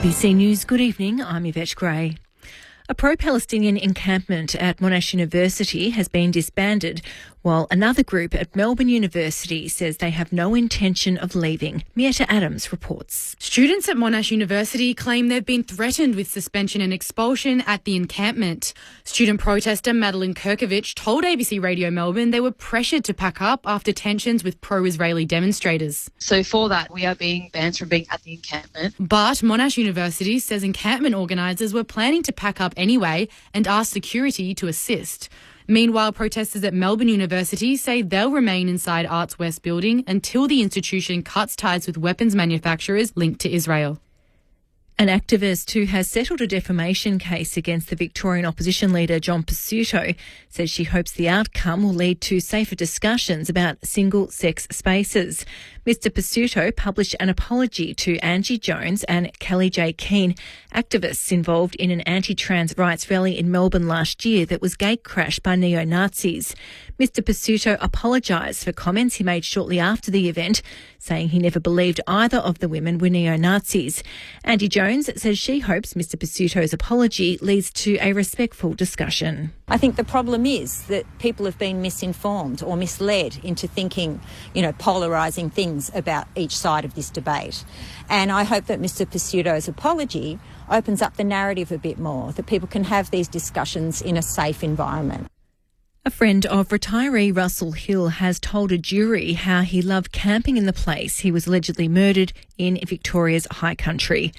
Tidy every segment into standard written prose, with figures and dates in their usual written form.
ABC News, good evening, I'm Yvette Gray. A pro-Palestinian encampment at Monash University has been disbanded, while another group at Melbourne University says they have no intention of leaving. Mieta Adams reports. Students at Monash University claim they've been threatened with suspension and expulsion at the encampment. Student protester Madeline Kirkovich told ABC Radio Melbourne they were pressured to pack up after tensions with pro-Israeli demonstrators. So for that, we are being banned from being at the encampment. But Monash University says encampment organisers were planning to pack up anyway and asked security to assist. Meanwhile, protesters at Melbourne University say they'll remain inside Arts West building until the institution cuts ties with weapons manufacturers linked to Israel. An activist who has settled a defamation case against the Victorian opposition leader John Pesutto says she hopes the outcome will lead to safer discussions about single-sex spaces. Mr Pesutto published an apology to Angie Jones and Kelly J. Keane, activists involved in an anti-trans rights rally in Melbourne last year that was gate-crashed by neo-Nazis. Mr Pesutto apologised for comments he made shortly after the event, saying he never believed either of the women were neo-Nazis. Angie Jones says she hopes Mr Pesutto's apology leads to a respectful discussion. I think the problem is that people have been misinformed or misled into thinking, polarising things about each side of this debate. And I hope that Mr Pesutto's apology opens up the narrative a bit more, that people can have these discussions in a safe environment. A friend of retiree Russell Hill has told a jury how he loved camping in the place he was allegedly murdered in Victoria's high country.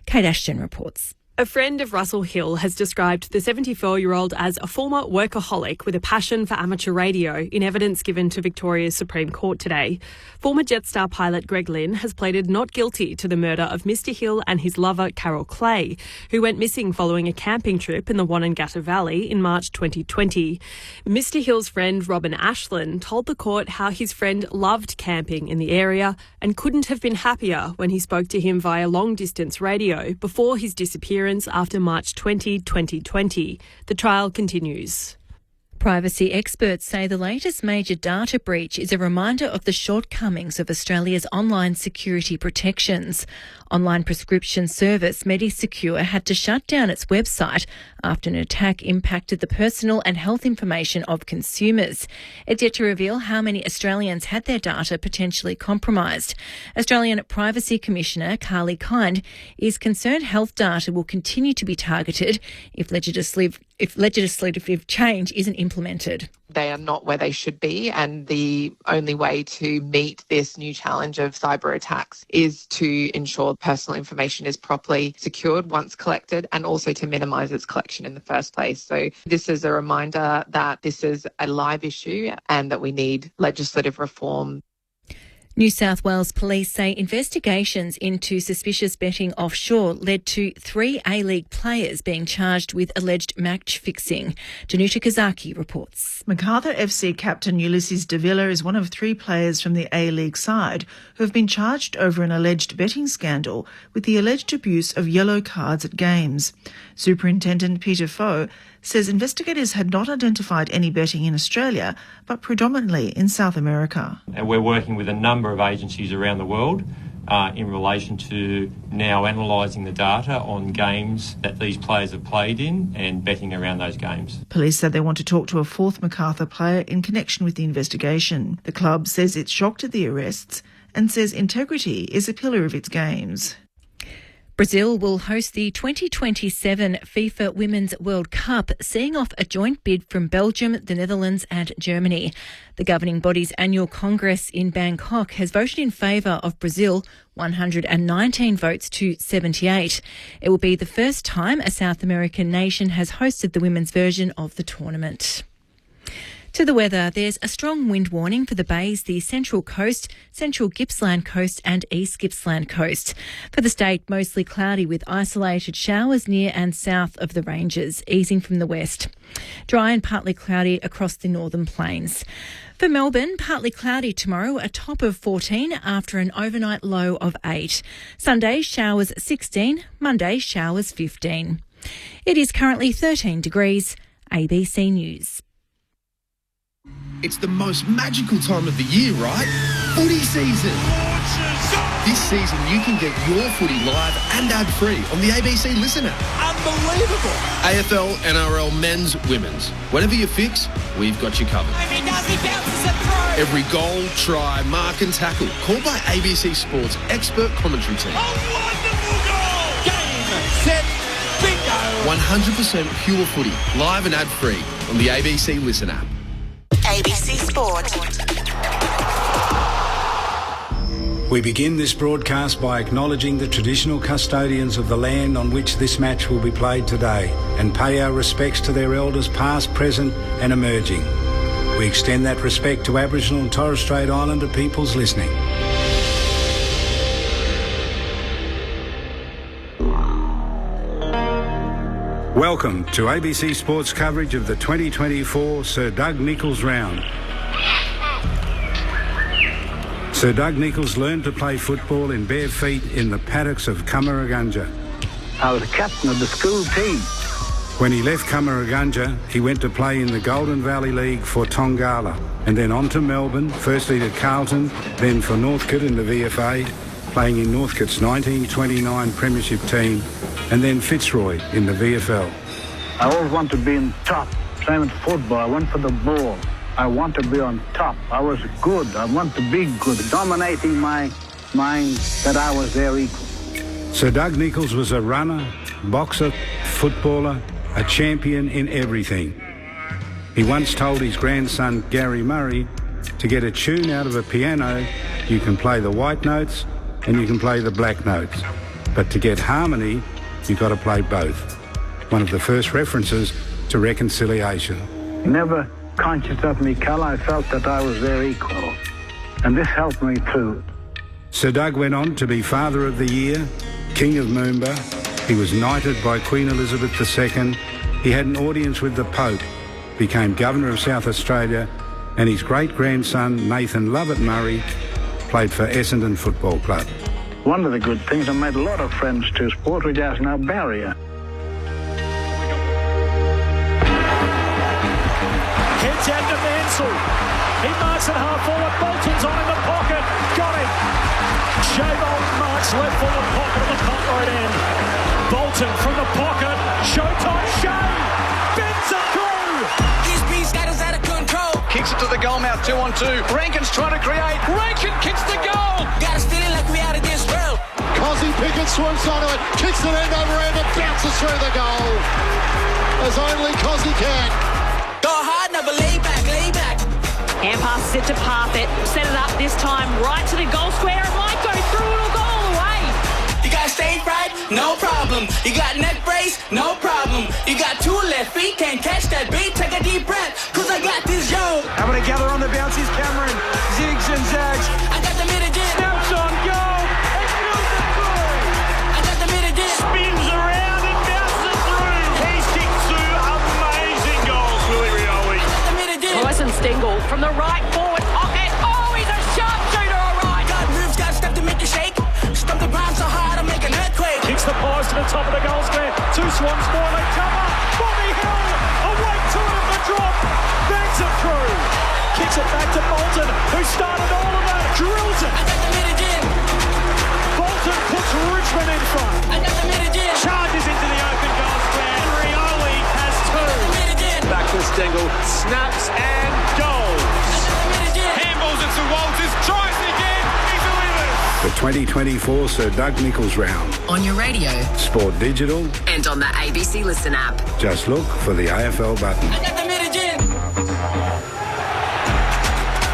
Kate Ashton reports. A friend of Russell Hill has described the 74-year-old as a former workaholic with a passion for amateur radio in evidence given to Victoria's Supreme Court today. Former Jetstar pilot Greg Lynn has pleaded not guilty to the murder of Mr Hill and his lover Carol Clay, who went missing following a camping trip in the Wonnangatta Valley in March 2020. Mr Hill's friend Robin Ashland told the court how his friend loved camping in the area and couldn't have been happier when he spoke to him via long-distance radio before his disappearance after March 20, 2020. The trial continues. Privacy experts say the latest major data breach is a reminder of the shortcomings of Australia's online security protections. Online prescription service MediSecure had to shut down its website after an attack impacted the personal and health information of consumers. It's yet to reveal how many Australians had their data potentially compromised. Australian Privacy Commissioner Carly Kind is concerned health data will continue to be targeted if legislative change isn't implemented. They are not where they should be, and the only way to meet this new challenge of cyber attacks is to ensure personal information is properly secured once collected, and also to minimise its collection in the first place. So this is a reminder that this is a live issue and that we need legislative reform. New South Wales police say investigations into suspicious betting offshore led to 3 A-League players being charged with alleged match fixing. Danuta Kazaki reports. Macarthur FC captain Ulysses Davila is one of 3 players from the A-League side who have been charged over an alleged betting scandal with the alleged abuse of yellow cards at games. Superintendent Peter Foe says investigators had not identified any betting in Australia, but predominantly in South America. And we're working with a number of agencies around the world in relation to now analysing the data on games that these players have played in and betting around those games. Police said they want to talk to a 4th Macarthur player in connection with the investigation. The club says it's shocked at the arrests and says integrity is a pillar of its games. Brazil will host the 2027 FIFA Women's World Cup, seeing off a joint bid from Belgium, the Netherlands and Germany. The governing body's annual congress in Bangkok has voted in favour of Brazil, 119 votes to 78. It will be the first time a South American nation has hosted the women's version of the tournament. To the weather, there's a strong wind warning for the bays, the Central Coast, Central Gippsland Coast and East Gippsland Coast. For the state, mostly cloudy with isolated showers near and south of the ranges, easing from the west. Dry and partly cloudy across the northern plains. For Melbourne, partly cloudy tomorrow, a top of 14 after an overnight low of 8. Sunday, showers 16, Monday, showers 15. It is currently 13 degrees. ABC News. It's the most magical time of the year, right? Footy season. This season you can get your footy live and ad-free on the ABC Listen app. Unbelievable. AFL, NRL, men's, women's. Whatever you fix, we've got you covered. Every goal, try, mark and tackle, called by ABC Sport's expert commentary team. A wonderful goal! Game, set, bingo! 100% pure footy, live and ad-free on the ABC Listen app. ABC Sport. We begin this broadcast by acknowledging the traditional custodians of the land on which this match will be played today and pay our respects to their elders past, present and emerging. We extend that respect to Aboriginal and Torres Strait Islander peoples listening. Welcome to ABC Sports coverage of the 2024 Sir Doug Nichols round. Sir Doug Nichols learned to play football in bare feet in the paddocks of Cummeragunja. I was captain of the school team. When he left Cummeragunja, he went to play in the Golden Valley League for Tongala and then on to Melbourne, firstly to Carlton, then for Northcote in the VFA, playing in Northcote's 1929 Premiership team, and then Fitzroy in the VFL. I always want to be in top. Same with football. I went for the ball. I want to be on top. I was good. I want to be good. Dominating my mind that I was their equal. Sir Doug Nichols was a runner, boxer, footballer, a champion in everything. He once told his grandson Gary Murray, to get a tune out of a piano, you can play the white notes and you can play the black notes. But to get harmony, you've got to play both. One of the first references to reconciliation. Never conscious of me colour, I felt that I was their equal. And this helped me too. Sir Doug went on to be Father of the Year, King of Moomba. He was knighted by Queen Elizabeth II. He had an audience with the Pope, became Governor of South Australia, and his great-grandson, Nathan Lovett Murray, played for Essendon Football Club. One of the good things, I made a lot of friends to sport, which has no barrier. Heads out to Mansell. He marks it half forward. Bolton's on in the pocket. Got him. Shea Bolton marks left forward pocket at the top right end. Bolton from the pocket. Showtime. Shea bends it through. This beast got us out of control. Kicks it to the goal mouth, 2-on-2. Rankin's trying to create. Rankin kicks the goal. Gotta steal it like we out of this world. Cozzy Pickett swoops onto it. Kicks it end over end and bounces through the goal. As only Cozzy can. Go hard, never lay back, lay back. Hand passes it to Parfit. Set it up this time right to the goal square. It might go through. It'll go all the way. You got stage fright? No problem. You got neck brace? No problem. You got two left feet, can't catch that beat. Take a deep breath, cause I got this, yo. Having to gather on the bounces, Cameron. Zigs and zags. I got the mitigen. Snaps on goal. And goes it through. I got the mitigen. Spins around and bounces it through. He's kicked two amazing goals, Willie Rioli. I got the mitigen. Bryson Stengel from the right forward pocket. Oh, he's a sharpshooter, all right. Got moves, got stuff to make you shake. Stomp the ground so hard, I make an earthquake. Kicks the pies to the top of the goal square. Two Swans more, they cover. Bobby Hill, away to it at the drop. Bangs it through. Kicks it back to Bolton, who started all of it. Drills it. I got the mitigen. Bolton puts Richmond in front. I got the mitigen. Charges into the open goal square. Rioli has two. Back to Stengel. Snaps and goals. Handballs it to Walters. Tries again. He delivers. The 2024 Sir Doug Nichols round. On your radio. Sport Digital. And on the ABC Listen app. Just look for the AFL button. I got the mitigen.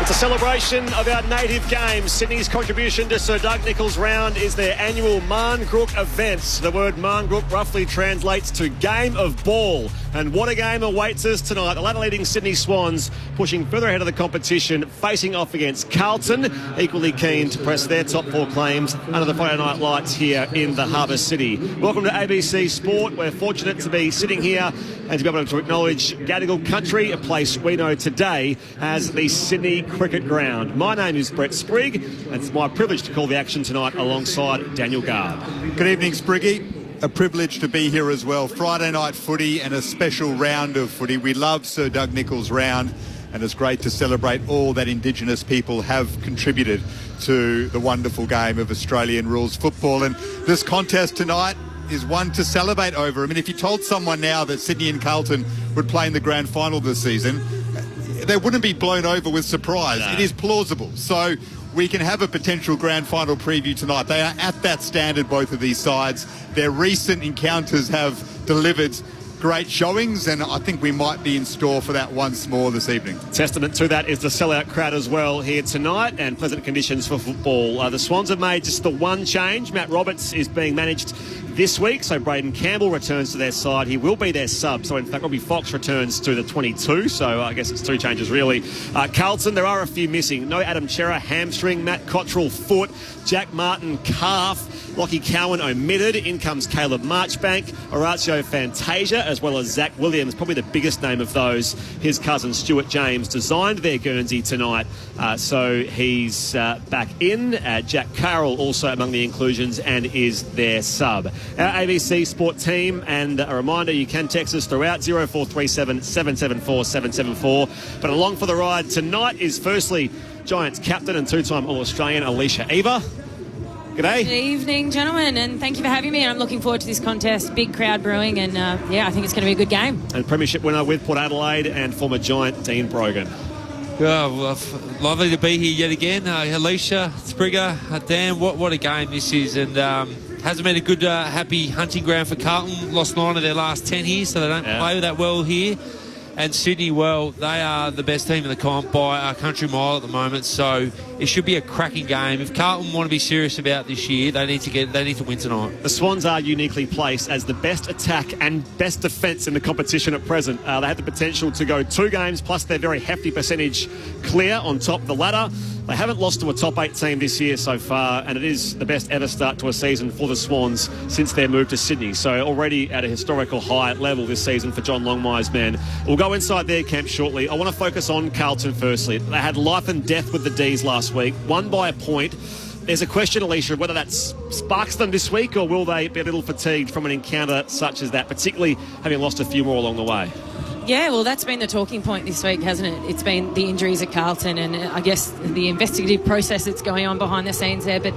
It's a celebration of our native game. Sydney's contribution to Sir Doug Nichols round is their annual Marngrook events. The word Marngrook roughly translates to game of ball. And what a game awaits us tonight. The ladder-leading Sydney Swans pushing further ahead of the competition, facing off against Carlton, equally keen to press their top four claims under the Friday night lights here in the Harbour City. Welcome to ABC Sport. We're fortunate to be sitting here and to be able to acknowledge Gadigal country, a place we know today as the Sydney Cricket Ground. My name is Brett Sprigg, and it's my privilege to call the action tonight alongside Daniel Garb. Good evening, Spriggy. A privilege to be here as well. Friday night footy and a special round of footy. We love Sir Doug Nichols round, and it's great to celebrate all that Indigenous people have contributed to the wonderful game of Australian rules football. And this contest tonight is one to celebrate over. I mean, if you told someone now that Sydney and Carlton would play in the grand final this season, they wouldn't be blown over with surprise. No. It is plausible. So we can have a potential grand final preview tonight. They are at that standard, both of these sides. Their recent encounters have delivered great showings, and I think we might be in store for that once more this evening. Testament to that is the sellout crowd as well here tonight, and pleasant conditions for football. The Swans have made just the one change. Matt Roberts is being managed this week, so Braden Campbell returns to their side. He will be their sub, so in fact Robbie Fox returns to the 22, so I guess it's two changes really. Carlton, there are a few missing. No Adam Chera, hamstring. Matt Cottrell, foot. Jack Martin, calf. Lockie Cowan omitted. In comes Caleb Marchbank, Horatio Fantasia, as well as Zach Williams, probably the biggest name of those. His cousin Stuart James designed their Guernsey tonight, so he's back in. Jack Carroll also among the inclusions and is their sub. Our ABC Sport team, and a reminder, you can text us throughout 0437 774 774. But along for the ride tonight is firstly Giants captain and two-time All-Australian Alicia Eva. G'day. Good evening, gentlemen, and thank you for having me. And I'm looking forward to this contest. Big crowd brewing, and I think it's going to be a good game. And premiership winner with Port Adelaide and former Giant Dean Brogan. Well, lovely to be here yet again. Alicia, Springer, Dan, what a game this is. And hasn't been a good, happy hunting ground for Carlton. Lost 9 of their last 10 here, so they don't play that well here. And Sydney, well, they are the best team in the comp by a country mile at the moment, so it should be a cracking game. If Carlton want to be serious about this year, they need to win tonight. The Swans are uniquely placed as the best attack and best defence in the competition at present. They have the potential to go 2 games, plus their very hefty percentage clear on top of the ladder. They haven't lost to a top 8 team this year so far, and it is the best ever start to a season for the Swans since their move to Sydney. So already at a historical high level this season for John Longmire's men. We'll go inside their camp shortly. I want to focus on Carlton firstly. They had life and death with the D's last week, won by a point. There's a question, Alicia, whether that sparks them this week, or will they be a little fatigued from an encounter such as that, particularly having lost a few more along the way? Yeah, well, that's been the talking point this week, hasn't it? It's been the injuries at Carlton and I guess the investigative process that's going on behind the scenes there. But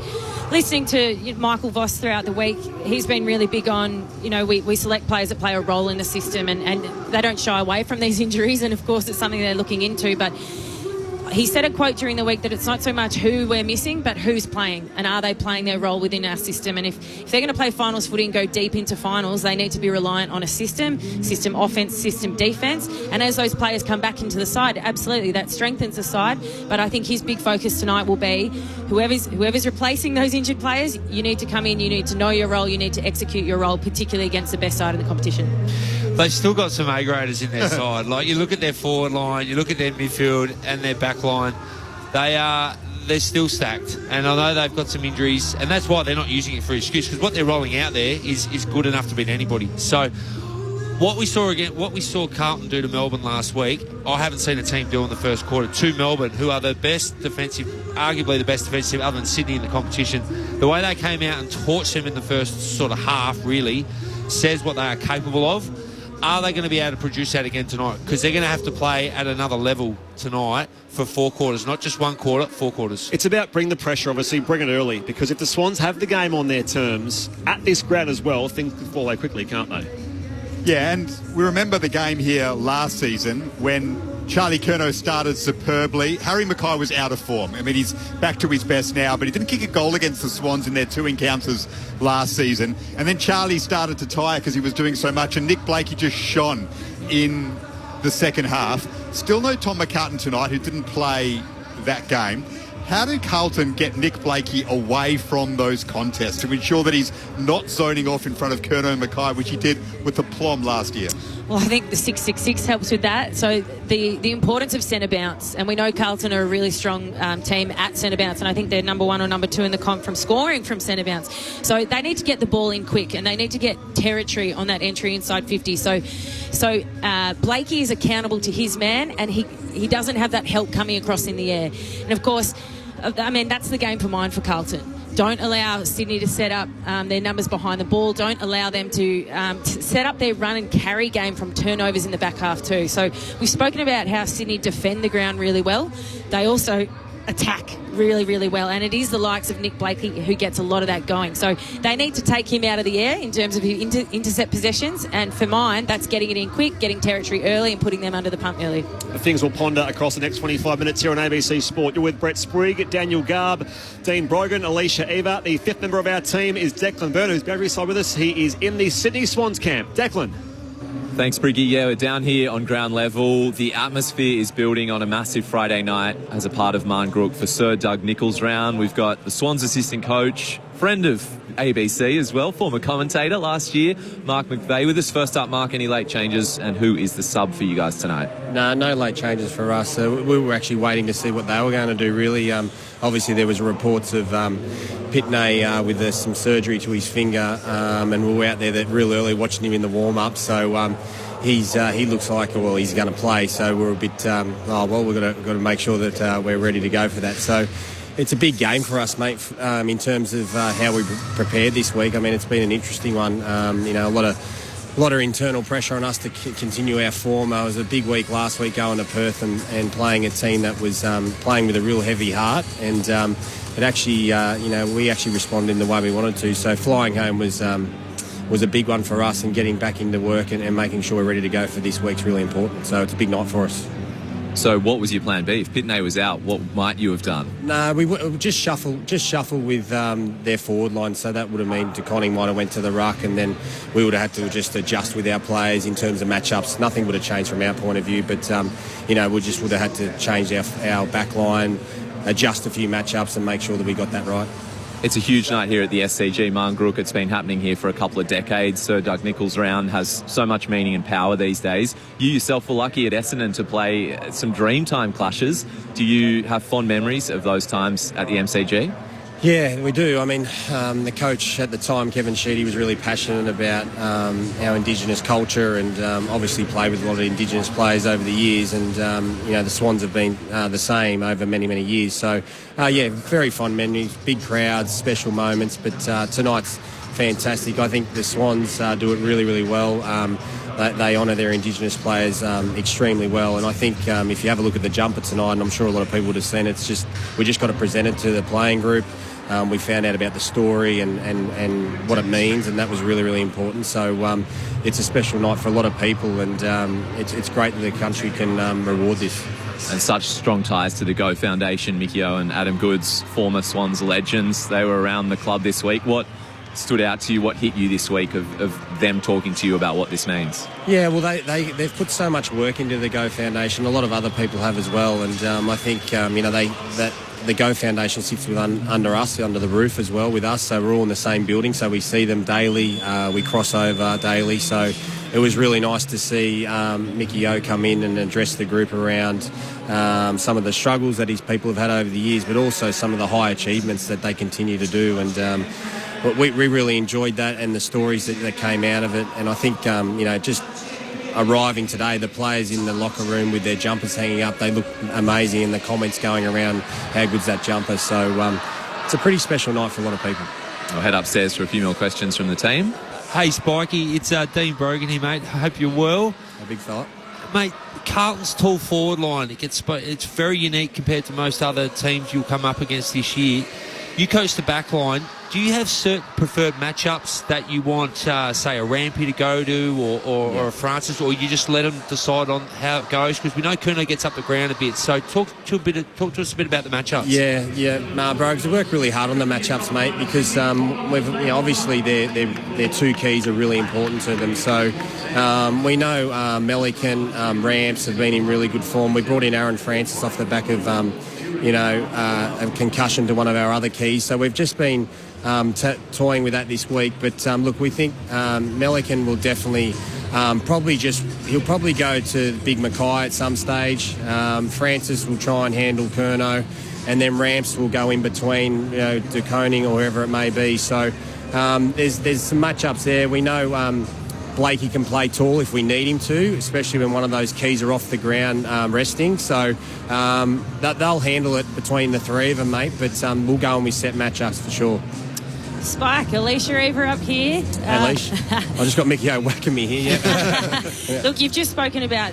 listening to Michael Voss throughout the week, he's been really big on, we select players that play a role in the system and they don't shy away from these injuries. And, of course, it's something they're looking into. But he said a quote during the week that it's not so much who we're missing, but who's playing, and are they playing their role within our system. And if they're going to play finals footy and go deep into finals, they need to be reliant on a system offence, system defence. And as those players come back into the side, absolutely, that strengthens the side. But I think his big focus tonight will be whoever's replacing those injured players, you need to come in, you need to know your role, you need to execute your role, particularly against the best side of the competition. They've still got some A-graders in their side. Like, you look at their forward line, you look at their midfield and their back line, they're still stacked. And I know they've got some injuries, and that's why they're not using it for excuse, because what they're rolling out there is good enough to beat anybody. So what we saw Carlton do to Melbourne last week, I haven't seen a team do in the first quarter to Melbourne, who are the best defensive, arguably the best defensive other than Sydney in the competition. The way they came out and torched them in the first sort of half really says what they are capable of. Are they going to be able to produce that again tonight? Because they're going to have to play at another level tonight for 4 quarters, not just 1 quarter, 4 quarters. It's about bring the pressure, obviously, bring it early, because if the Swans have the game on their terms at this ground as well, things can fall out quickly, can't they? Yeah, and we remember the game here last season when Charlie Curnow started superbly. Harry Mackay was out of form. I mean, he's back to his best now, but he didn't kick a goal against the Swans in their 2 encounters last season. And then Charlie started to tire because he was doing so much, and Nick Blakey just shone in the second half. Still no Tom McCartan tonight, who didn't play that game. How do Carlton get Nick Blakey away from those contests to ensure that he's not zoning off in front of Curnow and Mackay, which he did with the Plum last year? Well, I think the 6-6-6 helps with that. So the importance of centre bounce, and we know Carlton are a really strong team at centre bounce, and I think they're number 1 or number 2 in the comp from scoring from centre bounce. So they need to get the ball in quick, and they need to get territory on that entry inside 50. So Blakey is accountable to his man, and he doesn't have that help coming across in the air. And of course, I mean, that's the game for mine for Carlton. Don't allow Sydney to set up their numbers behind the ball. Don't allow them to set up their run and carry game from turnovers in the back half too. So we've spoken about how Sydney defend the ground really well. They also attack really, really well, and it is the likes of Nick Blakey who gets a lot of that going. So they need to take him out of the air in terms of his intercept possessions, and for mine, that's getting it in quick, getting territory early and putting them under the pump early. Things we'll ponder across the next 25 minutes here on ABC Sport. You're with Brett Sprigg, Daniel Garb, Dean Brogan, Alicia Eva. The fifth member of our team is Declan Byrne, who's Barry side with us. He is in the Sydney Swans camp. Declan. Thanks, Briggy. Yeah, we're down here on ground level. The atmosphere is building on a massive Friday night as a part of Marngrook for Sir Doug Nichols round. We've got the Swans assistant coach, friend of ABC as well, former commentator last year, Mark McVeigh with us. First up, Mark, any late changes, and who is the sub for you guys tonight? No late changes for us. We were actually waiting to see what they were going to do, really. Obviously, there was reports of Pitney with some surgery to his finger, and we were out there real early watching him in the warm-up. So he looks like, well, he's going to play. So we're a bit, we've got to make sure that we're ready to go for that. So it's a big game for us, mate, in terms of how we prepared this week. I mean, it's been an interesting one. A lot of internal pressure on us to continue our form. It was a big week last week going to Perth and playing a team that was playing with a real heavy heart, and it actually, we actually responded in the way we wanted to. So flying home was a big one for us, and getting back into work and making sure we're ready to go for this week's really important. So it's a big night for us. So what was your plan B? If Pitney was out, what might you have done? No, we just shuffle with their forward line. So that would have meant DeConning might have went to the ruck, and then we would have had to just adjust with our players in terms of matchups. Nothing would have changed from our point of view, but we just would have had to change our back line, adjust a few matchups, and make sure that we got that right. It's a huge night here at the SCG Marngrook. It's been happening here for a couple of decades. Sir Doug Nichols round has so much meaning and power these days. You yourself were lucky at Essendon to play some Dreamtime clashes. Do you have fond memories of those times at the MCG? Yeah, we do. I mean, the coach at the time, Kevin Sheedy, was really passionate about our Indigenous culture, and obviously played with a lot of Indigenous players over the years, and the Swans have been the same over many, many years. So, very fond memories, big crowds, special moments, but tonight's fantastic. I think the Swans do it really, really well. They honour their Indigenous players extremely well, and I think if you have a look at the jumper tonight, and I'm sure a lot of people would have seen it, we just got to present it to the playing group. We found out about the story and what it means, and that was really, really important. So it's a special night for a lot of people, and it's great that the country can reward this. And such strong ties to the Go Foundation. Mickey O and Adam Goods, former Swans legends, they were around the club this week. What stood out to you, what hit you this week of them talking to you about what this means? Yeah, well, they've put so much work into the Go Foundation. A lot of other people have as well, and I think the Go Foundation sits under us, under the roof as well with us, so we're all in the same building, so we see them daily, we cross over daily, so it was really nice to see Mickey O come in and address the group around some of the struggles that his people have had over the years, but also some of the high achievements that they continue to do, and but we really enjoyed that and the stories that came out of it, and I think just arriving today, the players in the locker room with their jumpers hanging up, they look amazing, and the comments going around how good's that jumper. So it's a pretty special night for a lot of people. I'll head upstairs for a few more questions from the team. Hey, Spikey, it's Dean Brogan here, mate. I hope you're well. A big fella. Mate, Carlton's tall forward line, it's very unique compared to most other teams you'll come up against this year. You coach the back line. Do you have certain preferred matchups that you want, say, a Rampy to go to or a Francis, or you just let them decide on how it goes? Because we know Curnow gets up the ground a bit. So talk to us a bit about the matchups. Yeah, bro, because we work really hard on the matchups, mate, because obviously their two keys are really important to them. So we know Melican, Ramps have been in really good form. We brought in Aaron Francis off the back of a concussion to one of our other keys. So we've just been toying with that this week. But look, we think Melican will definitely he'll probably go to Big Mackay at some stage. Francis will try and handle Curnow, and then Ramps will go in between, DeConing or whoever it may be. So there's some matchups there. We know Blakey can play tall if we need him to, especially when one of those keys are off the ground resting. So they'll handle it between the three of them, mate. But we'll go and we set matchups for sure. Spike, Alicia Eva up here. Alicia, I just got Mickey O whacking me here. Yeah. Look, you've just spoken about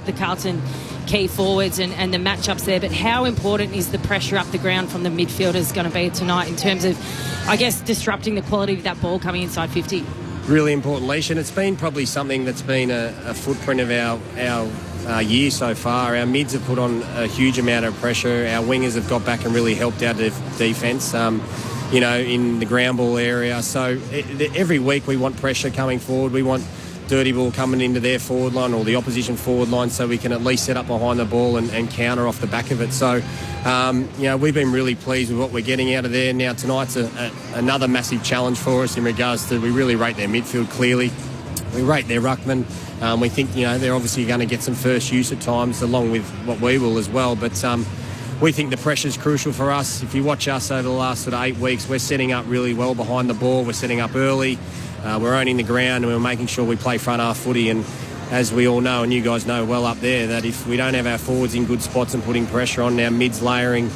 the Carlton key forwards and the matchups there, but how important is the pressure up the ground from the midfielders going to be tonight in terms of, I guess, disrupting the quality of that ball coming inside 50? Really important, Leisha, and it's been probably something that's been a footprint of our year so far. Our mids have put on a huge amount of pressure. Our wingers have got back and really helped our defence, in the ground ball area. So every week we want pressure coming forward. We want dirty ball coming into their forward line or the opposition forward line, so we can at least set up behind the ball and counter off the back of it. So, we've been really pleased with what we're getting out of there. Now tonight's another massive challenge for us in regards to, we really rate their midfield clearly. We rate their ruckman. We think, they're obviously going to get some first use at times, along with what we will as well. But we think the pressure's crucial for us. If you watch us over the last sort of 8 weeks, we're setting up really well behind the ball. We're setting up early. We're owning the ground and we're making sure we play front half footy. And as we all know, and you guys know well up there, that if we don't have our forwards in good spots and putting pressure on our mids layering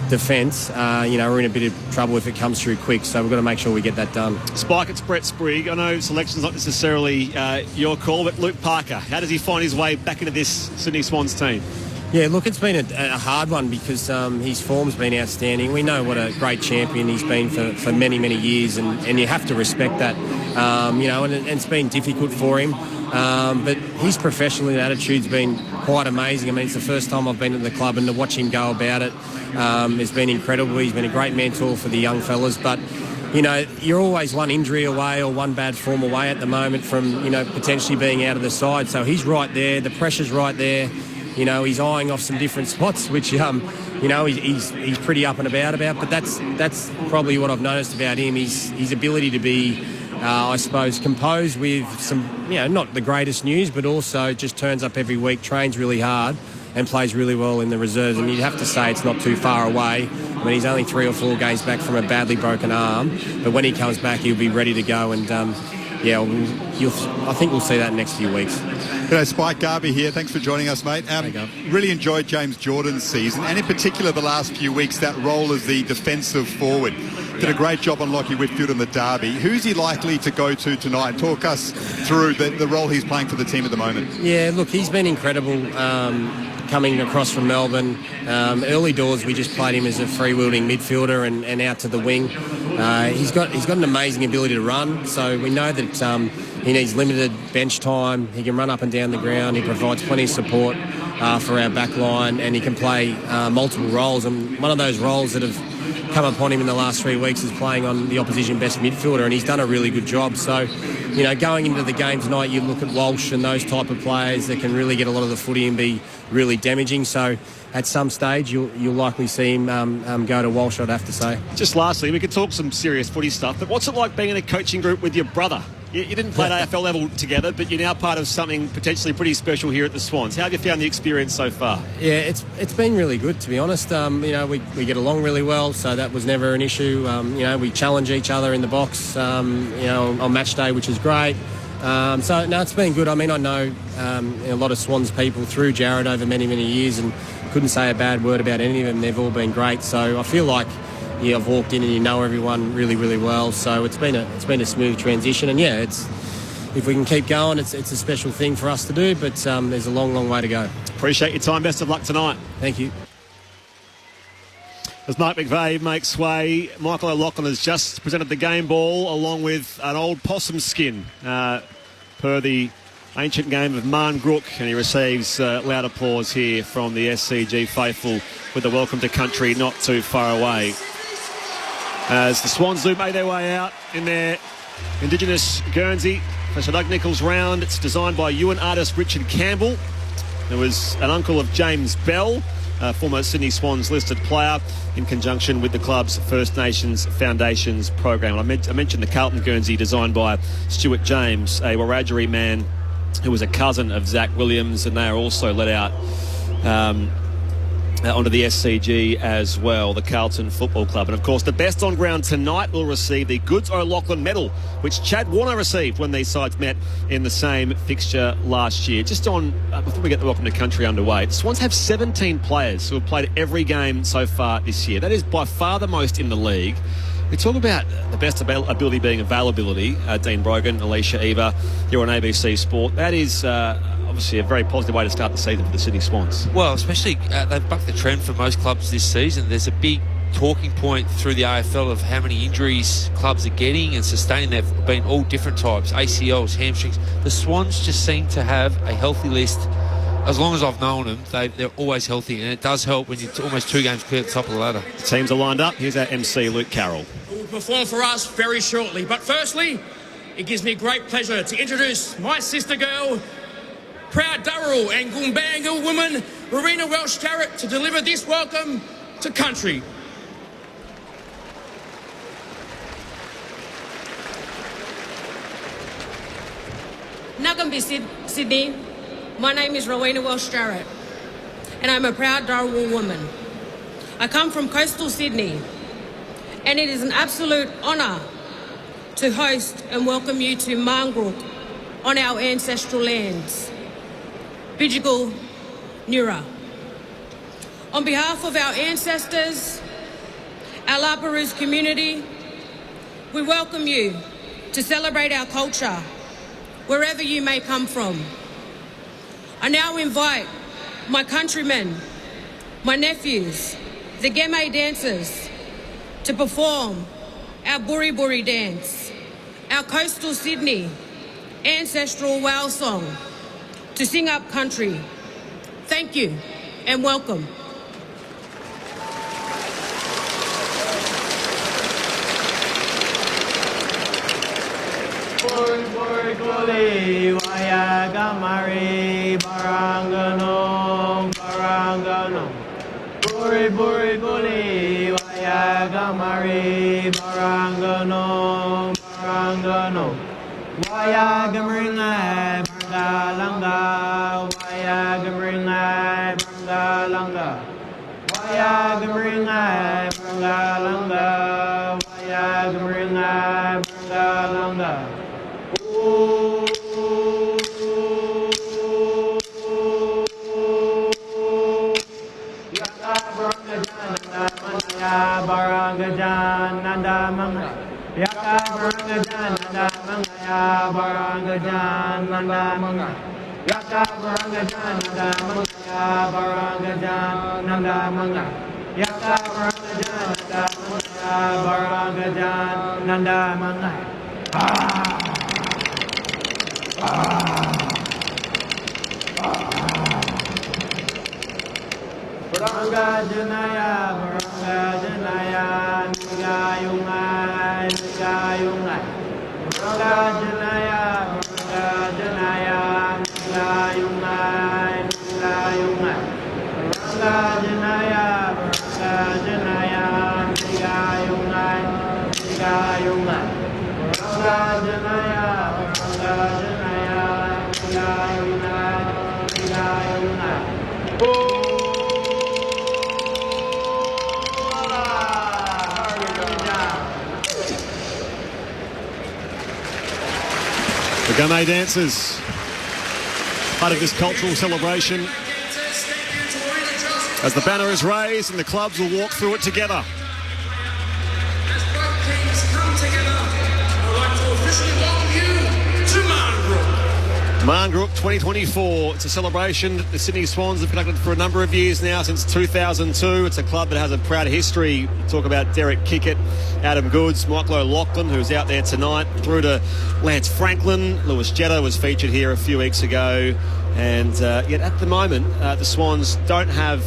defence, we're in a bit of trouble if it comes through quick. So we've got to make sure we get that done. Spike, it's Brett Sprigg. I know selection's not necessarily your call, but Luke Parker, how does he find his way back into this Sydney Swans team? Yeah, look, it's been a hard one because his form's been outstanding. We know what a great champion he's been for many, many years, and you have to respect that, and it's been difficult for him. But his professional attitude's been quite amazing. I mean, it's the first time I've been at the club, and to watch him go about it has been incredible. He's been a great mentor for the young fellas, but you're always one injury away or one bad form away at the moment from, potentially being out of the side. So he's right there. The pressure's right there. He's eyeing off some different spots, which, he's pretty up and about. But that's probably what I've noticed about him, his ability to be, I suppose, composed with some, not the greatest news, but also just turns up every week, trains really hard and plays really well in the reserves. And you'd have to say it's not too far away. I mean, he's only 3 or 4 games back from a badly broken arm. But when he comes back, he'll be ready to go. And, I think we'll see that in the next few weeks. G'day, Spike. Garby here. Thanks for joining us, mate. Really enjoyed James Jordan's season, and in particular the last few weeks, that role as the defensive forward. Did a great job on Lockie Whitfield in the derby. Who's he likely to go to tonight? Talk us through the role he's playing for the team at the moment. Yeah, look, he's been incredible coming across from Melbourne. Early doors, we just played him as a free-wielding midfielder and out to the wing. He's got an amazing ability to run, so we know that he needs limited bench time. He can run up and down the ground. He provides plenty of support for our back line, and he can play multiple roles. And one of those roles that have come upon him in the last 3 weeks is playing on the opposition best midfielder, and he's done a really good job. So, going into the game tonight, you look at Walsh and those type of players that can really get a lot of the footy and be really damaging. So at some stage, you'll likely see him go to Walsh, I'd have to say. Just lastly, we could talk some serious footy stuff, but what's it like being in a coaching group with your brother? You didn't play at AFL level together, but you're now part of something potentially pretty special here at the Swans. How have you found the experience so far? Yeah, it's been really good, to be honest. We get along really well, so that was never an issue. We challenge each other in the box, on match day, which is great. It's been good. I mean, I know a lot of Swans people through Jared over many, many years and couldn't say a bad word about any of them. They've all been great. So I feel like I've walked in and you know everyone really, really well. So it's been a smooth transition. And if we can keep going, it's a special thing for us to do. But there's a long, long way to go. Appreciate your time. Best of luck tonight. Thank you. As Mike McVeigh makes way, Michael O'Loughlin has just presented the game ball along with an old possum skin per the ancient game of Marngrook, and he receives loud applause here from the SCG faithful with the welcome to country not too far away. As the Swans do make their way out in their Indigenous Guernsey for Sir Doug Nichols round. It's designed by Ewan artist Richard Campbell, who was an uncle of James Bell, a former Sydney Swans listed player, in conjunction with the club's First Nations Foundations program. I mentioned the Carlton Guernsey designed by Stuart James, a Wiradjuri man who was a cousin of Zach Williams, and they are also let out onto the SCG as well, the Carlton Football Club. And of course, the best on ground tonight will receive the Goods O'Loughlin medal, which Chad Warner received when these sides met in the same fixture last year. Just on, before we get the Welcome to Country underway, the Swans have 17 players who have played every game so far this year. That is by far the most in the league. We talk about the best ability being availability. Dean Brogan, Alicia Eva, you're on ABC Sport. That is obviously a very positive way to start the season for the Sydney Swans. Well, especially they've bucked the trend for most clubs this season. There's a big talking point through the AFL of how many injuries clubs are getting and sustaining. They've been all different types, ACLs, hamstrings. The Swans just seem to have a healthy list. As long as I've known them, they're always healthy, and it does help when you're almost 2 games clear at the top of the ladder. The teams are lined up. Here's our MC, Luke Carroll. Who will perform for us very shortly. But firstly, it gives me great pleasure to introduce my sister girl, proud Darrell and Goombanga woman, Rowena Welsh-Jarrett, to deliver this welcome to country. Nagambi Sydney. My name is Rowena Welsh-Jarrett, and I'm a proud Darwin woman. I come from coastal Sydney, and it is an absolute honour to host and welcome you to Marngrook on our ancestral lands, Bidjigal, Nura. On behalf of our ancestors, our La Perouse community, we welcome you to celebrate our culture, wherever you may come from. I now invite my countrymen, my nephews, the Gemay dancers, to perform our Buri Buri dance, our coastal Sydney ancestral whale song, to sing up country. Thank you and welcome. Buri Guli Wayagamari Baranganong Baranganong Buri Buri Guli Wayagamari Baranganong Baranganong Wayagamaringai Bangalanga Wayagamaringai Bangalanga Wayagamaringai Bangalanga Wayagamaringai Bangalanga. Barangajan Nanda Manga Yaka Barangajan Nanda Manga Ya Barangajan Nanda Manga Yaka Barangajan Nanda Manga Ya Barangajan Nanda Manga Yaka Barangajan Nanda Manga Ya Barangajan Nanda Manga Baranga Janaya, Baranga Janaya, Nigayungai, Nigayungai. Baranga Janaya, Baranga Janaya, Nigayungai, Nigayungai. Baranga Janaya, Baranga Janaya, Nigayungai, Nigayungai. Baranga Janaya, Baranga Janaya, Nigayungai, Nigayungai. The Gamay dancers, part of this cultural celebration, as the banner is raised and the clubs will walk through it together. As both teams come together, I'd like to officially welcome you to Marngrook. Marngrook 2024. It's a celebration that the Sydney Swans have conducted for a number of years now, since 2002. It's a club that has a proud history. Talk about Derek Kickett, Adam Goods, Michael O'Loughlin, who's out there tonight, through to Lance Franklin. Lewis Jetta was featured here a few weeks ago. And yet at the moment, the Swans don't have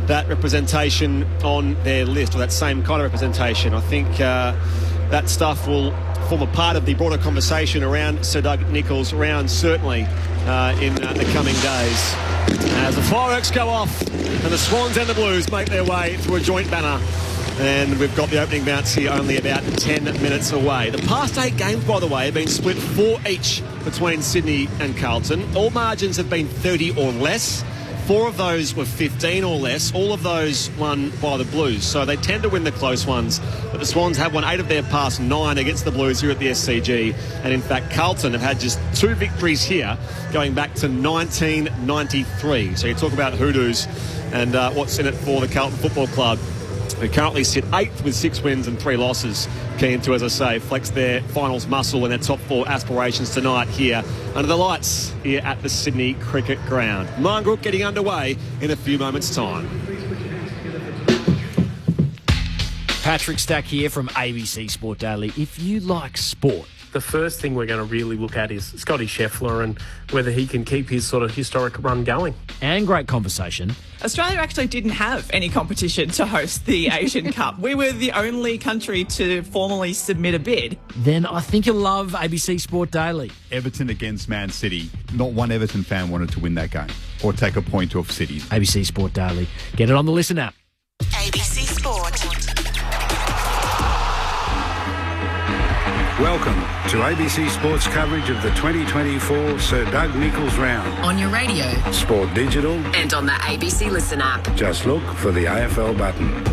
that representation on their list, or that same kind of representation. I think that stuff will form a part of the broader conversation around Sir Doug Nichols' round, certainly in the coming days. As the fireworks go off and the Swans and the Blues make their way through a joint banner, and we've got the opening bounce here only about 10 minutes away. The past 8 games, by the way, have been split 4 each between Sydney and Carlton. All margins have been 30 or less. 4 of those were 15 or less. All of those won by the Blues. So they tend to win the close ones. But the Swans have won 8 of their past 9 against the Blues here at the SCG. And in fact, Carlton have had just 2 victories here going back to 1993. So you talk about hoodoos and what's in it for the Carlton Football Club, who currently sit 8th with 6 wins and 3 losses. Keen to, as I say, flex their finals muscle and their top 4 aspirations tonight here under the lights here at the Sydney Cricket Ground. Marngrook getting underway in a few moments' time. Patrick Stack here from ABC Sport Daily. If you like sport, the first thing we're going to really look at is Scotty Scheffler and whether he can keep his sort of historic run going. And great conversation. Australia actually didn't have any competition to host the Asian Cup. We were the only country to formally submit a bid. Then I think you'll love ABC Sport Daily. Everton against Man City. Not one Everton fan wanted to win that game or take a point off City. ABC Sport Daily. Get it on the Listen app. ABC Sport. Welcome to ABC Sports coverage of the 2024 Sir Doug Nichols Round. On your radio. Sport Digital. And on the ABC Listen app. Just look for the AFL button.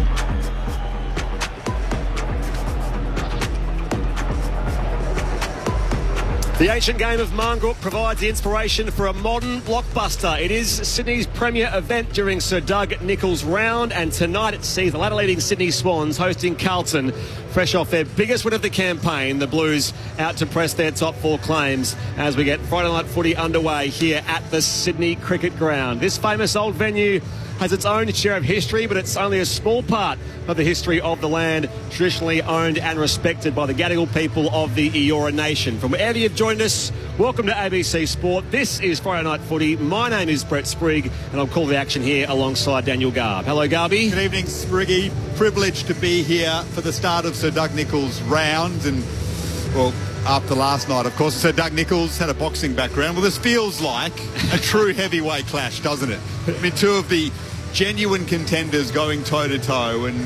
The ancient game of Marngrook provides the inspiration for a modern blockbuster. It is Sydney's premier event during Sir Doug Nichols Round, and tonight it sees the ladder-leading Sydney Swans hosting Carlton, fresh off their biggest win of the campaign. The Blues out to press their top 4 claims as we get Friday night footy underway here at the Sydney Cricket Ground. This famous old venue has its own share of history, but it's only a small part of the history of the land, traditionally owned and respected by the Gadigal people of the Eora Nation. From wherever you've joined us, welcome to ABC Sport. This is Friday Night Footy. My name is Brett Sprigg, and I'll call the action here alongside Daniel Garb. Hello, Garby. Good evening, Spriggy. Privileged to be here for the start of Sir Doug Nichols' round, and, well, after last night, of course, Sir Doug Nichols had a boxing background. Well, this feels like a true heavyweight clash, doesn't it? I mean, 2 of the genuine contenders going toe-to-toe, and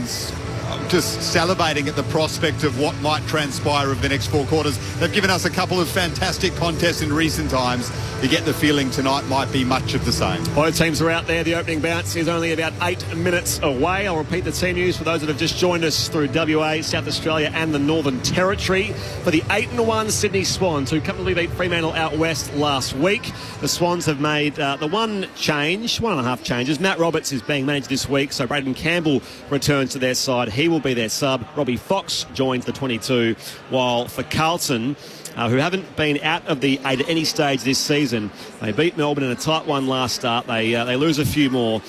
I'm just salivating at the prospect of what might transpire over the next 4 quarters. They've given us a couple of fantastic contests in recent times. You get the feeling tonight might be much of the same. Both teams are out there. The opening bounce is only about 8 minutes away. I'll repeat the team news for those that have just joined us through WA, South Australia and the Northern Territory. For the 8-1 Sydney Swans, who comfortably beat Fremantle out west last week, the Swans have made the 1.5 changes. Matt Roberts is being managed this week, so Braden Campbell returns to their side. He will be their sub. Robbie Fox joins the 22, while for Carlton, who haven't been out of the 8 at any stage this season, they beat Melbourne in a tight one last start. They lose a few more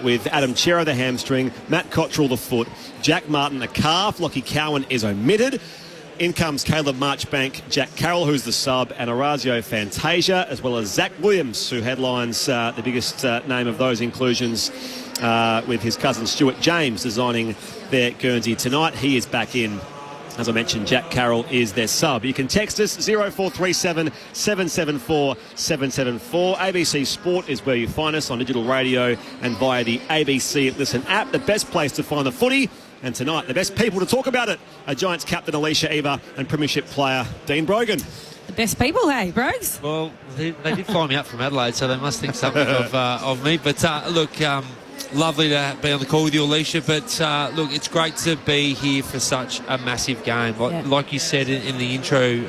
with Adam Chera the hamstring, Matt Cottrell the foot, Jack Martin the calf, Lockie Cowan is omitted. In comes Caleb Marchbank, Jack Carroll, who's the sub, and Orazio Fantasia, as well as Zach Williams, who headlines the biggest name of those inclusions, with his cousin Stuart James designing their Guernsey tonight. He is back in. As I mentioned, Jack Carroll is their sub. You can text us 0437 774 774. ABC Sport is where you find us on digital radio and via the ABC Listen app. The best place to find the footy. And tonight, the best people to talk about it are Giants captain Alicia Eva and Premiership player Dean Brogan. The best people, hey, Brogues? Well, they did fly me up from Adelaide, so they must think something of me. But look, lovely to be on the call with you, Alicia. But look, it's great to be here for such a massive game. Like you said in the intro,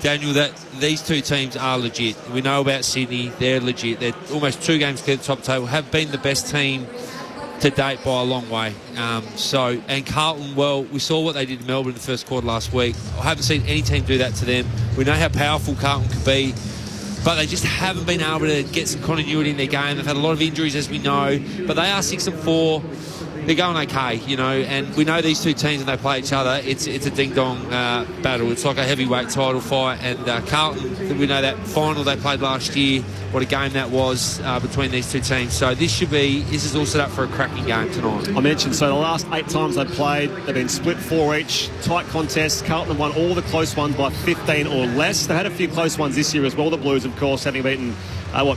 Daniel, that these 2 teams are legit. We know about Sydney; they're legit. They're almost 2 games to the top table. Have been the best team to date by a long way. And Carlton, well, we saw what they did in Melbourne in the first quarter last week. I haven't seen any team do that to them. We know how powerful Carlton can be, but they just haven't been able to get some continuity in their game. They've had a lot of injuries, as we know, but they are 6-4. They're going okay, you know, and we know these 2 teams, when they play each other, it's a ding-dong battle. It's like a heavyweight title fight, and Carlton, we know that final they played last year, what a game that was between these 2 teams. So this is all set up for a cracking game tonight. I mentioned, so the last 8 times they've played, they've been split 4 each, tight contests. Carlton won all the close ones by 15 or less. They had a few close ones this year as well, the Blues, of course, having beaten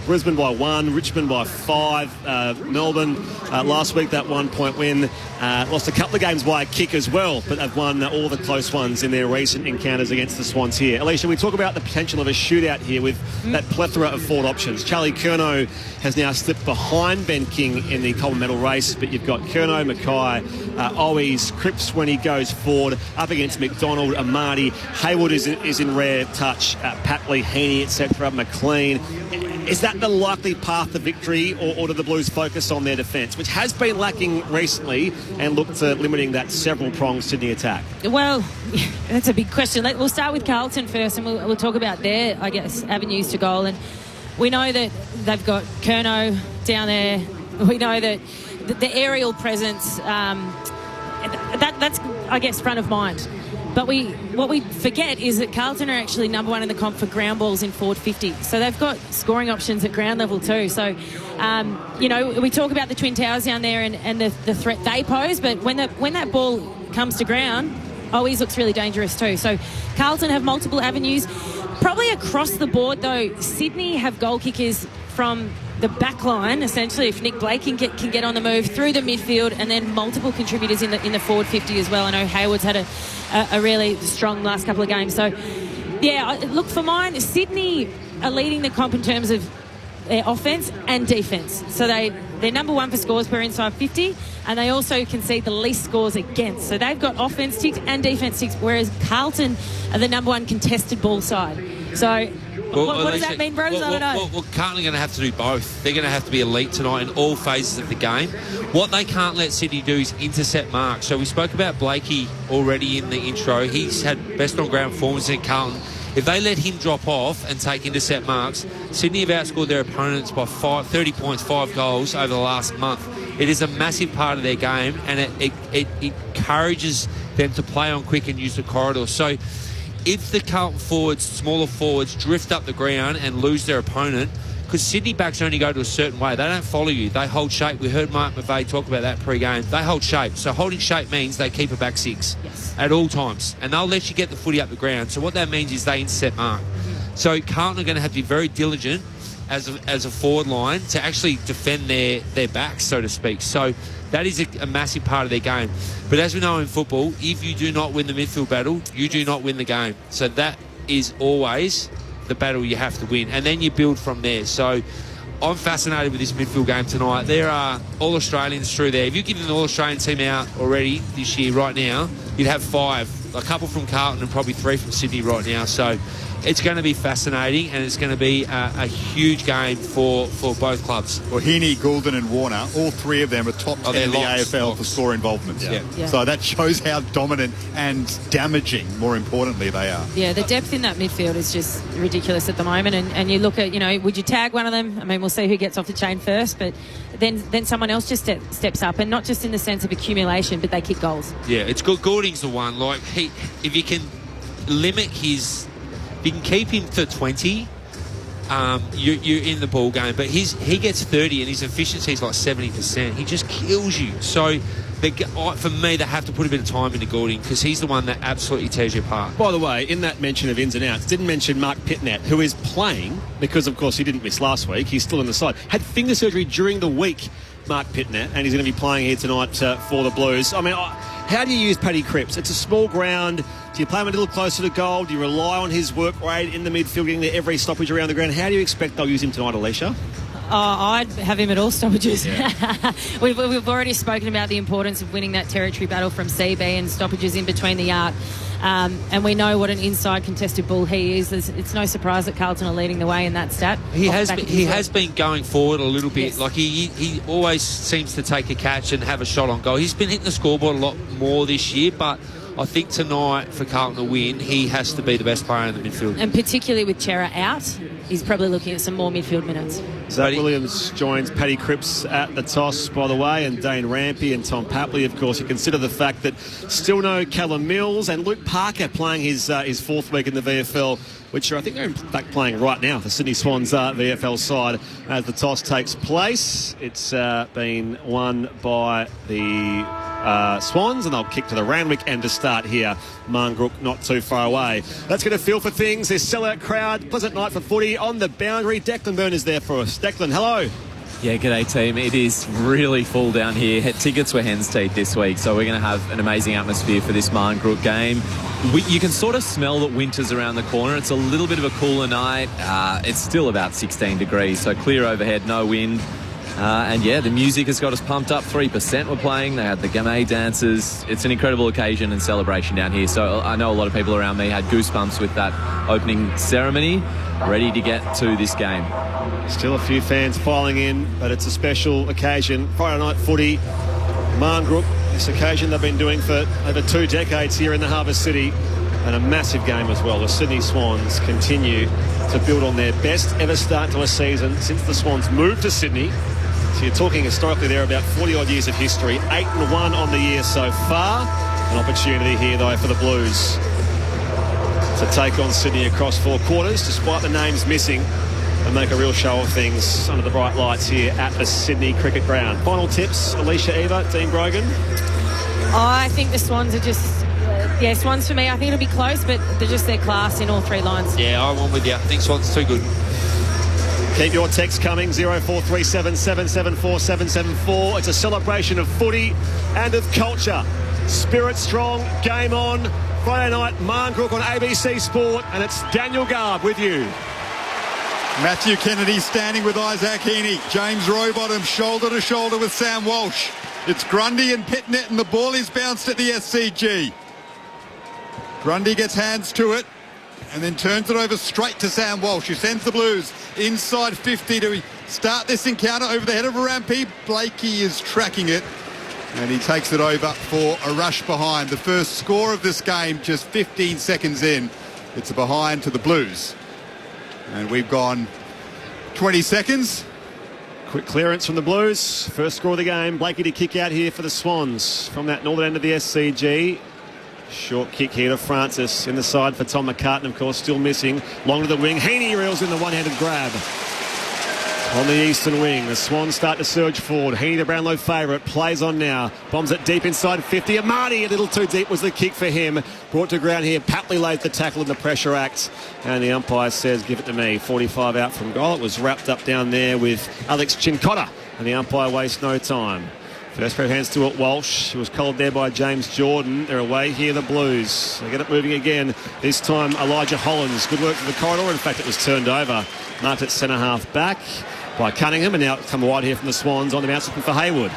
Brisbane by 1, Richmond by 5, Melbourne last week, that 1-point win. Lost a couple of games by a kick as well, but they've won all the close ones in their recent encounters against the Swans here. Alicia, we talk about the potential of a shootout here with that plethora of forward options. Charlie Curnow has now slipped behind Ben King in the Coleman medal race, but you've got Curnow, Mackay, Owies, Cripps when he goes forward, up against McDonald, Amadi. Hayward is in rare touch, Patley, Heaney, etc., McLean. Is that the likely path to victory, or do the Blues focus on their defence, which has been lacking recently, and look to limiting that several-pronged Sydney attack? Well, that's a big question. We'll start with Carlton first, and we'll talk about their, I guess, avenues to goal. And we know that they've got Curnow down there. We know that the aerial presence, that's, I guess, front of mind. But what we forget is that Carlton are actually number 1 in the comp for ground balls in forward 50. So they've got scoring options at ground level too. So, we talk about the Twin Towers down there and the threat they pose, but when that ball comes to ground, Owies looks really dangerous too. So Carlton have multiple avenues. Probably across the board though, Sydney have goal kickers from the back line, essentially, if Nick Blake can get on the move through the midfield, and then multiple contributors in the forward 50 as well. I know Hayward's had a really strong last couple of games. So, yeah, look, for mine, Sydney are leading the comp in terms of their offence and defence. So they're number 1 for scores per inside 50, and they also concede the least scores against. So they've got offence ticks and defence ticks, whereas Carlton are the number 1 contested ball side. So... What does that mean, bros? I don't know. Well, Carlton are going to have to do both. They're going to have to be elite tonight in all phases of the game. What they can't let Sydney do is intercept marks. So we spoke about Blakey already in the intro. He's had best on-ground performance in Carlton. If they let him drop off and take intercept marks, Sydney have outscored their opponents by 30 points, 5 goals over the last month. It is a massive part of their game, and it encourages them to play on quick and use the corridor. So if the Carlton forwards, smaller forwards, drift up the ground and lose their opponent, because Sydney backs only go to a certain way. They don't follow you. They hold shape. We heard Mark McVeigh talk about that pre-game. They hold shape. So holding shape means they keep a back 6 at all times. And they'll let you get the footy up the ground. So what that means is they intercept mark. So Carlton are going to have to be very diligent as a forward line to actually defend their backs, so to speak. So that is a massive part of their game. But as we know in football, if you do not win the midfield battle, you do not win the game. So that is always the battle you have to win. And then you build from there. So I'm fascinated with this midfield game tonight. There are All-Australians through there. If you give an All-Australian team out already this year, right now, you'd have 5. A couple from Carlton and probably 3 from Sydney right now. So it's going to be fascinating, and it's going to be a huge game for both clubs. Well, Heaney, Goulden and Warner, all 3 of them are top 10 in the AFL for score involvements. Yeah. So that shows how dominant and damaging, more importantly, they are. Yeah, the depth in that midfield is just ridiculous at the moment. And you look at, would you tag one of them? I mean, we'll see who gets off the chain first, but then someone else just steps up, and not just in the sense of accumulation, but they kick goals. Yeah, it's good. Goulding's the one. Like, if you can limit his... You can keep him to 20, you're in the ball game. But he gets 30 and his efficiency is like 70%. He just kills you. So for me, they have to put a bit of time into Goulding, because he's the one that absolutely tears you apart. By the way, in that mention of ins and outs, didn't mention Mark Pitnett, who is playing because, of course, he didn't miss last week. He's still in the side. Had finger surgery during the week, Mark Pitnett, and he's going to be playing here tonight for the Blues. I mean, how do you use Paddy Cripps? It's a small ground. Do you play him a little closer to goal? Do you rely on his work rate in the midfield, getting there every stoppage around the ground? How do you expect they'll use him tonight, Alicia? I'd have him at all stoppages. Yeah. We've already spoken about the importance of winning that territory battle from CB and stoppages in between the arc. And we know what an inside contested ball he is. It's no surprise that Carlton are leading the way in that stat. He has been going forward a little bit. Yes. Like he always seems to take a catch and have a shot on goal. He's been hitting the scoreboard a lot more this year, but I think tonight, for Carlton to win, he has to be the best player in the midfield. And particularly with Chera out, he's probably looking at some more midfield minutes. Zach Williams joins Paddy Cripps at the toss, by the way, and Dane Rampy and Tom Papley, of course. You consider the fact that still no Callum Mills and Luke Parker playing his fourth week in the VFL, which I think they're in fact playing right now, the Sydney Swans VFL side, as the toss takes place. It's been won by the Swans, and they'll kick to the Randwick end to start here. Marngrook not too far away. Let's get a feel for things. This sellout crowd, pleasant night for footy on the boundary. Declan Byrne is there for us. Declan, hello. Yeah, g'day team. It is really full down here. Tickets were hen's teeth this week, so we're going to have an amazing atmosphere for this Marngrook game. You can sort of smell that winter's around the corner. It's a little bit of a cooler night. It's still about 16 degrees, so clear overhead, no wind. And yeah, the music has got us pumped up. 3% were playing. They had the Gamay dancers. It's an incredible occasion and celebration down here. So I know a lot of people around me had goosebumps with that opening ceremony, ready to get to this game. Still a few fans filing in, but it's a special occasion. Friday night footy, Marngrook, this occasion they've been doing for over 2 decades here in the Harbour City, and a massive game as well. The Sydney Swans continue to build on their best ever start to a season since the Swans moved to Sydney. So you're talking historically there about 40-odd years of history. 8-1 on the year so far. An opportunity here, though, for the Blues to take on Sydney across 4 quarters, despite the names missing, and make a real show of things under the bright lights here at the Sydney Cricket Ground. Final tips, Alicia Eva, Dean Brogan? I think the Swans are just... Swans for me, I think it'll be close, but they're just their class in all 3 lines. Yeah, I'm on with you. I think Swans too good. Keep your text coming, 0437 774 774. It's a celebration of footy and of culture. Spirit strong, game on. Friday night, Marngrook on ABC Sport, and it's Daniel Garb with you. Matthew Kennedy standing with Isaac Heaney. James Rowbottom shoulder to shoulder with Sam Walsh. It's Grundy and Pitnet, and the ball is bounced at the SCG. Grundy gets hands to it and then turns it over straight to Sam Walsh, who sends the Blues inside 50 to start this encounter over the head of Rampy. Blakey is tracking it, and he takes it over for a rush behind. The first score of this game just 15 seconds in. It's a behind to the Blues. And we've gone 20 seconds. Quick clearance from the Blues. First score of the game. Blakey to kick out here for the Swans from that northern end of the SCG. Short kick here to Francis in the side for Tom McCartan, of course, still missing. Long to the wing. Heaney reels in the one-handed grab. On the eastern wing, the Swans start to surge forward. Heaney, the Brownlow favourite, plays on now. Bombs it deep inside 50. Amati, a little too deep was the kick for him. Brought to ground here. Papley lays the tackle in the pressure act. And the umpire says, give it to me. 45 out from goal. It was wrapped up down there with Alex Chincotta. And the umpire wastes no time. First pair of hands to it, Walsh. He was collared there by James Jordan. They're away here, the Blues. They get it moving again. This time, Elijah Hollins. Good work for the corridor. In fact, it was turned over. Marked at centre-half back by Cunningham. And now it's come wide here from the Swans on the bounce for Hayward.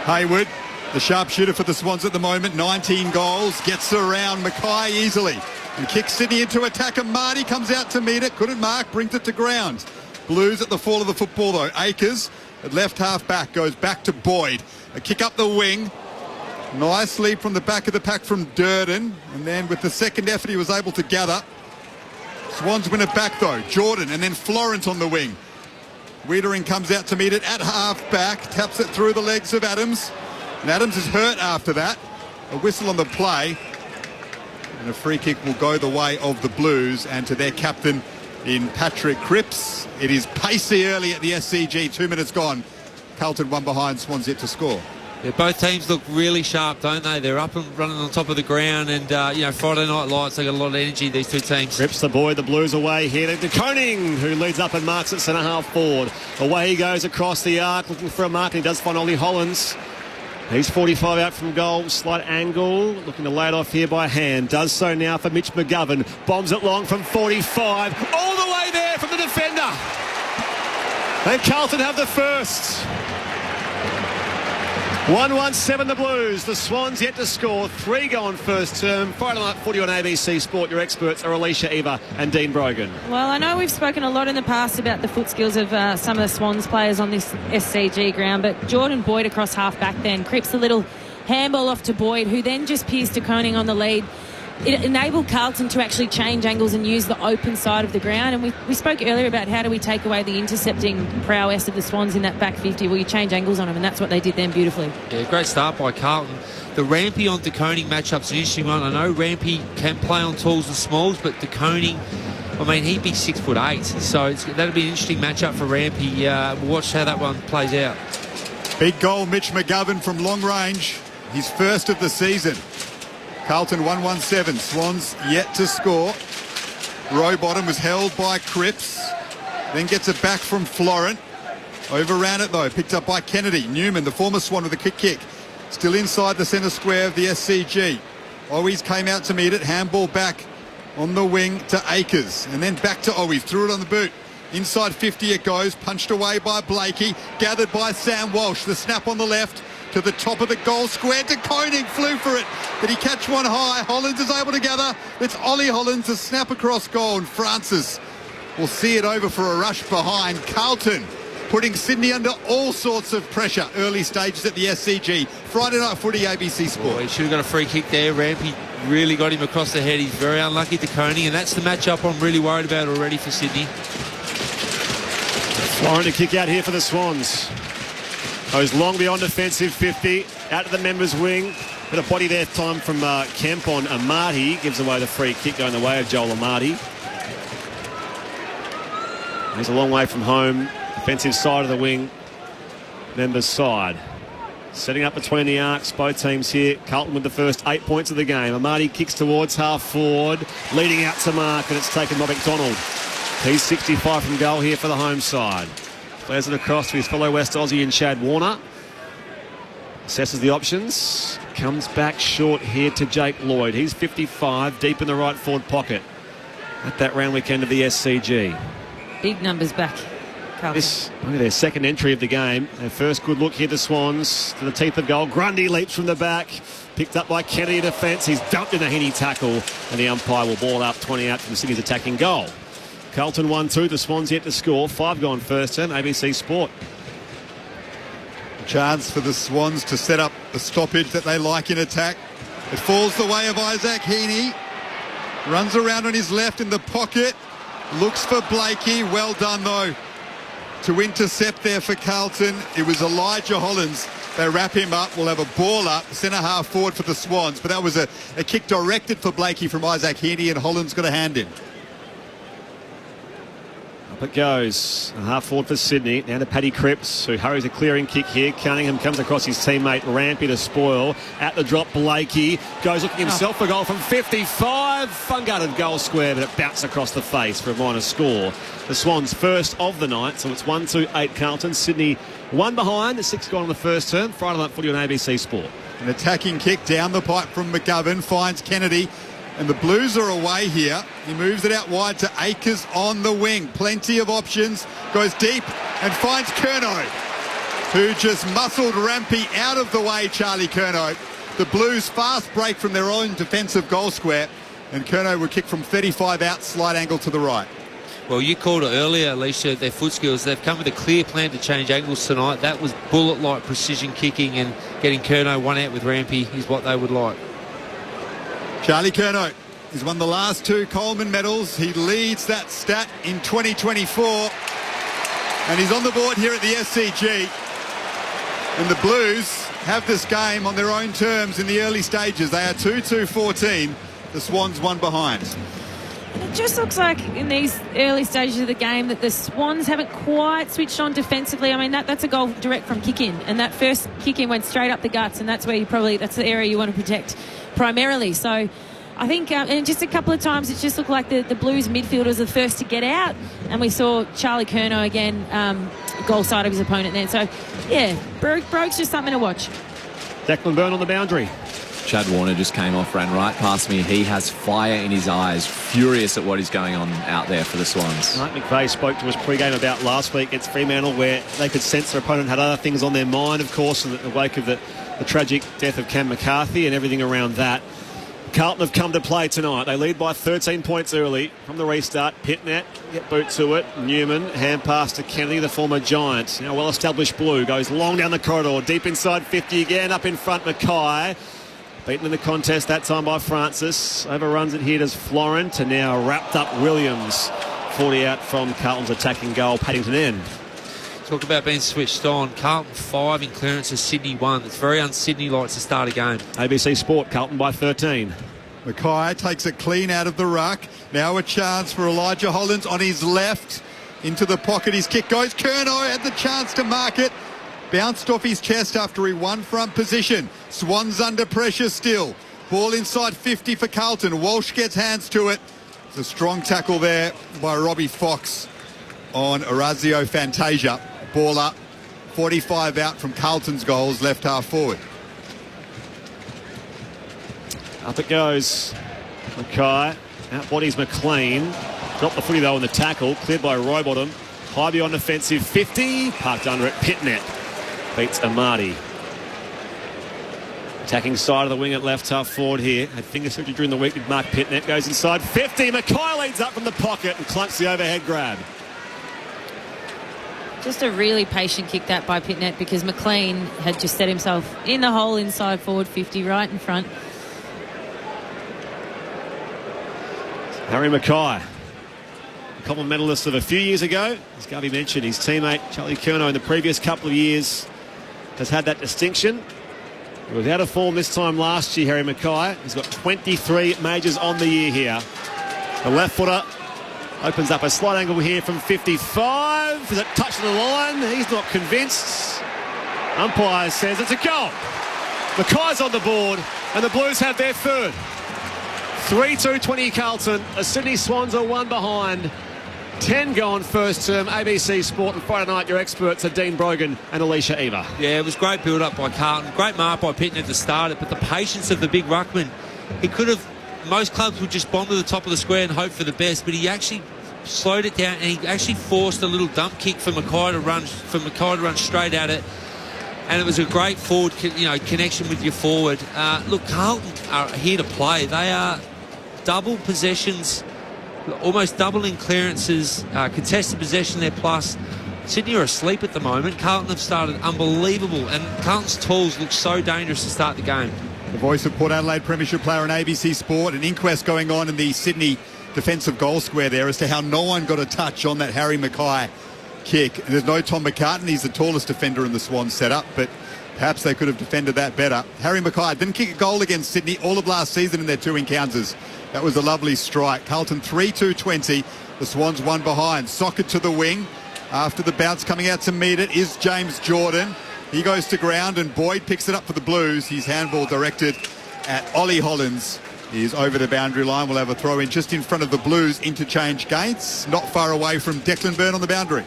Hayward, the sharpshooter for the Swans at the moment. 19 goals. Gets around Mackay easily. And kicks Sydney into attack. And Marty comes out to meet it. Couldn't mark. Brings it to ground. Blues at the fall of the football, though. Akers at left half back. Goes back to Boyd. A kick up the wing. Nice leap from the back of the pack from Durden. And then with the second effort, he was able to gather. Swans win it back, though. Jordan and then Florent on the wing. Wiedering comes out to meet it at half back. Taps it through the legs of Adams. And Adams is hurt after that. A whistle on the play. And a free kick will go the way of the Blues and to their captain in Patrick Cripps. It is pacey early at the SCG. 2 minutes gone. Carlton one behind, Swans yet to score. Yeah, both teams look really sharp, don't they? They're up and running on top of the ground, and Friday night lights, they got a lot of energy, these two teams. Cripps the boy, the Blues away here to Koning, who leads up and marks at centre half forward. Away he goes across the arc, looking for a mark, and he does find Ollie Hollins. He's 45 out from goal, slight angle, looking to lay it off here by hand. Does so now for Mitch McGovern. Bombs it long from 45, all the way there from the defender. And Carlton have the first. 1-1-7 the Blues. The Swans yet to score. 3 going first term. Friday night footy on ABC Sport. Your experts are Alicia Eva and Dean Brogan. Well, I know we've spoken a lot in the past about the foot skills of some of the Swans players on this SCG ground, but Jordan Boyd across half back then. Cripps a little handball off to Boyd, who then just pierced to Koning on the lead. it enabled Carlton to actually change angles and use the open side of the ground. And we spoke earlier about how do we take away the intercepting prowess of the Swans in that back 50. Well, you change angles on them, and that's what they did then beautifully. Yeah, great start by Carlton. The Rampy on De Koning matchup's an interesting one. I know Rampy can play on talls and smalls, but De Koning, I mean, he'd be 6'8", so that'll be an interesting matchup for Rampy. We'll watch how that one plays out. Big goal, Mitch McGovern from long range. His first of the season. Carlton 1-1-7. Swans yet to score. Rowbottom was held by Cripps. Then gets it back from Florent. Overran it though. Picked up by Kennedy. Newman, the former Swan, with a quick kick. Still inside the centre square of the SCG. Owies came out to meet it. Handball back on the wing to Akers. And then back to Owies. Threw it on the boot. Inside 50 it goes. Punched away by Blakey. Gathered by Sam Walsh. The snap on the left to the top of the goal square. De Koning flew for it. Did he catch one high? Hollands is able to gather. It's Ollie Hollands to snap across goal. And Francis will see it over for a rush behind. Carlton putting Sydney under all sorts of pressure early stages at the SCG. Friday Night Footy, ABC Sport. Oh, he should have got a free kick there. Rampy really got him across the head. He's very unlucky, De Koning, and that's the matchup I'm really worried about already for Sydney. Florent to kick out here for the Swans. Goes long beyond defensive 50. Out to the members' wing. Bit of body there time from Kemp on Amati. Gives away the free kick going the way of Joel Amati. He's a long way from home. Defensive side of the wing. Members' side. Setting up between the arcs. Both teams here. Carlton with the first 8 points of the game. Amati kicks towards half forward. Leading out to mark, and it's taken by McDonald. He's 65 from goal here for the home side. Flares it across to his fellow West Aussie and Chad Warner. Assesses the options. Comes back short here to Jake Lloyd. He's 55, deep in the right forward pocket at that round weekend of the SCG. Big numbers back. This only their second entry of the game. Their first good look here, the Swans, to the teeth of goal. Grundy leaps from the back. Picked up by Kennedy defence. He's dumped in a Heaney tackle, and the umpire will ball up 20 out from Sydney's attacking goal. Carlton 1-2. The Swans yet to score. 5 gone first turn. ABC Sport. Chance for the Swans to set up the stoppage that they like in attack. It falls the way of Isaac Heaney. Runs around on his left in the pocket. Looks for Blakey. Well done, though, to intercept there for Carlton. It was Elijah Hollands. They wrap him up. We'll have a ball up. Centre half forward for the Swans. But that was a kick directed for Blakey from Isaac Heaney, and Hollands got a hand in. Up it goes. A half forward for Sydney. Now to Paddy Cripps, who hurries a clearing kick here. Cunningham comes across his teammate Rampy to spoil. At the drop, Blakey goes looking himself for goal from 55. Fun-gutted goal square, but it bounced across the face for a minor score. The Swans first of the night, so it's 1-2-8 Carlton. Sydney 1 behind. 6 gone on the first turn. Friday Night Footy on ABC Sport. An attacking kick down the pipe from McGovern. Finds Kennedy. And the Blues are away here. He moves it out wide to Akers on the wing. Plenty of options. Goes deep and finds Curnow, who just muscled Rampy out of the way, Charlie Curnow. The Blues fast break from their own defensive goal square, and Curnow will kick from 35 out, slight angle to the right. Well, you called it earlier, Alicia, their foot skills. They've come with a clear plan to change angles tonight. That was bullet-like precision kicking, and getting Curnow one out with Rampy is what they would like. Charlie Curnow has won the last 2 Coleman medals. He leads that stat in 2024. And he's on the board here at the SCG. And the Blues have this game on their own terms in the early stages. They are 2-2-14. The Swans 1 behind. It just looks like in these early stages of the game that the Swans haven't quite switched on defensively. I mean, that's a goal direct from kick-in. And that first kick-in went straight up the guts. And that's where that's the area you want to protect primarily. So I think and just a couple of times it just looked like the Blues midfielders were the first to get out, and we saw Charlie Curnow again goal side of his opponent then. So yeah, Brogue's just something to watch. Declan Byrne on the boundary. Chad Warner just came off, ran right past me. He has fire in his eyes, furious at what is going on out there for the Swans. Mike McVeigh spoke to us pre-game about last week against Fremantle, where they could sense their opponent had other things on their mind, of course, in the wake of the tragic death of Cam McCarthy and everything around that. Carlton have come to play tonight. They lead by 13 points early from the restart. Pitnet, get boot to it. Newman, hand pass to Kennedy, the former Giant. Now well-established Blue, goes long down the corridor, deep inside 50 again, up in front Mackay. Beaten in the contest that time by Francis. Overruns it here, does Florent, and now wrapped up Williams. 40 out from Carlton's attacking goal, Paddington end. Talk about being switched on. Carlton 5 in clearances, Sydney 1. It's very un-Sydney-like to start a game. ABC Sport, Carlton by 13. Mackay takes it clean out of the ruck. Now a chance for Elijah Hollins on his left. Into the pocket, his kick goes. Curnow had the chance to mark it. Bounced off his chest after he won front position. Swans under pressure still. Ball inside 50 for Carlton. Walsh gets hands to it. It's a strong tackle there by Robbie Fox on Orazio Fantasia. Ball up. 45 out from Carlton's goals, left half forward. Up it goes. Mackay out bodies McLean. Dropped the footy though on the tackle. Cleared by Rowbottom. High beyond offensive 50. Parked under it. Pitnet beats Amati. Attacking side of the wing at left half forward here. Had finger surgery during the week with Mark Pitnet. Goes inside 50. Mackay leads up from the pocket and clunks the overhead grab. Just a really patient kick that by Pitnet, because McLean had just set himself in the hole inside forward 50 right in front. Harry Mackay, Common medalist of a few years ago. As Garvey mentioned, his teammate Charlie Curnow in the previous couple of years has had that distinction. He was out of form this time last year, Harry Mackay. He's got 23 majors on the year here. The left footer opens up a slight angle here from 55. Is it touched the line? He's not convinced. Umpire says it's a goal. Mackay's on the board and the Blues have their third. 3-2 20 Carlton. The Sydney Swans are one behind. 10 gone first term. ABC Sport and Friday night, your experts are Dean Brogan and Alicia Eva. Yeah, it was great build-up by Carlton. Great mark by Pitnet to start it, but the patience of the big ruckman. He could have... Most clubs would just bomb to the top of the square and hope for the best, but he actually slowed it down and he actually forced a little dump kick for Mackay to run straight at it. And it was a great forward, connection with your forward. Look, Carlton are here to play. They are double possessions, almost doubling clearances, contested possession there plus. Sydney are asleep at the moment. Carlton have started unbelievable, and Carlton's tools look so dangerous to start the game. The voice of Port Adelaide Premiership player on ABC Sport. An inquest going on in the Sydney defensive goal square there as to how no one got a touch on that Harry Mackay kick. And there's no Tom McCartan. He's the tallest defender in the Swans setup, but perhaps they could have defended that better. Harry Mackay didn't kick a goal against Sydney all of last season in their two encounters. That was a lovely strike. Carlton 3-2 20. The Swans one behind. Socket to the wing. After the bounce coming out to meet it is James Jordan. He goes to ground and Boyd picks it up for the Blues. His handball directed at Ollie Hollins. He is over the boundary line. We'll have a throw in just in front of the Blues interchange gates. Not far away from Declan Byrne on the boundary.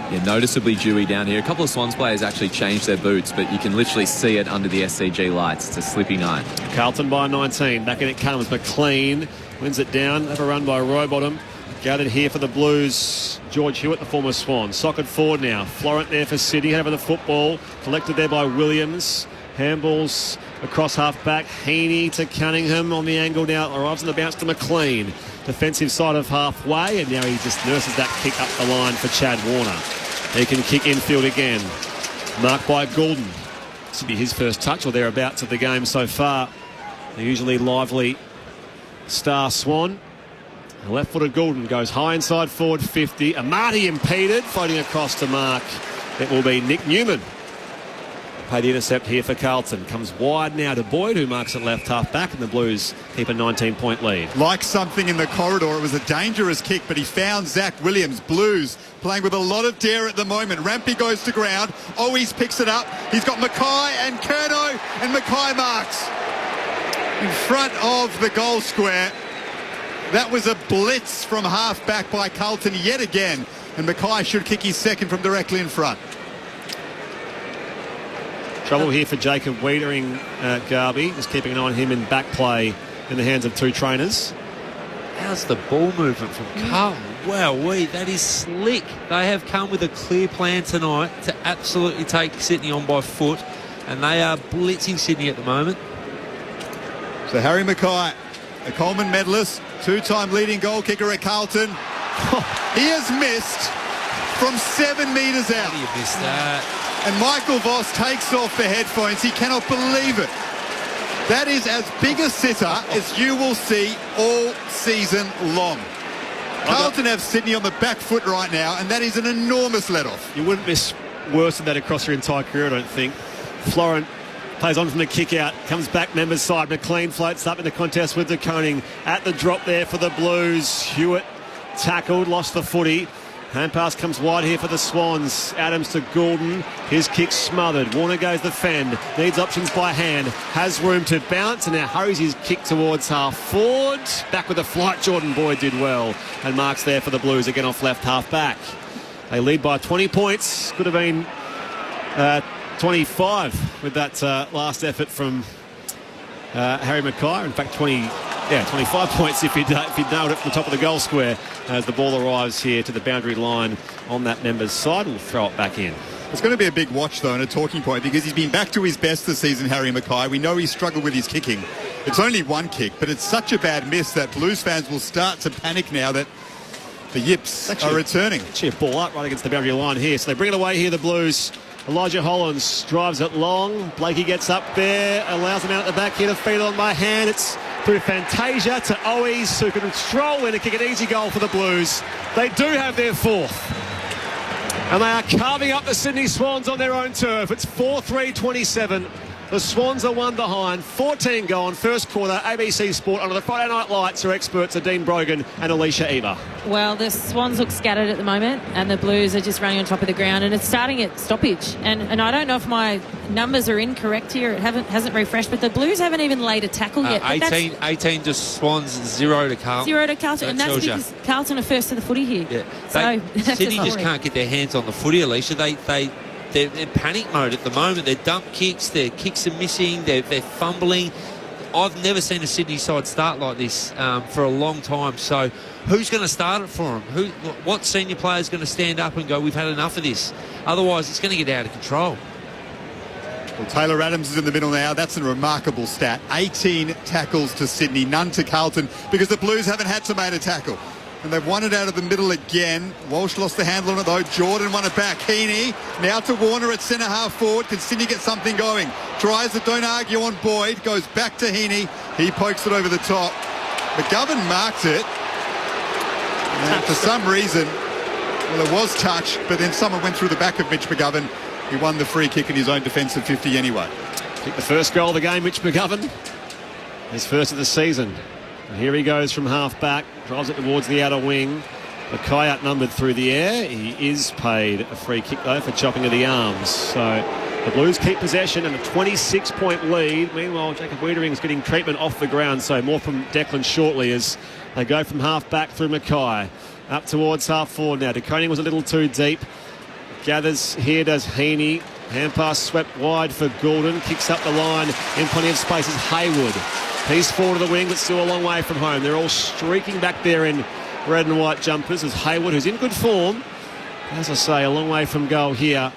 Yeah, noticeably dewy down here. A couple of Swans players actually changed their boots, but you can literally see it under the SCG lights. It's a slippy night. Carlton by 19. Back in it comes McLean. Wins it down. Have a run by Rowbottom. Gathered here for the Blues. George Hewitt, the former Swan. Socket forward now. Florent there for City. Over the football. Collected there by Williams. Handballs across half back. Heaney to Cunningham on the angle now. Arrives on the bounce to McLean. Defensive side of halfway, and now he just nurses that kick up the line for Chad Warner. He can kick infield again. Marked by Goulden. This will be his first touch or thereabouts of the game so far. The usually lively star Swan. The left-footed Goulden goes high inside forward 50. Amati impeded, floating across to mark. It will be Nick Newman. Pay the intercept here for Carlton. Comes wide now to Boyd, who marks it left half back, and the Blues keep a 19-point lead. Like something in the corridor, it was a dangerous kick, but he found Zach Williams. Blues playing with a lot of dare at the moment. Rampy goes to ground. Owies picks it up. He's got Mackay and Curnow, and Mackay marks in front of the goal square. That was a blitz from half back by Carlton yet again, and Mackay should kick his second from directly in front. Trouble here for Jacob Wiedering, Garby. Just keeping an eye on him in back play in the hands of two trainers. How's the ball movement from Carlton? Wow, that is slick. They have come with a clear plan tonight to absolutely take Sydney on by foot, and they are blitzing Sydney at the moment. So Harry Mackay, a Coleman medalist, two-time leading goal kicker at Carlton. He has missed from 7 metres out. How do you miss that? And Michael Voss takes off the headphones. He cannot believe it. That is as big a sitter as you will see all season long. Carlton have Sydney on the back foot right now, and that is an enormous let-off. You wouldn't miss worse than that across your entire career, I don't think. Florent plays on from the kick-out, comes back members' side. McLean floats up in the contest with De Koning. At the drop there for the Blues. Hewitt tackled, lost the footy. Hand pass comes wide here for the Swans. Adams to Goulden. His kick smothered. Warner goes the fend. Needs options by hand. Has room to bounce and now hurries his kick towards half forward. Back with the flight. Jordan Boyd did well. And marks there for the Blues again off left half back. They lead by 20 points. Could have been 25 with that last effort from Harry Mackay. In fact, 25 points if he'd nailed it from the top of the goal square as the ball arrives here to the boundary line on that member's side. We'll throw it back in. It's going to be a big watch, though, and a talking point, because he's been back to his best this season, Harry Mackay. We know he struggled with his kicking. It's only one kick, but it's such a bad miss that Blues fans will start to panic now that the Yips are returning. Actually a ball up right against the boundary line here. So they bring it away here, the Blues. Elijah Hollins drives it long. Blakey gets up there, allows him out at the back here to feed on by hand. It's through Fantasia to Owies, who can stroll in and kick an easy goal for the Blues. They do have their fourth. And they are carving up the Sydney Swans on their own turf. It's 4-3-27. The Swans are one behind. 14 gone, first quarter. ABC Sport under the Friday Night Lights. Our experts are Dean Brogan and Alicia Eva. Well, the Swans look scattered at the moment, and the Blues are just running on top of the ground, and it's starting at stoppage. And I don't know if my numbers are incorrect here. It hasn't refreshed, but the Blues haven't even laid a tackle yet. 18 to Swans, 0 to Carlton. 0 to Carlton, and that's because Carlton are first to the footy here. Yeah. Sydney just can't get their hands on the footy, Alicia. They're in panic mode at the moment. They're dump kicks. Their kicks are missing. They're fumbling. I've never seen a Sydney side start like this for a long time. So who's going to start it for them? What senior player is going to stand up and go, we've had enough of this? Otherwise, it's going to get out of control. Well, Taylor Adams is in the middle now. That's a remarkable stat. 18 tackles to Sydney, none to Carlton, because the Blues haven't had to make a tackle. And they've won it out of the middle again. Walsh lost the handle on it, though. Jordan won it back. Heaney now to Warner at centre half forward. Can Sydney get something going? Tries it, don't argue on Boyd. Goes back to Heaney. He pokes it over the top. McGovern marks it. And for some reason, well, it was touch, but then someone went through the back of Mitch McGovern. He won the free kick in his own defensive 50 anyway. Kicked the first goal of the game, Mitch McGovern. His first of the season. And here he goes from half back, drives it towards the outer wing. Mackay outnumbered through the air. He is paid a free kick, though, for chopping of the arms. So the Blues keep possession and a 26-point lead. Meanwhile, Jacob Wiedering's getting treatment off the ground, so more from Declan shortly as they go from half back through Mackay. Up towards half forward now. De Koning was a little too deep. Gathers here, does Heaney. Hand pass swept wide for Goulden. Kicks up the line in plenty of spaces. Hayward. He's forward of the wing, but still a long way from home. They're all streaking back there in red and white jumpers as Hayward, who's in good form, as I say, a long way from goal here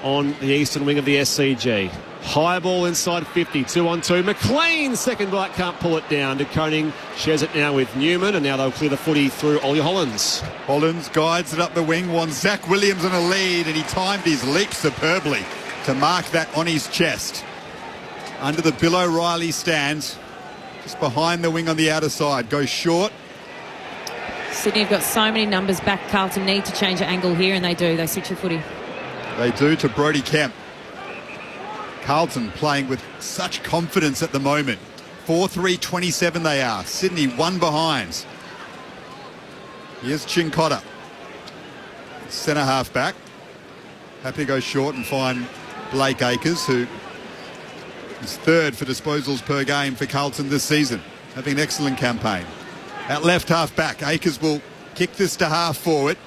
on the eastern wing of the SCG. High ball inside 50, 2-on-2. McLean, second bite, can't pull it down. De Koning shares it now with Newman, and now they'll clear the footy through Ollie Hollins. Hollins guides it up the wing, wants Zach Williams in a lead, and he timed his leap superbly to mark that on his chest. Under the Bill O'Reilly stand, just behind the wing on the outer side. Goes short. Sydney have got so many numbers back. Carlton need to change the angle here, and they do. They switch the footy. They do to Brodie Kemp. Carlton playing with such confidence at the moment. 4-3-27 they are. Sydney one behind. Here's Chincotta. Centre half back. Happy to go short and find Blake Acres, who is third for disposals per game for Carlton this season. Having an excellent campaign. At left half back, Acres will kick this to half forward.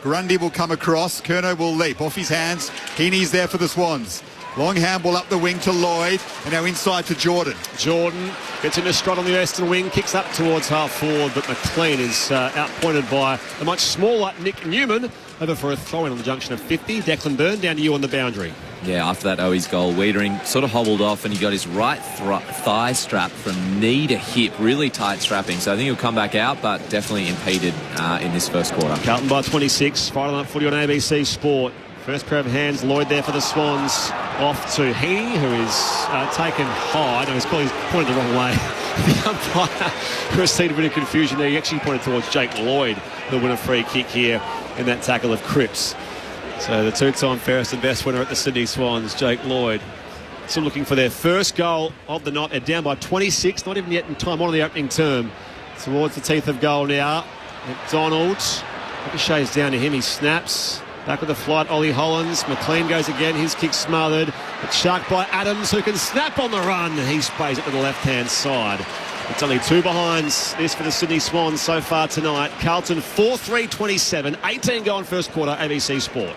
Grundy will come across. Curnow will leap off his hands. Heaney's there for the Swans. Long handball up the wing to Lloyd, and now inside to Jordan. Jordan gets into strut on the western wing, kicks up towards half forward, but McLean is outpointed by a much smaller Nick Newman. Over for a throw-in on the junction of 50. Declan Byrne down to you on the boundary. Yeah, after that Owies goal, Wiedering sort of hobbled off and he got his right thigh strapped from knee to hip, really tight strapping. So I think he'll come back out, but definitely impeded in this first quarter. Carlton by 26. Friday Night Footy on ABC Sport. First pair of hands, Lloyd there for the Swans. Off to Heaney, who is taken high. No, he's pointed the wrong way. The umpire received a bit of confusion there. He actually pointed towards Jake Lloyd, who'll win a free kick here in that tackle of Cripps. So the two-time fairest and best winner at the Sydney Swans, Jake Lloyd. Still looking for their first goal of the night. They're down by 26, not even yet in time on in the opening term. Towards the teeth of goal now. McDonald. Ricochet's down to him. He snaps. Back with the flight, Ollie Hollins. McLean goes again. His kick smothered. It's sharked by Adams, who can snap on the run. He sprays it to the left-hand side. It's only 2 behinds. This for the Sydney Swans so far tonight. Carlton 4-3-27. 18 gone first quarter. ABC Sport.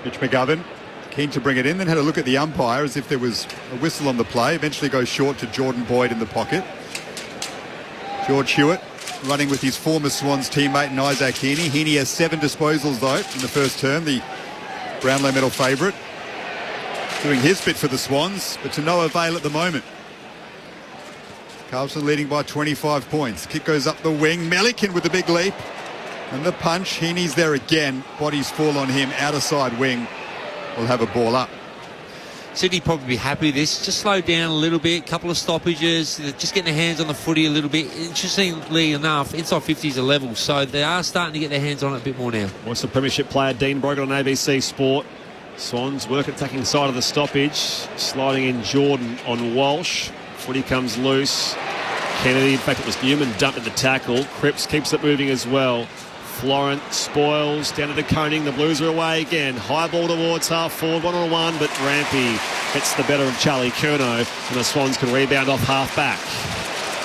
Mitch McGovern keen to bring it in, then had a look at the umpire as if there was a whistle on the play. Eventually goes short to Jordan Boyd in the pocket. George Hewitt running with his former Swans teammate in Isaac Heaney. Heaney has 7 disposals though in the first term, the Brownlow medal favourite. Doing his bit for the Swans, but to no avail at the moment. Carlton leading by 25 points. Kick goes up the wing. Melican with the big leap. And the punch. Heaney's there again. Bodies fall on him. Outer side wing will have a ball up. Sydney probably be happy with this. Just slow down a little bit. Couple of stoppages. Just getting their hands on the footy a little bit. Interestingly enough, inside 50 is a level. So they are starting to get their hands on it a bit more now. What's the premiership player Dean Brogan on ABC Sport? Swans work attacking side of the stoppage. Sliding in Jordan on Walsh. Footy comes loose. Kennedy, in fact it was Newman, dumped at the tackle. Cripps keeps it moving as well. Florent spoils down to De Koning. The Blues are away again. High ball towards half forward, 1-on-1, but Rampy gets the better of Charlie Curnow, and the Swans can rebound off half back.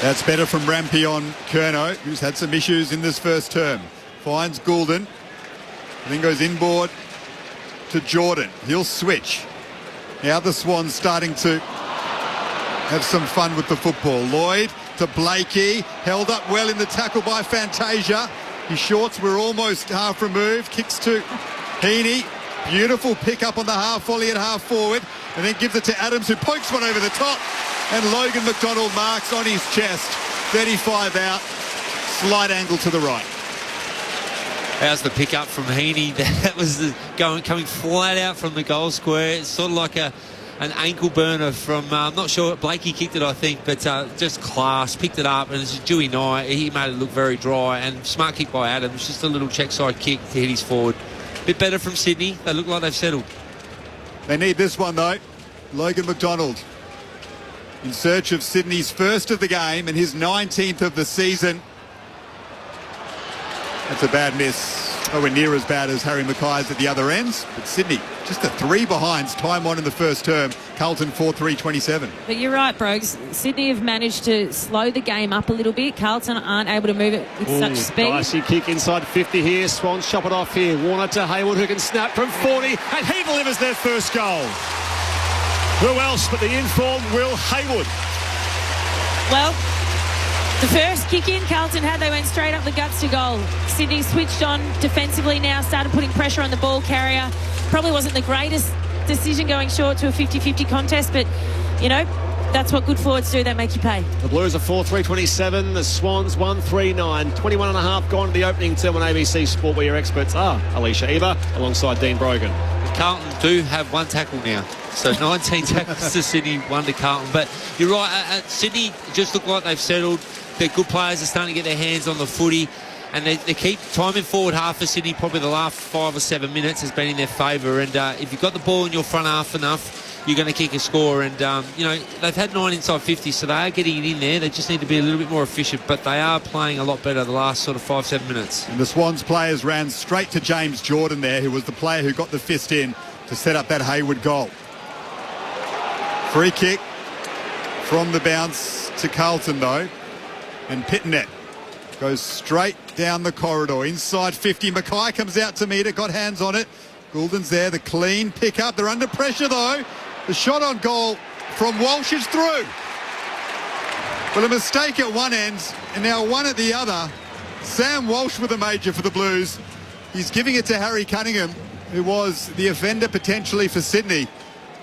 That's better from Rampy on Curnow, who's had some issues in this first term. Finds Goulden, and then goes inboard to Jordan. He'll switch. Now the Swans starting to have some fun with the football. Lloyd to Blakey, held up well in the tackle by Fantasia. His shorts were almost half removed. Kicks to Heaney. Beautiful pick up on the half volley at half forward. And then gives it to Adams, who pokes one over the top. And Logan McDonald marks on his chest. 35 out. Slight angle to the right. How's the pick up from Heaney? That was coming flat out from the goal square. It's sort of like an ankle burner from, I'm not sure, Blakey kicked it, I think, but just class, picked it up, and it's a Dewey Knight. He made it look very dry, and smart kick by Adams, just a little check side kick to hit his forward. Bit better from Sydney. They look like they've settled. They need this one, though. Logan McDonald in search of Sydney's first of the game and his 19th of the season. That's a bad miss. Nowhere near as bad as Harry Mackay's at the other ends. But Sydney, just a 3 behinds, time on in the first term. Carlton 4-3-27. But you're right, Brogues. Sydney have managed to slow the game up a little bit. Carlton aren't able to move it with such speed. Dicey kick inside 50 here. Swans chop it off here. Warner to Hayward, who can snap from 40. And he delivers their first goal. Who else but the informed Will Hayward? Well, the first kick in Carlton had, they went straight up the guts to goal. Sydney switched on defensively now, started putting pressure on the ball carrier. Probably wasn't the greatest decision going short to a 50-50 contest, but, you know, that's what good forwards do. They make you pay. The Blues are 4-3-27. The Swans 1-3-9. 21 and a half gone to the opening term on ABC Sport, where your experts are Alicia Eva alongside Dean Brogan. Carlton do have 1 tackle now. So 19 tackles to Sydney, 1 to Carlton. But you're right, Sydney just look like they've settled. Their good players are starting to get their hands on the footy, and they keep timing forward half for Sydney. Probably the last 5 or 7 minutes has been in their favour, and if you've got the ball in your front half enough, you're going to kick a score. And you know, they've had 9 inside 50, so they are getting it in there. They just need to be a little bit more efficient, but they are playing a lot better the last sort of 5-7 minutes. And the Swans players ran straight to James Jordan there, who was the player who got the fist in to set up that Hayward goal. Free kick from the bounce to Carlton though. And Pittonet goes straight down the corridor. Inside 50. Mackay comes out to meet it. Got hands on it. Goulden's there. The clean pick up. They're under pressure though. The shot on goal from Walsh is through. Well, a mistake at one end and now one at the other. Sam Walsh with a major for the Blues. He's giving it to Harry Cunningham, who was the offender potentially for Sydney.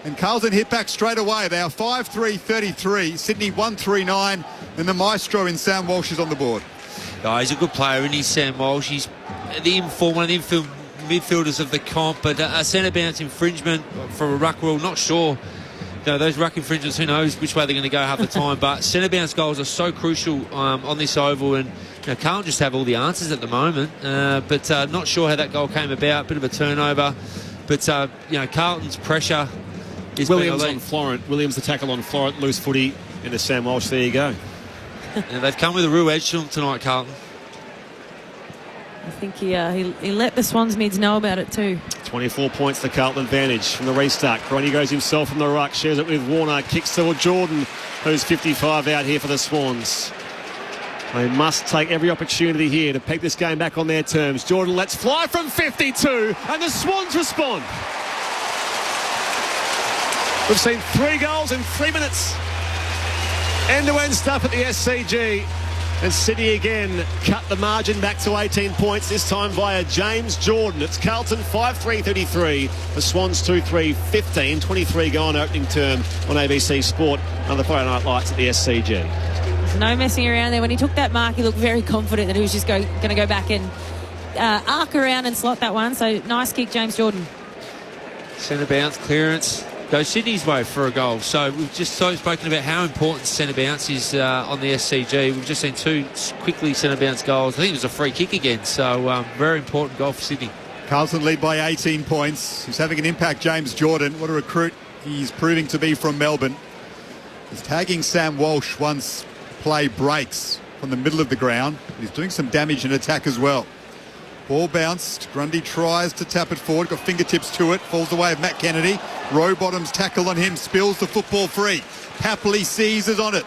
And Carlton hit back straight away. They are 5-3-33. Sydney 1-3-9. And the maestro in Sam Walsh is on the board. Oh, he's a good player, isn't he, Sam Walsh? He's the inform, one of the midfielders of the comp, but a centre bounce infringement for a ruck rule, not sure. Those ruck infringements, who knows which way they're going to go half the time, but centre bounce goals are so crucial on this oval, and Carlton just have all the answers at the moment, but not sure how that goal came about. Bit of a turnover, but Carlton's pressure is Williams on Florent. Williams the tackle on Florent, loose footy into Sam Walsh. There you go. They've come with a real edge to them tonight, Carlton. I think he let the Swans mids know about it too. 24 points, the Carlton advantage from the restart. Grundy goes himself from the ruck, shares it with Warner, kicks to Jordan, who's 55 out here for the Swans. They must take every opportunity here to peg this game back on their terms. Jordan lets fly from 52, and the Swans respond. We've seen 3 goals in 3 minutes. End-to-end stuff at the SCG. And Sydney again cut the margin back to 18 points, this time via James Jordan. It's Carlton 5-3-33. The Swans 2-3-15. 23 gone opening term on ABC Sport on the Friday Night Lights at the SCG. There's no messing around there. When he took that mark, he looked very confident that he was just going to go back and arc around and slot that one. So nice kick, James Jordan. Centre bounce, clearance. Goes Sydney's way for a goal. So we've just spoken about how important centre bounce is on the SCG. We've just seen 2 quickly centre bounce goals. I think it was a free kick again. So very important goal for Sydney. Carlton lead by 18 points. He's having an impact, James Jordan. What a recruit he's proving to be from Melbourne. He's tagging Sam Walsh once play breaks from the middle of the ground. He's doing some damage in attack as well. Ball bounced. Grundy tries to tap it forward. Got fingertips to it. Falls away of Matt Kennedy. Rowbottom's tackle on him. Spills the football free. Papley seizes on it.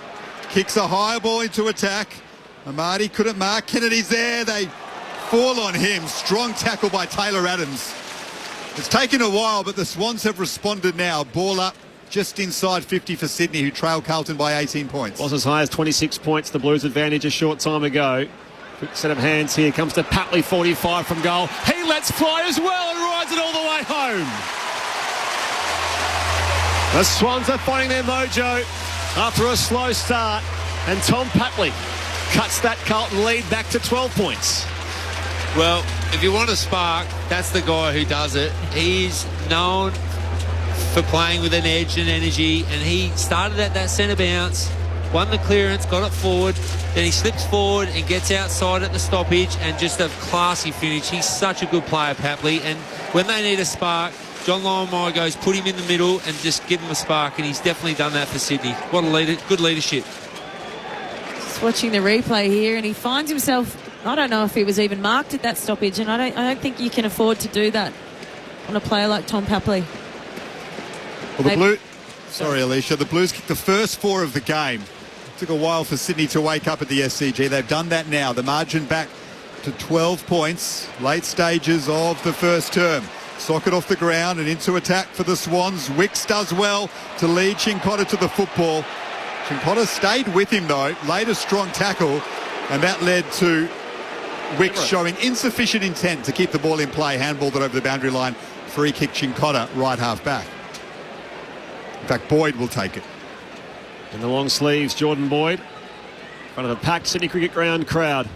Kicks a high ball into attack. Amadi couldn't mark. Kennedy's there. They fall on him. Strong tackle by Taylor Adams. It's taken a while, but the Swans have responded now. Ball up just inside 50 for Sydney, who trail Carlton by 18 points. Was as high as 26 points. The Blues advantage a short time ago. Quick set of hands here. Comes to Papley, 45 from goal. He lets fly as well and rides it all the way home. The Swans are finding their mojo after a slow start. And Tom Papley cuts that Carlton lead back to 12 points. Well, if you want a spark, that's the guy who does it. He's known for playing with an edge and energy, and he started at that centre bounce, won the clearance, got it forward, then he slips forward and gets outside at the stoppage, and just a classy finish. He's such a good player, Papley, and when they need a spark, John Longmire goes, put him in the middle and just give him a spark, and he's definitely done that for Sydney. What a leader, good leadership. Just watching the replay here, and he finds himself, I don't know if he was even marked at that stoppage, and I don't think you can afford to do that on a player like Tom Papley. Well, Sorry, Alicia. The Blues kicked the first 4 of the game. It took a while for Sydney to wake up at the SCG. They've done that now. The margin back to 12 points. Late stages of the first term. Socket off the ground and into attack for the Swans. Wicks does well to lead Cincotta to the football. Cincotta stayed with him, though. Laid a strong tackle, and that led to Wicks showing insufficient intent to keep the ball in play. Handballed it over the boundary line. Free kick Cincotta, right half back. In fact, Boyd will take it. In the long sleeves, Jordan Boyd. In front of a packed Sydney Cricket Ground crowd.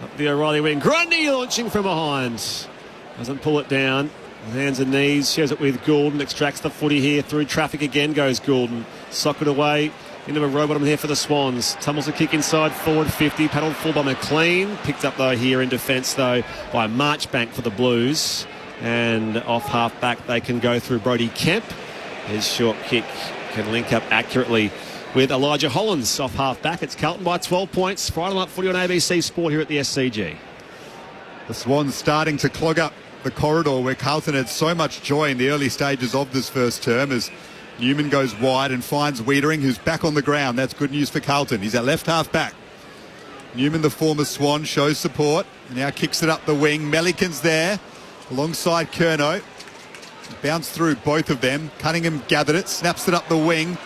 Up the O'Reilly wing. Grundy launching from behind. Doesn't pull it down. Hands and knees. Shares it with Goulden. Extracts the footy here. Through traffic again goes Goulden. Socket away. Into a row bottom here for the Swans. Tumbles a kick inside. Forward 50. Paddled full by McLean. Picked up though here in defence though by Marchbank for the Blues. And off half back they can go through Brody Kemp. His short kick can link up accurately with Elijah Hollins off half back. It's Carlton by 12 points. Friday night footy on ABC Sport here at the SCG. The Swans starting to clog up the corridor where Carlton had so much joy in the early stages of this first term as Newman goes wide and finds Wiedering, who's back on the ground. That's good news for Carlton. He's at left half back. Newman, the former Swan, shows support. Now kicks it up the wing. Melican's there alongside Curnow. Bounced through both of them. Cunningham gathered it, snaps it up the wing.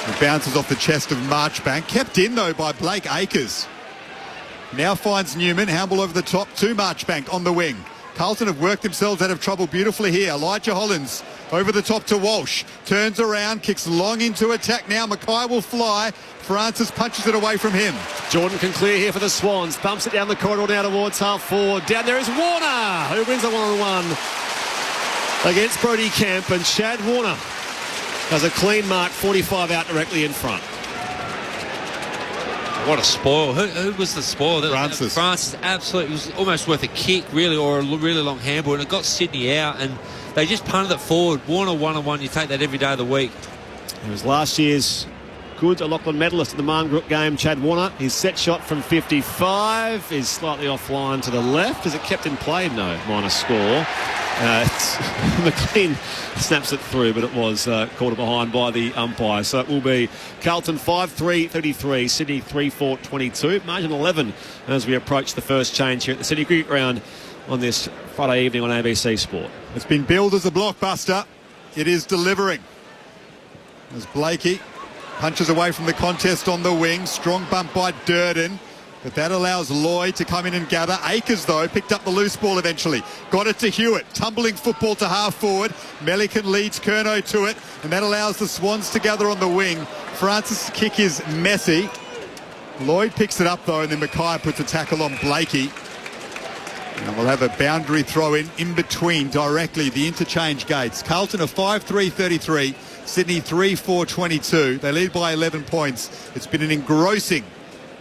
It bounces off the chest of Marchbank. Kept in, though, by Blake Acres. Now finds Newman. Handball over the top to Marchbank on the wing. Carlton have worked themselves out of trouble beautifully here. Elijah Hollins Over the top to Walsh. Turns around, kicks long into attack now. Mackay will fly. Francis punches it away from him. Jordan can clear here for the Swans. Bumps it down the corridor now towards half forward. Down there is Warner, who wins a one-on-one against Brodie Kemp. And Chad Warner has a clean mark, 45 out directly in front. What a spoil. Who was the spoil? Francis. Francis, absolutely. It was almost worth a kick, really, or a really long handball. And it got Sydney out, and they just punted it forward. Warner one-on-one, you take that every day of the week. It was last year's good Lachlan medalist at the Marngrook game, Chad Warner. His set shot from 55 is slightly offline to the left. Is it kept in play? No, minor score. McLean snaps it through, but it was caught behind by the umpire. So it will be Carlton 5-3-33, Sydney 3-4-22. Margin 11 as we approach the first change here at the Sydney Cricket Ground on this Friday evening on ABC Sport. It's been billed as a blockbuster. It is delivering. As Blakey punches away from the contest on the wing. Strong bump by Durden. But that allows Lloyd to come in and gather. Akers, though, picked up the loose ball eventually. Got it to Hewitt. Tumbling football to half forward. Melican leads Curnow to it. And that allows the Swans to gather on the wing. Francis' kick is messy. Lloyd picks it up, though, and then Mackay puts a tackle on Blakey. And we'll have a boundary throw in between directly the interchange gates. Carlton are 5-3-33. Sydney 3-4-22. They lead by 11 points. It's been an engrossing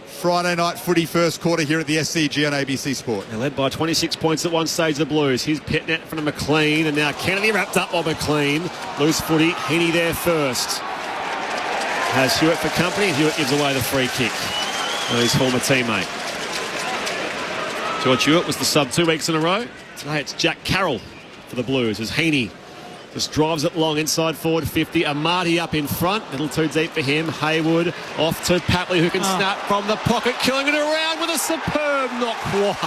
Friday night footy first quarter here at the SCG on ABC Sport. They're led by 26 points at one stage, the Blues. Here's Petnet in front of McLean, and now Kennedy wrapped up by McLean. Loose footy, Heaney there first. Has Hewitt for company. Hewitt gives away the free kick. His former teammate. George Hewitt was the sub 2 weeks in a row. Today it's Jack Carroll for the Blues as Heaney just drives it long inside forward 50. Amati up in front. Little too deep for him. Haywood off to Papley, who can snap from the pocket, killing it around with a superb not quite.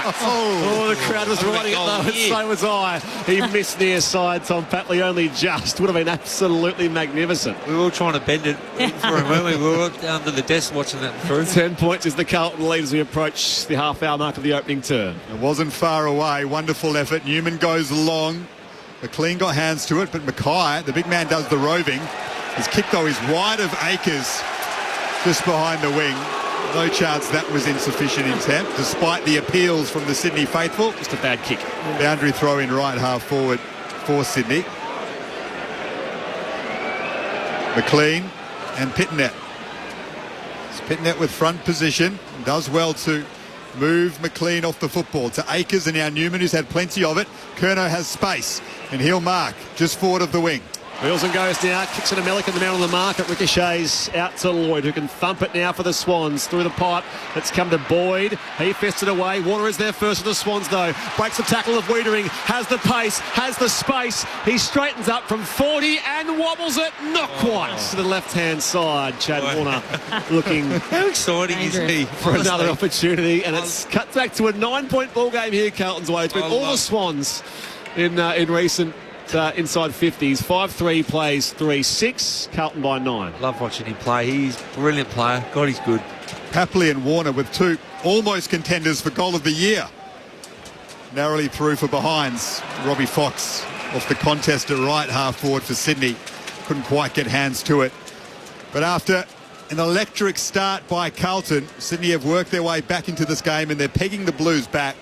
The crowd was riding it though, and so was I. He missed near side. Tom Papley only just. Would have been absolutely magnificent. We were all trying to bend it for a moment. We were all under the desk watching that through. 10 points is the Carlton lead as we approach the half-hour mark of the opening turn. It wasn't far away. Wonderful effort. Newman goes long. McLean got hands to it, but Mackay, the big man, does the roving. His kick, though, is wide of Akers, just behind the wing. No chance that was insufficient intent, despite the appeals from the Sydney faithful. Just a bad kick. Boundary throw in right half forward for Sydney. McLean and Pitnet. It's Pitnet with front position. Does well to move McLean off the football to Akers, and now Newman, who's had plenty of it. Curnow has space, and he'll mark just forward of the wing. Wheels and goes now, kicks it to Melican, the man on the mark. It ricochets out to Lloyd, who can thump it now for the Swans. Through the pipe, it's come to Boyd. He fists it away. Warner is there first for the Swans, though. Breaks the tackle of Wiedering, has the pace, has the space. He straightens up from 40 and wobbles it. Not quite to the left-hand side. Chad Warner looking how exciting is he for another opportunity. And it's cut back to a 9-point ball game here Carlton's way. It's been all the Swans in recent inside 50s. 5-3 plays 3-6. Carlton by 9. Love watching him play. He's a brilliant player. God, he's good. Papley and Warner with two almost contenders for goal of the year. Narrowly through for behinds. Robbie Fox off the contest at right half forward for Sydney. Couldn't quite get hands to it. But after an electric start by Carlton, Sydney have worked their way back into this game, and they're pegging the Blues back.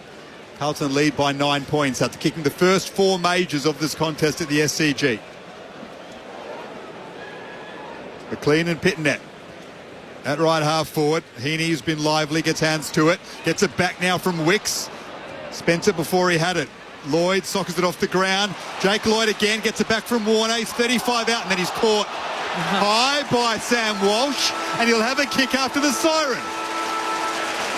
Carlton lead by 9 points after kicking the first 4 majors of this contest at the SCG. McLean and Pitnet at right half forward. Heaney's been lively, gets hands to it. Gets it back now from Wicks. Spent it before he had it. Lloyd sockers it off the ground. Jake Lloyd again gets it back from Warner. He's 35 out, and then he's caught high by Sam Walsh, and he'll have a kick after the siren.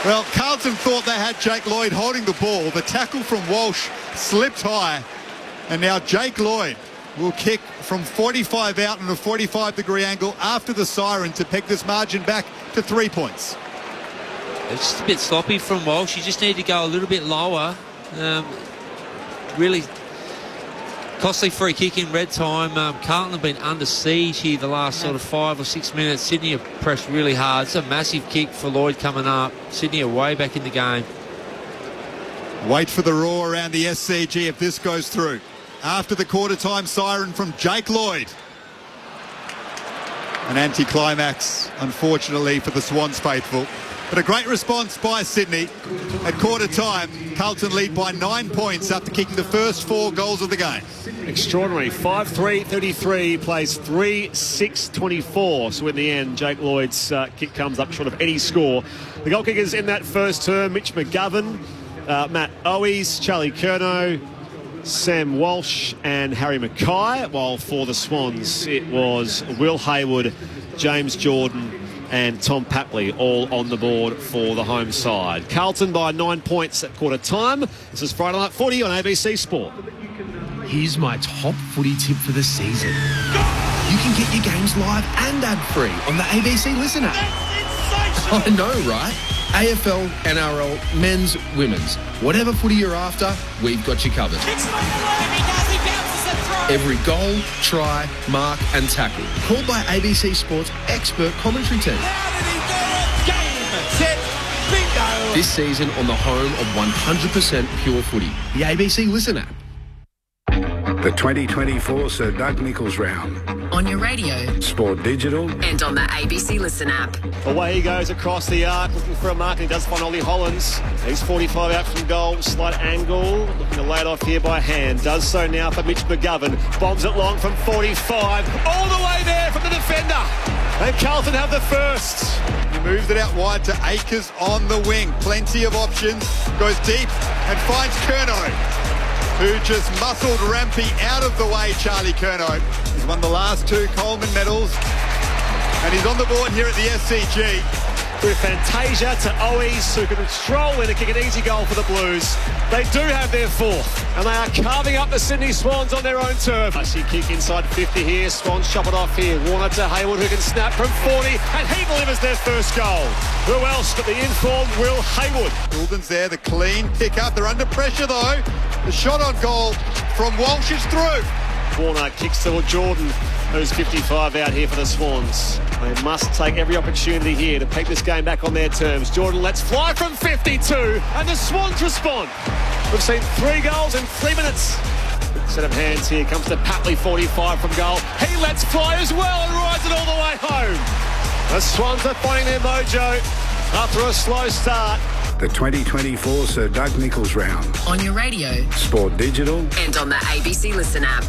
Well, Carlton thought they had Jake Lloyd holding the ball. The tackle from Walsh slipped high, and now Jake Lloyd will kick from 45 out on a 45-degree angle after the siren to peg this margin back to 3 points. It's just a bit sloppy from Walsh. You just need to go a little bit lower. Really costly free kick in red time. Carlton have been under siege here the last sort of 5 or 6 minutes. Sydney have pressed really hard. It's a massive kick for Lloyd coming up. Sydney are way back in the game. Wait for the roar around the SCG if this goes through. after the quarter-time siren from Jake Lloyd. An anticlimax, unfortunately, for the Swans faithful. But a great response by Sydney. At quarter-time, Carlton lead by 9 points after kicking the first 4 goals of the game. Extraordinary. 5-3-33 plays 3-6-24. So in the end, Jake Lloyd's kick comes up short of any score. The goal kickers in that first term, Mitch McGovern, Matt Owies, Charlie Curnow, Sam Walsh and Harry Mackay, while for the Swans it was Will Hayward, James Jordan and Tom Papley all on the board for the home side. Carlton by 9 points at quarter time. This is Friday Night Footy on ABC Sport. Here's my top footy tip for the season. You can get your games live and ad-free on the ABC Listen app. I know, right? AFL, NRL, men's, women's. Whatever footy you're after, we've got you covered. Every goal, try, mark and tackle. Called by ABC Sport's expert commentary team. This season on the home of 100% pure footy, the ABC Listen app. The 2024 Sir Doug Nichols round. On your radio. Sport Digital. And on the ABC Listen app. Away he goes across the arc, looking for a mark, and he does find Ollie Hollands. He's 45 out from goal, slight angle, looking to lay it off here by hand. Does so now for Mitch McGovern. Bombs it long from 45, all the way there from the defender. And Carlton have the first. He moves it out wide to Akers on the wing. Plenty of options. Goes deep and finds Curnow, who just muscled Rampy out of the way. Charlie Curnow. He's won the last 2 Coleman medals. And he's on the board here at the SCG. With Fantasia to Owies, who can stroll in and kick an easy goal for the Blues. They do have their 4th, and they are carving up the Sydney Swans on their own turf. I see kick inside 50 here. Swans chop it off here. Warner to Hayward, who can snap from 40, and he delivers their first goal. Who else but the informed Will Hayward? Goulden's there, the clean pick up. They're under pressure though. The shot on goal from Walsh is through. Warner kicks to Jordan, who's 55 out here for the Swans. They must take every opportunity here to take this game back on their terms. Jordan lets fly from 52, and the Swans respond. We've seen 3 goals in 3 minutes. Set of hands here, comes to Papley, 45 from goal. He lets fly as well and rides it all the way home. The Swans are finding their mojo after a slow start. The 2024 Sir Doug Nichols round. On your radio. Sport Digital. And on the ABC Listen app.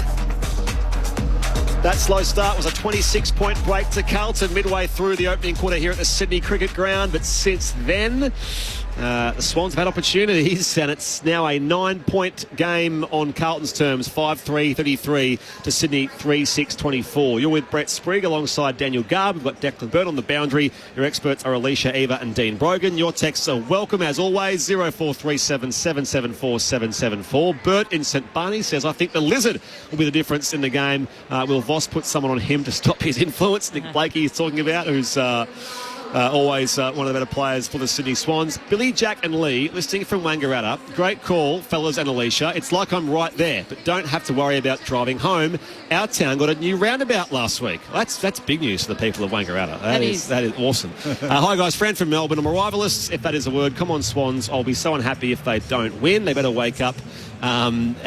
That slow start was a 26-point break to Carlton midway through the opening quarter here at the Sydney Cricket Ground. But since then, the Swans have had opportunities, and it's now a 9-point game on Carlton's terms, 5-3-33 to Sydney 3-6-24. You're with Brett Sprigg alongside Daniel Garb. We've got Declan Byrne on the boundary. Your experts are Alicia Eva and Dean Brogan. Your texts are welcome as always, 0437 774 774. Bert in St Barney says, I think the Lizard will be the difference in the game. Will Voss put someone on him to stop his influence? Nick Blakey is talking about, who's always one of the better players for the Sydney Swans. Billy, Jack and Lee, listening from Wangaratta. Great call, fellas and Alicia. It's like I'm right there, but don't have to worry about driving home. Our town got a new roundabout last week. That's big news for the people of Wangaratta. That is awesome. Hi guys, Fran from Melbourne. I'm a rivalist, if that is a word. Come on Swans. I'll be so unhappy if they don't win. They better wake up. And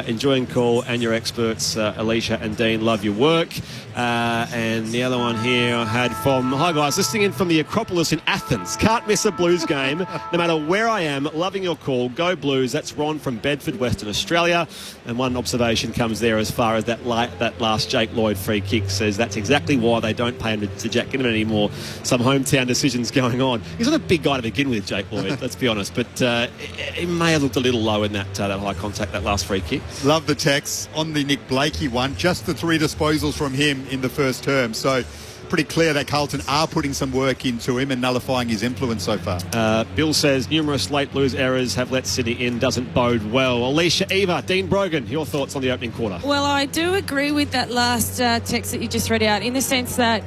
enjoying call and your experts, Alicia and Dean, love your work. And the other one here I had from, hi guys, listening in from the Acropolis in Athens. Can't miss a Blues game, no matter where I am. Loving your call. Go Blues. That's Ron from Bedford, Western Australia. And one observation comes there as far as that last Jake Lloyd free kick, says that's exactly why they don't pay him to Jack Ginnivan anymore. Some hometown decisions going on. He's not a big guy to begin with, Jake Lloyd, let's be honest, but he may have looked a little low in that high contact, that last free kick. Love the text on the Nick Blakey one. Just the 3 disposals from him in the first term. So pretty clear that Carlton are putting some work into him and nullifying his influence so far. Bill says numerous late Blues errors have let Sydney in. Doesn't bode well. Alicia Eva, Dean Brogan, your thoughts on the opening quarter? Well, I do agree with that last text that you just read out, in the sense that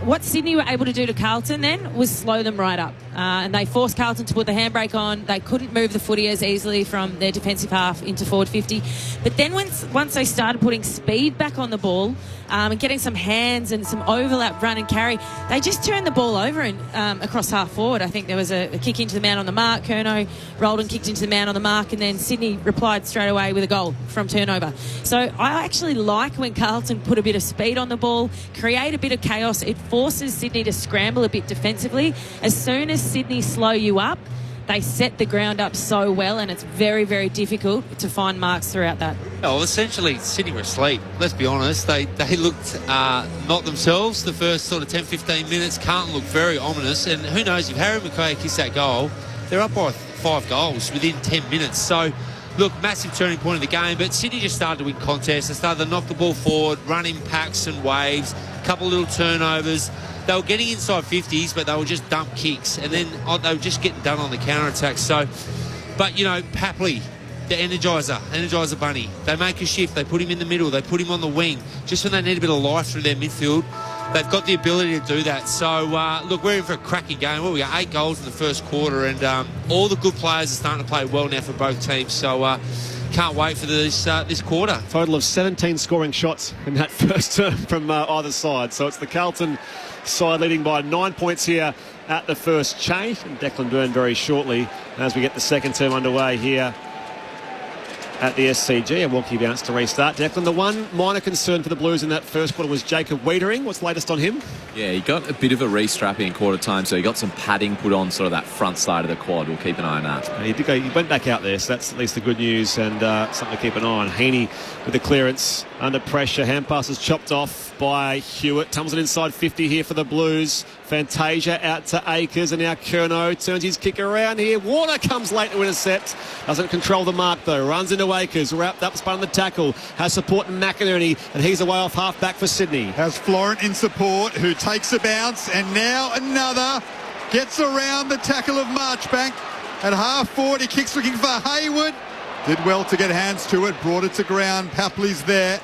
what Sydney were able to do to Carlton then was slow them right up. And they forced Carlton to put the handbrake on. They couldn't move the footy as easily from their defensive half into forward 50. But then once they started putting speed back on the ball and getting some hands and some overlaps overlap, run and carry. They just turned the ball over and across half forward. I think there was a kick into the man on the mark. Curnow rolled and kicked into the man on the mark, and then Sydney replied straight away with a goal from turnover. So I actually like when Carlton put a bit of speed on the ball, create a bit of chaos. It forces Sydney to scramble a bit defensively. As soon as Sydney slow you up, they set the ground up so well, and it's very, very difficult to find marks throughout that. Well, essentially, Sydney were asleep. Let's be honest. They looked not themselves the first sort of 10-15 minutes. Carlton looked very ominous. And who knows, if Harry Mackay kicks that goal, they're up by 5 goals within 10 minutes. So, look, massive turning point of the game. But Sydney just started to win contests. They started to knock the ball forward, run in packs and waves, a couple of little turnovers. They were getting inside 50s, but they were just dump kicks. And then they were just getting done on the counter-attack. So, but, you know, Papley, the Energizer Bunny, they make a shift. They put him in the middle. They put him on the wing. Just when they need a bit of life through their midfield, they've got the ability to do that. So, look, we're in for a cracking game. Well, we got 8 goals in the first quarter, and all the good players are starting to play well now for both teams. So, can't wait for this quarter. Total of 17 scoring shots in that first term from either side. So it's the Carlton side leading by 9 points here at the first change. And Declan Byrne very shortly as we get the second term underway here at the SCG. A wonky bounce to restart. Declan, the one minor concern for the Blues in that first quarter was Jacob Wiedering. What's the latest on him? Yeah, he got a bit of a re-strapping in quarter time, so he got some padding put on sort of that front side of the quad. We'll keep an eye on that. And he went back out there, so that's at least the good news and something to keep an eye on. Heaney with the clearance under pressure. Hand pass is chopped off by Hewitt. Tumbles it inside 50 here for the Blues. Fantasia out to Akers, and now Curnow turns his kick around here. Warner comes late to intercept. Doesn't control the mark though. Runs into Akers, wrapped up, spun the tackle. Has support in McInerney, and he's away off half back for Sydney. Has Florent in support, who takes a bounce, and now another gets around the tackle of Marchbank. At half forward, he kicks looking for Hayward. Did well to get hands to it, brought it to ground. Papley's there.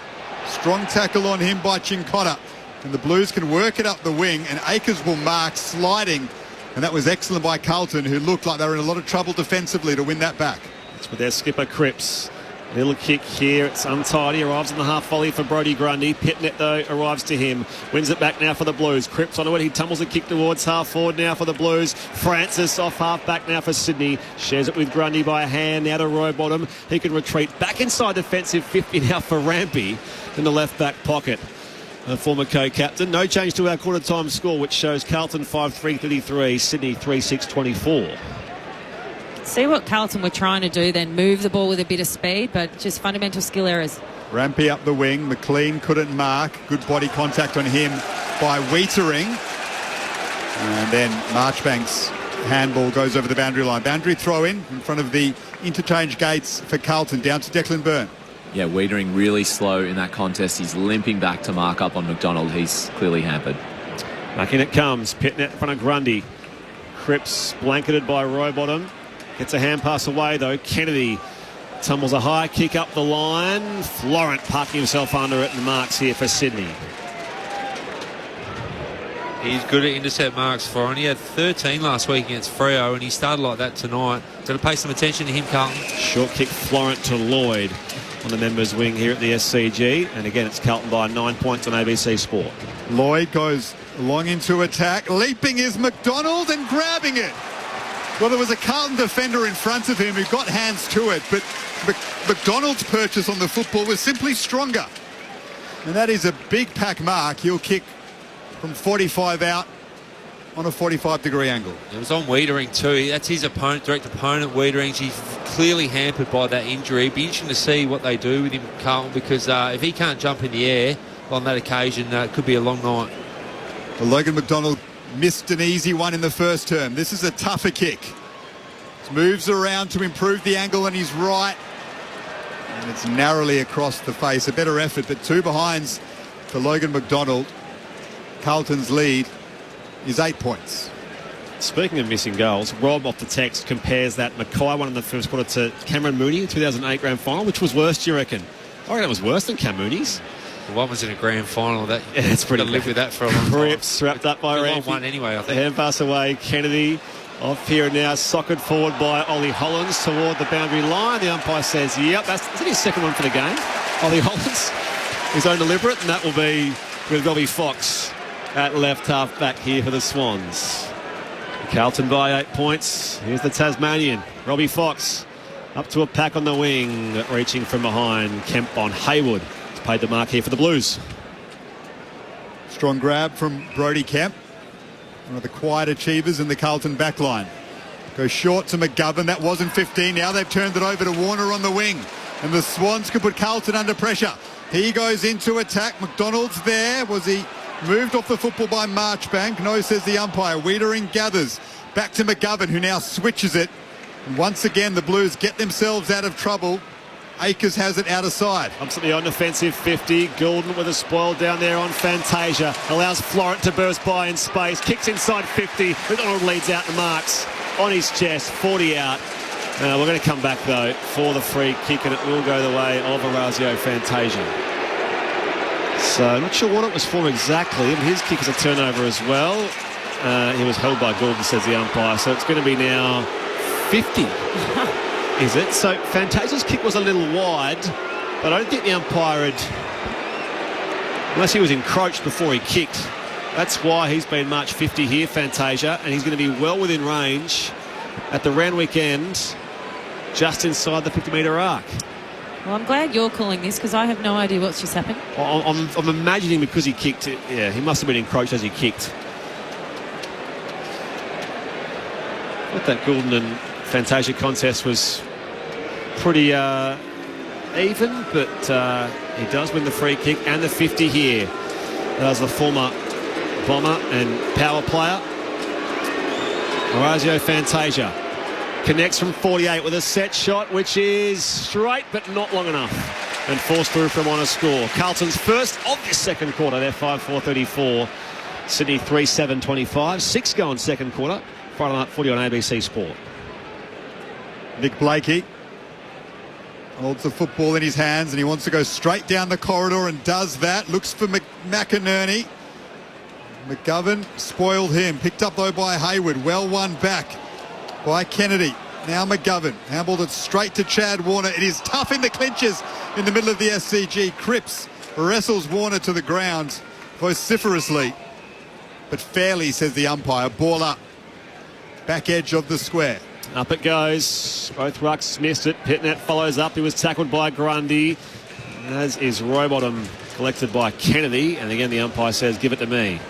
Strong tackle on him by Chincotta. And the Blues can work it up the wing, and Akers will mark sliding. And that was excellent by Carlton, who looked like they were in a lot of trouble defensively to win that back. It's with their skipper Cripps. Little kick here, it's untidy, arrives in the half volley for Brodie Grundy. Pitnet though arrives to him, wins it back now for the Blues. Cripps onto it, he tumbles a kick towards half forward now for the Blues. Francis off half back now for Sydney, shares it with Grundy by a hand, now to Rowbottom. He can retreat back inside defensive 50 now for Rampy in the left back pocket. The former co-captain. No change to our quarter time score, which shows Carlton 5-3-33, Sydney 3-6-24. See what Carlton were trying to do then, move the ball with a bit of speed, but just fundamental skill errors. Rampy up the wing, McLean couldn't mark. Good body contact on him by Wiedering. And then Marchbank's handball goes over the boundary line. Boundary throw in front of the interchange gates for Carlton, down to Declan Byrne. Yeah, Wiedering really slow in that contest. He's limping back to mark up on McDonald. He's clearly hampered. Back in it comes. Pitnet in front of Grundy. Cripps blanketed by Rowbottom. Gets a hand pass away though. Kennedy tumbles a high kick up the line. Florent parking himself under it and marks here for Sydney. He's good at intercept marks, Florent. He had 13 last week against Freo, and he started like that tonight. Got to pay some attention to him, Carlton. Short kick Florent to Lloyd on the members' wing here at the SCG. And again, it's Carlton by 9 points on ABC Sport. Lloyd goes long into attack. Leaping is McDonald and grabbing it. Well, there was a Carlton defender in front of him who got hands to it, but McDonald's purchase on the football was simply stronger. And that is a big pack mark. He'll kick from 45 out on a 45-degree angle. It was on Wiedering too. That's his opponent, direct opponent, Wiedering. He's clearly hampered by that injury. It'd be interesting to see what they do with him, Carlton, because if he can't jump in the air on that occasion, it could be a long night. Well, Logan McDonald missed an easy one in the first term. This is a tougher kick. Moves around to improve the angle on his right. And it's narrowly across the face. A better effort, but 2 behinds for Logan McDonald. Carlton's lead is 8 points. Speaking of missing goals, Rob off the text compares that Mackay one in the first quarter to Cameron Mooney in 2008 grand final. Which was worse, do you reckon? I reckon it was worse than Cam Mooney's. One was in a grand final. That it's pretty. Got to live with that for a long time. Cripps wrapped up by Rampy. One anyway, I think. Hand pass away. Kennedy off here now, socked forward by Ollie Hollins toward the boundary line. The umpire says, "Yep, that's his second one for the game." Ollie Hollins, his own deliberate, and that will be with Robbie Fox at left half back here for the Swans. Carlton by 8 points. Here's the Tasmanian, Robbie Fox. Up to a pack on the wing, reaching from behind. Kemp on Hayward. He's paid the mark here for the Blues. Strong grab from Brodie Kemp, one of the quiet achievers in the Carlton backline. Goes short to McGovern. That wasn't 15. Now they've turned it over to Warner on the wing. And the Swans could put Carlton under pressure. He goes into attack. McDonald's there. Was he moved off the football by Marchbank? No, says the umpire. Wiedering gathers. Back to McGovern, who now switches it. And once again, the Blues get themselves out of trouble. Akers has it out of side. Absolutely on offensive 50. Goulden with a spoil down there on Fantasia. Allows Florent to burst by in space. Kicks inside 50. McDonald leads out the marks on his chest. 40 out. We're going to come back, though, for the free kick, and it will go the way of Orazio Fantasia. So I'm not sure what it was for exactly. And his kick is a turnover as well. He was held by Goulden, says the umpire. So it's going to be now 50. Is it? So Fantasia's kick was a little wide, but I don't think the umpire had, unless he was encroached before he kicked. That's why he's been marked 50 here, Fantasia, and he's going to be well within range at the Randwick end, just inside the 50-metre arc. Well, I'm glad you're calling this because I have no idea what's just happened. I'm imagining because he kicked it. Yeah, he must have been encroached as he kicked. But that Goulden and Fantasia contest was pretty even, but he does win the free kick and the 50 here. As the former bomber and power player. Orazio Fantasia connects from 48 with a set shot, which is straight but not long enough, and forced through from on a score. Carlton's first of this second quarter. They're 5-4-34. Sydney 3-7-25. 6 go in second quarter. Friday night footy on ABC Sport. Nick Blakey holds the football in his hands and he wants to go straight down the corridor and does that. Looks for McInerney. McGovern spoiled him. Picked up though by Hayward. Well won back by Kennedy. Now McGovern handled it straight to Chad Warner. It is tough in the clinches in the middle of the SCG. Cripps wrestles Warner to the ground vociferously, but fairly, says the umpire. Ball up. Back edge of the square. Up it goes. Both rucks missed it. Pitnet follows up. He was tackled by Grundy, as is Rowbottom, collected by Kennedy. And again, the umpire says, give it to me.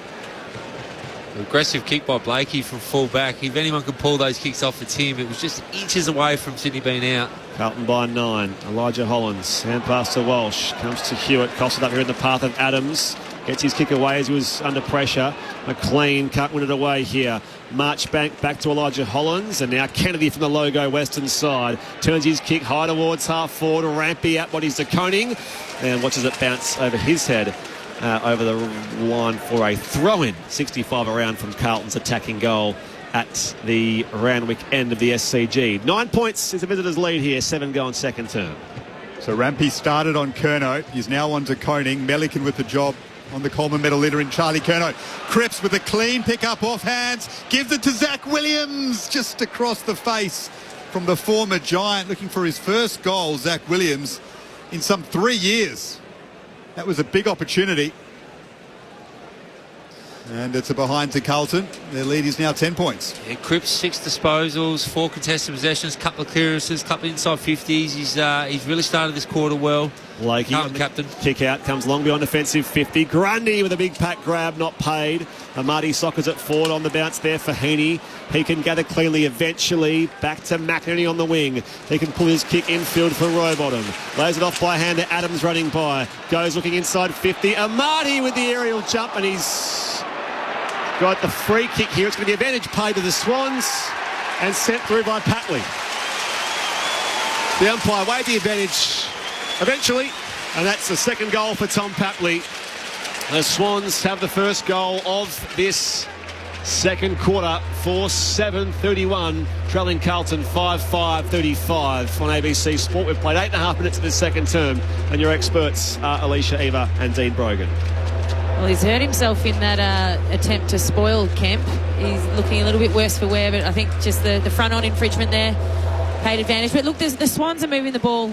Aggressive kick by Blakey from full back. If anyone could pull those kicks off, it's him. It was just inches away from Sydney being out. Carlton by 9. Elijah Hollins. Hand pass to Walsh. Comes to Hewitt. Crosses up here in the path of Adams. Gets his kick away as he was under pressure. McLean can't win it away here. Marchbank back to Elijah Hollins. And now Kennedy from the logo western side. Turns his kick high towards half forward. Rampy out bodies to Koning. And watches it bounce over his head. Over the line for a throw-in. 65 around from Carlton's attacking goal at the Randwick end of the SCG. 9 points is the visitors' lead here. 7 go in second term. So Rampy started on Curnow. He's now on to Koning. Melican with the job on the Coleman medal leader in Charlie Curnow. Cripps with a clean pick-up off hands. Gives it to Zach Williams just across the face from the former Giant. Looking for his first goal, Zach Williams, in some 3 years. That was a big opportunity. And it's a behind to Carlton. Their lead is now 10 points. Yeah, Cripps 6 disposals, 4 contested possessions, couple of clearances, couple of inside 50s. He's really started this quarter well. Blakey, captain. Kick out, comes long beyond defensive 50. Grundy with a big pack grab, not paid. Amati Sockers at forward on the bounce there for Heaney. He can gather cleanly eventually. Back to McInerney on the wing. He can pull his kick infield for Rowbottom. Lays it off by hand to Adams running by. Goes looking inside 50. Amati with the aerial jump, and he's got the free kick here. It's going to be advantage paid to the Swans and sent through by Patley. The umpire weighed the advantage eventually, and that's the second goal for Tom Patley. The Swans have the first goal of this second quarter. 4-7-31, trailing Carlton 5-5-35 on ABC Sport. We've played 8.5 minutes of this second term, and your experts are Alicia Eva and Dean Brogan. Well, he's hurt himself in that attempt to spoil Kemp. He's looking a little bit worse for wear, but I think just the front-on infringement there paid advantage. But look, the Swans are moving the ball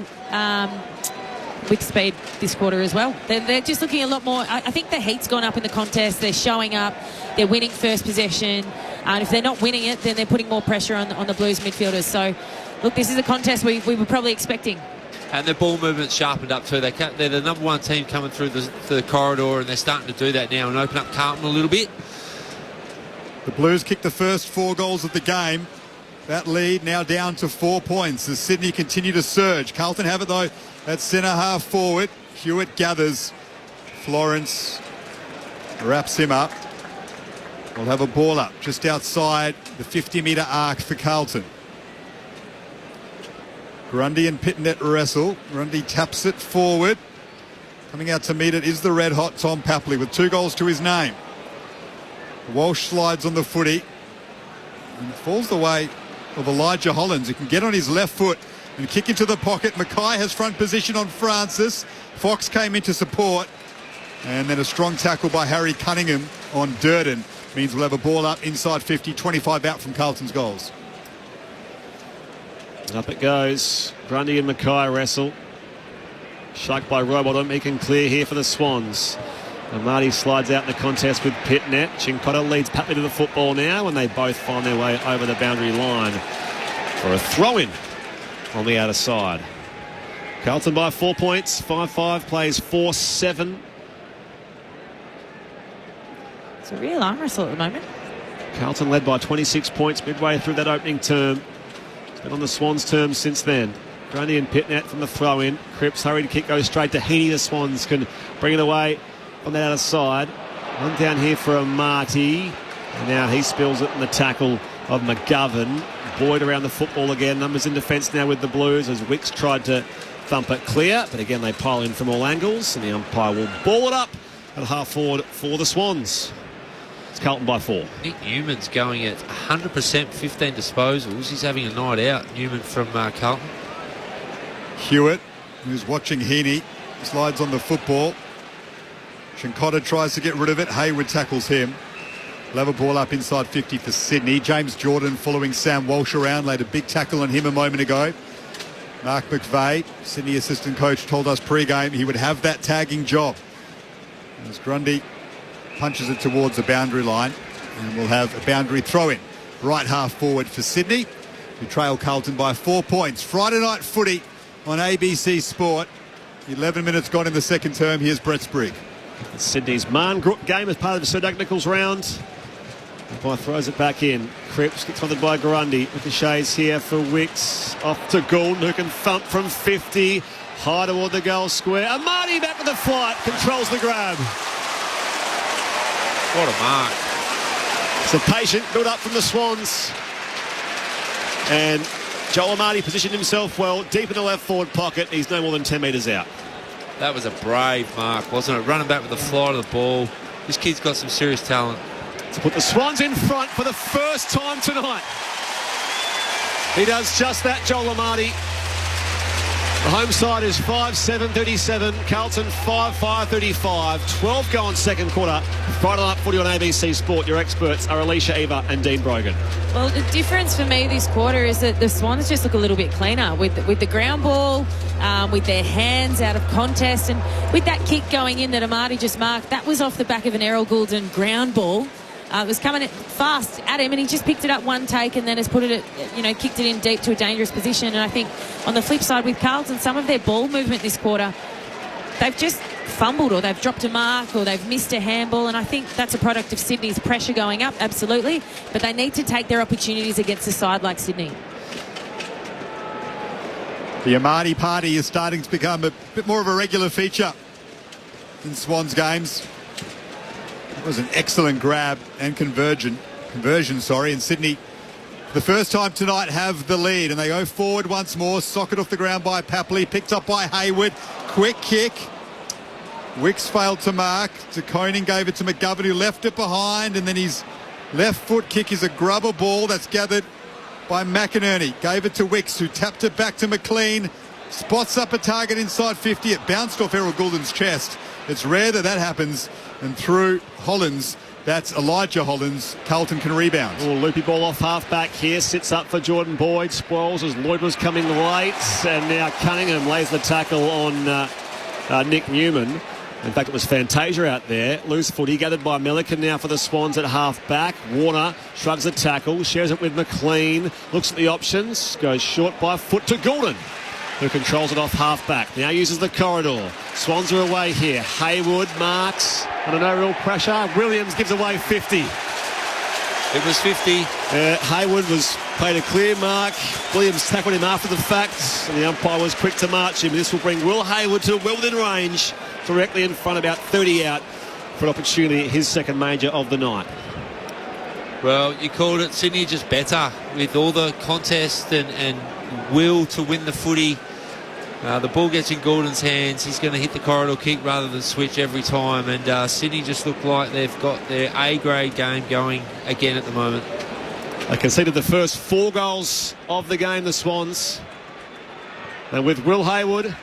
with speed this quarter as well. They're just looking a lot more. I think the heat's gone up in the contest. They're showing up. They're winning first possession. And if they're not winning it, then they're putting more pressure on the Blues midfielders. So, look, this is a contest we were probably expecting. And their ball movement's sharpened up too. They're the number one team coming through the corridor, and they're starting to do that now and open up Carlton a little bit. The Blues kicked the first 4 goals of the game. That lead now down to 4 points as Sydney continue to surge. Carlton have it though at centre half forward. Hewitt gathers. Florence wraps him up. We'll have a ball up just outside the 50-metre arc for Carlton. Grundy and Pitnet wrestle. Grundy taps it forward. Coming out to meet it is the red-hot Tom Papley with 2 goals to his name. Walsh slides on the footy and falls the way of Elijah Hollands. He can get on his left foot and kick into the pocket. Mackay has front position on Francis. Fox came in to support. And then a strong tackle by Harry Cunningham on Durden. Means we'll have a ball up inside 50, 25 out from Carlton's goals. Up it goes. Grundy and Mackay wrestle. Shucked by Robottom. He can clear here for the Swans. And Marty slides out in the contest with Pitnet. Chincotta leads Papley to the football now, and they both find their way over the boundary line for a throw-in on the outer side. Carlton by 4 points. 5-5 plays 4-7. It's a real arm wrestle at the moment. Carlton led by 26 points midway through that opening term. It's been on the Swans' term since then. Grundy and Pitnet from the throw-in. Cripps hurried to kick, goes straight to Heaney. The Swans can bring it away on that outer side. One down here for a Marty. And now he spills it in the tackle of McGovern. Boyd around the football again. Numbers in defence now with the Blues as Wicks tried to thump it clear. But again, they pile in from all angles. And the umpire will ball it up at half forward for the Swans. It's Carlton by 4. Nick Newman's going at 100%, 15 disposals. He's having a night out, Newman from Carlton. Hewitt, who's watching Heaney, slides on the football. Chincotta tries to get rid of it. Hayward tackles him. Level ball up inside 50 for Sydney. James Jordan following Sam Walsh around. Laid a big tackle on him a moment ago. Mark McVeigh, Sydney assistant coach, told us pre-game he would have that tagging job. As Grundy punches it towards the boundary line. And we'll have a boundary throw-in. Right half forward for Sydney, who trail Carlton by 4 points. Friday night footy on ABC Sport. 11 minutes gone in the second term. Here's Brett Sprigg. Sydney's Marngrook game as part of the Sir Doug Nichols round. Boy throws it back in. Cripps gets funded by Grundy. Ricochets here for Wicks. Off to Gould, who can thump from 50. High toward the goal square. And Marty back with the flight. Controls the grab. What a mark. It's a patient build up from the Swans. And Joel Marty positioned himself well deep in the left forward pocket. He's no more than 10 metres out. That was a brave mark, wasn't it? Running back with the flight of the ball. This kid's got some serious talent. To put the Swans in front for the first time tonight. He does just that, Joel Amarty. The home side is 5-7-37. Carlton 5-5-35. 12 go on second quarter. Friday night footy on ABC Sport. Your experts are Alicia Eva and Dean Brogan. Well, the difference for me this quarter is that the Swans just look a little bit cleaner with the ground ball, with their hands out of contest, and with that kick going in that Amarty just marked. That was off the back of an Errol Goulden ground ball. It was coming fast at him, and he just picked it up one take and then has put it, kicked it in deep to a dangerous position. And I think on the flip side with Carlton, some of their ball movement this quarter, they've just fumbled or they've dropped a mark or they've missed a handball. And I think that's a product of Sydney's pressure going up, absolutely. But they need to take their opportunities against a side like Sydney. The Amarty party is starting to become a bit more of a regular feature in Swans games. It was an excellent grab and conversion, and Sydney, for the first time tonight, have the lead, and they go forward once more. Socket off the ground by Papley, picked up by Hayward. Quick kick. Wicks failed to mark. De Koning gave it to McGovern, who left it behind, and then his left foot kick is a grubber ball that's gathered by McInerney. Gave it to Wicks, who tapped it back to McLean. Spots up a target inside 50. It bounced off Errol Goulden's chest. It's rare that happens. And through Hollands, that's Elijah Hollands. Carlton can rebound. Oh, loopy ball off half-back here. Sits up for Jordan Boyd. Spoils as Lloyd was coming late. And now Cunningham lays the tackle on Nick Newman. In fact, it was Fantasia out there. Loose footy gathered by Milliken now for the Swans at half-back. Warner shrugs a tackle, shares it with McLean, looks at the options, goes short by foot to Goulden, who controls it off half-back. Now uses the corridor. Swans are away here. Haywood marks under no real pressure. Williams gives away 50. It was 50. Haywood was paid a clear mark. Williams tackled him after the fact, and the umpire was quick to march him. This will bring Will Haywood to well within range, directly in front, about 30 out, for an opportunity, his second major of the night. Well, you called it. Sydney just better with all the contest and will to win the footy. The ball gets in Goulden's hands. He's going to hit the corridor kick rather than switch every time. And Sydney just look like they've got their A-grade game going again at the moment. They conceded the first 4 goals of the game, the Swans. And with Will Haywood,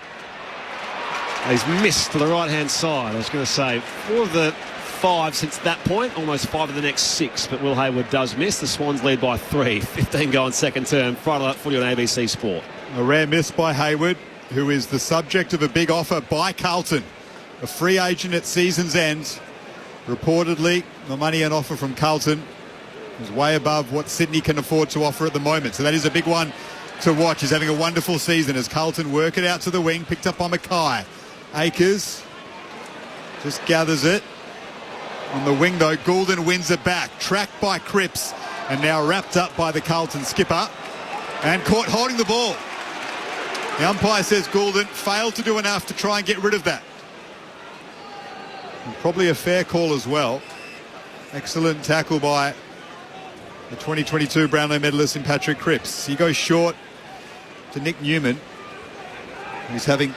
he's missed to the right-hand side. I was going to say 4 of the 5 since that point, almost 5 of the next 6. But Will Haywood does miss. The Swans lead by 3. 15 goal in second term. Friday Night Footy on ABC Sport. A rare miss by Haywood, who is the subject of a big offer by Carlton. A free agent at season's end. Reportedly, the money and offer from Carlton is way above what Sydney can afford to offer at the moment. So that is a big one to watch. He's having a wonderful season as Carlton work it out to the wing, picked up by Mackay. Akers just gathers it. On the wing, though, Goulden wins it back. Tracked by Cripps and now wrapped up by the Carlton skipper. And caught holding the ball. The umpire says Goulden failed to do enough to try and get rid of that. And probably a fair call as well. Excellent tackle by the 2022 Brownlow medalist in Patrick Cripps. He goes short to Nick Newman. He's having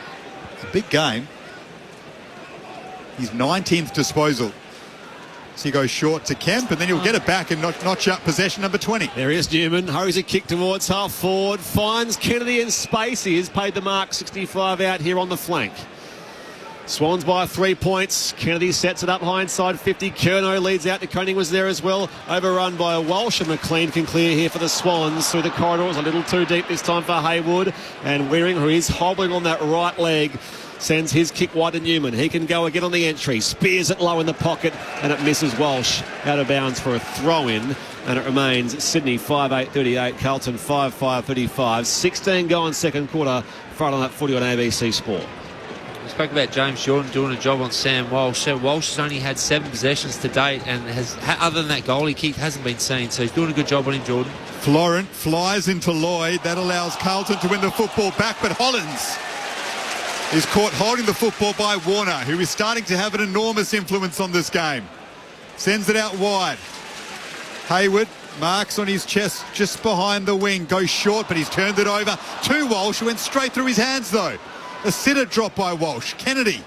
a big game. His 19th disposal. So he goes short to Kemp, and then he'll get it back and notch up possession number 20. There is Newman, hurries a kick towards half forward, finds Kennedy in space. He has paid the mark, 65 out here on the flank. Swans by 3 points. Kennedy sets it up high inside 50. Curnow leads out. Koenig was there as well. Overrun by Walsh, and McLean can clear here for the Swans. Through the corridors, a little too deep this time for Haywood. And Wearing, who is hobbling on that right leg, sends his kick wide to Newman. He can go again on the entry. Spears it low in the pocket, and it misses Walsh out of bounds for a throw-in. And it remains Sydney 5-8-38, Carlton 5-5-35. 16 go in second quarter. Friday Night Footy on ABC Sport. We spoke about James Jordan doing a job on Sam Walsh. So Walsh has only had 7 possessions to date, and has, other than that goal he kicked, hasn't been seen. So he's doing a good job on him, Jordan. Florent flies into Lloyd. That allows Carlton to win the football back, but Hollins is caught holding the football by Warner, who is starting to have an enormous influence on this game. Sends it out wide. Haywood marks on his chest just behind the wing. Goes short, but he's turned it over to Walsh, who went straight through his hands, though. A sitter drop by Walsh. Kennedy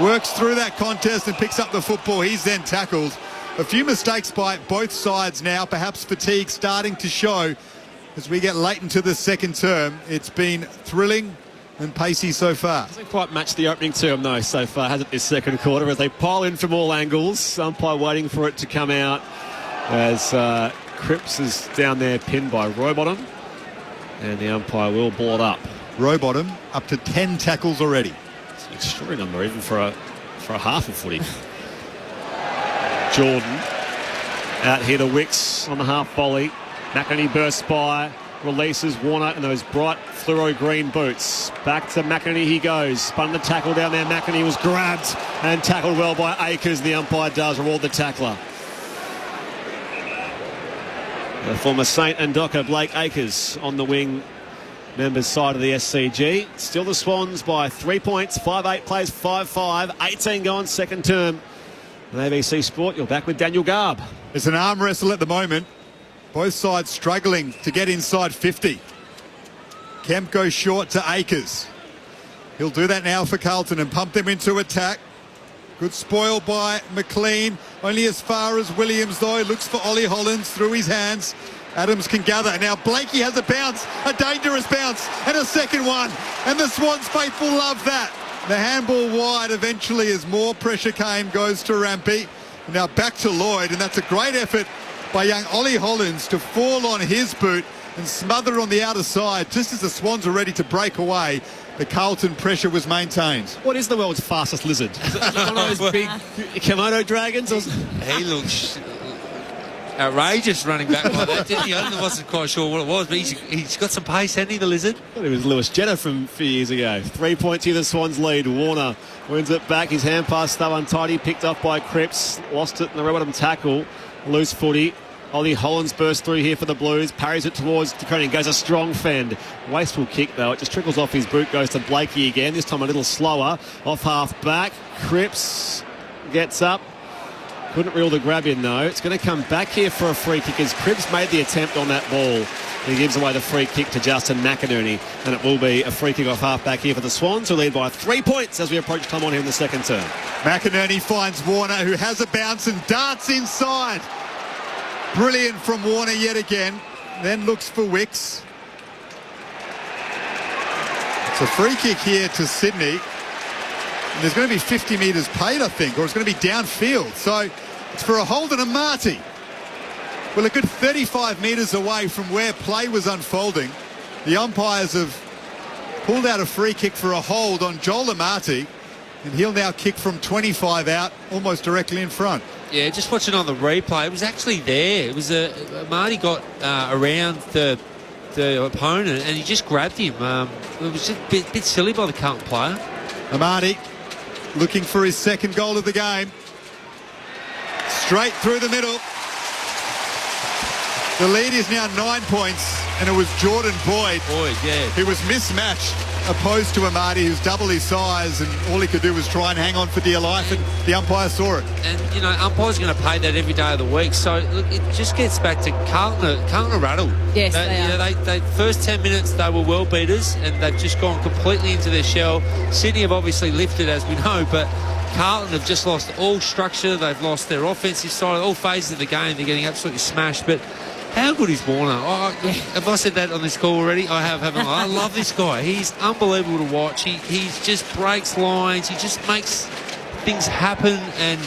works through that contest and picks up the football. He's then tackled. A few mistakes by both sides now. Perhaps fatigue starting to show as we get late into the second term. It's been thrilling and pacey so far. Hasn't quite matched the opening term, though, so far, has it, this second quarter, as they pile in from all angles. Umpire waiting for it to come out as Cripps is down there pinned by Rowbottom, and the umpire will ball it up. Rowbottom up to 10 tackles already. It's an extraordinary number, even for a half of footy. Jordan out here to Wicks on the half volley. McInerney bursts by, releases Warner in those bright fluoro green boots. Back to McInerney he goes. Spun the tackle down there. McInerney was grabbed and tackled well by Akers. The umpire does reward the tackler. The former Saint and Docker, Blake Akers, on the wing, members side of the SCG. Still the Swans by 3 points. 5-8 plays 5-5. 18 gone second term. On ABC Sport, you're back with Daniel Garb. It's an arm wrestle at the moment. Both sides struggling to get inside 50. Kemp goes short to Akers. He'll do that now for Carlton and pump them into attack. Good spoil by McLean. Only as far as Williams, though. Looks for Ollie Hollins through his hands. Adams can gather. Now Blakey has a bounce, a dangerous bounce, and a second one. And the Swans faithful love that. The handball wide eventually as more pressure came, goes to Rampy. Now back to Lloyd, and that's a great effort by young Ollie Hollins to fall on his boot and smothered on the outer side. Just as the Swans were ready to break away, the Carlton pressure was maintained. What is the world's fastest lizard? Is it one of those big Komodo dragons? He looks outrageous running back like that, didn't he? I wasn't quite sure what it was, but he's got some pace, hasn't he, the lizard? I thought it was Lewis Jenner from a few years ago. 3 points here, the Swans lead. Warner wins it back. His hand pass still untidy, picked off by Cripps. Lost it in the red-bottom tackle. Loose footy. Ollie Hollands bursts through here for the Blues. Parries it towards DeConing. Goes a strong fend. Wasteful kick, though. It just trickles off his boot. Goes to Blakey again. This time a little slower. Off half back. Cripps gets up. Couldn't reel the grab in, though. It's going to come back here for a free kick as Cripps made the attempt on that ball. He gives away the free kick to Justin McInerney, and it will be a free kick off half back here for the Swans, who lead by 3 points as we approach time on here in the second term. McInerney finds Warner, who has a bounce and darts inside. Brilliant from Warner yet again. Then looks for Wicks. It's a free kick here to Sydney. And there's going to be 50 metres paid, I think, or it's going to be downfield. So it's for a hold and a Marty. Well, a good 35 metres away from where play was unfolding, the umpires have pulled out a free kick for a hold on Joel Amati, and he'll now kick from 25 out, almost directly in front. Yeah, just watching on the replay, it was actually there. It was Marty got around the opponent and he just grabbed him. It was just a bit silly by the Carlton player. Amati looking for his second goal of the game. Straight through the middle. The lead is now 9 points, and it was Jordan Boyd who was mismatched, opposed to Amati, who's double his size, and all he could do was try and hang on for dear life, and the umpire saw it. And, you know, umpires are going to pay that every day of the week. So, look, it just gets back to Carlton are rattled. Yes, they are. You know, they first 10 minutes, they were well beaters, and they've just gone completely into their shell. Sydney have obviously lifted, as we know, but Carlton have just lost all structure. They've lost their offensive side, all phases of the game. They're getting absolutely smashed. But how good is Warner? Have I said that on this call already? I have, haven't I? I love this guy. He's unbelievable to watch. He just breaks lines. He just makes things happen. And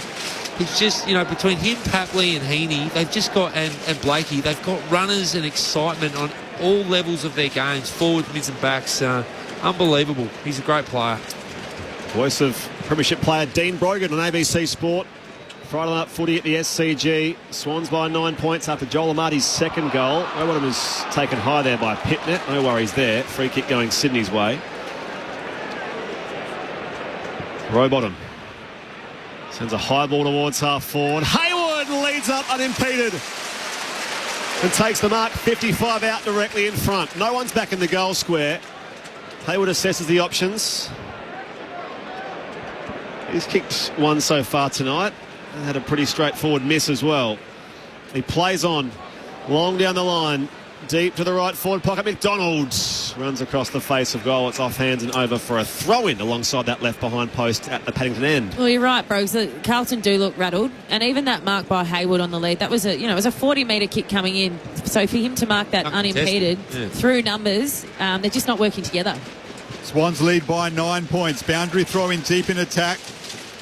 he's just, you know, between him, Papley and Heaney, they've just got, and Blakey, they've got runners and excitement on all levels of their games, forwards, mids and backs. Unbelievable. He's a great player. Voice of Premiership player Dean Brogan on ABC Sport. Friday night footy at the SCG. Swans by 9 points after Joel Amati's second goal. Rowbottom is taken high there by Pitnet. No worries there. Free kick going Sydney's way. Rowbottom sends a high ball towards half forward. Hayward leads up unimpeded and takes the mark. 55 out directly in front. No one's back in the goal square. Hayward assesses the options. He's kicked one so far tonight. And had a pretty straightforward miss as well. He plays on, long down the line, deep to the right forward pocket. McDonald runs across the face of goal. It's off hands and over for a throw-in alongside that left behind post at the Paddington end. Well, you're right, Brogues. Carlton do look rattled, and even that mark by Hayward on the lead, that was it was a 40-metre kick coming in. So for him to mark that unimpeded through numbers, they're just not working together. Swans lead by 9 points. Boundary throw in deep in attack.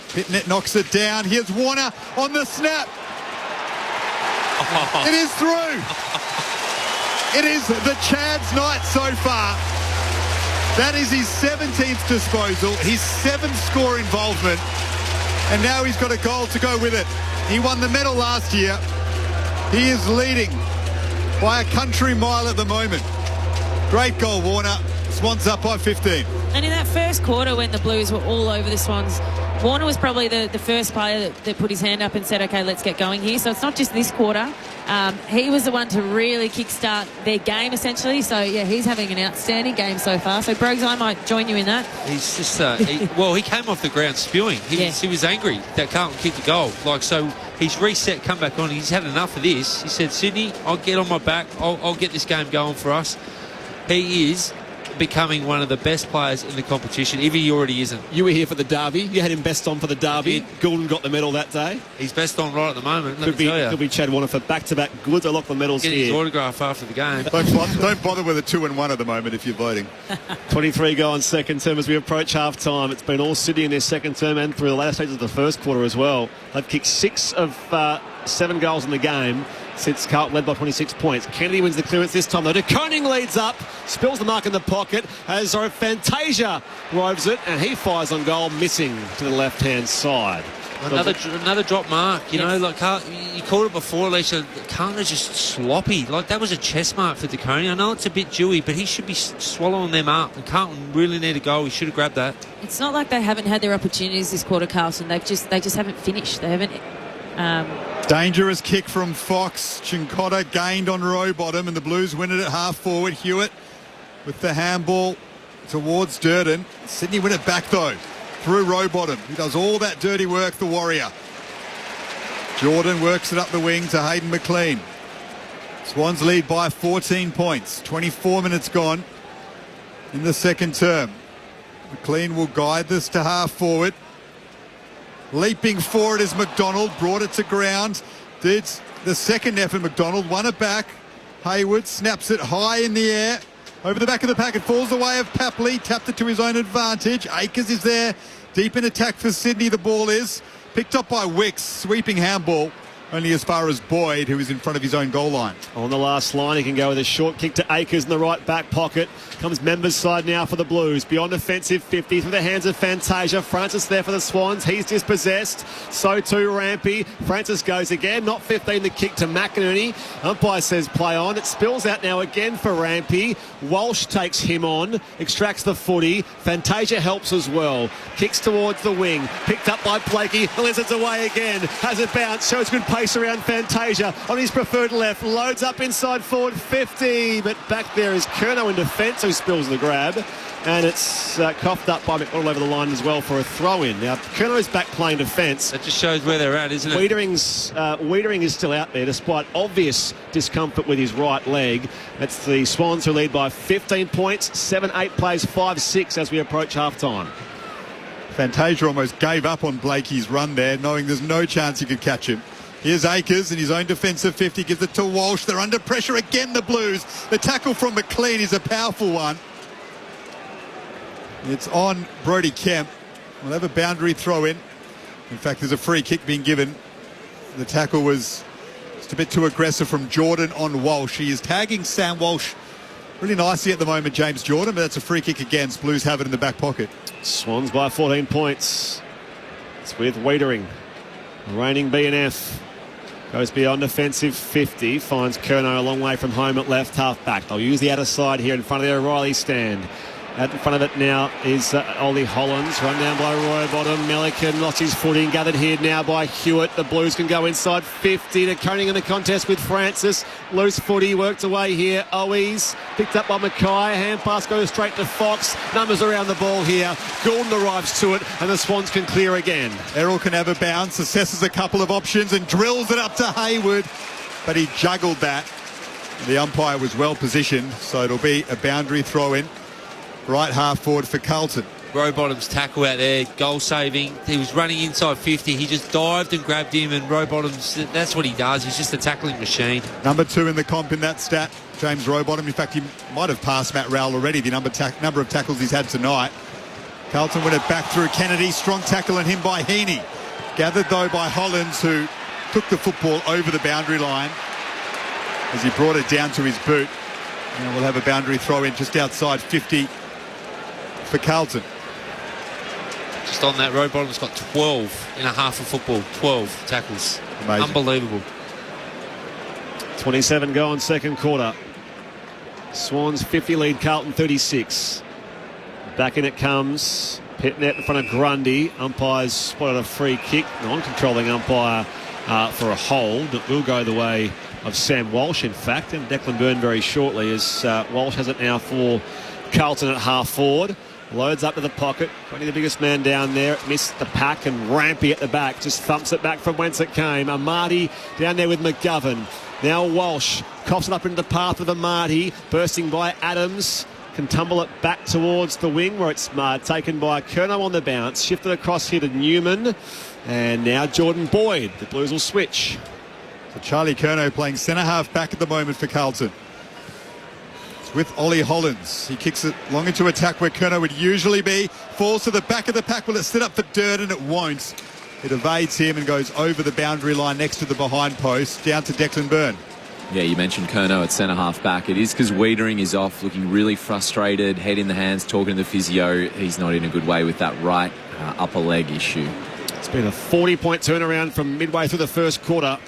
Pitnet knocks it down. Here's Warner on the snap. It is through. It is the Chad's night so far. That is his 17th disposal, his 7th score involvement, and now he's got a goal to go with it. He won the medal last year. He is leading by a country mile at the moment. Great goal, Warner. Swans up by 15. And in that first quarter when the Blues were all over the Swans, Warner was probably the first player that put his hand up and said, OK, let's get going here. So it's not just this quarter. He was the one to really kickstart their game, essentially. So, yeah, he's having an outstanding game so far. So, Brogues, I might join you in that. He's just, he came off the ground spewing. He was angry that Carlton kicked the goal. So he's reset, come back on. He's had enough of this. He said, Sydney, I'll get on my back. I'll get this game going for us. He is becoming one of the best players in the competition, if he already isn't. You were here for the derby. You had him best on for the derby. Goulden got the medal that day. He's best on right at the moment. Could be Chad Warner for back-to-back goods. I lock the medals here. Get his autograph after the game. Don't bother with a 2-1 at the moment if you're voting. 23 go on second term as we approach half-time. It's been all Sydney in their second term and through the latter stages of the first quarter as well. They've kicked 6 of points, 7 goals in the game since Carlton led by 26 points. Kennedy wins the clearance this time, though. De Koning leads up, spills the mark in the pocket, as Fantasia roves it, and he fires on goal, missing to the left-hand side. Another drop mark, you know, like you called it before, Alicia. Carlton is just sloppy. Like, that was a chest mark for De Koning. I know it's a bit dewy, but he should be swallowing them up. And Carlton really need a goal. He should have grabbed that. It's not like they haven't had their opportunities this quarter, Carlton. They just haven't finished. They haven't. Dangerous kick from Fox. Chincotta gained on Rowbottom, and the Blues win it at half forward. Hewitt with the handball towards Durden. Sydney win it back, though, through Rowbottom. He does all that dirty work, the Warrior. Jordan works it up the wing to Hayden McLean. Swans lead by 14 points. 24 minutes gone in the second term. McLean will guide this to half forward. Leaping forward is McDonald. Brought it to ground. Did the second effort, McDonald. Won it back. Hayward snaps it high in the air. Over the back of the pack, it falls the way of Papley. Tapped it to his own advantage. Akers is there. Deep in attack for Sydney, the ball is. Picked up by Wicks. Sweeping handball. Only as far as Boyd, who is in front of his own goal line. On the last line, he can go with a short kick to Akers in the right back pocket. Comes Members' side now for the Blues. Beyond offensive 50 through the hands of Fantasia. Francis there for the Swans. He's dispossessed. So too Rampy. Francis goes again. Not 15, the kick to McInerney. Umpire says play on. It spills out now again for Rampy. Walsh takes him on. Extracts the footy. Fantasia helps as well. Kicks towards the wing. Picked up by Blakey. Lizards away again. Has it bounced. Shows good pace around Fantasia on his preferred left. Loads up inside forward 50. But back there is Curnow in defence, who spills the grab, and it's coughed up by McDonald over the line as well for a throw-in. Now, Curnow's back playing defence. That just shows where they're at, isn't it? Wiedering is still out there despite obvious discomfort with his right leg. That's the Swans who lead by 15 points, 7-8 plays 5-6 as we approach half-time. Fantasia almost gave up on Blakey's run there, knowing there's no chance he could catch him. Here's Akers in his own defensive 50, gives it to Walsh. They're under pressure again, the Blues. The tackle from McLean is a powerful one. It's on Brodie Kemp. We'll have a boundary throw in. In fact, there's a free kick being given. The tackle was just a bit too aggressive from Jordan on Walsh. He is tagging Sam Walsh really nicely at the moment, James Jordan, but that's a free kick against. Blues have it in the back pocket. Swans by 14 points. It's with Wiedering. Reigning BNF. Goes beyond offensive 50, finds Curnow a long way from home at left half back. They'll use the outer side here in front of the O'Reilly stand. Out in front of it now is Ollie Hollands, run down by Rowbottom. Melican lost his footing, gathered here now by Hewitt. The Blues can go inside 50 to Koning in the contest with Francis. Loose footy, worked away here. Owies, picked up by Mackay. Hand pass goes straight to Fox. Numbers around the ball here. Gordon arrives to it, and the Swans can clear again. Errol can have a bounce, assesses a couple of options and drills it up to Hayward, but he juggled that. The umpire was well positioned, so it'll be a boundary throw in. Right half forward for Carlton. Rowbottom's tackle out there, goal saving. He was running inside 50. He just dived and grabbed him, and Rowbottom's, that's what he does. He's just a tackling machine. Number 2 in the comp in that stat, James Rowbottom. In fact, he might have passed Matt Rowell already, the number of tackles he's had tonight. Carlton win it back through Kennedy. Strong tackle on him by Heaney. Gathered, though, by Hollands, who took the football over the boundary line as he brought it down to his boot. And we'll have a boundary throw in just outside 50 for Carlton. Just on that, Rowbottom's got 12 in a half of football. 12 tackles. Amazing. Unbelievable. 27 gone second quarter. Swans 50 lead, Carlton 36. Back in it comes. Pitnet in front of Grundy. Umpires spotted a free kick. Non-controlling umpire for a hold. It will go the way of Sam Walsh, in fact, and Declan Byrne very shortly, as Walsh has it now for Carlton at half forward. Loads up to the pocket. Only the biggest man down there. Missed the pack, and Rampy at the back just thumps it back from whence it came. Amati down there with McGovern. Now Walsh coughs it up into the path of Amati. Bursting by Adams. Can tumble it back towards the wing where it's taken by Curnow on the bounce. Shifted across here to Newman. And now Jordan Boyd. The Blues will switch. So Charlie Curnow playing centre-half back at the moment for Carlton. With Ollie Hollands. He kicks it long into attack where Curnow would usually be. Falls to the back of the pack. Will it sit up for Durden? It won't. It evades him and goes over the boundary line next to the behind post, down to Declan Byrne. Yeah, you mentioned Curnow at centre-half back. It is because Wiedering is off, looking really frustrated, head in the hands, talking to the physio. He's not in a good way with that right upper leg issue. It's been a 40-point turnaround from midway through the first quarter.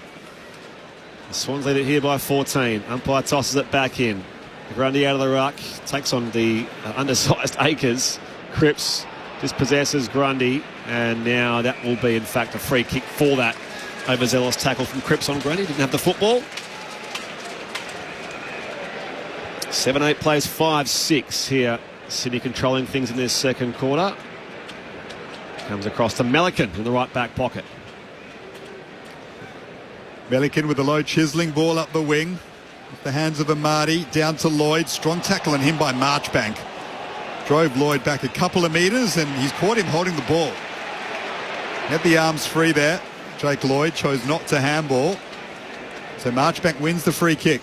The Swans lead it here by 14. Umpire tosses it back in. Grundy out of the ruck, takes on the undersized Akers. Cripps dispossesses Grundy, and now that will be, in fact, a free kick for that overzealous tackle from Cripps on Grundy. Didn't have the football. 7-8 plays 5-6 here. Sydney controlling things in this second quarter. Comes across to Melican in the right back pocket. Melican with a low chiselling ball up the wing. With the hands of Amadi down to Lloyd. Strong tackle on him by Marchbank. Drove Lloyd back a couple of metres and he's caught him holding the ball. Had the arms free there. Jake Lloyd chose not to handball. So Marchbank wins the free kick.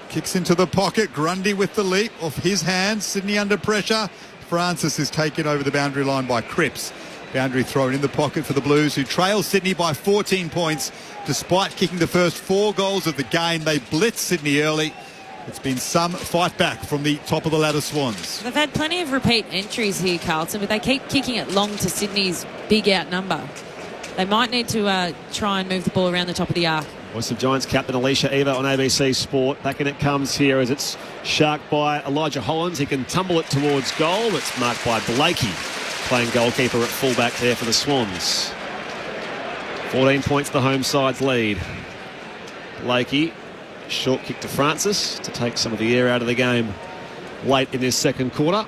Kicks into the pocket. Grundy with the leap off his hands. Sydney under pressure. Francis is taken over the boundary line by Cripps. Boundary thrown in the pocket for the Blues, who trail Sydney by 14 points. Despite kicking the first 4 goals of the game, they blitz Sydney early. It's been some fight back from the top of the ladder Swans. They've had plenty of repeat entries here, Carlton, but they keep kicking it long to Sydney's big outnumber. They might need to try and move the ball around the top of the arc. Voice of Giants captain Alicia Eva on ABC Sport. Back in it comes here as it's sharked by Elijah Hollins. He can tumble it towards goal. It's marked by Blakey, playing goalkeeper at fullback there for the Swans. 14 points the home side's lead. Blakey, short kick to Francis to take some of the air out of the game late in this second quarter.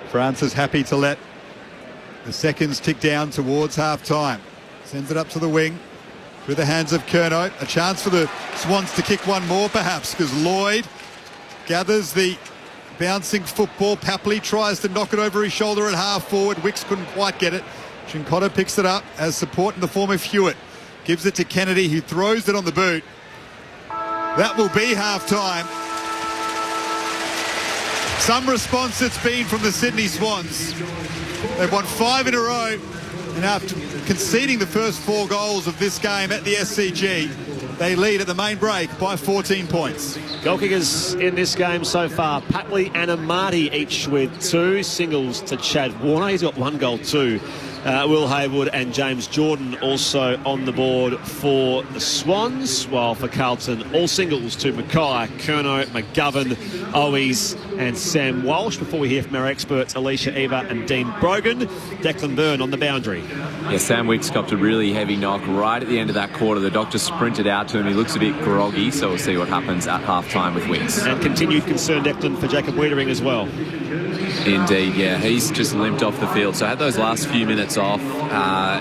Francis happy to let the seconds tick down towards half-time. Sends it up to the wing through the hands of Curnow. A chance for the Swans to kick one more perhaps, because Lloyd gathers the bouncing football. Papley tries to knock it over his shoulder at half-forward. Wicks couldn't quite get it. Chincotta picks it up as support in the form of Hewitt. Gives it to Kennedy, who throws it on the boot. That will be half-time. Some response it's been from the Sydney Swans. They've won 5 in a row, and after conceding the first 4 goals of this game at the SCG, they lead at the main break by 14 points. Goal kickers in this game so far, Papley and Amati each with 2. Singles to Chad Warner. He's got 1 goal too. Will Haywood and James Jordan also on the board for the Swans, while for Carlton, all singles to Mackay, Curnow, McGovern, Owies and Sam Walsh. Before we hear from our experts, Alicia Eva and Dean Brogan, Declan Byrne on the boundary. Yeah, Sam Wicks copped a really heavy knock right at the end of that quarter. The doctor sprinted out to him. He looks a bit groggy, so we'll see what happens at half-time with Wicks. And continued concern, Declan, for Jacob Wiedering as well. Indeed, yeah. He's just limped off the field. So had those last few minutes off.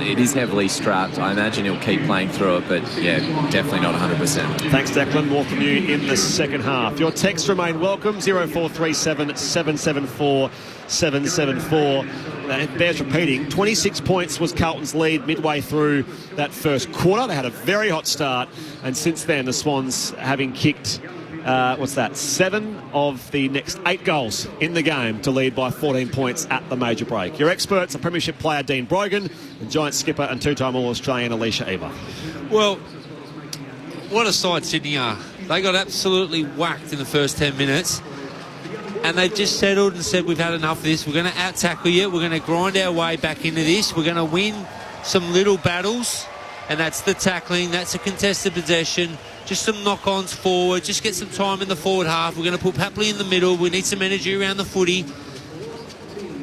It is heavily strapped. I imagine he'll keep playing through it, but yeah, definitely not 100%. Thanks, Declan. More from you in the second half. Your texts remain welcome. 0437 774 774. It bears repeating, 26 points was Carlton's lead midway through that first quarter. They had a very hot start, and since then the Swans, having kicked 7 of the next 8 goals in the game to lead by 14 points at the major break. Your experts are Premiership player Dean Brogan and Giant skipper and 2-time All-Australian Alicia Eva. Well, what a side Sydney are. They got absolutely whacked in the first 10 minutes, and they've just settled and said, we've had enough of this. We're going to out-tackle you. We're going to grind our way back into this. We're going to win some little battles, and that's the tackling. That's a contested possession. Just some knock-ons forward. Just get some time in the forward half. We're going to put Papley in the middle. We need some energy around the footy.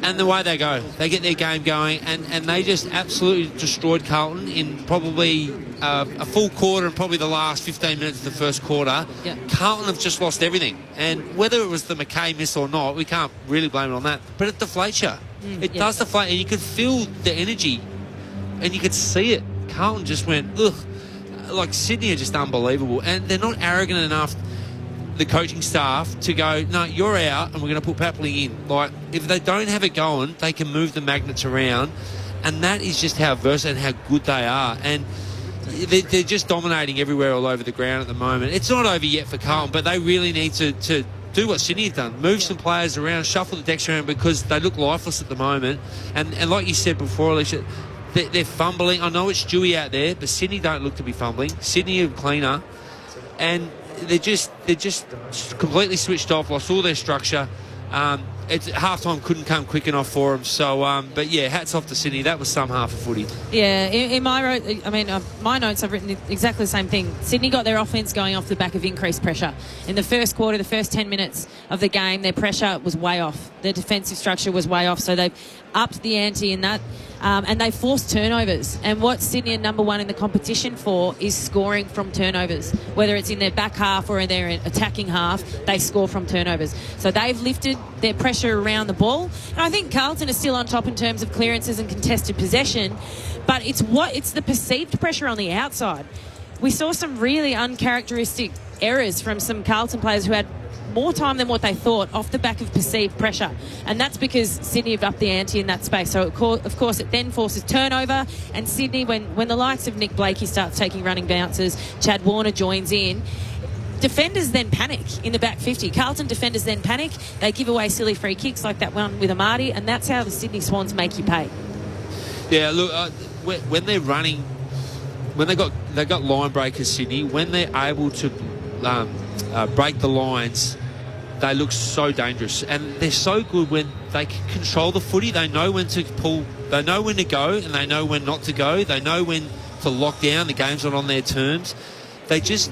And the way they go, they get their game going, and they just absolutely destroyed Carlton in probably a full quarter and probably the last 15 minutes of the first quarter. Yeah. Carlton have just lost everything. And whether it was the McKay miss or not, we can't really blame it on that. But it deflates you. It does deflate, and you could feel the energy, and you could see it. Carlton just went, ugh. Like, Sydney are just unbelievable, and they're not arrogant enough, the coaching staff, to go, no, you're out and we're going to put Papley in. Like, if they don't have it going, they can move the magnets around, and that is just how versatile and how good they are. And they're just dominating everywhere all over the ground at the moment. It's not over yet for Carlton, but they really need to do what Sydney have done. Move some players around, shuffle the decks around, because they look lifeless at the moment. And like you said before, Alicia, they're fumbling. I know it's dewy out there, but Sydney don't look to be fumbling. Sydney are cleaner. And they're just completely switched off, lost all their structure. It's half-time couldn't come quick enough for them. So, but yeah, hats off to Sydney. That was some half of footy. Yeah, in my notes I've written exactly the same thing. Sydney got their offence going off the back of increased pressure. In the first quarter, the first 10 minutes of the game, their pressure was way off. Their defensive structure was way off. So they've upped the ante in that. And they forced turnovers. And what Sydney are number one in the competition for is scoring from turnovers. Whether it's in their back half or in their attacking half, they score from turnovers. So they've lifted their pressure around the ball. And I think Carlton is still on top in terms of clearances and contested possession. But it's the perceived pressure on the outside. We saw some really uncharacteristic errors from some Carlton players who had more time than what they thought off the back of perceived pressure, and that's because Sydney have upped the ante in that space. So of course it then forces turnover, and Sydney, when the likes of Nick Blakey starts taking running bounces, Chad Warner joins in, defenders then panic in the back 50. Carlton defenders then panic, they give away silly free kicks like that one with Amadi, and that's how the Sydney Swans make you pay. Yeah, look, when they're running, when they got line breakers, Sydney, when they're able to break the lines, they look so dangerous, and they're so good when they can control the footy. They know when to pull, they know when to go, and they know when not to go. They know when to lock down. The game's not on their terms. They just,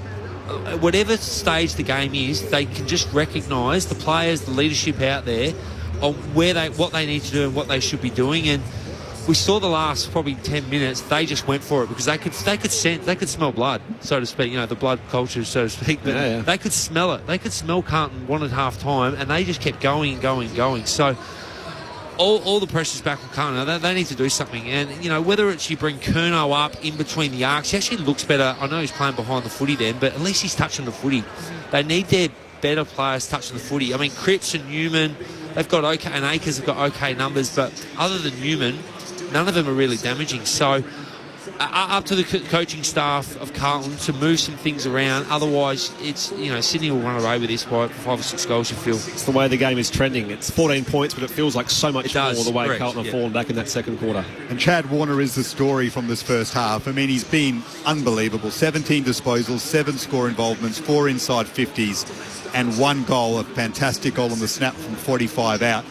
whatever stage the game is, they can just recognise the players, the leadership out there, on what they need to do and what they should be doing. And we saw the last probably 10 minutes, they just went for it because they could smell blood, so to speak, the blood culture, so to speak. But they could smell it. They could smell Carlton one at half time, and they just kept going and going and going. So all the pressure's back on Carlton. They need to do something. And, whether it's you bring Curnow up in between the arcs, he actually looks better. I know he's playing behind the footy then, but at least he's touching the footy. They need their better players touching the footy. I mean, Cripps and Newman, they've got okay, and Akers have got okay numbers, but other than Newman, none of them are really damaging. So up to the coaching staff of Carlton to move some things around. Otherwise, it's Sydney will run away with this by 5 or 6 goals, you feel. It's the way the game is trending. It's 14 points, but it feels like so much more the way Carlton have fallen back in that second quarter. And Chad Warner is the story from this first half. I mean, he's been unbelievable. 17 disposals, 7 score involvements, 4 inside 50s, and 1 goal, a fantastic goal on the snap from 45 out.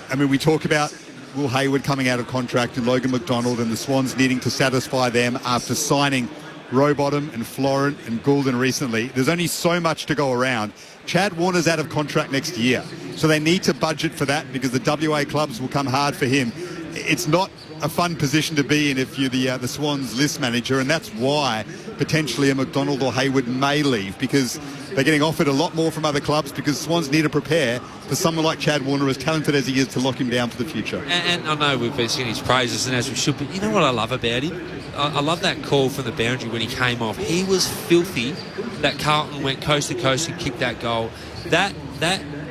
I mean, we talk about Will Hayward coming out of contract and Logan McDonald and the Swans needing to satisfy them after signing Rowbottom and Florent and Goulden recently. There's only so much to go around. Chad Warner's out of contract next year, so they need to budget for that because the WA clubs will come hard for him. It's not a fun position to be in if you're the Swans list manager, and that's why potentially a McDonald or Hayward may leave, because they're getting offered a lot more from other clubs because Swans need to prepare for someone like Chad Warner, as talented as he is, to lock him down for the future. And I know we've been singing his praises, and as we should, but you know what I love about him? I love that call from the boundary when he came off. He was filthy that Carlton went coast to coast and kicked that goal. That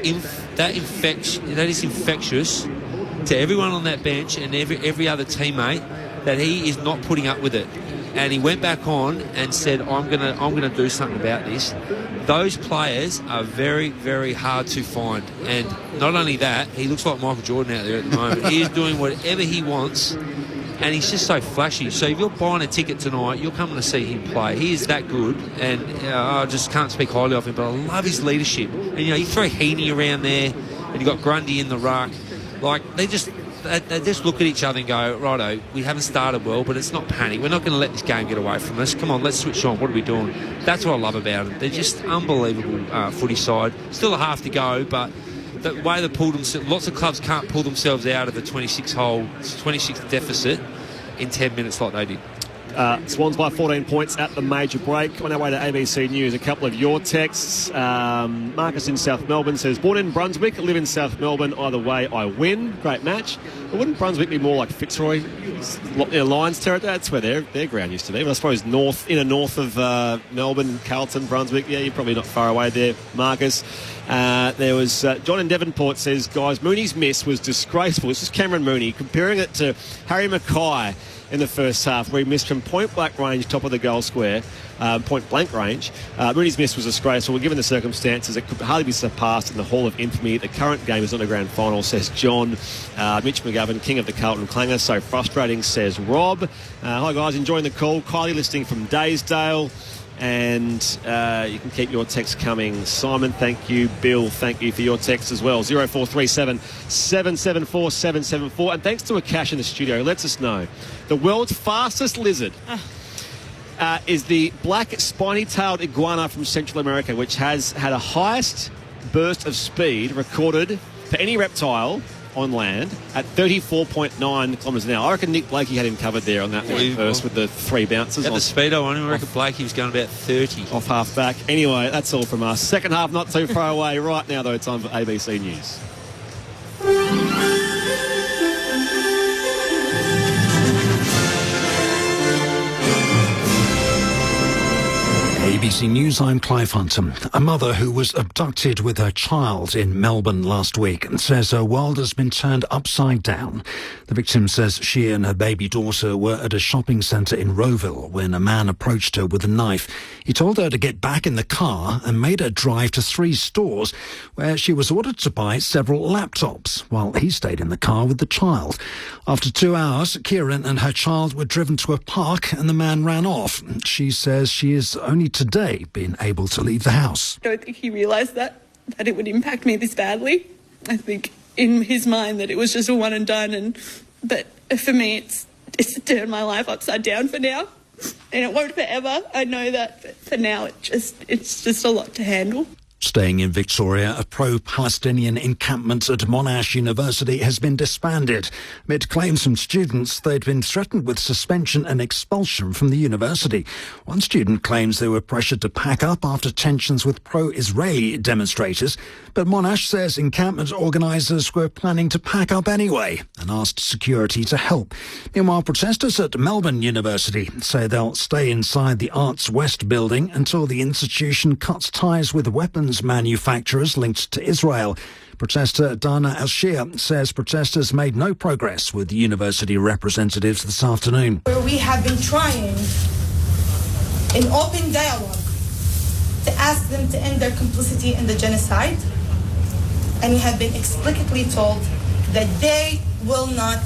is infectious to everyone on that bench and every other teammate, that he is not putting up with it. And he went back on and said, I'm gonna do something about this. Those players are very, very hard to find. And not only that, he looks like Michael Jordan out there at the moment. He is doing whatever he wants, and he's just so flashy. So if you're buying a ticket tonight, you're coming to see him play. He is that good, and I just can't speak highly of him, but I love his leadership. And, you throw Heaney around there, and you got Grundy in the ruck. Like, they just look at each other and go, righto, we haven't started well, but it's not panic. We're not going to let this game get away from us. Come on, let's switch on. What are we doing? That's what I love about them. They're just unbelievable footy side. Still a half to go, but the way they pulled themselves, lots of clubs can't pull themselves out of a 26 deficit in 10 minutes like they did. Swans by 14 points at the major break. On our way to ABC News, a couple of your texts. Marcus in South Melbourne says, born in Brunswick, live in South Melbourne. Either way, I win. Great match. But wouldn't Brunswick be more like Fitzroy, Lions territory? That's where their ground used to be. But I suppose north of Melbourne, Carlton, Brunswick. Yeah, you're probably not far away there, Marcus. There was John in Devonport says, guys, Mooney's miss was disgraceful. This is Cameron Mooney comparing it to Harry Mackay. in the first half, where he missed from point-blank range, top of the goal square, point-blank range. Moody's miss was disgraceful. Given the circumstances, it could hardly be surpassed in the Hall of Infamy. The current game is not a grand final, says John. Mitch McGovern, king of the Carlton Clanger. So frustrating, says Rob. Hi, guys. Enjoying the call. Kylie listening from Daysdale. And you can keep your text coming. Simon, thank you. Bill, thank you for your text as well. 0437 774 774. And thanks to Akash in the studio, who lets us know the world's fastest lizard is the black spiny-tailed iguana from Central America, which has had a highest burst of speed recorded for any reptile on land at 34.9 kilometres an hour. I reckon Nick Blakey had him covered there on that first with the 3 bounces. At the speedo on him, I reckon Blakey was going about 30. Off half back. Anyway, that's all from us. Second half not too far away. Right now, though, time for ABC News. ABC News, I'm Clive Hunter. A mother who was abducted with her child in Melbourne last week says her world has been turned upside down. The victim says she and her baby daughter were at a shopping centre in Rowville when a man approached her with a knife. He told her to get back in the car and made her drive to 3 stores where she was ordered to buy several laptops while he stayed in the car with the child. After 2 hours, Kieran and her child were driven to a park and the man ran off. She says she is only today been able to leave the house. I don't think he realised that it would impact me this badly. I think in his mind that it was just a one and done, but for me it's turned my life upside down for now, and it won't forever. I know that, but for now it's just a lot to handle. Staying in Victoria, a pro-Palestinian encampment at Monash University has been disbanded amid claims from students they'd been threatened with suspension and expulsion from the university. One student claims they were pressured to pack up after tensions with pro-Israeli demonstrators, but Monash says encampment organisers were planning to pack up anyway and asked security to help. Meanwhile, protesters at Melbourne University say they'll stay inside the Arts West building until the institution cuts ties with weapons manufacturers linked to Israel. Protester Dana Al-Shia says protesters made no progress with university representatives this afternoon. Where we have been trying in open dialogue to ask them to end their complicity in the genocide, and we have been explicitly told that they will not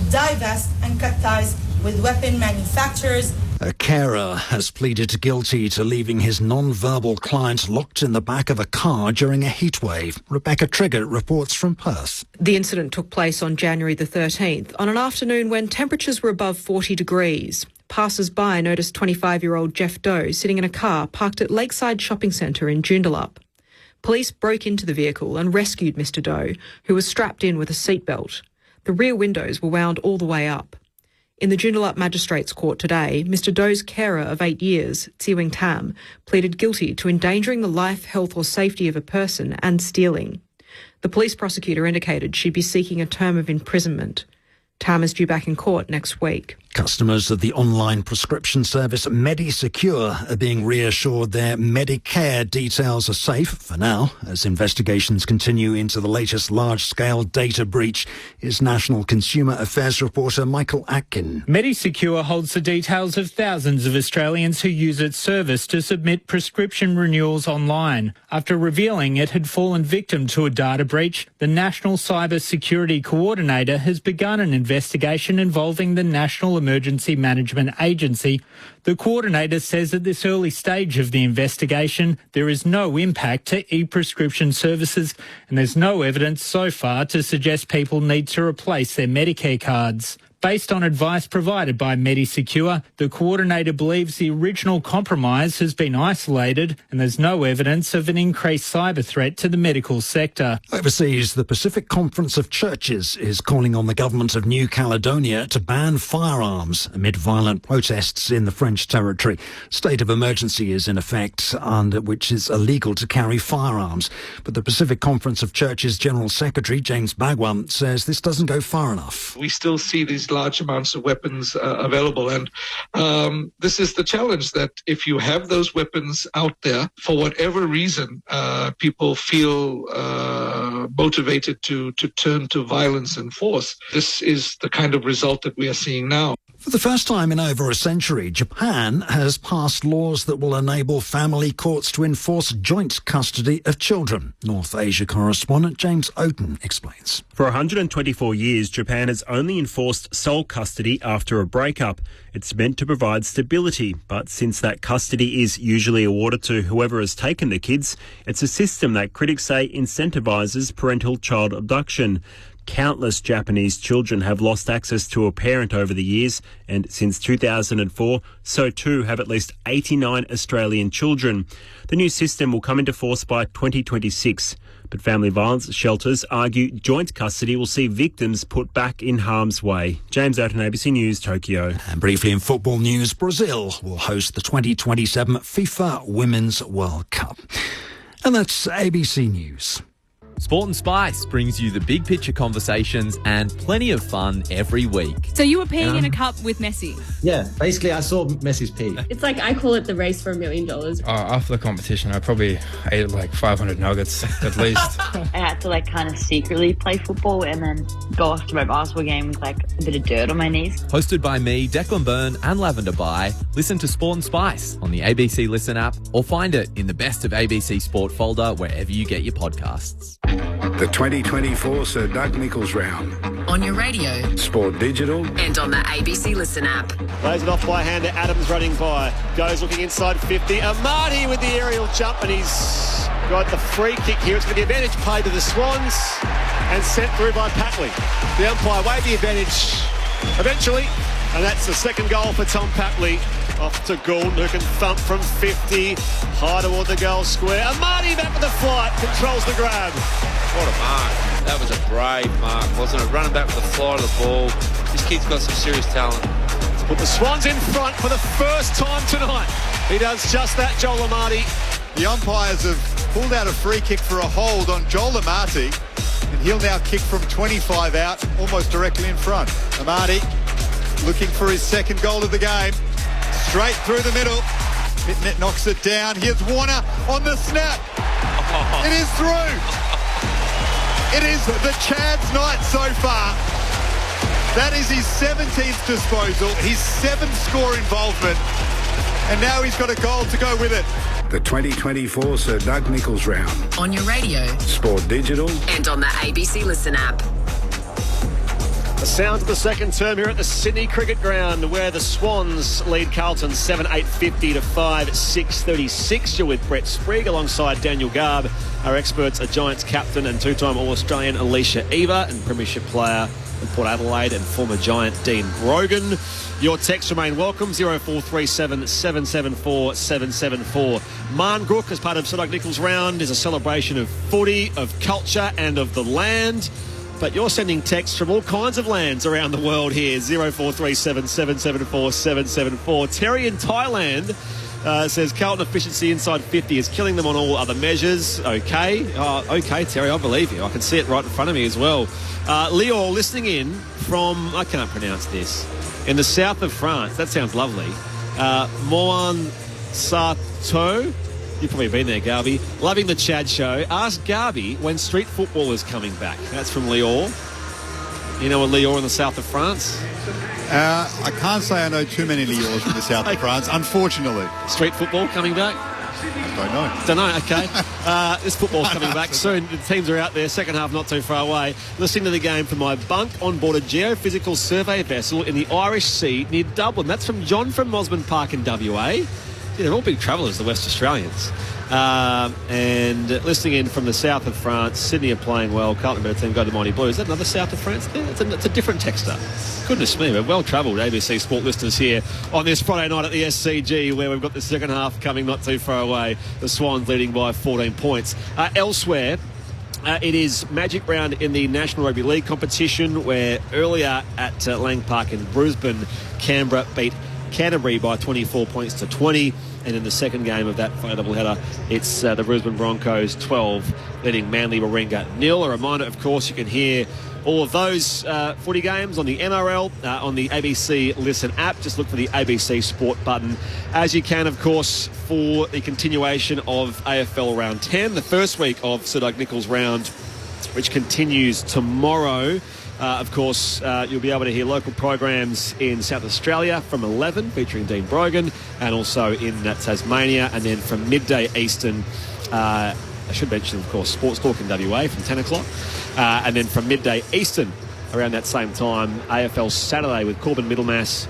divest and cut ties with weapon manufacturers. A carer has pleaded guilty to leaving his non-verbal client locked in the back of a car during a heatwave. Rebecca Trigger reports from Perth. The incident took place on January the 13th, on an afternoon when temperatures were above 40 degrees. Passers-by noticed 25-year-old Jeff Doe sitting in a car parked at Lakeside Shopping Centre in Joondalup. Police broke into the vehicle and rescued Mr Doe, who was strapped in with a seatbelt. The rear windows were wound all the way up. In the Joondalup Magistrates Court today, Mr Doe's carer of 8 years, Tsiwing Tam, pleaded guilty to endangering the life, health or safety of a person and stealing. The police prosecutor indicated she'd be seeking a term of imprisonment. Tam is due back in court next week. Customers of the online prescription service MediSecure are being reassured their Medicare details are safe for now as investigations continue into the latest large-scale data breach. Is National Consumer Affairs reporter Michael Atkin. MediSecure holds the details of thousands of Australians who use its service to submit prescription renewals online. After revealing it had fallen victim to a data breach, the National Cyber Security Coordinator has begun an investigation involving the National Emergency Management Agency. The coordinator says at this early stage of the investigation, there is no impact to e-prescription services and there's no evidence so far to suggest people need to replace their Medicare cards. Based on advice provided by MediSecure, the coordinator believes the original compromise has been isolated and there's no evidence of an increased cyber threat to the medical sector. Overseas, the Pacific Conference of Churches is calling on the government of New Caledonia to ban firearms amid violent protests in the French territory. State of emergency is in effect, under which it's illegal to carry firearms. But the Pacific Conference of Churches General Secretary James Bagwan says this doesn't go far enough. We still see these large amounts of weapons available. And this is the challenge, that if you have those weapons out there, for whatever reason, people feel motivated to turn to violence and force. This is the kind of result that we are seeing now. For the first time in over a century, Japan has passed laws that will enable family courts to enforce joint custody of children. North Asia correspondent James Oaten explains. For 124 years, Japan has only enforced sole custody after a breakup. It's meant to provide stability, but since that custody is usually awarded to whoever has taken the kids, it's a system that critics say incentivises parental child abduction. Countless Japanese children have lost access to a parent over the years, and since 2004, so too have at least 89 Australian children. The new system will come into force by 2026, but family violence shelters argue joint custody will see victims put back in harm's way. James Oaten, ABC News, Tokyo. And briefly in football news, Brazil will host the 2027 FIFA Women's World Cup. And that's ABC News. Sport and Spice brings you the big picture conversations and plenty of fun every week. So you were peeing in a cup with Messi? Yeah, basically I saw Messi's pee. It's like I call it the race for $1 million. After the competition, I probably ate like 500 nuggets at least. I had to like kind of secretly play football and then go off to my basketball game with like a bit of dirt on my knees. Hosted by me, Declan Byrne and Lavender Bai, listen to Sport and Spice on the ABC Listen app or find it in the Best of ABC Sport folder wherever you get your podcasts. The 2024 Sir Doug Nichols round. On your radio. Sport Digital. And on the ABC Listen app. Lays it off by hand to Adams running by. Goes looking inside 50. Amati with the aerial jump, and he's got the free kick here. It's going to be advantage paid to the Swans and sent through by Patley. The umpire weighed the advantage eventually, and that's the second goal for Tom Patley. Off to Gould, who can thump from 50, high toward the goal square. Amati back with the flight, controls the grab. What a mark. That was a brave mark, wasn't it? Running back with the flight of the ball. This kid's got some serious talent. Let's put the Swans in front for the first time tonight. He does just that, Joel Amati. The umpires have pulled out a free kick for a hold on Joel Amati, and he'll now kick from 25 out, almost directly in front. Amati looking for his second goal of the game. Straight through the middle. Mitnet knocks it down. Here's Warner on the snap. It is through. It is the Chad's night so far. That is his 17th disposal, his 7th score involvement, and now he's got a goal to go with it. The 2024 Sir Doug Nichols round. On your radio. Sport Digital. And on the ABC Listen app. The sounds of the second term here at the Sydney Cricket Ground, where the Swans lead Carlton 7-8-50 to 5-6-36. You're with Brett Sprigg alongside Daniel Garb. Our experts are Giants captain and two-time All-Australian Alicia Eva and Premiership player from Port Adelaide and former Giant Dean Brogan. Your texts remain welcome, 0437 774 774. Marngrook, as part of Sir Doug Nichols round, is a celebration of footy, of culture and of the land. But you're sending texts from all kinds of lands around the world here. 0437 774 774. Terry in Thailand says Carlton efficiency inside 50 is killing them on all other measures. Okay. Okay, Terry, I believe you. I can see it right in front of me as well. Leo listening in from, I can't pronounce this, in the south of France. That sounds lovely. Moan Sato. You've probably been there, Garby. Loving the Chad show. Ask Garby when street football is coming back. That's from Lior. You know a Lior in the south of France? I can't say I know too many Liors from the south of France, unfortunately. Street football coming back? I don't know, okay. This football's coming back soon. The teams are out there, second half not too far away. Listening to the game from my bunk on board a geophysical survey vessel in the Irish Sea near Dublin. That's from John from Mosman Park in WA. Yeah, they're all big travellers, the West Australians. And listening in from the south of France, Sydney are playing well. Carlton better team go to the Mighty Blues. Is that another south of France there? It's a different texter. Goodness me, we're well-travelled ABC Sport listeners here on this Friday night at the SCG, where we've got the second half coming not too far away. The Swans leading by 14 points. Elsewhere, it is Magic Round in the National Rugby League competition, where earlier at Lang Park in Brisbane, Canberra beat Canterbury by 24 points to 20. And in the second game of that final doubleheader, it's the Brisbane Broncos 12 leading Manly Warringah 0. A reminder, of course, you can hear all of those footy games on the NRL, on the ABC Listen app. Just look for the ABC Sport button. As you can, of course, for the continuation of AFL Round 10, the first week of Sir Doug Nichols round, which continues tomorrow. Of course, you'll be able to hear local programs in South Australia from 11, featuring Dean Brogan, and also in Tasmania. And then from midday Eastern, I should mention, of course, Sports Talk in WA from 10 o'clock. And then from midday Eastern, around that same time, AFL Saturday with Corbin Middlemass,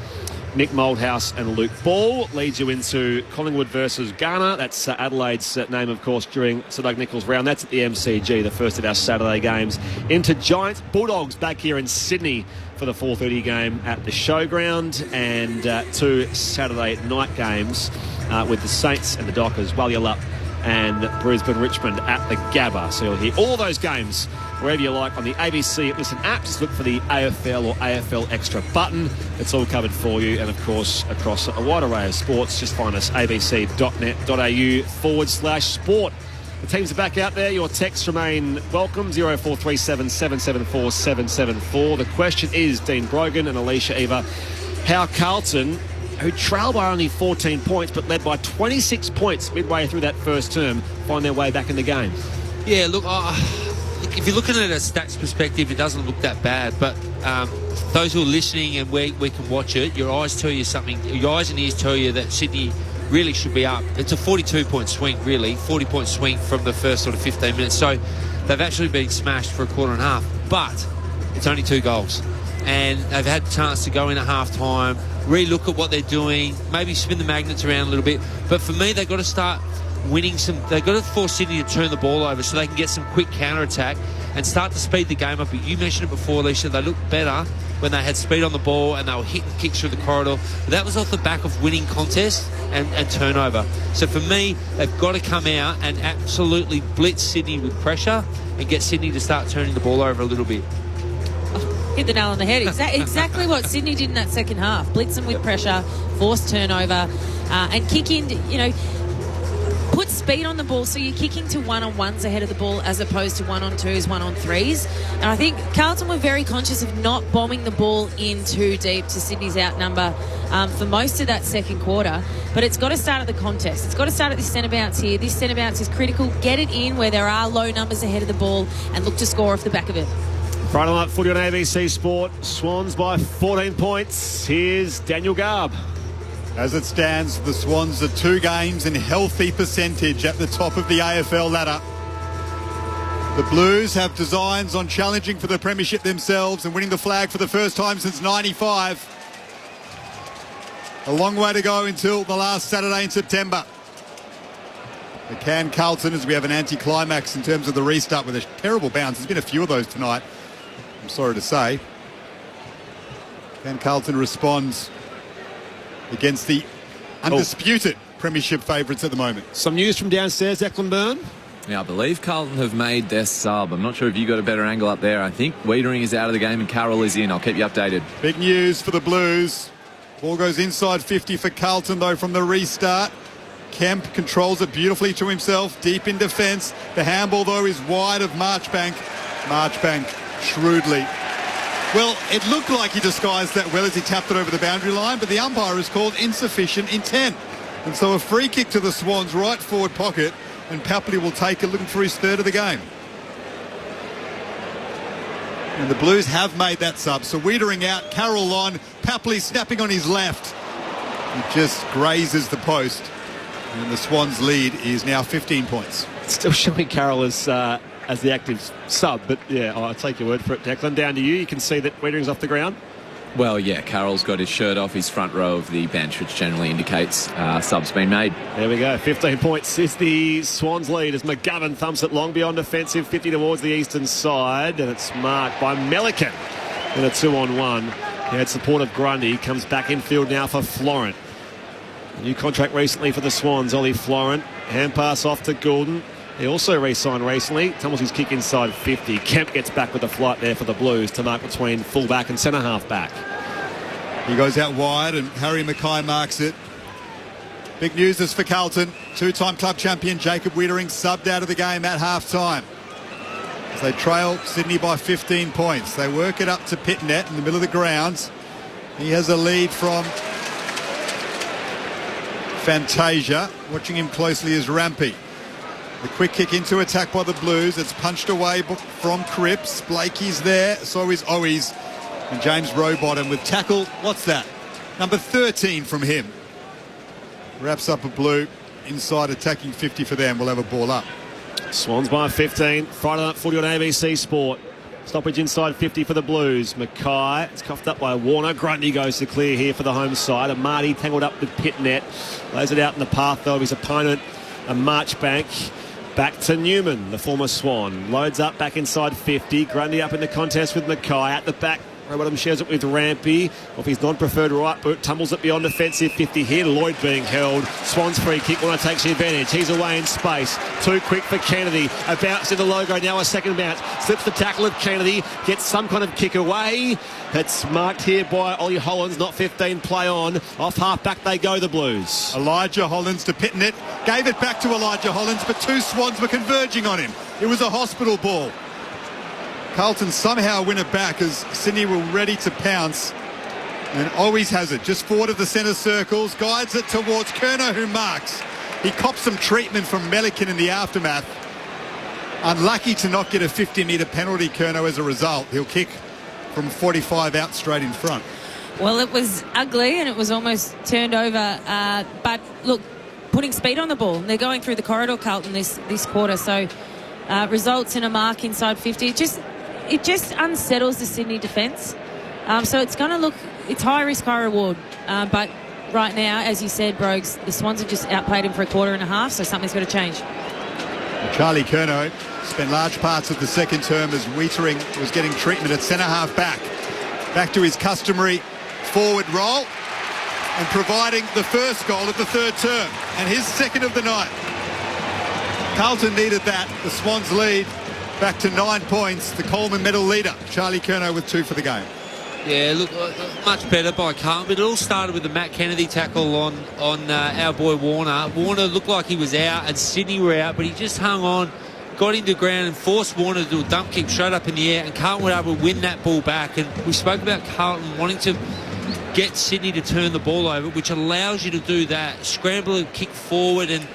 Nick Moldhouse and Luke Ball leads you into Collingwood versus Ghana. That's Adelaide's name, of course, during Sir Doug Nichols round. That's at the MCG, the first of our Saturday games. Into Giants Bulldogs back here in Sydney for the 4:30 game at the Showground, and 2 Saturday night games with the Saints and the Dockers, Walyalup and Brisbane Richmond at the Gabba. So you'll hear all those games wherever you like on the ABC Listen app. Just look for the AFL or AFL Extra button. It's all covered for you. And, of course, across a wide array of sports, just find us abc.net.au/sport. The teams are back out there. Your texts remain welcome. 0437 774 774. The question is, Dean Brogan and Alicia Eva, how Carlton, who trailed by only 14 points but led by 26 points midway through that first term, find their way back in the game? Yeah, look, if you're looking at a stats perspective, it doesn't look that bad. But those who are listening and we can watch it, your eyes tell you something. Your eyes and ears tell you that Sydney really should be up. It's a 42-point swing, really, 40-point swing from the first sort of 15 minutes. So they've actually been smashed for a quarter and a half. But it's only 2 goals. And they've had a chance to go in at half-time, re-look at what they're doing, maybe spin the magnets around a little bit. But for me, they've got to start winning some. They've got to force Sydney to turn the ball over so they can get some quick counter-attack and start to speed the game up. You mentioned it before, Alicia, they looked better when they had speed on the ball and they were hitting kicks through the corridor. But that was off the back of winning contests and turnover. So for me, they've got to come out and absolutely blitz Sydney with pressure and get Sydney to start turning the ball over a little bit. Hit the nail on the head. Exactly what Sydney did in that second half. Blitz them with pressure, force turnover, and kick in, put speed on the ball so you're kicking to one-on-ones ahead of the ball as opposed to one-on-twos, one-on-threes. And I think Carlton were very conscious of not bombing the ball in too deep to Sydney's outnumber for most of that second quarter. But it's got to start at the contest. It's got to start at this centre bounce here. This centre bounce is critical. Get it in where there are low numbers ahead of the ball and look to score off the back of it. Friday night footy on ABC Sport. Swans by 14 points. Here's Daniel Garb. As it stands, the Swans are 2 games in healthy percentage at the top of the AFL ladder. The Blues have designs on challenging for the premiership themselves and winning the flag for the first time since '95. A long way to go until the last Saturday in September. But can Carlton, as we have an anti-climax in terms of the restart with a terrible bounce. There's been a few of those tonight, I'm sorry to say. Can Carlton respond against the undisputed premiership favourites at the moment? Some news from downstairs, Declan Byrne. Yeah, I believe Carlton have made their sub. I'm not sure if you got a better angle up there. I think Wiedering is out of the game and Carroll is in. I'll keep you updated. Big news for the Blues. Ball goes inside 50 for Carlton, though, from the restart. Kemp controls it beautifully to himself, deep in defence. The handball, though, is wide of Marchbank. Marchbank shrewdly. Well, it looked like he disguised that well as he tapped it over the boundary line, but the umpire has called insufficient intent. And so a free kick to the Swans' right forward pocket, and Papley will take it, looking for his 3rd of the game. And the Blues have made that sub. So Wiedering out, Carroll on, Papley snapping on his left. He just grazes the post. And the Swans' lead is now 15 points. Still showing Carroll as the active sub, but yeah, I'll take your word for it, Declan. Down to you. You can see that Wiedering's off the ground. Well, yeah, Carroll's got his shirt off, his front row of the bench, which generally indicates sub's been made. There we go. 15 points is the Swans' lead as McGovern thumps it long beyond defensive, 50 towards the eastern side, and it's marked by Melican in a 2-on-1. He had support of Grundy. Comes back in field now for Florent. A new contract recently for the Swans, Ollie Florent. Hand pass off to Goulden. He also re-signed recently. Tumbles his kick inside 50. Kemp gets back with the flight there for the Blues to mark between full-back and centre-half back. He goes out wide and Harry Mackay marks it. Big news is for Carlton. 2-time club champion Jacob Wiedering subbed out of the game at half-time. As they trail Sydney by 15 points. They work it up to Pitnet in the middle of the grounds. He has a lead from Fantasia. Watching him closely is Rampy. The quick kick into attack by the Blues. It's punched away from Cripps. Blakey's there. So is Owies. And James Rowbottom with tackle. What's that? Number 13 from him. Wraps up a Blue. Inside attacking 50 for them. We'll have a ball up. Swans by 15. Friday Night Footy on ABC Sport. Stoppage inside 50 for the Blues. Mackay, it's coughed up by Warner. Grundy goes to clear here for the home side. Amati tangled up with Pitnet. Lays it out in the path though of his opponent, a Marchbank. Back to Newman, the former Swan. Loads up back inside 50. Grundy up in the contest with Mackay. At the back, Rowbottom shares it with Rampy. Off his non-preferred right boot, tumbles it beyond defensive 50 here. Lloyd being held. Swans free kick. Warner takes the advantage. He's away in space. Too quick for Kennedy. A bounce in the logo. Now a second bounce. Slips the tackle of Kennedy. Gets some kind of kick away. It's marked here by Ollie Hollands. Not 15. Play on. Off half back they go, the Blues. Elijah Hollands to Pitnet. Gave it back to Elijah Hollands, but two Swans were converging on him. It was a hospital ball. Carlton somehow win it back as Sydney were ready to pounce. And always has it. Just forward of the centre circles. Guides it towards Kerner, who marks. He cops some treatment from Melican in the aftermath. Unlucky to not get a 50-metre penalty, Kerner, as a result. He'll kick from 45 out straight in front. Well, it was ugly and it was almost turned over. But, look, putting speed on the ball. They're going through the corridor, Carlton, this quarter. So results in a mark inside 50. It just unsettles the Sydney defence. So it's going to look, it's high risk, high reward. But right now, as you said, Brogues, the Swans have just outplayed him for a quarter and a half, so something's got to change. Charlie Curnow spent large parts of the second term as Wietering was getting treatment at centre-half back. Back to his customary forward role and providing the first goal of the third term and his second of the night. Carlton needed that. The Swans lead back to 9 points. The Coleman medal leader, Charlie Curnow, with 2 for the game. Yeah, look, much better by Carlton, but it all started with the Matt Kennedy tackle on our boy Warner. Warner looked like he was out and Sydney were out, but he just hung on, got into the ground and forced Warner to do a dump kick straight up in the air, and Carlton were able to win that ball back. And we spoke about Carlton wanting to get Sydney to turn the ball over, which allows you to do that, scramble and kick forward, and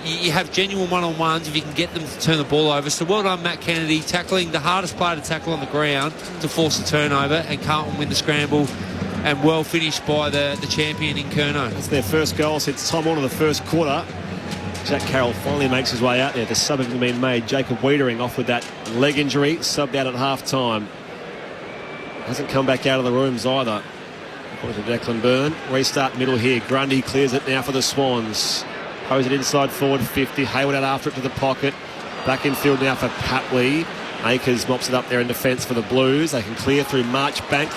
you have genuine one-on-ones if you can get them to turn the ball over. So well done, Matt Kennedy, tackling the hardest player to tackle on the ground to force a turnover, and Carlton win the scramble, and well finished by the champion in Curnow. It's their first goal since Tom Warner the first quarter. Jack Carroll finally makes his way out there. The sub having been made. Jacob Wietering off with that leg injury, subbed out at half-time. Hasn't come back out of the rooms either. According to Declan Byrne. Restart middle here. Grundy clears it now for the Swans. Pose it inside forward 50. Hayward out after it to the pocket. Back in field now for Patley. Akers mops it up there in defence for the Blues. They can clear through Marchbank.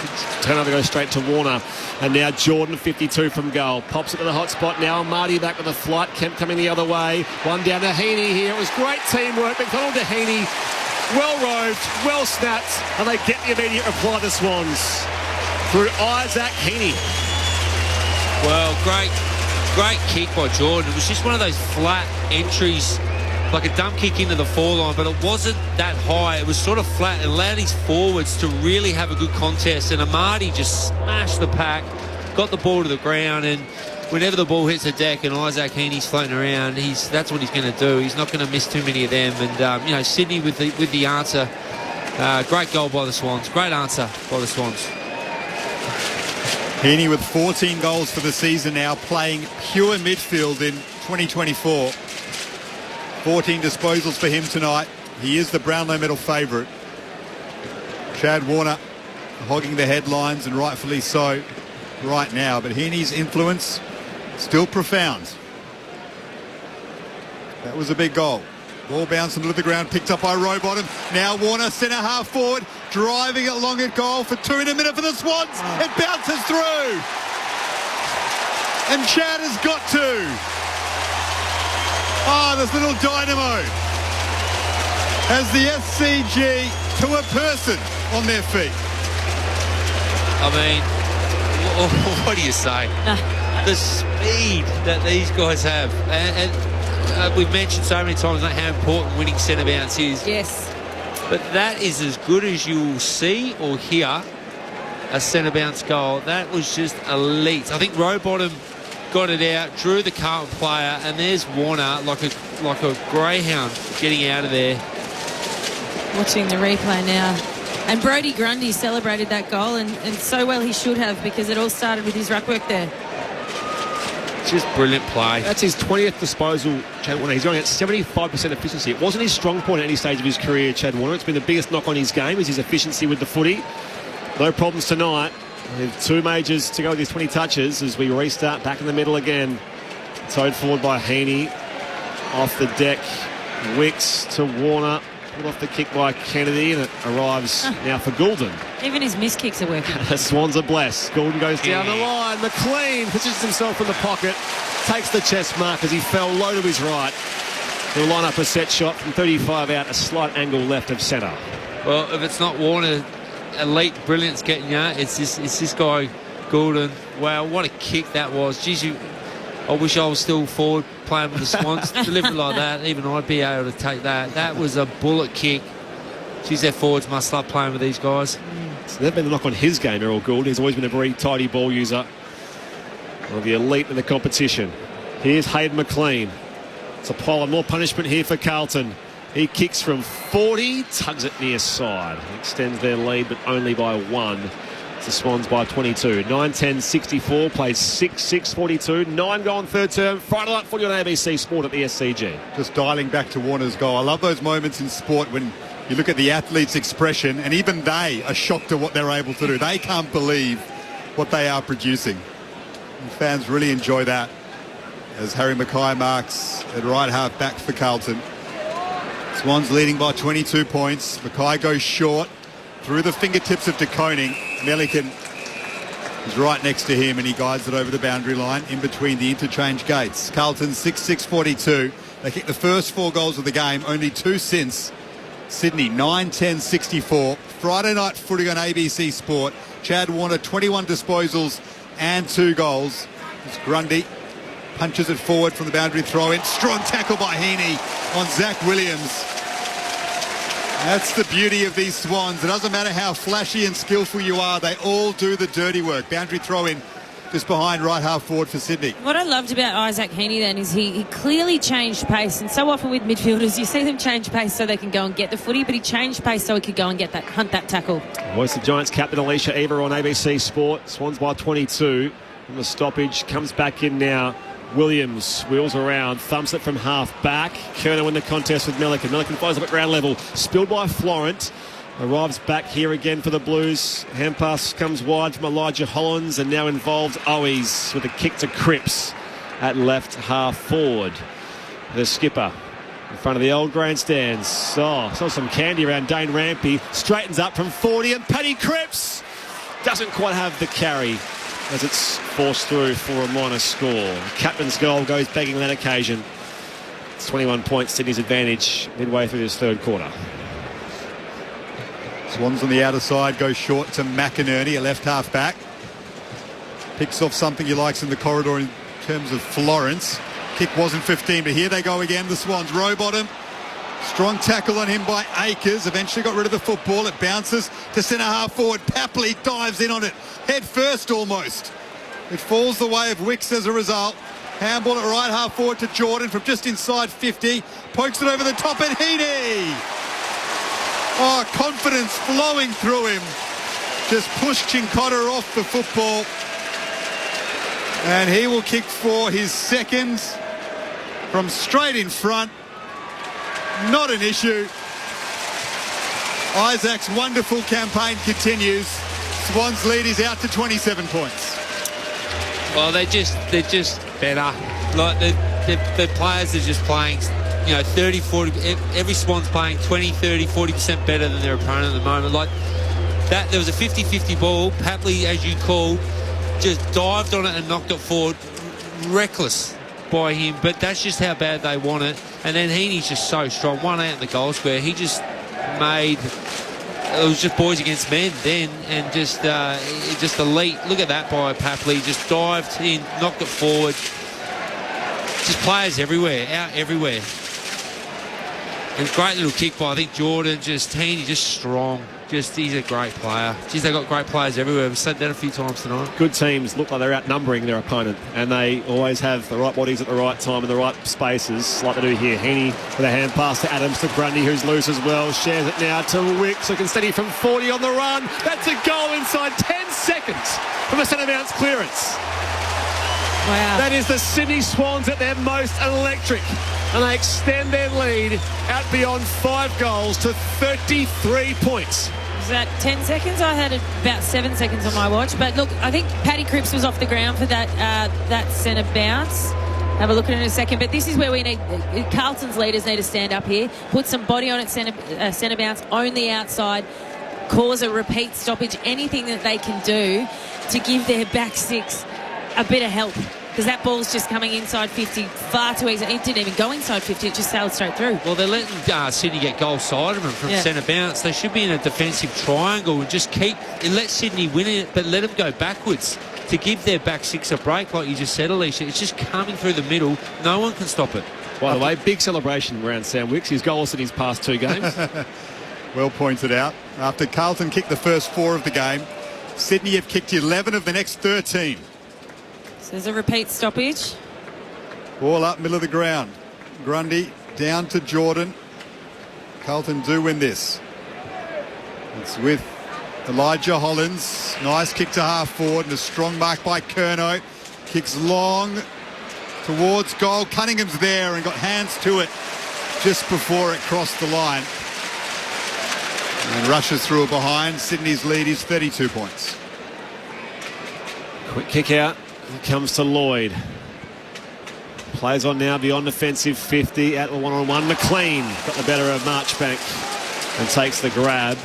Turnover goes straight to Warner. And now Jordan, 52 from goal. Pops it to the hot spot now. Marty back with a flight. Kemp coming the other way. One down to Heaney here. It was great teamwork. McDonald to Heaney. Well roved, well snapped. And they get the immediate reply, the Swans. Through Isaac Heaney. Well, great kick by Jordan. It was just one of those flat entries, like a dump kick into the foreline, but it wasn't that high. It was sort of flat and allowed his forwards to really have a good contest. And Amati just smashed the pack, got the ball to the ground, and whenever the ball hits the deck and Isaac Heaney's floating around, that's what he's going to do. He's not going to miss too many of them. And Sydney with the answer. Great goal by the Swans. Great answer by the Swans. Heaney with 14 goals for the season now, playing pure midfield in 2024. 14 disposals for him tonight. He is the Brownlow medal favourite. Chad Warner hogging the headlines, and rightfully so right now. But Heaney's influence still profound. That was a big goal. Ball bouncing to the ground, picked up by Rowbottom. Now Warner, centre half forward, driving it long at goal for 2 in a minute for the Swans. It bounces through. And Chad has got to. This little dynamo has the SCG to a person on their feet. I mean, what do you say? The speed that these guys have. And we've mentioned so many times how important winning centre bounce is. Yes. But that is as good as you will see or hear a centre bounce goal. That was just elite. I think Rowbottom got it out, drew the Carlton player, and there's Warner, like like a greyhound getting out of there. Watching the replay now. And Brodie Grundy celebrated that goal, and so well he should have, because it all started with his ruck work there. Just brilliant play. That's his 20th disposal, Chad Warner. He's going at 75% efficiency. It wasn't his strong point at any stage of his career, Chad Warner. It's been the biggest knock on his game, is his efficiency with the footy. No problems tonight. With 2 majors to go with his 20 touches as we restart back in the middle again. Towed forward by Heaney. Off the deck. Wicks to Warner. Pulled off the kick by Kennedy, and it arrives now for Goulden. Even his missed kicks are working. The Swans are blessed. Goulden goes down the line. McLean positions himself in the pocket. Takes the chest mark as he fell low to his right. He'll line up a set shot from 35 out, a slight angle left of centre. Well, if it's not Warner, elite brilliance getting you, it's this guy, Goulden. Wow, what a kick that was. Jeez, I wish I was still forward playing with the Swans. Delivered like that, even I'd be able to take that. That was a bullet kick. Geez, their forwards must love playing with these guys. So they've been the knock on his game, Errol Gould. He's always been a very tidy ball user. One of the elite in the competition. Here's Hayden McLean. It's a pile of more punishment here for Carlton. He kicks from 40, tugs it near side. Extends their lead, but only by 1. The Swans by 22. 9-10-64, plays 6-6-42. 9 gone third term. Friday night footy on ABC Sport at the SCG. Just dialing back to Warner's goal. I love those moments in sport when you look at the athlete's expression, and even they are shocked at what they're able to do. They can't believe what they are producing. And fans really enjoy that as Harry Mackay marks at right half back for Carlton. Swans leading by 22 points. Mackay goes short through the fingertips of De Koning. Melican is right next to him, and he guides it over the boundary line in between the interchange gates. Carlton 6-6-42. They kicked the first 4 goals of the game, only 2 since. Sydney 9-10-64. Friday night footy on ABC Sport. Chad Warner 21 disposals and 2 goals. It's Grundy punches it forward from the boundary throw in. Strong tackle by Heaney on Zach Williams. That's the beauty of these Swans. It doesn't matter how flashy and skillful you are, they all do the dirty work. Boundary throw in just behind right half forward for Sydney. What I loved about Isaac Heaney then is he clearly changed pace, and so often with midfielders you see them change pace so they can go and get the footy, but he changed pace so he could go and hunt that tackle. Voice the Giants captain Alicia Eva on ABC Sport. Swans by 22 from the stoppage. Comes back in now. Williams wheels around, thumps it from half back. Kerner in the contest with Melican. Melican flies up at ground level, spilled by Florent. Arrives back here again for the Blues. Hand pass comes wide from Elijah Hollins, and now involves Owies with a kick to Cripps at left half forward. The skipper in front of the old grandstands. Saw some candy around Dane Rampy. Straightens up from 40, and Paddy Cripps doesn't quite have the carry as it's forced through for a minor score. The captain's goal goes begging that occasion. It's 21 points, Sydney's advantage midway through this third quarter. Swans on the outer side, goes short to McInerney, a left half back. Picks off something he likes in the corridor in terms of Florence. Kick wasn't 15, but here they go again, the Swans. Row bottom. Strong tackle on him by Akers. Eventually got rid of the football. It bounces to centre half forward. Papley dives in on it. Head first almost. It falls the way of Wicks as a result. Handball at right half forward to Jordan from just inside 50. Pokes it over the top at Heaney. Oh, confidence flowing through him. Just pushed Chincotta off the football. And he will kick for his second from straight in front. Not an issue. Isaac's wonderful campaign continues. Swans lead is out to 27 points. Well, they're just better. Like the players are just playing, 30, 40. Every Swan's playing 20, 30, 40% better than their opponent at the moment. Like that, there was a 50-50 ball. Papley, as you called, just dived on it and knocked it forward. Reckless by him, but that's just how bad they want it. And then Heaney's just so strong. 1 out in the goal square. He just made. It was just boys against men then, and just elite. Look at that by Papley. Just dived in, knocked it forward. Just players everywhere, out everywhere. And great little kick by, I think, Jordan. Just Heaney, just strong. He's a great player. Geez, they've got great players everywhere. We've said that a few times tonight. Good teams look like they're outnumbering their opponent, and they always have the right bodies at the right time in the right spaces, like they do here. Heaney with a hand pass to Adams to Grundy, who's loose as well. Shares it now to Wicks, who can steady from 40 on the run. That's a goal inside 10 seconds from a centre bounce clearance. Wow. That is the Sydney Swans at their most electric, and they extend their lead out beyond 5 goals to 33 points. Was that 10 seconds? I had about 7 seconds on my watch. But look, I think Paddy Cripps was off the ground for that centre bounce. Have a look at it in a second. But this is where we need Carlton's leaders need to stand up here, put some body on it, centre bounce, own the outside, cause a repeat stoppage, anything that they can do to give their back six a bit of help, because that ball's just coming inside 50 far too easy. It didn't even go inside 50, it just sailed straight through. Well, they're letting Sydney get goal side of them from centre bounce. They should be in a defensive triangle and just let Sydney win it, but let them go backwards to give their back six a break, like you just said, Alicia. It's just coming through the middle. No one can stop it. By the way, big celebration around Sam Wicks. His goals in his past 2 games. Well pointed out. After Carlton kicked the first 4 of the game, Sydney have kicked 11 of the next 13. So there's a repeat stoppage. Ball up, middle of the ground. Grundy down to Jordan. Carlton do win this. It's with Elijah Hollins. Nice kick to half forward and a strong mark by Curnow. Kicks long towards goal. Cunningham's there and got hands to it just before it crossed the line. And rushes through it behind. Sydney's lead is 32 points. Quick kick out. It comes to Lloyd. Plays on now beyond defensive 50. Out to 1-on-1. McLean got the better of Marchbank and takes the grab.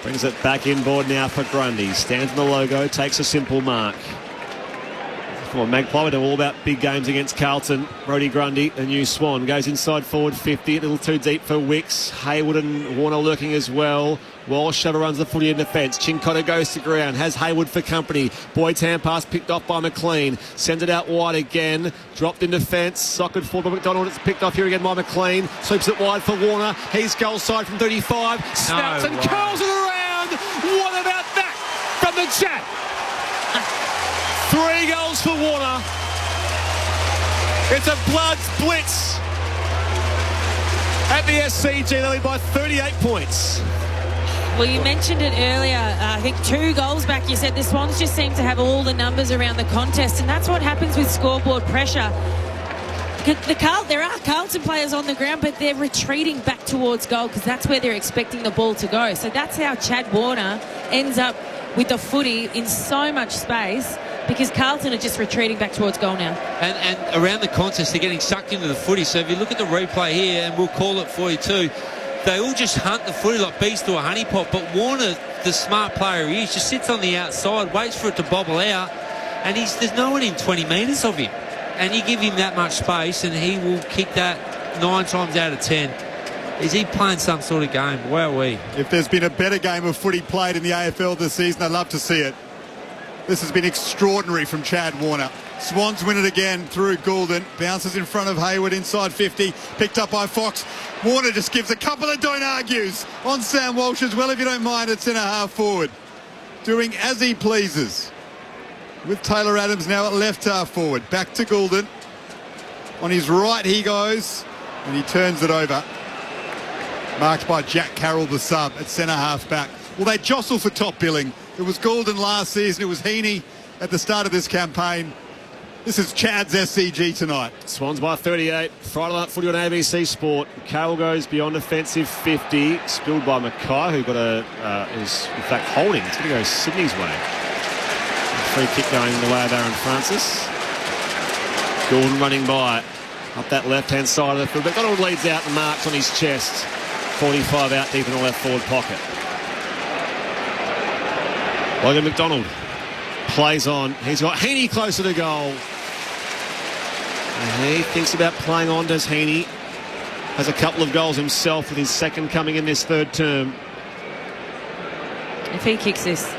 Brings it back inboard now for Grundy. Stands in the logo. Takes a simple mark. Come on, Magpie. We do all about big games against Carlton. Brodie Grundy, a new Swan, goes inside forward 50. A little too deep for Wicks. Hayward and Warner lurking as well. Walsh runs the footy in defence. Chincotta goes to ground. Has Hayward for company. Boyd's hand pass picked off by McLean. Sends it out wide again. Dropped in defence. Sockered forward by McDonald. It's picked off here again by McLean. Sweeps it wide for Warner. He's goal side from 35. Snaps and curls it around. What about that from the chat? 3 goals for Warner. It's a blood blitz at the SCG. They lead by 38 points. Well, you mentioned it earlier. I think 2 goals back. You said the Swans just seem to have all the numbers around the contest, and that's what happens with scoreboard pressure. There are Carlton players on the ground, but they're retreating back towards goal because that's where they're expecting the ball to go. So that's how Chad Warner ends up with the footy in so much space, because Carlton are just retreating back towards goal now. And around the contest, they're getting sucked into the footy. So if you look at the replay here, and we'll call it for you too, they all just hunt the footy like bees to a honey pot. But Warner, the smart player he is, just sits on the outside, waits for it to bobble out, and there's no one in 20 metres of him. And you give him that much space, and he will kick that 9 times out of 10. Is he playing some sort of game? Wowee. If there's been a better game of footy played in the AFL this season, I'd love to see it. This has been extraordinary from Chad Warner. Swans win it again through Goulden. Bounces in front of Hayward inside 50. Picked up by Fox. Warner just gives a couple of don't argues on Sam Walsh as well, if you don't mind, at centre half forward. Doing as he pleases. With Taylor Adams now at left half forward. Back to Goulden. On his right he goes. And he turns it over. Marked by Jack Carroll, the sub, at centre half back. Well, they jostle for top billing. It was Goulden last season. It was Heaney at the start of this campaign. This is Chad's SCG tonight. Swans by 38. Friday night footy on ABC Sport. Carroll goes beyond offensive 50. Spilled by Mackay, who is in fact holding. It's going to go Sydney's way. Free kick going the way of Aaron Francis. Goulden running by up that left-hand side of the field. McDonald leads out and marks on his chest. 45 out deep in the left forward pocket. Logan McDonald plays on. He's got Heaney closer to goal. And he thinks about playing on, does Heaney. Has a couple of goals himself with his second coming in this third term. If he kicks this,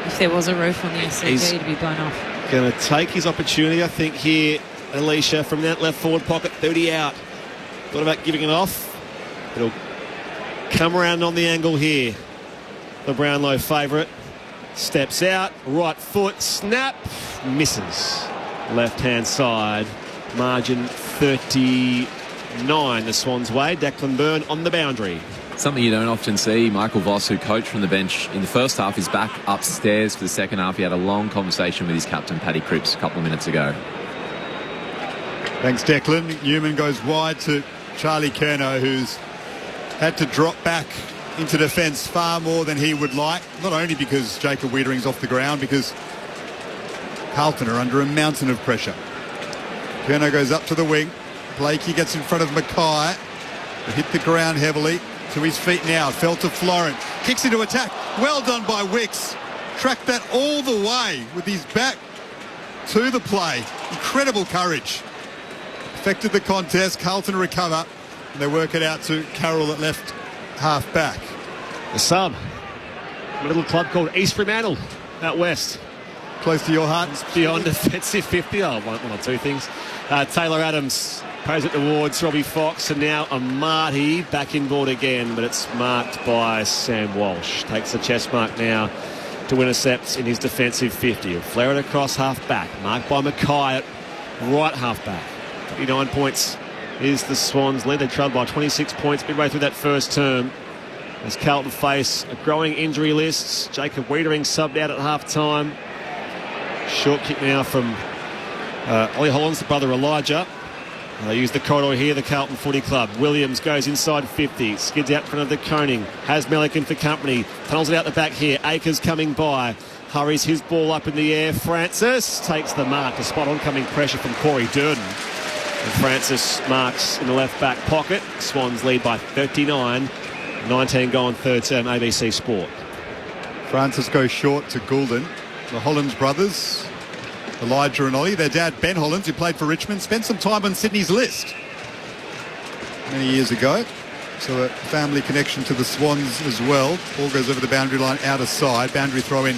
if there was a roof on the SCG, it'd be blown off. Going to take his opportunity, I think, here, Alicia, from that left forward pocket, 30 out. Thought about giving it off. It'll come around on the angle here. the Brownlow favourite. Steps out, right foot, snap, misses. Left-hand side, margin 39 the Swans way. Declan Byrne on the boundary. Something you don't often see. Michael Voss, who coached from the bench in the first half, is back upstairs for the second half. He had a long conversation with his captain, Paddy Cripps, a couple of minutes ago. Thanks, Declan. Newman goes wide to Charlie Curnow, who's had to drop back into defence far more than he would like. Not only because Jacob Wiedering's off the ground, because Carlton are under a mountain of pressure. Curnow goes up to the wing. Blakey gets in front of Mackay. They hit the ground heavily. To his feet now. Fell to Florent. Kicks into attack. Well done by Wicks. Tracked that all the way with his back to the play. Incredible courage. Affected the contest. Carlton recover. And they work it out to Carroll at left half back. The sub. A little club called East Fremantle out west. Close to your heart. It's beyond defensive 50. Oh, one or two things. Taylor Adams plays it towards Robbie Fox, and now Amati back inboard again, but it's marked by Sam Walsh. Takes the chest mark now to intercept in his defensive 50. He'll flare it across half back. Marked by Mackay at right half back. 29 points is the Swans lead. They trailed by 26 points midway through that first term. As Carlton face a growing injury list. Jacob Wiedering subbed out at half time. Short kick now from Ollie Hollands, the brother Elijah. They use the corridor here, the Carlton Footy Club. Williams goes inside 50, skids out in front of the Koning. Has Melican for company, tunnels it out the back here. Akers coming by, hurries his ball up in the air. Francis takes the mark, a spot oncoming pressure from Corey Durden. And Francis marks in the left back pocket. Swans lead by 39. 19 gone third term, ABC Sport. Francis goes short to Goulden. The Hollands brothers, Elijah and Ollie. Their dad, Ben Hollands, who played for Richmond, spent some time on Sydney's list many years ago. So a family connection to the Swans as well. Ball goes over the boundary line, out of side. Boundary throw in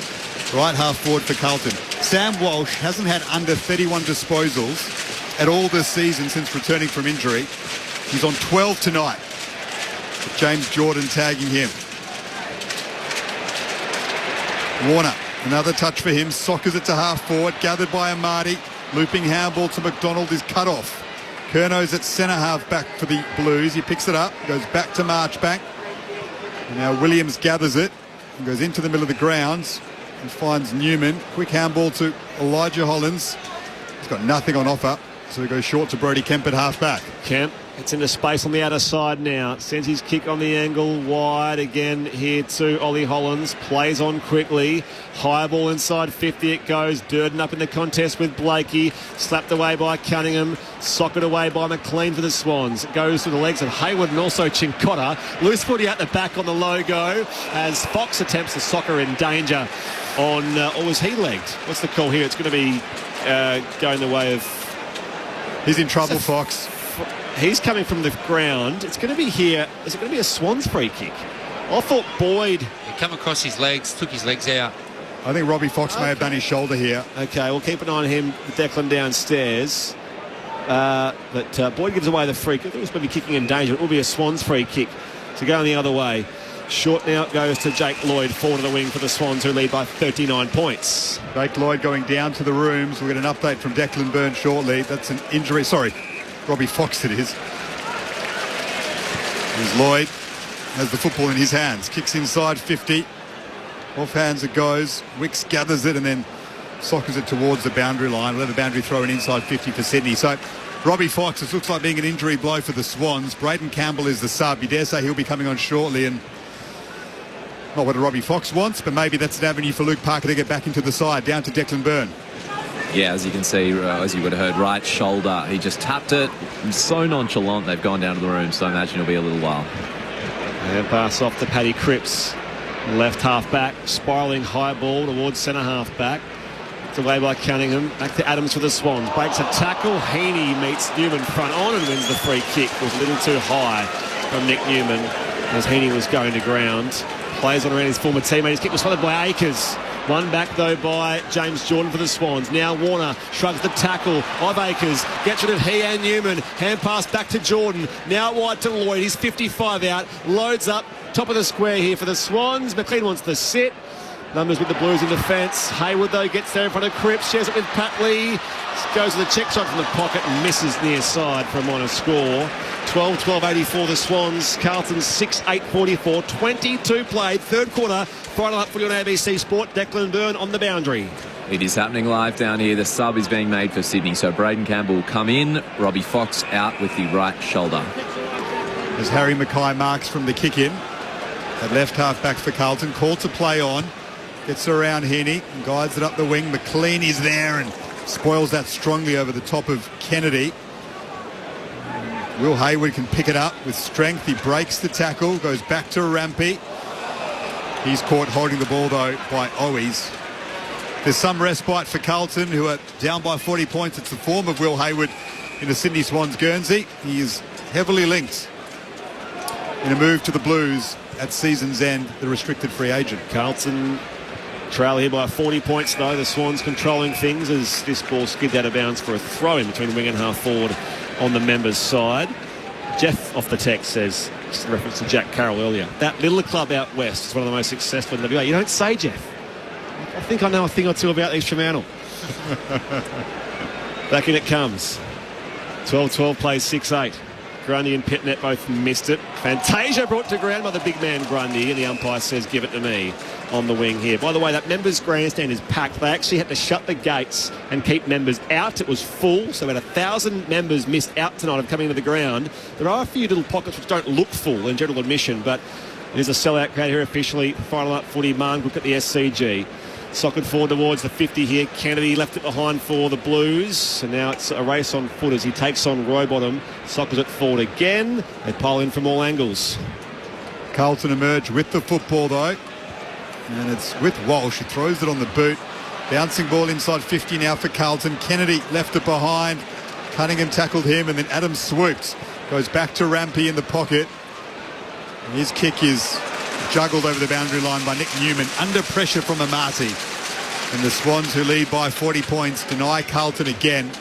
right half forward for Carlton. Sam Walsh hasn't had under 31 disposals at all this season since returning from injury. He's on 12 tonight. With James Jordan tagging him. Warner. Another touch for him. Sockers it to half forward. Gathered by Amati. Looping handball to McDonald is cut off. Curnow's at centre half back for the Blues. He picks it up. Goes back to Marchbank. And now Williams gathers it. And goes into the middle of the grounds. And finds Newman. Quick handball to Elijah Hollands. He's got nothing on offer. So he goes short to Brody Kemp at half back. Kemp gets into space on the outer side now. Sends his kick on the angle wide again here to Ollie Hollands. Plays on quickly. High ball inside 50 it goes. Durden up in the contest with Blakey. Slapped away by Cunningham. Socked away by McLean for the Swans. It goes to the legs of Hayward and also Chincotta. Loose footy out the back on the logo as Fox attempts to soccer in danger on, or was he legged? What's the call here? It's going to be going the way of... He's in trouble, Fox. He's coming from the ground. It's going to be here. Is it going to be a Swans free kick? I thought Boyd... He come across his legs, took his legs out. I think Robbie Fox may have done his shoulder here. Okay, we'll keep an eye on him, Declan downstairs. But Boyd gives away the free kick. I think it was maybe kicking in danger. It will be a Swans free kick to go the other way. Short now goes to Jake Lloyd, forward of the wing for the Swans, who lead by 39 points. Jake Lloyd going down to the rooms. We'll get an update from Declan Byrne shortly. That's an injury. Sorry, Robbie Fox it is. Here's Lloyd. Has the football in his hands. Kicks inside 50. Off hands it goes. Wicks gathers it and then sockers it towards the boundary line. We'll have a boundary throw in inside 50 for Sydney. So Robbie Fox, it looks like being an injury blow for the Swans. Braden Campbell is the sub. You dare say he'll be coming on shortly, and not what Robbie Fox wants, but maybe that's an avenue for Luke Parker to get back into the side. Down to Declan Byrne. Yeah, as you can see, as you would have heard, right shoulder. He just tapped it. So nonchalant, they've gone down to the room, so I imagine it'll be a little while. And pass off to Paddy Cripps. Left half back, spiralling high ball towards centre half back. It's away by Cunningham. Back to Adams for the Swans. Breaks a tackle. Heaney meets Newman front on and wins the free kick. It was a little too high from Nick Newman as Heaney was going to ground. Plays on around his former teammate. His kick was followed by Akers. One back, though, by James Jordan for the Swans. Now Warner shrugs the tackle of Akers. Gets rid of he and Newman. Hand pass back to Jordan. Now wide to Lloyd. He's 55 out. Loads up. Top of the square here for the Swans. McLean wants to sit. Numbers with the Blues in defence. Hayward, though, gets there in front of Cripps. Shares it with Patley. Goes with a check shot from the pocket and misses near side for a minor score. 12-12-84 the Swans. Carlton 6-8-44. 22 played. Third quarter. Final up footy on ABC Sport. Declan Byrne on the boundary. It is happening live down here. The sub is being made for Sydney. So Braden Campbell will come in. Robbie Fox out with the right shoulder. As Harry Mackay marks from the kick-in. At left half back for Carlton. Called to play on. Gets around Heaney and guides it up the wing. McLean is there and spoils that strongly over the top of Kennedy. Will Hayward can pick it up with strength. He breaks the tackle. Goes back to Rampy. He's caught holding the ball, though, by Owies. There's some respite for Carlton, who are down by 40 points. It's the form of Will Hayward in the Sydney Swans Guernsey. He is heavily linked in a move to the Blues at season's end, the restricted free agent. Carlton trail here by 40 points, though. The Swans controlling things as this ball skids out of bounds for a throw-in between wing and half forward on the members' side. Jeff off the text says, just a reference to Jack Carroll earlier, that little club out west is one of the most successful in the WA. You don't say, Jeff. I think I know a thing or two about East Fremantle. Back in it comes. 12-12 plays 6-8. Grundy and Pitnet both missed it. Fantasia brought to ground by the big man Grundy, and the umpire says, give it to me on the wing here. By the way, that members' grandstand is packed. They actually had to shut the gates and keep members out. It was full, so about 1,000 members missed out tonight of coming to the ground. There are a few little pockets which don't look full in general admission, but it is a sellout crowd here officially. Final up footy, Marngrook at the SCG. Socket forward towards the 50 here. Kennedy left it behind for the Blues. And now it's a race on foot as he takes on Rowbottom. Sockers it forward again. They pile in from all angles. Carlton emerge with the football, though. And it's with Walsh. He throws it on the boot. Bouncing ball inside 50 now for Carlton. Kennedy left it behind. Cunningham tackled him, and then Adams swooped. Goes back to Rampy in the pocket. And his kick is juggled over the boundary line by Nick Newman under pressure from Amati. And the Swans, who lead by 40 points, deny Carlton again.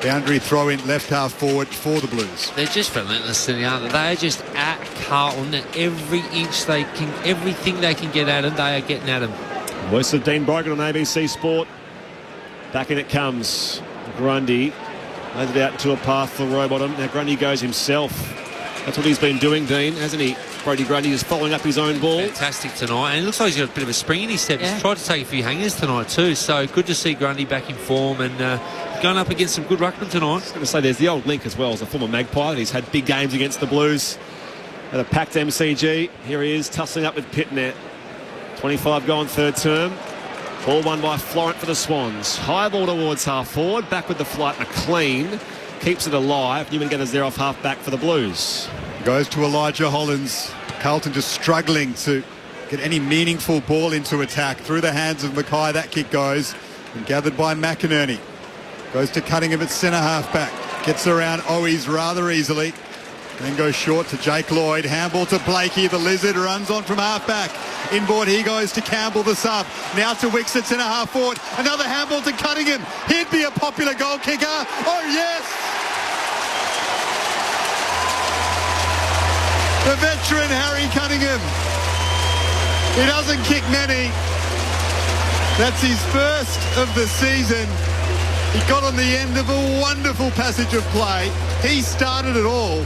Boundary throw in left half forward for the Blues. They're just relentless, aren't they? They are just at Carlton at every inch they can, everything they can get at them, they are getting at them. Voice of Dean Brogan on ABC Sport. Back in it comes. Grundy lays it out to a path for Rowbottom. Now Grundy goes himself. That's what he's been doing, Dean, hasn't he? Brodie Grundy is following up his own ball. Fantastic tonight, and it looks like he's got a bit of a spring in his step. He's tried to take a few hangers tonight too, so good to see Grundy back in form and going up against some good ruckman tonight. I was going to say there's the old link as well as a former Magpie, and he's had big games against the Blues at a packed MCG. Here he is tussling up with Pitnet. 25 gone third term. Ball won by Florent for the Swans. High ball towards half forward, back with the flight McLean. Keeps it alive. Newman gathers there off half back for the Blues. Goes to Elijah Hollins. Carlton just struggling to get any meaningful ball into attack. Through the hands of Mackay, that kick goes. And gathered by McInerney. Goes to Cunningham at centre half back. Gets around Owies rather easily. Then goes short to Jake Lloyd. Handball to Blakey. The Lizard runs on from half back. Inboard he goes to Campbell, the sub. Now to Wicks at centre half forward. Another handball to Cunningham. He'd be a popular goal kicker. Oh, yes! The veteran Harry Cunningham. He doesn't kick many. That's his first of the season. He got on the end of a wonderful passage of play. He started it all.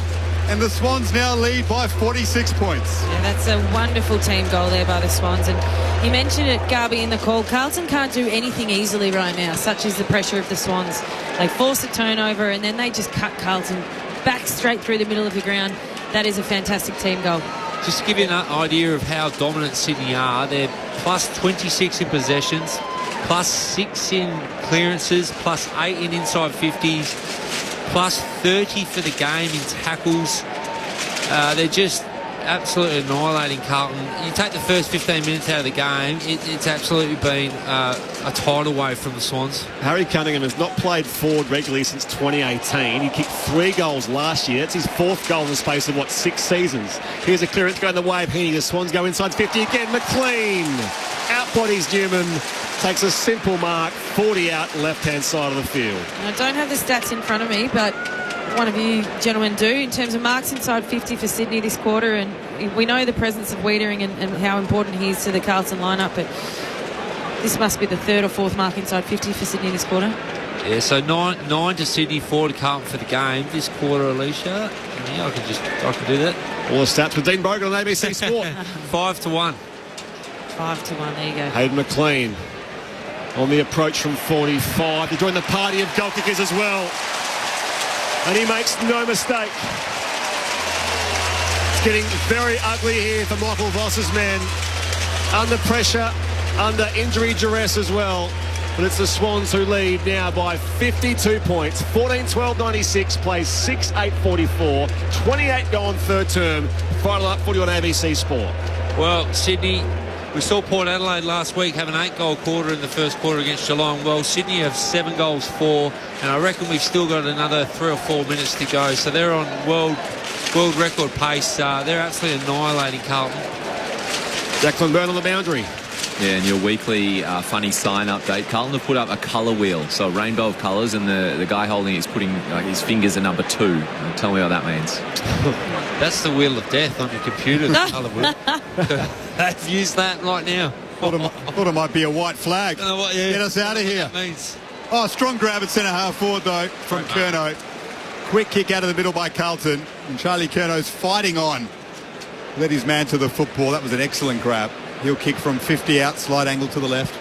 And the Swans now lead by 46 points. Yeah, that's a wonderful team goal there by the Swans. And you mentioned it, Garby, in the call. Carlton can't do anything easily right now, such is the pressure of the Swans. They force a turnover and then they just cut Carlton back straight through the middle of the ground. That is a fantastic team goal. Just to give you an idea of how dominant Sydney are, they're plus 26 in possessions, plus 6 in clearances, plus 8 in inside 50s, plus 30 for the game in tackles. They're just absolutely annihilating Carlton. You take the first 15 minutes out of the game, it's absolutely been a tidal wave from the Swans. Harry Cunningham has not played forward regularly since 2018. He kicked 3 goals last year. That's his 4th goal in the space of, 6 seasons. Here's a clearance going the way of Heaney. The Swans go inside 50 again. McLean outbodies Newman. Takes a simple mark, 40 out, left-hand side of the field. I don't have the stats in front of me, but one of you gentlemen do in terms of marks inside 50 for Sydney this quarter, and we know the presence of Wiedering and how important he is to the Carlton lineup, but this must be the third or fourth mark inside 50 for Sydney this quarter. Yeah, so 9 to Sydney, 4 to Carlton for the game this quarter, Alicia. Yeah, I can do that. All the stats with Dean Brogan on ABC Sport. 5 to 1. 5 to 1, there you go. Hayden McLean on the approach from 45 to join the party of goal kickers as well. And he makes no mistake. It's getting very ugly here for Michael Voss's men. Under pressure, under injury duress as well. But it's the Swans who lead now by 52 points. 14-12-96, plays 6-8-44. 28 go on third term. Final up 40 on ABC Sport. Well, Sydney, we saw Port Adelaide last week have an 8-goal quarter in the first quarter against Geelong. Well, Sydney have 7 goals, 4, and I reckon we've still got another 3 or 4 minutes to go. So they're on world record pace. They're absolutely annihilating Carlton. Declan Byrne on the boundary. Yeah, and your weekly funny sign update. Carlton have put up a colour wheel, so a rainbow of colours, and the guy holding it is putting his fingers at number 2. Tell me what that means. That's the wheel of death on your computer, the colour wheel. They've used that right now. Thought it might be a white flag. Get us out of here. That means. Oh, strong grab at centre half forward, though, from Curnow. Quick kick out of the middle by Carlton, and Charlie Curnow's fighting on. Led his man to the football. That was an excellent grab. He'll kick from 50 out, slight angle to the left.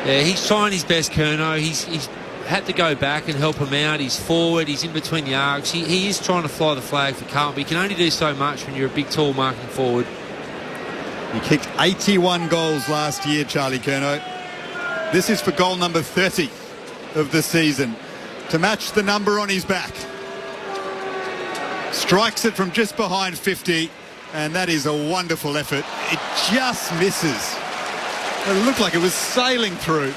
Yeah, he's trying his best, Curnow. He's had to go back and help him out. He's forward. He's in between the arcs. He is trying to fly the flag for Carlton, but you can only do so much when you're a big, tall marking forward. He kicked 81 goals last year, Charlie Curnow. This is for goal number 30 of the season, to match the number on his back. Strikes it from just behind 50. And that is a wonderful effort. It just misses. It looked like it was sailing through.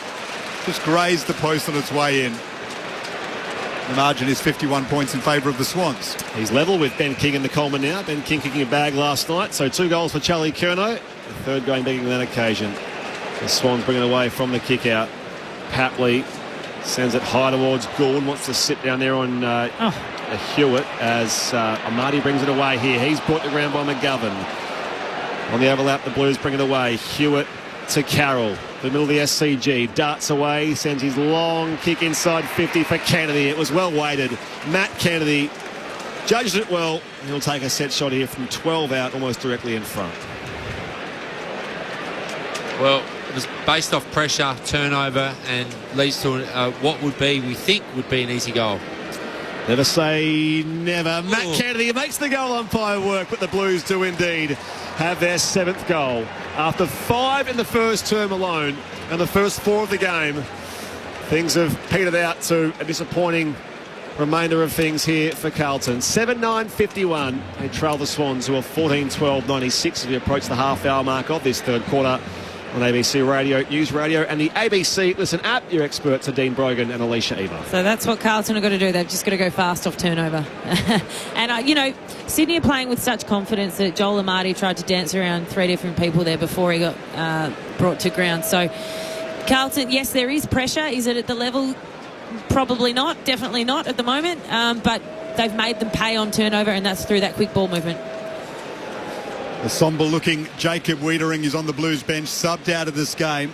Just grazed the post on its way in. The margin is 51 points in favour of the Swans. He's level with Ben King in the Coleman now. Ben King kicking a bag last night. So 2 goals for Charlie Curnow. The third going big on that occasion. The Swans bring it away from the kick out. Papley sends it high towards Gould. Wants to sit down there on Hewitt as Amati brings it away here. He's brought the ground by McGovern. On the overlap, the Blues bring it away. Hewitt to Carroll. The middle of the SCG. Darts away. Sends his long kick inside 50 for Kennedy. It was well weighted. Matt Kennedy judged it well. He'll take a set shot here from 12 out, almost directly in front. Well, it was based off pressure, turnover, and leads to what we think would be an easy goal. Never say never. Matt Kennedy makes the goal umpire work, but the Blues do indeed have their 7th goal. After 5 in the first term alone and the first 4 of the game, things have petered out to a disappointing remainder of things here for Carlton. 7-9-51. They trail the Swans, who are 14-12-96 as we approach the half-hour mark of this third quarter. On ABC Radio, News Radio, and the ABC Listen app. Your experts are Dean Brogan and Alicia Eva. So that's what Carlton are going to do. They've just got to go fast off turnover. And, Sydney are playing with such confidence that Joel Amati tried to dance around 3 different people there before he got brought to ground. So Carlton, yes, there is pressure. Is it at the level? Probably not. Definitely not at the moment. But they've made them pay on turnover, and that's through that quick ball movement. The sombre-looking Jacob Wiedering is on the Blues bench, subbed out of this game.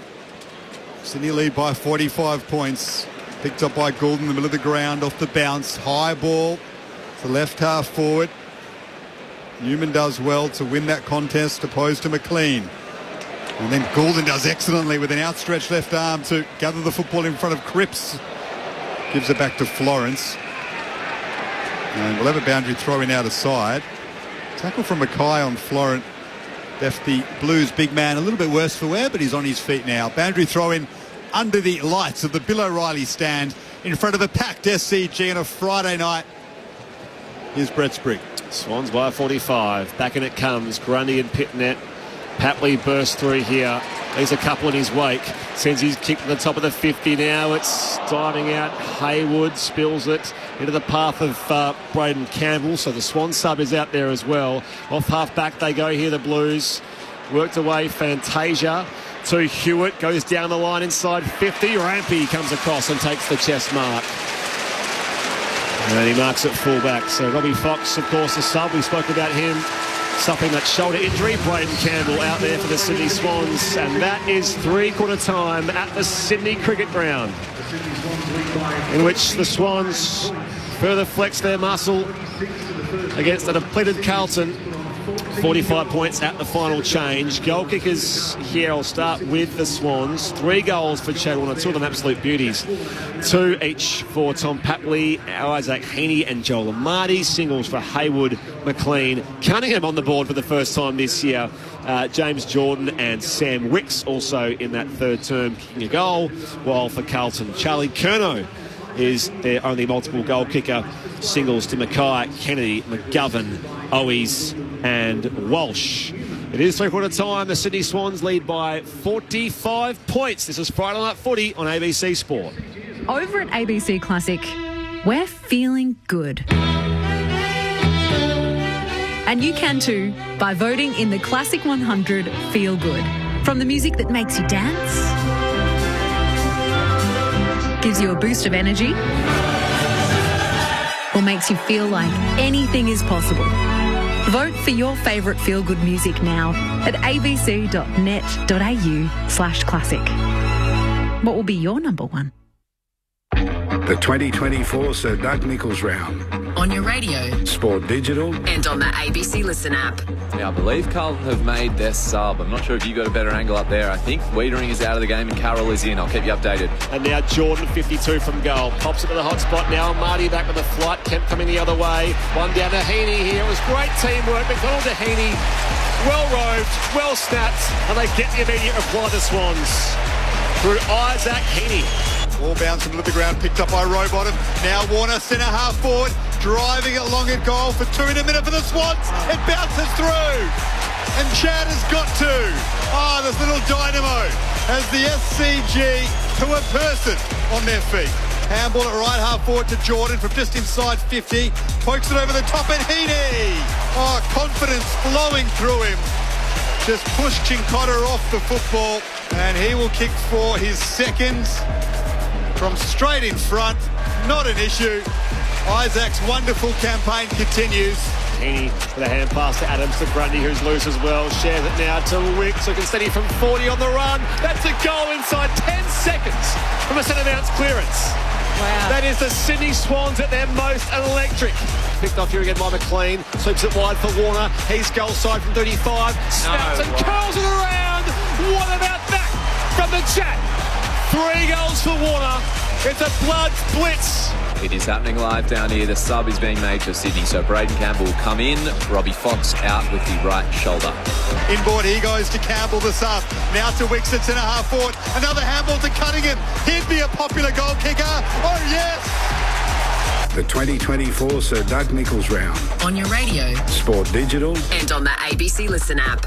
Sydney lead by 45 points. Picked up by Gould in the middle of the ground, off the bounce. High ball to left half forward. Newman does well to win that contest, opposed to McLean. And then Goulden does excellently with an outstretched left arm to gather the football in front of Cripps. Gives it back to Florence. And we'll have a boundary throw in out of side. Tackle from Mackay on Florent. Left the Blues big man a little bit worse for wear, but he's on his feet now. Boundary throw in under the lights of the Bill O'Reilly stand in front of a packed SCG on a Friday night. Here's Brett Sprigg. Swans by 45. Back in it comes. Grundy and Pitnet. Papley bursts through here. There's a couple in his wake. Sends his kick to the top of the 50 now. It's diving out. Haywood spills it into the path of Braden Campbell. So the Swan sub is out there as well. Off half back they go here, the Blues. Worked away Fantasia to Hewitt. Goes down the line inside 50. Rampy comes across and takes the chest mark. And he marks at fullback. So Robbie Fox, of course, the sub. We spoke about him suffering that shoulder injury. Braden Campbell out there for the Sydney Swans. And that is three-quarter time at the Sydney Cricket Ground, in which the Swans further flex their muscle against a depleted Carlton. 45 points at the final change. Goal kickers here, I'll start with the Swans. 3 goals for Chad Warner, 2 of them absolute beauties. 2 each for Tom Papley, Isaac Heaney and Joel Amartey. Singles for Haywood, McLean, Cunningham on the board for the first time this year. James Jordan and Sam Wicks also in that third term kicking a goal, while for Carlton, Charlie Curnow is their only multiple goal kicker. Singles to Mackay, Kennedy, McGovern, Owies and Walsh. It is three-quarter time. The Sydney Swans lead by 45 points. This is Friday Night Footy on ABC Sport. Over at ABC Classic, we're feeling good. And you can too by voting in the Classic 100 Feel Good. From the music that makes you dance, gives you a boost of energy, or makes you feel like anything is possible. Vote for your favourite feel-good music now at abc.net.au/classic. What will be your number one? The 2024 Sir Doug Nichols round. On your radio. Sport Digital. And on the ABC Listen app. Now, I believe Carlton have made their sub. I'm not sure if you got a better angle up there. I think Wiedering is out of the game and Carroll is in. I'll keep you updated. And now Jordan, 52 from goal. Pops it to the hot spot now. Marty back with the flight. Kemp coming the other way. One down to Heaney here. It was great teamwork. McDonald to Heaney. Well roved, well snapped. And they get the immediate reply, the Swans. Through Isaac Heaney. Ball bounced into the ground, picked up by Rowbottom. Now Warner, centre half forward, driving it long at goal for 2 in a minute for the Swans. It bounces through. And Chad has got to. Oh, this little dynamo has the SCG to a person on their feet. Handball at right half forward to Jordan from just inside 50. Pokes it over the top and Heaney. Oh, confidence flowing through him. Just pushed Chincotta off the football. And he will kick for his second. From straight in front, not an issue. Isaac's wonderful campaign continues. Heaney with a hand pass to Adams to Grundy, who's loose as well. Shares it now to Wicks, who can steady from 40 on the run. That's a goal inside 10 seconds from a centre-bounce clearance. Wow. That is the Sydney Swans at their most electric. Picked off here again by McLean. Sweeps it wide for Warner. He's goal side from 35. Snaps and curls it around. What about that from the chat? 3 goals for Warner. It's a blood blitz. It is happening live down here. The sub is being made for Sydney. So Braden Campbell will come in. Robbie Fox out with the right shoulder. Inboard, he goes to Campbell, the sub. Now to Wicks at centre half forward. Another handball to Cunningham. He'd be a popular goal kicker. Oh, yes. The 2024 Sir Doug Nichols round. On your radio. Sport Digital. And on the ABC Listen app.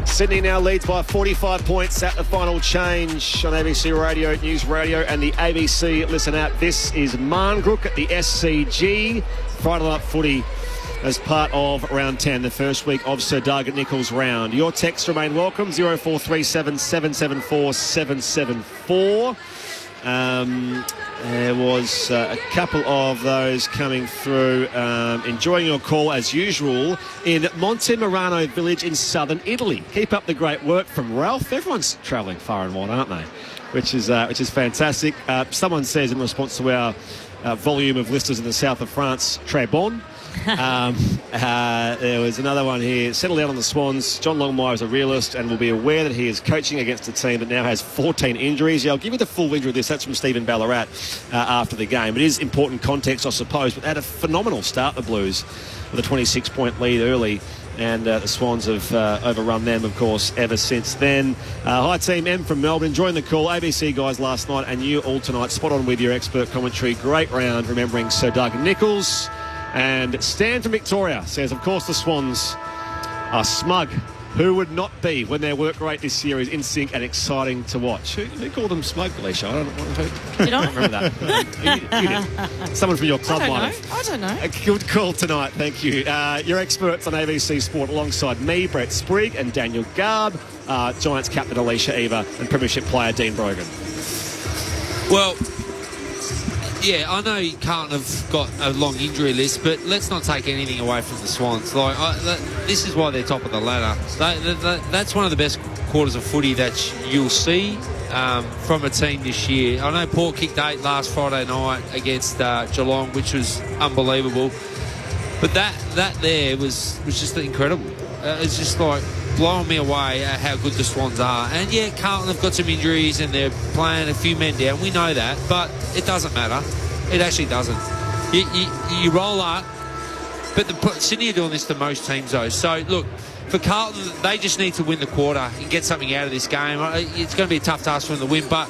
Sydney now leads by 45 points at the final change on ABC Radio, News Radio and the ABC Listen app. This is Marngrook at the SCG. Friday Night Footy as part of round 10, the first week of Sir Doug Nichols round. Your texts remain welcome, 0437 774 774. There was a couple of those coming through. Enjoying your call as usual in Montemerano village in southern Italy. Keep up the great work from Ralph. Everyone's travelling far and wide, aren't they? Which is fantastic. Someone says in response to our volume of listeners in the south of France, très bon. There was another one here. Settle down on the Swans. John Longmire is a realist and will be aware that he is coaching against a team that now has 14 injuries. Yeah, I'll give you the full injury of this. That's from Stephen Ballarat after the game. It is important context, I suppose, but they had a phenomenal start, the Blues, with a 26-point lead early. And the Swans have overrun them, of course, ever since then. Hi, Team M from Melbourne. Enjoying the call. ABC guys last night and you all tonight. Spot on with your expert commentary. Great round, remembering Sir Doug Nichols. And Stan from Victoria says, of course, the Swans are smug. Who would not be when their work rate this year is in sync and exciting to watch? Who called them smug, Alicia? I don't know. Did I? Remember that. You did. Someone from your club might have. I don't know. A good call tonight, thank you. Your experts on ABC Sport alongside me, Brett Sprigg and Daniel Garb, Giants captain Alicia Eva and Premiership player Dean Brogan. Well, Yeah, I know Carlton have got a long injury list, but let's not take anything away from the Swans. This is why they're top of the ladder. That's one of the best quarters of footy that you'll see from a team this year. I know Port kicked 8 last Friday night against Geelong, which was unbelievable. But that there was just incredible. It's just like blowing me away at how good the Swans are. And yeah, Carlton have got some injuries and they're playing a few men down. We know that, but it doesn't matter. It actually doesn't. You roll up, but Sydney are doing this to most teams though. So look, for Carlton, they just need to win the quarter and get something out of this game. It's going to be a tough task for them to win, but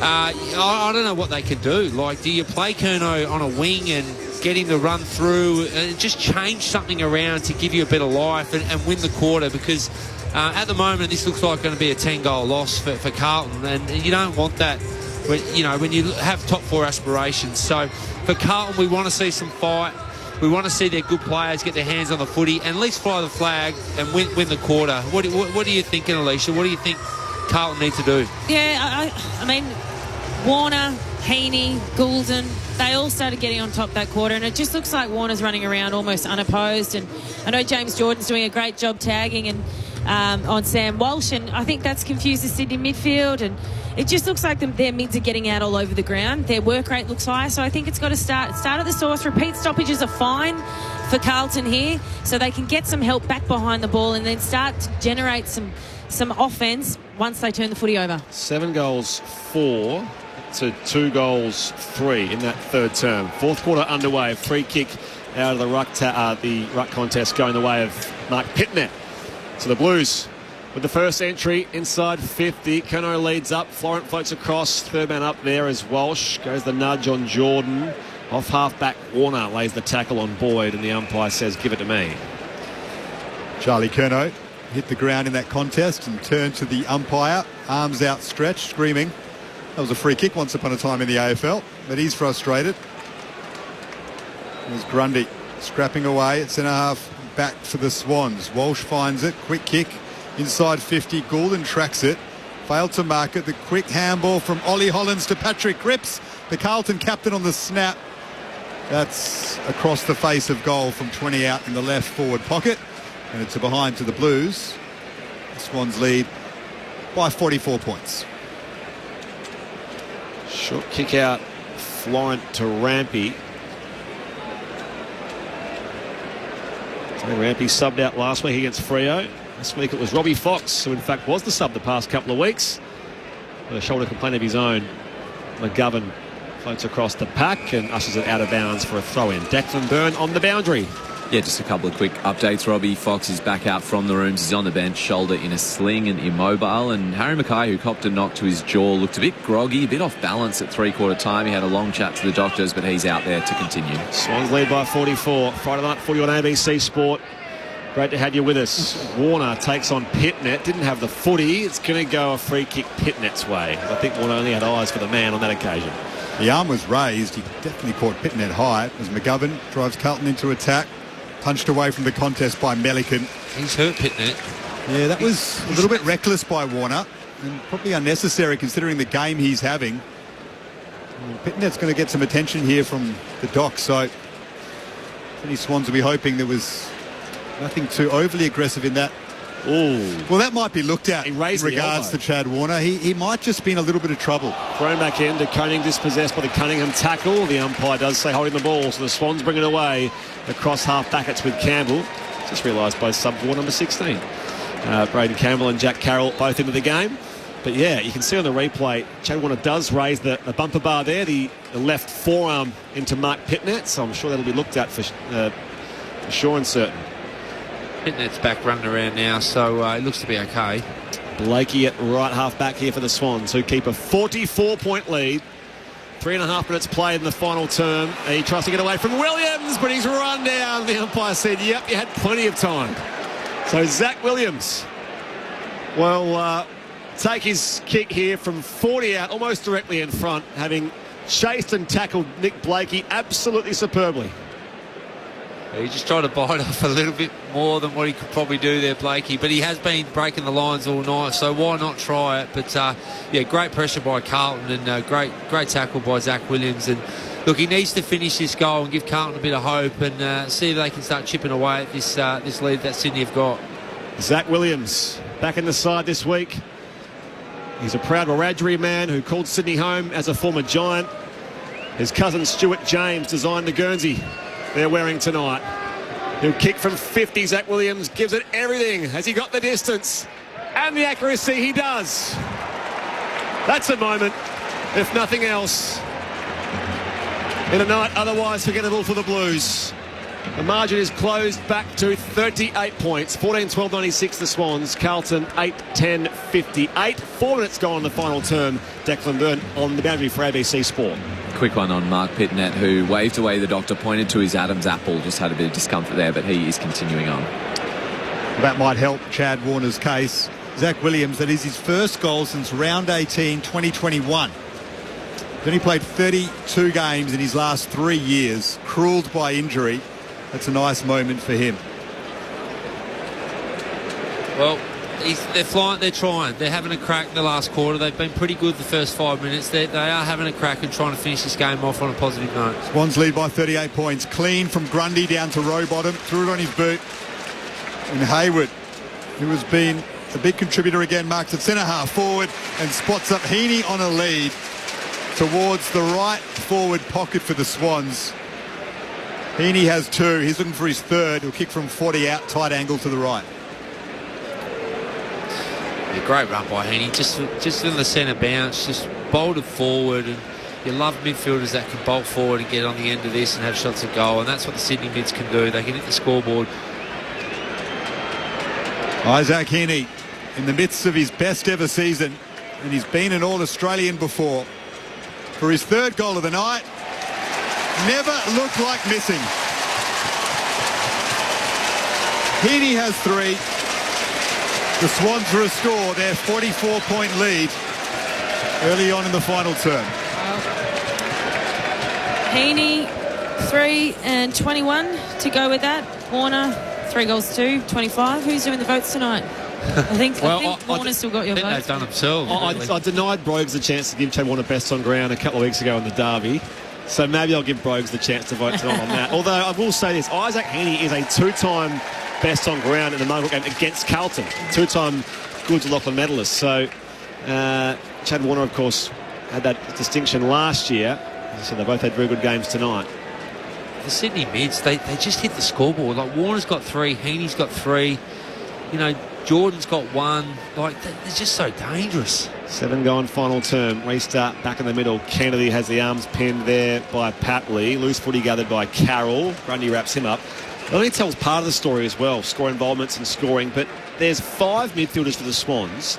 I don't know what they can do. Like, do you play Curnow on a wing and get him to run through and just change something around to give you a bit of life and win the quarter? Because at the moment, this looks like going to be a 10-goal loss for Carlton, and you don't want that when you have top 4 aspirations. So for Carlton, we want to see some fight. We want to see their good players get their hands on the footy and at least fly the flag and win the quarter. What are you thinking, Alicia? What do you think Carlton need to do? Yeah, I mean, Warner, Heaney, Goulden, they all started getting on top that quarter, and it just looks like Warner's running around almost unopposed. And I know James Jordan's doing a great job tagging and on Sam Walsh, and I think that's confused the Sydney midfield, and it just looks like their mids are getting out all over the ground. Their work rate looks high, so I think it's got to start at the source. Repeat stoppages are fine for Carlton here, so they can get some help back behind the ball and then start to generate some offence once they turn the footy over. 7 goals 4 to 2 goals 3 in that third term. Fourth quarter underway. Free kick out of the ruck contest going the way of Mark Pitnet. So the Blues with the first entry inside 50. Curnow leads up. Florent floats across. Third man up there is Walsh. Goes the nudge on Jordan. Off half-back, Warner lays the tackle on Boyd, and the umpire says, give it to me. Charlie Curnow hit the ground in that contest and turned to the umpire, arms outstretched, screaming. That was a free kick once upon a time in the AFL, but he's frustrated. There's Grundy scrapping away at centre-half, back for the Swans. Walsh finds it, quick kick. Inside 50, Goulden tracks it. Failed to mark it. The quick handball from Ollie Hollands to Patrick Cripps, the Carlton captain on the snap. That's across the face of goal from 20 out in the left forward pocket. And it's a behind to the Blues. The Swans lead by 44 points. Short kick out, Florent to Rampy. So Rampy subbed out last week against Freo. This week it was Robbie Fox, who in fact was the sub the past couple of weeks. With a shoulder complaint of his own, McGovern floats across the pack and ushers it out of bounds for a throw-in. Declan Byrne on the boundary. Yeah, just a couple of quick updates. Robbie Fox is back out from the rooms. He's on the bench, shoulder in a sling and immobile. And Harry Mackay, who copped a knock to his jaw, looked a bit groggy, a bit off balance at three-quarter time. He had a long chat to the doctors, but he's out there to continue. Swans lead by 44. Friday night footy on ABC Sport. Great to have you with us. Warner takes on Pitnet. Didn't have the footy. It's going to go a free kick Pitnet's way. I think Warner only had eyes for the man on that occasion. The arm was raised. He definitely caught Pitnet high as McGovern drives Carlton into attack. Punched away from the contest by Melican. He's hurt Pitnet. Yeah, that was a little bit reckless by Warner and probably unnecessary considering the game he's having. Pitnet's going to get some attention here from the dock, so any Swans will be hoping there was nothing too overly aggressive in that. Ooh. Well, that might be looked at in regards to Chad Warner. He might just be in a little bit of trouble. Thrown back in to Koning, dispossessed by the Cunningham tackle. The umpire does say holding the ball, so the Swans bring it away across half-back. It's with Campbell. Just realised by sub-4 number 16. Braden Campbell and Jack Carroll both into the game. But yeah, you can see on the replay, Chad Warner does raise the bumper bar there, the left forearm into Mark Pitnet, so I'm sure that'll be looked at for sure and certain. Pitnet's back running around now, so it looks to be okay. Blakey at right half back here for the Swans, who keep a 44-point lead. 3.5 minutes played in the final term. He tries to get away from Williams, but he's run down. The umpire said, yep, you had plenty of time. So Zach Williams will take his kick here from 40 out, almost directly in front, having chased and tackled Nick Blakey absolutely superbly. He just tried to bite off a little bit more than what he could probably do there, Blakey. But he has been breaking the lines all night, so why not try it? But, great pressure by Carlton and great tackle by Zach Williams. And, look, he needs to finish this goal and give Carlton a bit of hope and see if they can start chipping away at this lead that Sydney have got. Zach Williams back in the side this week. He's a proud Wiradjuri man who called Sydney home as a former Giant. His cousin Stuart James designed the Guernsey they're wearing tonight. He'll kick from 50. Zach Williams gives it everything. Has he got the distance and the accuracy? He does. That's a moment, if nothing else, in a night otherwise forgettable for the Blues. The margin is closed back to 38 points. 14-12-96 the Swans. Carlton 8-10-58. 4 minutes gone in the final term. Declan Byrne on the boundary for ABC Sport. Quick one on Mark Pitnet, who waved away the doctor, pointed to his Adam's apple, just had a bit of discomfort there, but he is continuing on. That might help Chad Warner's case. Zach Williams, that is his first goal since round 18, 2021. Then he played 32 games in his last 3 years, cruelled by injury. That's a nice moment for him. Well, they're flying, they're trying. They're having a crack in the last quarter. They've been pretty good the first 5 minutes. They are having a crack and trying to finish this game off on a positive note. Swans lead by 38 points. Clean from Grundy down to Rowbottom. Threw it on his boot. And Hayward, who has been a big contributor again, marks at centre-half forward and spots up Heaney on a lead towards the right forward pocket for the Swans. Heaney has 2. He's looking for his 3rd. He'll kick from 40 out, tight angle to the right. Yeah, great run by Heaney. Just in the centre bounce, just bolted forward. And you love midfielders that can bolt forward and get on the end of this and have shots at goal. And that's what the Sydney mids can do. They can hit the scoreboard. Isaac Heaney in the midst of his best ever season. And he's been an All-Australian before. For his 3rd goal of the night. Never looked like missing. Heaney has 3. The Swans restore their 44-point lead early on in the final term. Heaney, 3 and 21 to go with that. Warner, 3 goals too, 25. Who's doing the votes tonight? I think Warner's still got your vote. They've done themselves. I denied Brogues the chance to give Chad Warner best on ground a couple of weeks ago in the derby. So maybe I'll give Brogues the chance to vote tonight on that. Although I will say this, Isaac Heaney is a 2-time best on ground in the Margaret game against Carlton. 2-time Goods Lachlan medalist. So Chad Warner, of course, had that distinction last year. So they both had very good games tonight. The Sydney mids, they just hit the scoreboard. Like Warner's got 3, Heaney's got 3. You know, Jordan's got 1. Like, they're just so dangerous. 7 gone final term. Restart back in the middle. Kennedy has the arms pinned there by Patley. Loose footy gathered by Carroll. Grundy wraps him up. It only tells part of the story as well, score involvements and scoring. But there's 5 midfielders for the Swans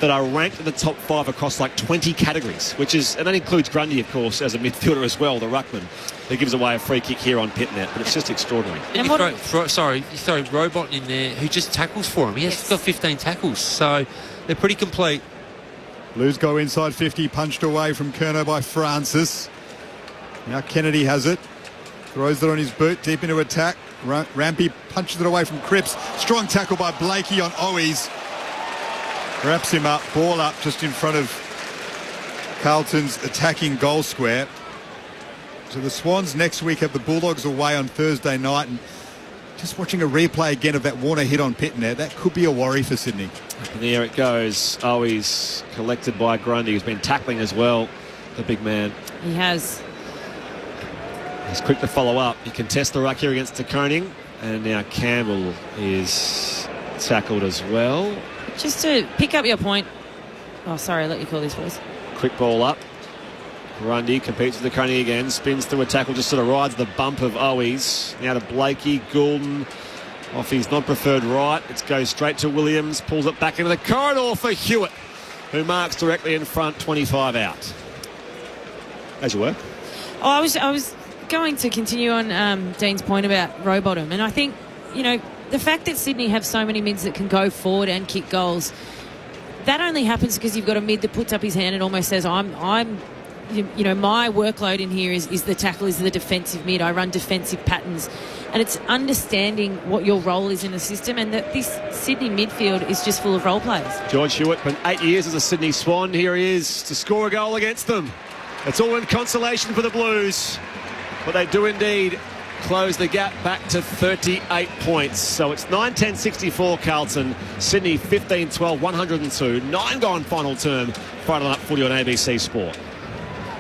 that are ranked in the top 5 across like 20 categories, and that includes Grundy, of course, as a midfielder as well, the ruckman, who gives away a free kick here on Pitnet. But it's just extraordinary. And you throw Robot in there, who just tackles for him. He's got 15 tackles, so they're pretty complete. Blues go inside 50, punched away from Curnow by Francis. Now Kennedy has it. Throws it on his boot, deep into attack. Rampy punches it away from Cripps. Strong tackle by Blakey on Owies. Wraps him up, ball up just in front of Carlton's attacking goal square. So the Swans next week have the Bulldogs away on Thursday night. And just watching a replay again of that Warner hit on Pitnet, that could be a worry for Sydney. And there it goes. Owies collected by Grundy, who's been tackling as well, the big man. He has. He's quick to follow up. He contests the ruck here against De Koning. And now Campbell is tackled as well. Just to pick up your point. Oh, sorry, I'll let you call this, please. Quick ball up. Grundy competes with De Koning again. Spins through a tackle, just sort of rides the bump of Owies. Now to Blakey. Goulden off his non-preferred right. It goes straight to Williams. Pulls it back into the corridor for Hewitt, who marks directly in front, 25 out. As you were. Oh, I was going to continue on Dean's point about Rowbottom, and I think, you know, the fact that Sydney have so many mids that can go forward and kick goals, that only happens because you've got a mid that puts up his hand and almost says, I'm my workload in here is the tackle, is the defensive mid. I run defensive patterns. And it's understanding what your role is in the system, and that this Sydney midfield is just full of role players. George Hewitt, been 8 years as a Sydney Swan. Here he is to score a goal against them. It's all in consolation for the Blues. But they do indeed close the gap back to 38 points. So it's 9-10-64 Carlton, Sydney 15-12, 102. 9 gone final term. Friday Night Footy on ABC Sport.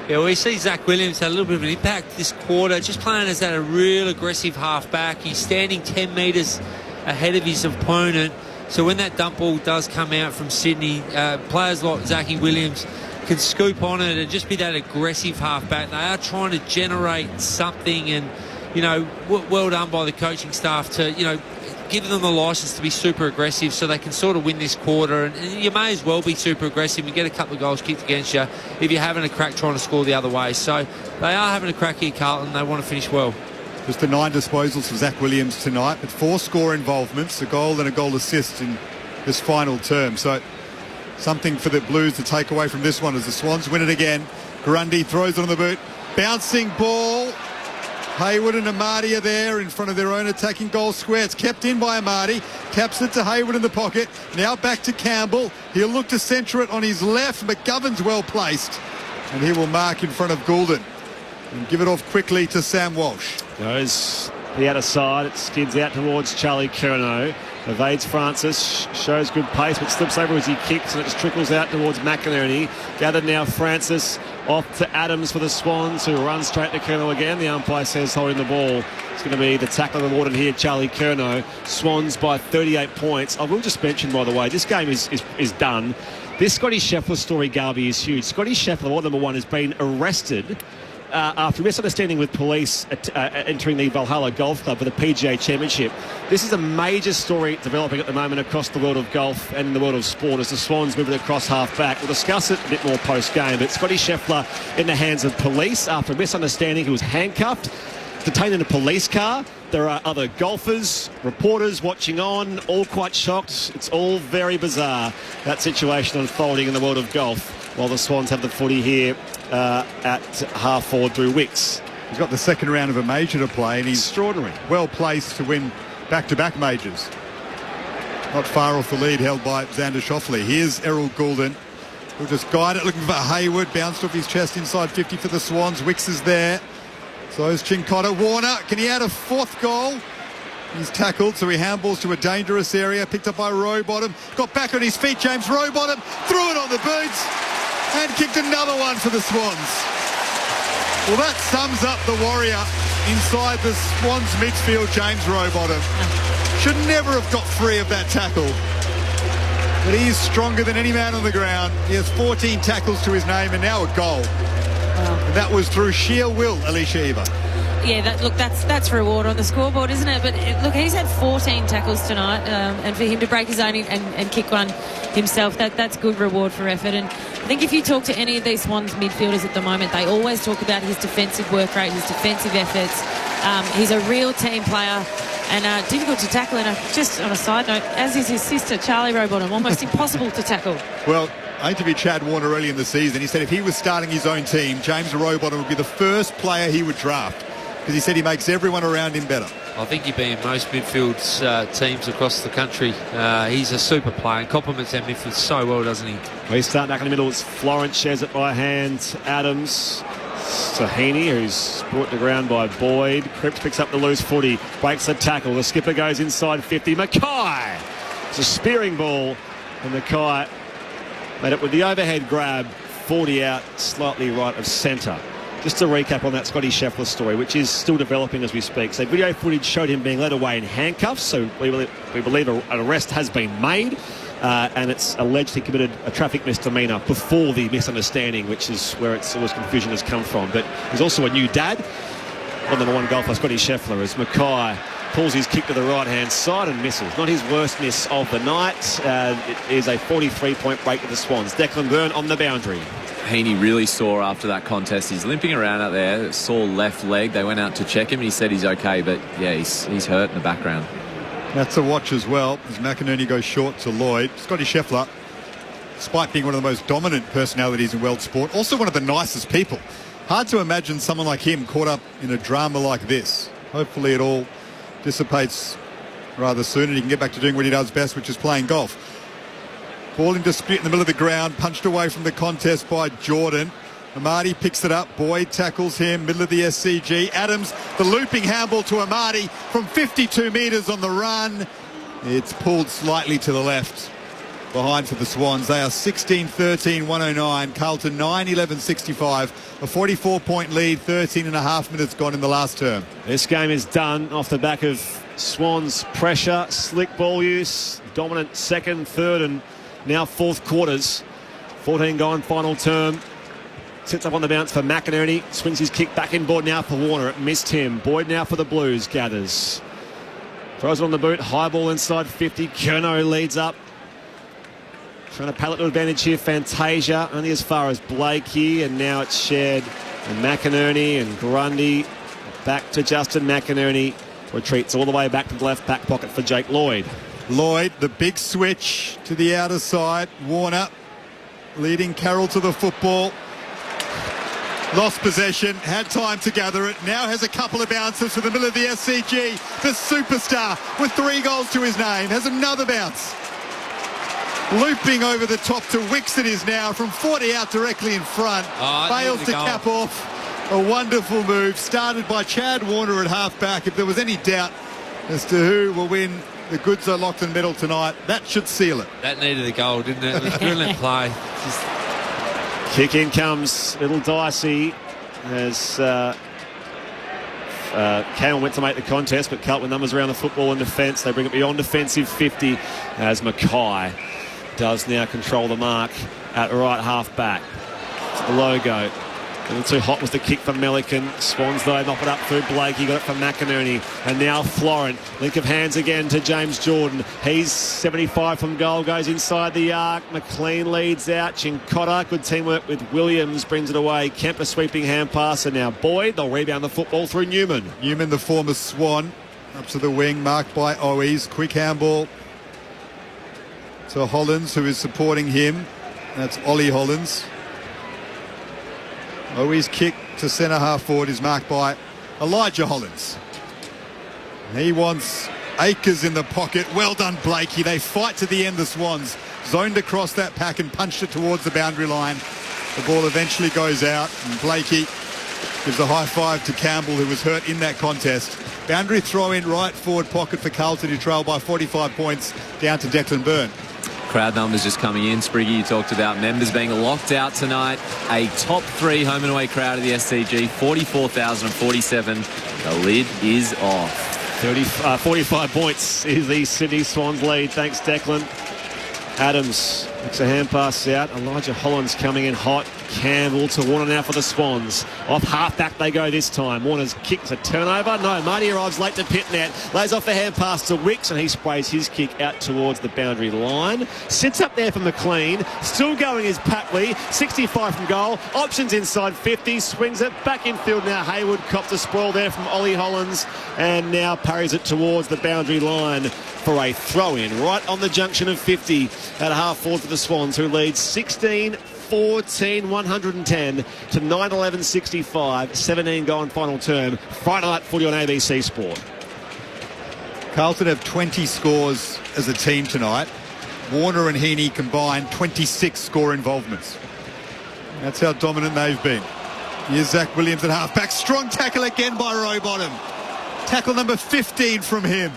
Yeah, well, we see Zach Williams had a little bit of an impact this quarter, just playing as a real aggressive half-back. He's standing 10 metres ahead of his opponent. So when that dump ball does come out from Sydney, players like Zachy Williams can scoop on it and just be that aggressive half-back. They are trying to generate something, and, well done by the coaching staff to, give them the licence to be super aggressive so they can sort of win this quarter. And you may as well be super aggressive and get a couple of goals kicked against you if you're having a crack trying to score the other way. So they are having a crack here, Carlton. They want to finish well. Just the 9 disposals for Zach Williams tonight, but 4 score involvements, a goal and a goal assist in this final term. So something for the Blues to take away from this one as the Swans win it again. Grundy throws it on the boot. Bouncing ball. Hayward and Amadi are there in front of their own attacking goal square. It's kept in by Amadi. Caps it to Hayward in the pocket. Now back to Campbell. He'll look to centre it on his left. McGovern's well placed. And he will mark in front of Goulden. And give it off quickly to Sam Walsh. Goes the outer side. It skids out towards Charlie Curnow. Evades Francis, shows good pace, but slips over as he kicks, and it just trickles out towards McInerney. Gathered now Francis, off to Adams for the Swans, who runs straight to Curnow again. The umpire says holding the ball. It's going to be the tackle rewarded here, Charlie Curnow. Swans by 38 points. I will just mention, by the way, this game is done. This Scotty Scheffler story, Garby, is huge. Scotty Scheffler, what number one, has been arrested after a misunderstanding with police entering the Valhalla Golf Club for the PGA Championship. This is a major story developing at the moment across the world of golf and in the world of sport as the Swans move it across half-back. We'll discuss it a bit more post-game, but Scotty Scheffler in the hands of police after a misunderstanding. He was handcuffed, detained in a police car. There are other golfers, reporters watching on, all quite shocked. It's all very bizarre, that situation unfolding in the world of golf, while the Swans have the footy here at half forward through Wicks. He's got the second round of a major to play, and he's extraordinary, well placed to win back-to-back majors. Not far off the lead held by Xander Schauffele. Here's Errol Goulden, who'll just guide it, looking for Hayward. Bounced off his chest inside 50 for the Swans. Wicks is there. So is Chincotta. Warner, can he add a fourth goal? He's tackled, so he handballs to a dangerous area. Picked up by Rowbottom. Got back on his feet, James Rowbottom. Threw it on the boots. And kicked another one for the Swans. Well, that sums up the warrior inside the Swans midfield, James Rowbottom. Should never have got free of that tackle. But he is stronger than any man on the ground. He has 14 tackles to his name and now a goal. And that was through sheer will, Alicia Eva. Yeah, that's reward on the scoreboard, isn't it? But look, he's had 14 tackles tonight, and for him to break his own and kick one himself, that's good reward for effort. And I think if you talk to any of these Swans midfielders at the moment, they always talk about his defensive work rate, his defensive efforts. He's a real team player and difficult to tackle. And just on a side note, as is his sister, Charlie Rowbottom, almost impossible to tackle. Well, I interviewed Chad Warner early in the season. He said if he was starting his own team, James Rowbottom would be the first player he would draft, because he said he makes everyone around him better. I think he'd be in most midfields teams across the country. He's a super player and complements our midfield so well, doesn't he? Well, he's starting back in the middle. It's Florence shares it by hand. Adams, Sahini, who's brought to ground by Boyd. Cripps picks up the loose footy, breaks the tackle. The skipper goes inside 50. Mackay! It's a spearing ball, and Mackay made it with the overhead grab, 40 out, slightly right of centre. Just to recap on that Scotty Scheffler story, which is still developing as we speak. So video footage showed him being led away in handcuffs, so we believe an arrest has been made, and it's alleged he committed a traffic misdemeanour before the misunderstanding, which is where all this confusion has come from. But he's also a new dad. Number one golfer, Scotty Scheffler, as Mackay pulls his kick to the right-hand side and misses. Not his worst miss of the night. It is a 43-point break to the Swans. Declan Byrne on the boundary. Heaney really sore after that contest. He's limping around out there, sore left leg. They went out to check him and he said he's okay, but yeah, he's hurt in the background. That's a watch as well, as McInerney goes short to Lloyd. Scotty Scheffler despite being one of the most dominant personalities in world sport, also one of the nicest people. Hard to imagine someone like him caught up in a drama like this. Hopefully it all dissipates rather soon and he can get back to doing what he does best, which is playing golf. Ball in dispute in the middle of the ground, punched away from the contest by Jordan. Amati picks it up. Boyd tackles him, middle of the SCG. Adams, the looping handball to Amati from 52 metres on the run. It's pulled slightly to the left. Behind for the Swans. They are 16-13, 109. Carlton 9-11-65. A 44-point lead, 13 and a half minutes gone in the last term. This game is done off the back of Swans' pressure, slick ball use, dominant second, third and now fourth quarters. 14 gone, final term. Sits up on the bounce for McInerney. Swings his kick back inboard now for Warner. It missed him. Boyd now for the Blues. Gathers. Throws it on the boot. High ball inside 50. Curnow leads up. Trying to pallet to advantage here. Fantasia only as far as Blakey. And now it's shared. And McInerney and Grundy. Back to Justin McInerney. Retreats all the way back to the left back pocket for Jake Lloyd. Lloyd, the big switch to the outer side. Warner leading Carroll to the football. Lost possession, had time to gather it, now has a couple of bounces from the middle of the SCG. The superstar with 3 goals to his name has another bounce. Looping over the top to Wicks it is now from 40 out directly in front. Fails to cap off a wonderful move started by Chad Warner at half-back. If there was any doubt as to who will win the Goods Are Locked in Medal tonight, that should seal it. That needed a goal, didn't it? It was brilliant play. Kick in comes Little Dicey as Campbell went to make the contest, but Carlton numbers around the football and defence. They bring it beyond defensive 50 as Mackay does now control the mark at right half back. It's the logo. A little too hot was the kick from Melican. Swans, though, knock it up through Blake. He got it from McInerney. And now Florent. Link of hands again to James Jordan. He's 75 from goal. Goes inside the arc. McLean leads out. Chincotta. Good teamwork with Williams. Brings it away. Kemper sweeping hand pass. And now Boyd. They'll rebound the football through Newman. Newman, the former Swan. Up to the wing. Marked by Owies. Quick handball to Hollins, who is supporting him. That's Ollie Hollins. Owies' kick to centre half forward is marked by Elijah Hollins. He wants acres in the pocket. Well done, Blakey. They fight to the end, the Swans. Zoned across that pack and punched it towards the boundary line. The ball eventually goes out and Blakey gives a high five to Campbell, who was hurt in that contest. Boundary throw in right forward pocket for Carlton, who trail by 45 points down to Declan Byrne. Crowd numbers just coming in. Spriggy, you talked about members being locked out tonight. A top 3 home and away crowd of the SCG, 44,047. The lid is off. 45 points is the Sydney Swans lead. Thanks, Declan. Adams makes a hand pass out. Elijah Hollins coming in hot. Campbell to Warner now for the Swans. Off half-back they go this time. Warner's kicks a turnover. No, Marty arrives late to pit net. Lays off the hand pass to Wicks and he sprays his kick out towards the boundary line. Sits up there for McLean. Still going is Patley. 65 from goal. Options inside 50. Swings it back in field now. Hayward copped a spoil there from Ollie Hollins and now parries it towards the boundary line for a throw-in right on the junction of 50 at half forward for the Swans, who lead 16-14, 110 to 9-11-65. 17 gone final term. Friday night footy on ABC Sport. Carlton have 20 scores as a team tonight. Warner and Heaney combined 26 score involvements. That's how dominant they've been. Here's Zach Williams at half-back. Strong tackle again by Rowbottom. Tackle number 15 from him.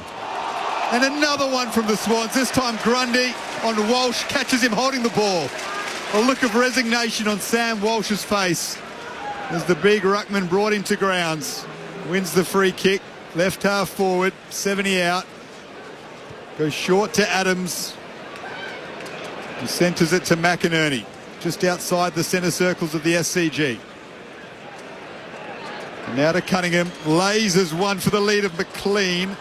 And another one from the Swans. This time Grundy on Walsh, catches him holding the ball. A look of resignation on Sam Walsh's face as the big ruckman brought him to grounds. Wins the free kick. Left half forward, 70 out. Goes short to Adams. He centres it to McInerney, just outside the centre circles of the SCG. And now to Cunningham. Lasers one for the lead of McLean.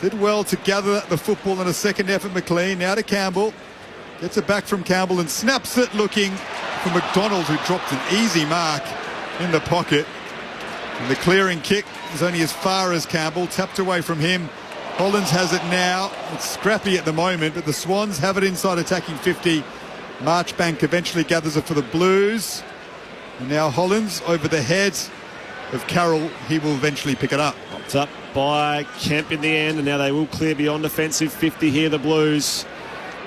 Did well to gather the football in a second effort, McLean. Now to Campbell. Gets it back from Campbell and snaps it looking for McDonald, who dropped an easy mark in the pocket. And the clearing kick is only as far as Campbell. Tapped away from him. Hollins has it now. It's scrappy at the moment, but the Swans have it inside attacking 50. Marchbank eventually gathers it for the Blues. And now Hollands over the head of Carroll. He will eventually pick it up. Popped up by Kemp in the end, and now they will clear beyond defensive 50 here, the Blues.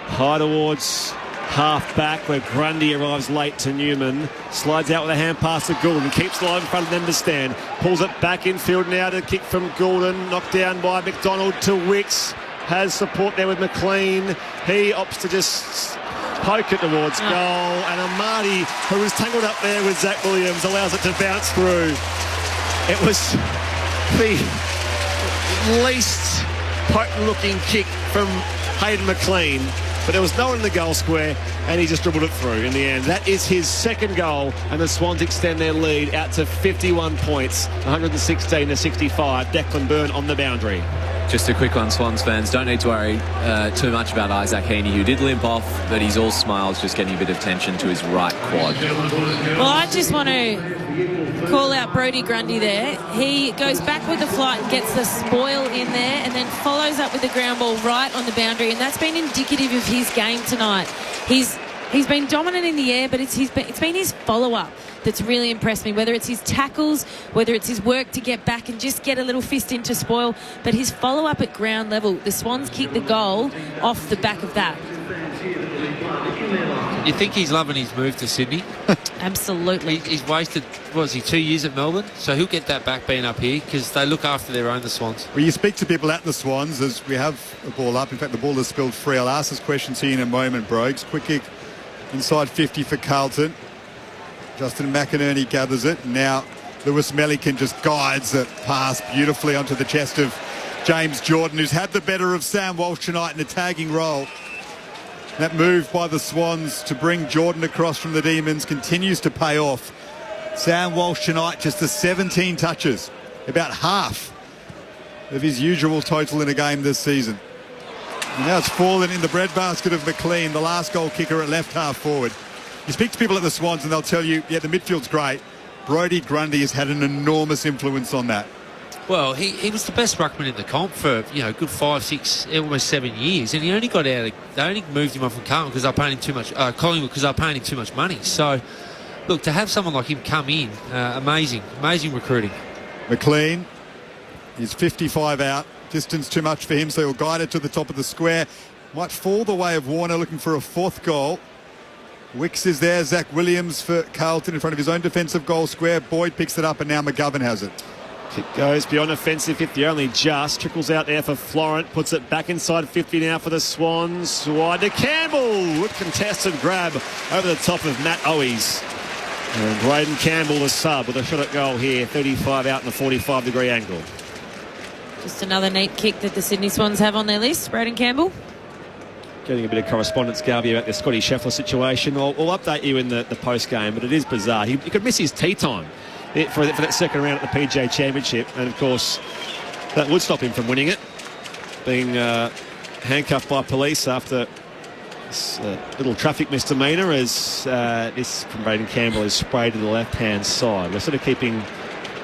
High towards half-back where Grundy arrives late to Newman. Slides out with a hand pass to Goulden. Keeps the line in front of them to stand. Pulls it back infield now to kick from Goulden. Knocked down by McDonald to Wicks. Has support there with McLean. He opts to just poke it towards goal. And Amati, who was tangled up there with Zach Williams, allows it to bounce through. It was the least potent-looking kick from Hayden McLean. But there was no one in the goal square, and he just dribbled it through in the end. That is his second goal, and the Swans extend their lead out to 51 points, 116 to 65. Declan Byrne on the boundary. Just a quick one, Swans fans. Don't need to worry too much about Isaac Heaney, who did limp off, but he's all smiles, just getting a bit of tension to his right quad. Well, I just want to call out Brodie Grundy there. He goes back with the flight and gets the spoil in there and then follows up with the ground ball right on the boundary, and that's been indicative of his game tonight. He's been dominant in the air, but it's been his follow-up that's really impressed me, whether it's his tackles, whether it's his work to get back and just get a little fist into spoil, but his follow-up at ground level. The Swans kicked the goal off the back of that. You think he's loving his move to Sydney? Absolutely. He's wasted, 2 years at Melbourne? So he'll get that back being up here because they look after their own, the Swans. Well, you speak to people at the Swans as we have a ball up. In fact, the ball is spilled free. I'll ask this question to you in a moment, Brogues. Quick kick inside 50 for Carlton. Justin McInerney gathers it. Now Lewis Melican just guides it pass beautifully onto the chest of James Jordan, who's had the better of Sam Walsh tonight in a tagging role. That move by the Swans to bring Jordan across from the Demons continues to pay off. Sam Walsh tonight just the 17 touches, about half of his usual total in a game this season. And now it's fallen in the breadbasket of McLean, the last goal kicker at left half forward. You speak to people at the Swans and they'll tell you, yeah, the midfield's great. Brodie Grundy has had an enormous influence on that. Well, he was the best ruckman in the comp for, good 5, 6, almost 7 years, and he only got out. They only moved him off from Carlton because they're paying him too much. Collingwood because they're paying him too much money. So, look, to have someone like him come in, amazing recruiting. McLean is 55 out, distance too much for him, so he'll guide it to the top of the square. Might fall the way of Warner, looking for a fourth goal. Wicks is there. Zach Williams for Carlton in front of his own defensive goal square. Boyd picks it up, and now McGovern has it. Kick goes beyond offensive 50, only just. Trickles out there for Florent. Puts it back inside 50 now for the Swans. Wide to Campbell. Good contested grab over the top of Matt Owies. And Braden Campbell, the sub, with a shot at goal here. 35 out in a 45-degree angle. Just another neat kick that the Sydney Swans have on their list. Braden Campbell. Getting a bit of correspondence, Garvey, about the Scotty Scheffler situation. I'll update you in the post-game, but it is bizarre. He could miss his tee time for that second round at the PGA Championship, and of course that would stop him from winning it, being handcuffed by police after this little traffic misdemeanor as this from Braden Campbell is sprayed to the left-hand side. We're sort of keeping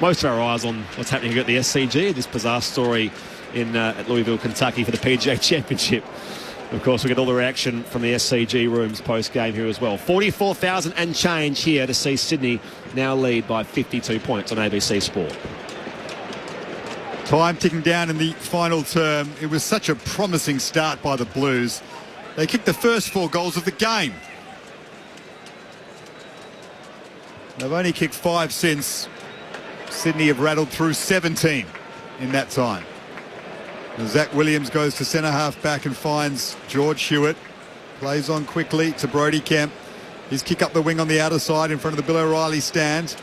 most of our eyes on what's happening here at the SCG, this bizarre story at Louisville, Kentucky for the PGA Championship. Of course, we get all the reaction from the SCG rooms post-game here as well. 44,000 and change here to see Sydney now lead by 52 points on ABC Sport. Time ticking down in the final term. It was such a promising start by the Blues. They kicked the first 4 goals of the game. They've only kicked 5 since. Sydney have rattled through 17 in that time. And Zach Williams goes to centre half back and finds George Hewitt. Plays on quickly to Brodie Kemp. His kick up the wing on the outer side in front of the Bill O'Reilly stand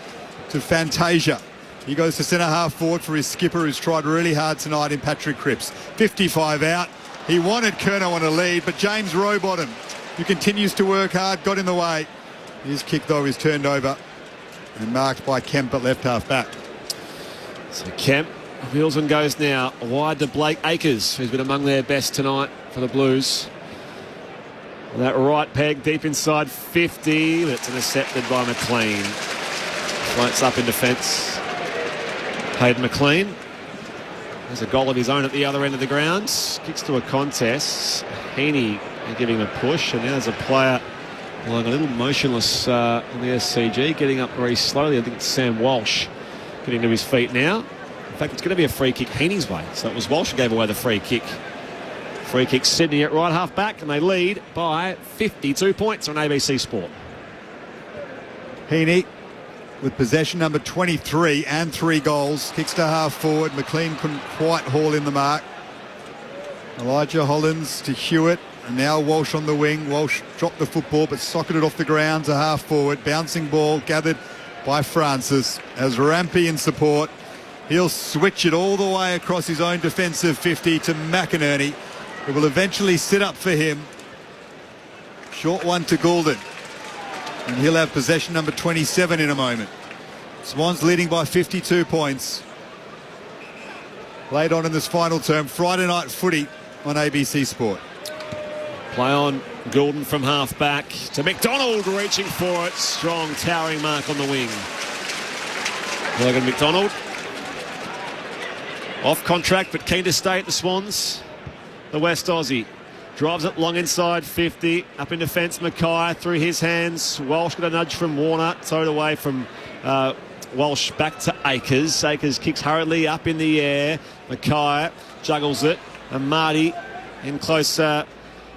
to Fantasia. He goes to centre half forward for his skipper, who's tried really hard tonight in Patrick Cripps. 55 out. He wanted Curnow on a lead, but James Rowbottom, who continues to work hard, got in the way. His kick, though, is turned over and marked by Kemp at left half back. So Kemp wheels and goes now wide to Blake Acres, who's been among their best tonight for the Blues. And that right peg deep inside 50, but it's intercepted by McLean. Floats up in defence. Hayden McLean. There's a goal of his own at the other end of the ground. Kicks to a contest. Heaney giving him a push, and now there's a player Lying a little motionless on the SCG, getting up very slowly. I think it's Sam Walsh getting to his feet now. In fact, it's going to be a free kick Heaney's way. So it was Walsh who gave away the free kick. Free kick Sydney at right half back, and they lead by 52 points on ABC Sport. Heaney with possession number 23 and 3 goals. Kicks to half forward. McLean couldn't quite haul in the mark. Elijah Hollins to Hewitt. And now Walsh on the wing. Walsh dropped the football but socketed off the ground to half forward. Bouncing ball gathered by Francis as Rampy in support. He'll switch it all the way across his own defensive 50 to McInerney. It will eventually sit up for him. Short one to Goulden. And he'll have possession number 27 in a moment. Swans leading by 52 points. Played on in this final term. Friday night footy on ABC Sport. Play on Goulden from half back to McDonald reaching for it. Strong towering mark on the wing. Logan McDonald. Off contract but keen to stay at the Swans. The West Aussie drives it long inside 50. Up in defence, Mackay through his hands. Walsh got a nudge from Warner. Towed away from Walsh back to Akers. Akers kicks hurriedly up in the air. Mackay juggles it. And Marty in close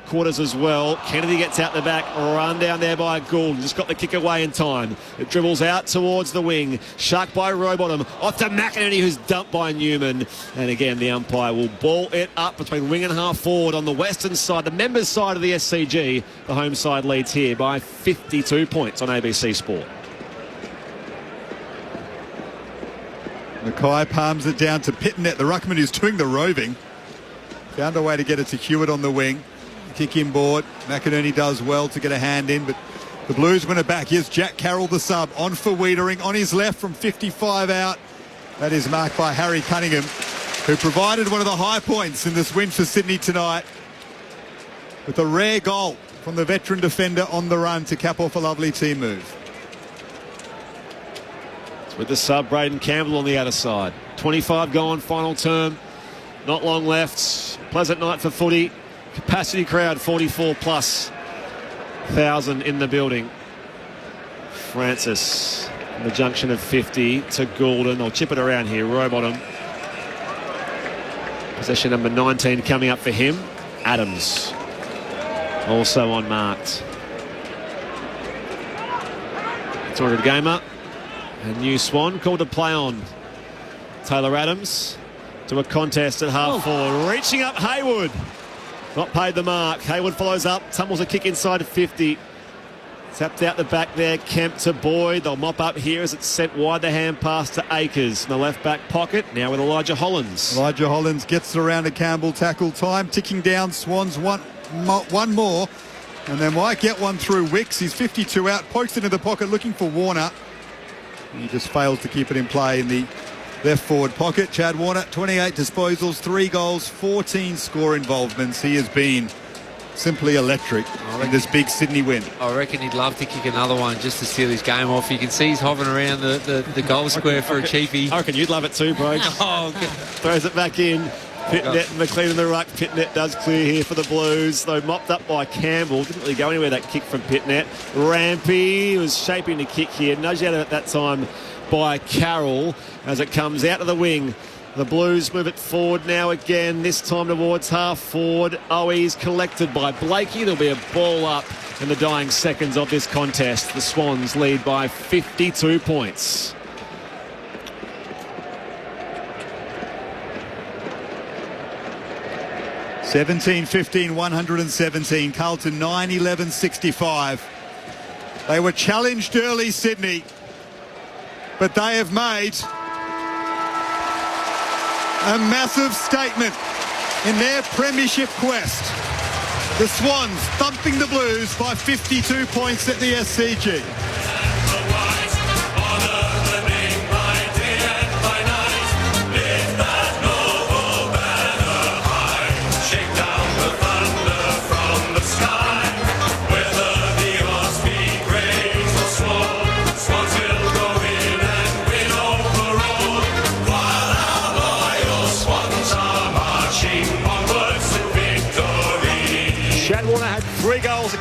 quarters as well. Kennedy gets out the back, run down there by Gould. Just got the kick away in time. It dribbles out towards the wing. Shuck by Rowbottom. Off to McInerney, who's dumped by Newman. And again, the umpire will ball it up between wing and half forward on the western side, the members' side of the SCG. The home side leads here by 52 points on ABC Sport. Mackay palms it down to Pitnet, the ruckman who's doing the roving. Found a way to get it to Hewitt on the wing. Kick inboard. McInerney does well to get a hand in, but the Blues win it back. Here's Jack Carroll, the sub, on for Wiedering. On his left from 55 out. That is marked by Harry Cunningham, who provided one of the high points in this win for Sydney tonight with a rare goal from the veteran defender on the run to cap off a lovely team move. It's with the sub, Braden Campbell on the outer side. 25 gone, final term. Not long left. Pleasant night for footy. Capacity crowd 44,000+ in the building. Francis in the junction of 50 to Goulden. I'll chip it around here. Rowbottom. Possession number 19 coming up for him. Adams also unmarked. 200 gamer. A new Swan called to play on. Taylor Adams to a contest at half forward. Reaching up Haywood. Not paid the mark. Haywood follows up. Tumbles a kick inside 50. Tapped out the back there. Kemp to Boyd. They'll mop up here as it's sent wide the hand pass to Akers in the left back pocket. Now with Elijah Hollins. Elijah Hollins gets around a Campbell tackle. Time ticking down. Swans one more. And they might get one through Wicks. He's 52 out. Pokes into the pocket looking for Warner. He just fails to keep it in play in the left forward pocket. Chad Warner, 28 disposals, 3 goals, 14 score involvements. He has been simply electric in this big Sydney win. I reckon he'd love to kick another one just to steal his game off. You can see he's hovering around the goal square for a cheapie. I reckon you'd love it too, bro. Throws it back in. Pitnet and McLean in the ruck. Pitnet does clear here for the Blues, though mopped up by Campbell. Didn't really go anywhere, that kick from Pitnet. Rampy was shaping the kick here. Nudged out at that time by Carroll as it comes out of the wing. The Blues move it forward now again, this time towards half forward. Owies collected by Blakey. There'll be a ball up in the dying seconds of this contest. The Swans lead by 52 points. (17-15, 117. Carlton 9-11-65. They were challenged early, Sydney, but they have made a massive statement in their premiership quest. The Swans thumping the Blues by 52 points at the SCG.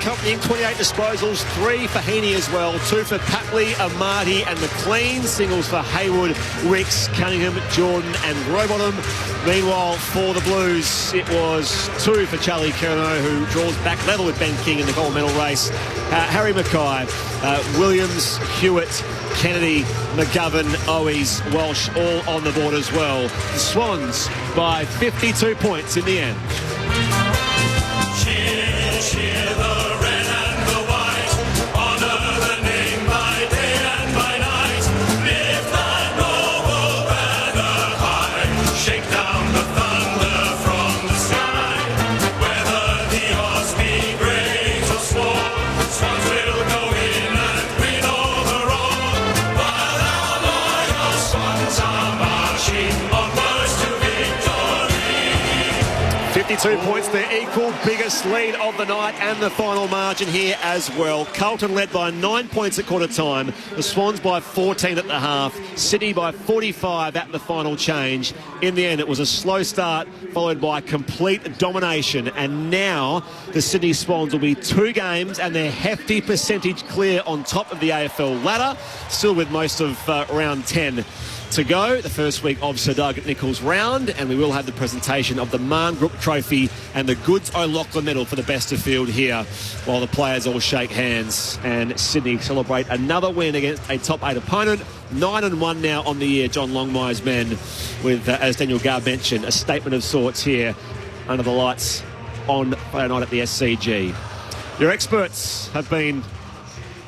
accompanying 28 disposals, 3 for Heaney as well, 2 for Papley, Amati and McLean, singles for Haywood, Wicks, Cunningham, Jordan and Rowbottom. Meanwhile, for the Blues, it was 2 for Charlie Curnow, who draws back level with Ben King in the gold medal race. Harry Mackay, Williams, Hewitt, Kennedy, McGovern, Owies, Walsh, all on the board as well. The Swans by 52 points in the end. Cheer, cheer the red and the white. Honour the name by day and by night. Lift that noble banner high. Shake down the thunder from the sky. Whether the odds be great or small, Swans will go in and win overall. While our loyal Swans are marching onwards to victory. 52 points, their equal biggest lead of the night and the final margin here as well. Carlton led by 9 points at quarter time, the Swans by 14 at the half, Sydney by 45 at the final change. In the end, it was a slow start followed by complete domination, and now the Sydney Swans will be 2 games and their hefty percentage clear on top of the AFL ladder, still with most of round 10 to go, the first week of Sir Doug Nichols round, and we will have the presentation of the Marngrook Trophy and the Goods O'Loughlin medal for the best of field here while the players all shake hands and Sydney celebrate another win against a top 8 opponent. 9-1 now on the year, John Longmire's men, with, as Daniel Garb mentioned, a statement of sorts here under the lights on Friday night at the SCG. Your experts have been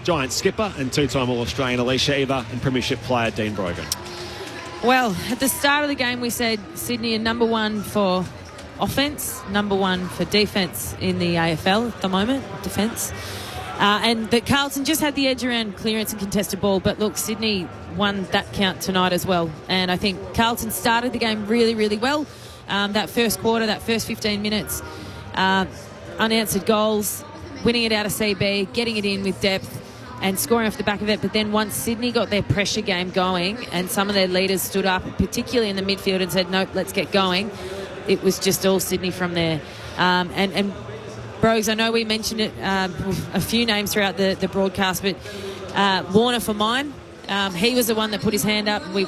Giant skipper and 2-time All-Australian Alicia Eva and Premiership player Dean Brogan. Well, at the start of the game, we said Sydney are number 1 for offence, number 1 for defence in the AFL at the moment, defence. And that Carlton just had the edge around clearance and contested ball. But look, Sydney won that count tonight as well. And I think Carlton started the game really, really well. That first quarter, that first 15 minutes, unanswered goals, winning it out of CB, getting it in with depth, and scoring off the back of it. But then once Sydney got their pressure game going and some of their leaders stood up, particularly in the midfield, and said, nope, let's get going, it was just all Sydney from there. And Brogues, I know we mentioned it, a few names throughout the broadcast, but Warner for mine, he was the one that put his hand up. We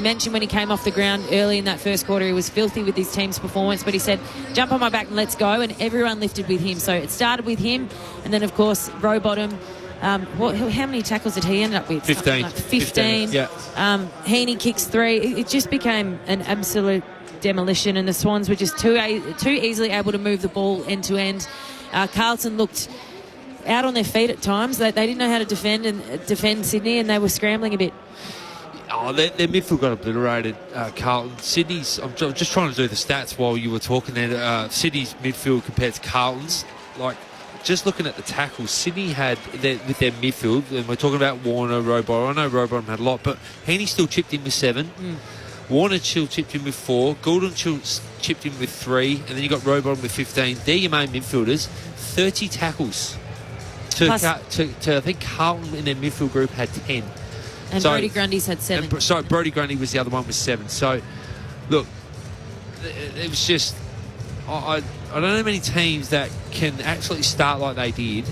mentioned when he came off the ground early in that first quarter, he was filthy with his team's performance, but he said, jump on my back and let's go, and everyone lifted with him. So it started with him, and then, of course, Rowbottom. How many tackles did he end up with? 15. Like 15. Yeah. Heaney kicks 3. It just became an absolute demolition, and the Swans were just too easily able to move the ball end to end. Carlton looked out on their feet at times. They didn't know how to defend Sydney, and they were scrambling a bit. Oh, their midfield got obliterated, Carlton. Sydney's, I'm just trying to do the stats while you were talking there. Sydney's midfield compared to Carlton's, like, just looking at the tackles, Sydney had, with their midfield, and we're talking about Warner, Rowbottom. I know Rowbottom had a lot, but Heaney still chipped in with 7. Warner still chipped in with 4. Goulden chipped in with 3. And then you got Rowbottom with 15. They're your main midfielders. 30 tackles. To I think Carlton in their midfield group had 10. And Brodie Grundy's had 7. Sorry, Brodie Grundy was the other one with 7. So, look, it was just... I don't know many teams that can actually start like they did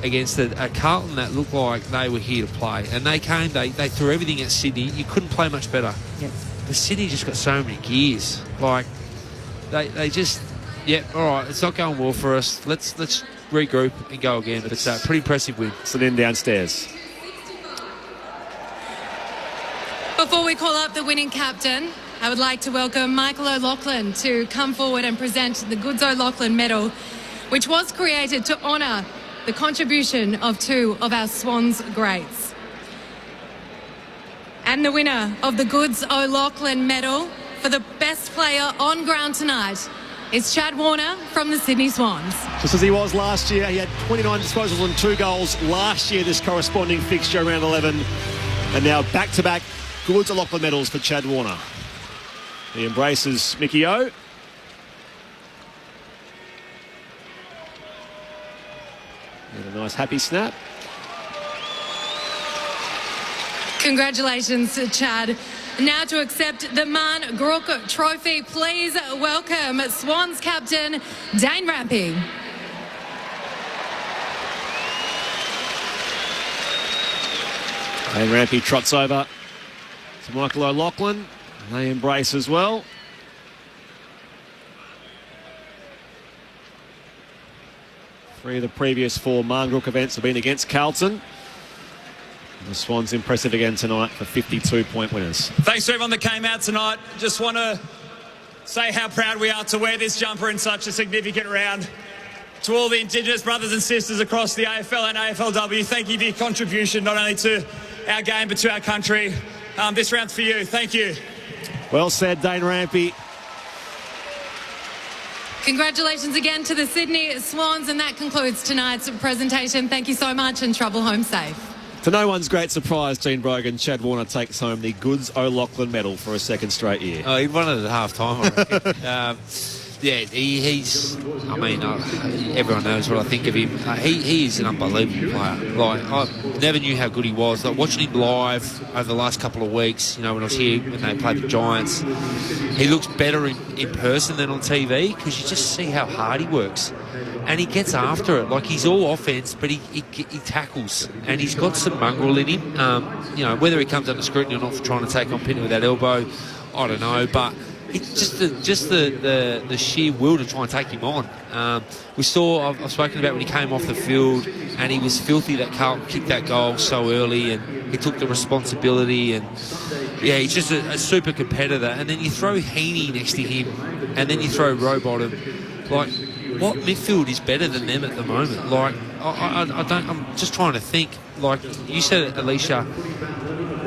against a Carlton that looked like they were here to play. And they came, they threw everything at Sydney. You couldn't play much better. Yep. But Sydney just got so many gears. Like, they just, all right, it's not going well for us. Let's regroup and go again. But it's a pretty impressive win. So then downstairs. Before we call up the winning captain, I would like to welcome Michael O'Loughlin to come forward and present the Goods O'Loughlin medal, which was created to honour the contribution of 2 of our Swans greats. And the winner of the Goods O'Loughlin medal for the best player on ground tonight is Chad Warner from the Sydney Swans. Just as he was last year, he had 29 disposals and 2 goals last year, this corresponding fixture around 11. And now back-to-back Goods O'Loughlin medals for Chad Warner. He embraces Mickey O. And a nice happy snap. Congratulations, Chad. Now to accept the Marngrook Trophy, please welcome Swans captain Dane Rampy. And Rampy trots over to Michael O'Loughlin. They embrace as well. Three of the previous four Marngrook events have been against Carlton. And the Swans impressive again tonight for 52-point winners. Thanks to everyone that came out tonight. Just want to say how proud we are to wear this jumper in such a significant round. To all the Indigenous brothers and sisters across the AFL and AFLW, thank you for your contribution not only to our game but to our country. This round's for you. Thank you. Well said, Dane Rampy. Congratulations again to the Sydney Swans, and that concludes tonight's presentation. Thank you so much and travel home safe. To no one's great surprise, Dean Brogan, Chad Warner takes home the Goods O'Loughlin medal for a second straight year. Oh, he won it at half time, I reckon. Yeah, he's. I mean, everyone knows what I think of him. He is an unbelievable player. Like, I never knew how good he was. Like, watching him live over the last couple of weeks, you know, when I was here when they played the Giants, he looks better in person than on TV because you just see how hard he works. And he gets after it. Like, he's all offense, but he tackles. And he's got some mongrel in him. You know, whether he comes under scrutiny or not for trying to take on Pittman with that elbow, I don't know. But it's just the sheer will to try and take him on. We saw, I've spoken about when he came off the field, and he was filthy that Carlton kicked that goal so early, and he took the responsibility. And yeah, he's just a super competitor. And then you throw Heaney next to him, and then you throw Rowbottom. Like, what midfield is better than them at the moment? Like, I don't. I'm just trying to think. Like you said, Alicia,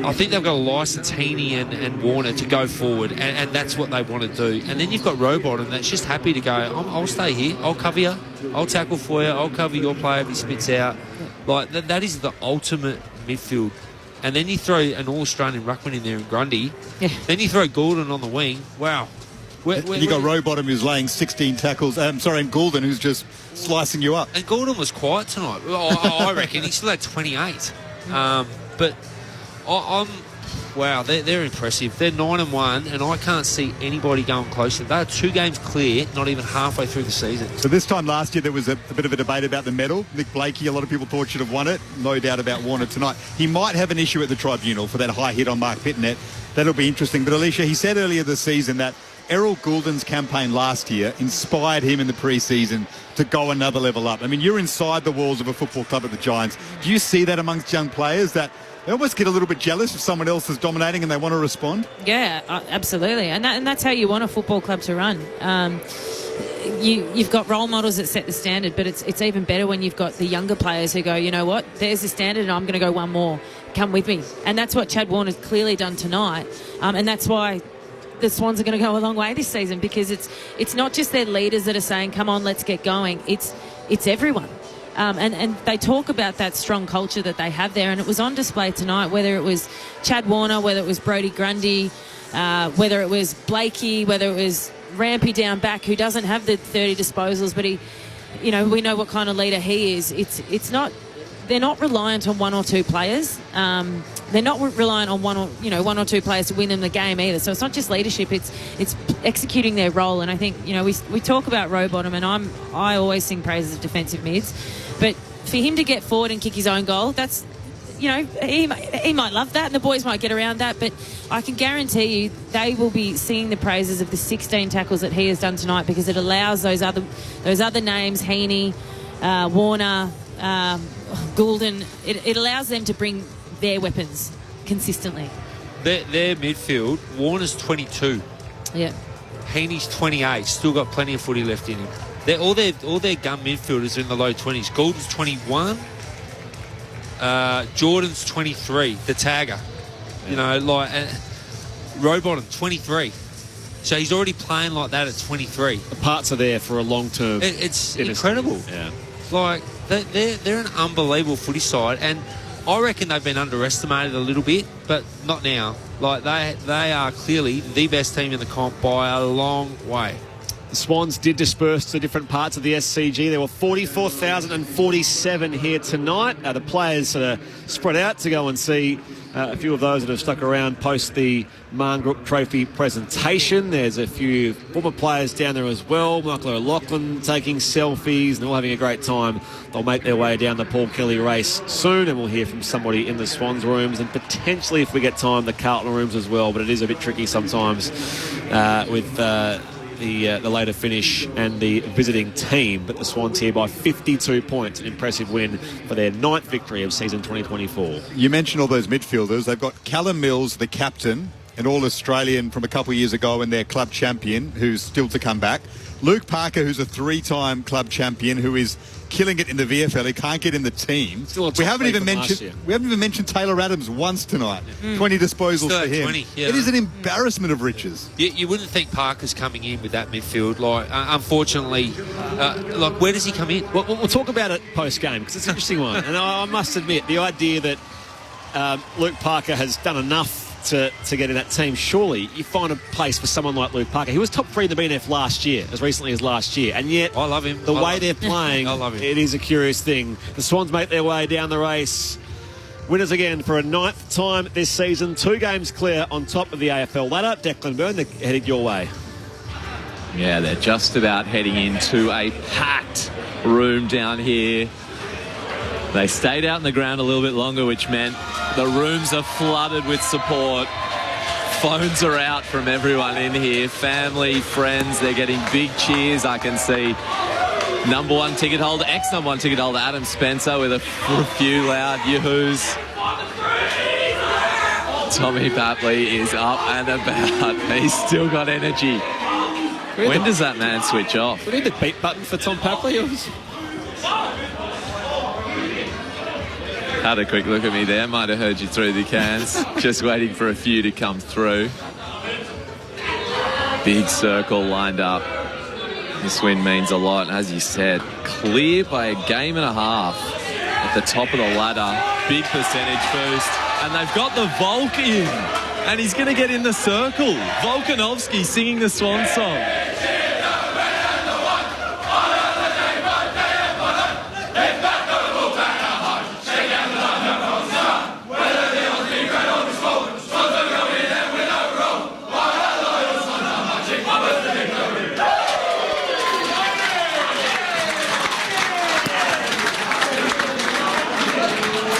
I think they've got to licence Heaney and Warner to go forward, and that's what they want to do. And then you've got Rowbottom that's just happy to go, I'll stay here, I'll cover you, I'll tackle for you, I'll cover your player if he spits out. Like, that is the ultimate midfield. And then you throw an All-Australian ruckman in there in Grundy. Yeah. Then you throw Gordon on the wing. Wow. You got Rowbottom who's laying 16 tackles. And Goulden who's just slicing you up. And Gordon was quiet tonight. I reckon he still had 28. But wow, they're impressive. They're 9-1, and I can't see anybody going close to them. They're 2 games clear, not even halfway through the season. So this time last year there was a bit of a debate about the medal. Nick Blakey, a lot of people thought should have won it. No doubt about Warner tonight. He might have an issue at the tribunal for that high hit on Mark Pitnet. That'll be interesting. But Alicia, he said earlier this season that Errol Goulden's campaign last year inspired him in the pre-season to go another level up. I mean, you're inside the walls of a football club at the Giants. Do you see that amongst young players, that they almost get a little bit jealous if someone else is dominating and they want to respond? Yeah, absolutely. And that's how you want a football club to run. You've got role models that set the standard, but it's even better when you've got the younger players who go, you know what, there's the standard and I'm going to go one more. Come with me. And that's what Chad Warner's clearly done tonight. And that's why the Swans are going to go a long way this season, because it's not just their leaders that are saying, come on, let's get going. It's everyone. And they talk about that strong culture that they have there, and it was on display tonight, whether it was Chad Warner, whether it was Brodie Grundy, whether it was Blakey, whether it was Rampy down back, who doesn't have the 30 disposals, but he, you know, we know what kind of leader he is. They're not reliant on one or two players. They're not reliant on one or two players to win them the game either. So it's not just leadership; it's executing their role. And I think, you know, we talk about Rowbottom, and I always sing praises of defensive mids, but for him to get forward and kick his own goal, that's, you know, he might love that, and the boys might get around that, but I can guarantee you they will be singing the praises of the 16 tackles that he has done tonight, because it allows those other names, Heaney, Warner, Goulden, it allows them to bring their weapons consistently. Their midfield, Warner's 22. Yeah. Heaney's 28. Still got plenty of footy left in him. All their gun midfielders are in the low 20s. Goulden's 21. Jordan's 23. The tagger. Yeah. You know, like Rowbottom 23. So he's already playing like that at 23. The parts are there for a long term. It's incredible. Yeah. Like, they're an unbelievable footy side, and I reckon they've been underestimated a little bit, but not now. Like, they are clearly the best team in the comp by a long way. The Swans did disperse to different parts of the SCG. There were 44,047 here tonight. The players spread out to go and see a few of those that have stuck around post the Marngrook Trophy presentation. There's a few former players down there as well. Michael O'Loughlin taking selfies and all having a great time. They'll make their way down the Paul Kelly race soon, and we'll hear from somebody in the Swans rooms and potentially, if we get time, the Carlton rooms as well. But it is a bit tricky sometimes with the later finish and the visiting team. But the Swans here by 52 points, an impressive win for their 9th victory of season 2024. You mentioned all those midfielders. They've got Callum Mills, the captain, an All-Australian from a couple of years ago and their club champion, who's still to come back. Luke Parker, who's a 3-time club champion, who is killing it in the VFL. He can't get in the team. We haven't even mentioned Taylor Adams once tonight. 20 disposals for him. 20, yeah. It is an embarrassment of riches. You wouldn't think Parker's coming in with that midfield. Unfortunately, where does he come in? We'll talk about it post-game because it's an interesting one. And I must admit, the idea that Luke Parker has done enough to get in that team, surely you find a place for someone like Luke Parker. He was top 3 in the BNF last year, as recently as last year, and yet I love him. The way they're playing, I love him. It is a curious thing. The Swans make their way down the race. Winners again for a 9th time this season. 2 games clear on top of the AFL ladder. Declan Byrne, they're headed your way. Yeah, they're just about heading into a packed room down here. They stayed out in the ground a little bit longer, which meant the rooms are flooded with support. Phones are out from everyone in here. Family, friends, they're getting big cheers. I can see ex-number 1 ticket holder Adam Spencer with a few loud yoo-hoos. Tommy Papley is up and about. He's still got energy. When does that man switch off? We need the beat button for Tom Papley. Had a quick look at me there. Might have heard you through the cans. Just waiting for a few to come through. Big circle lined up. This win means a lot. As you said, clear by a game and a half at the top of the ladder. Big percentage boost. And they've got the Volk in. And he's going to get in the circle. Volkanovski singing the Swan song.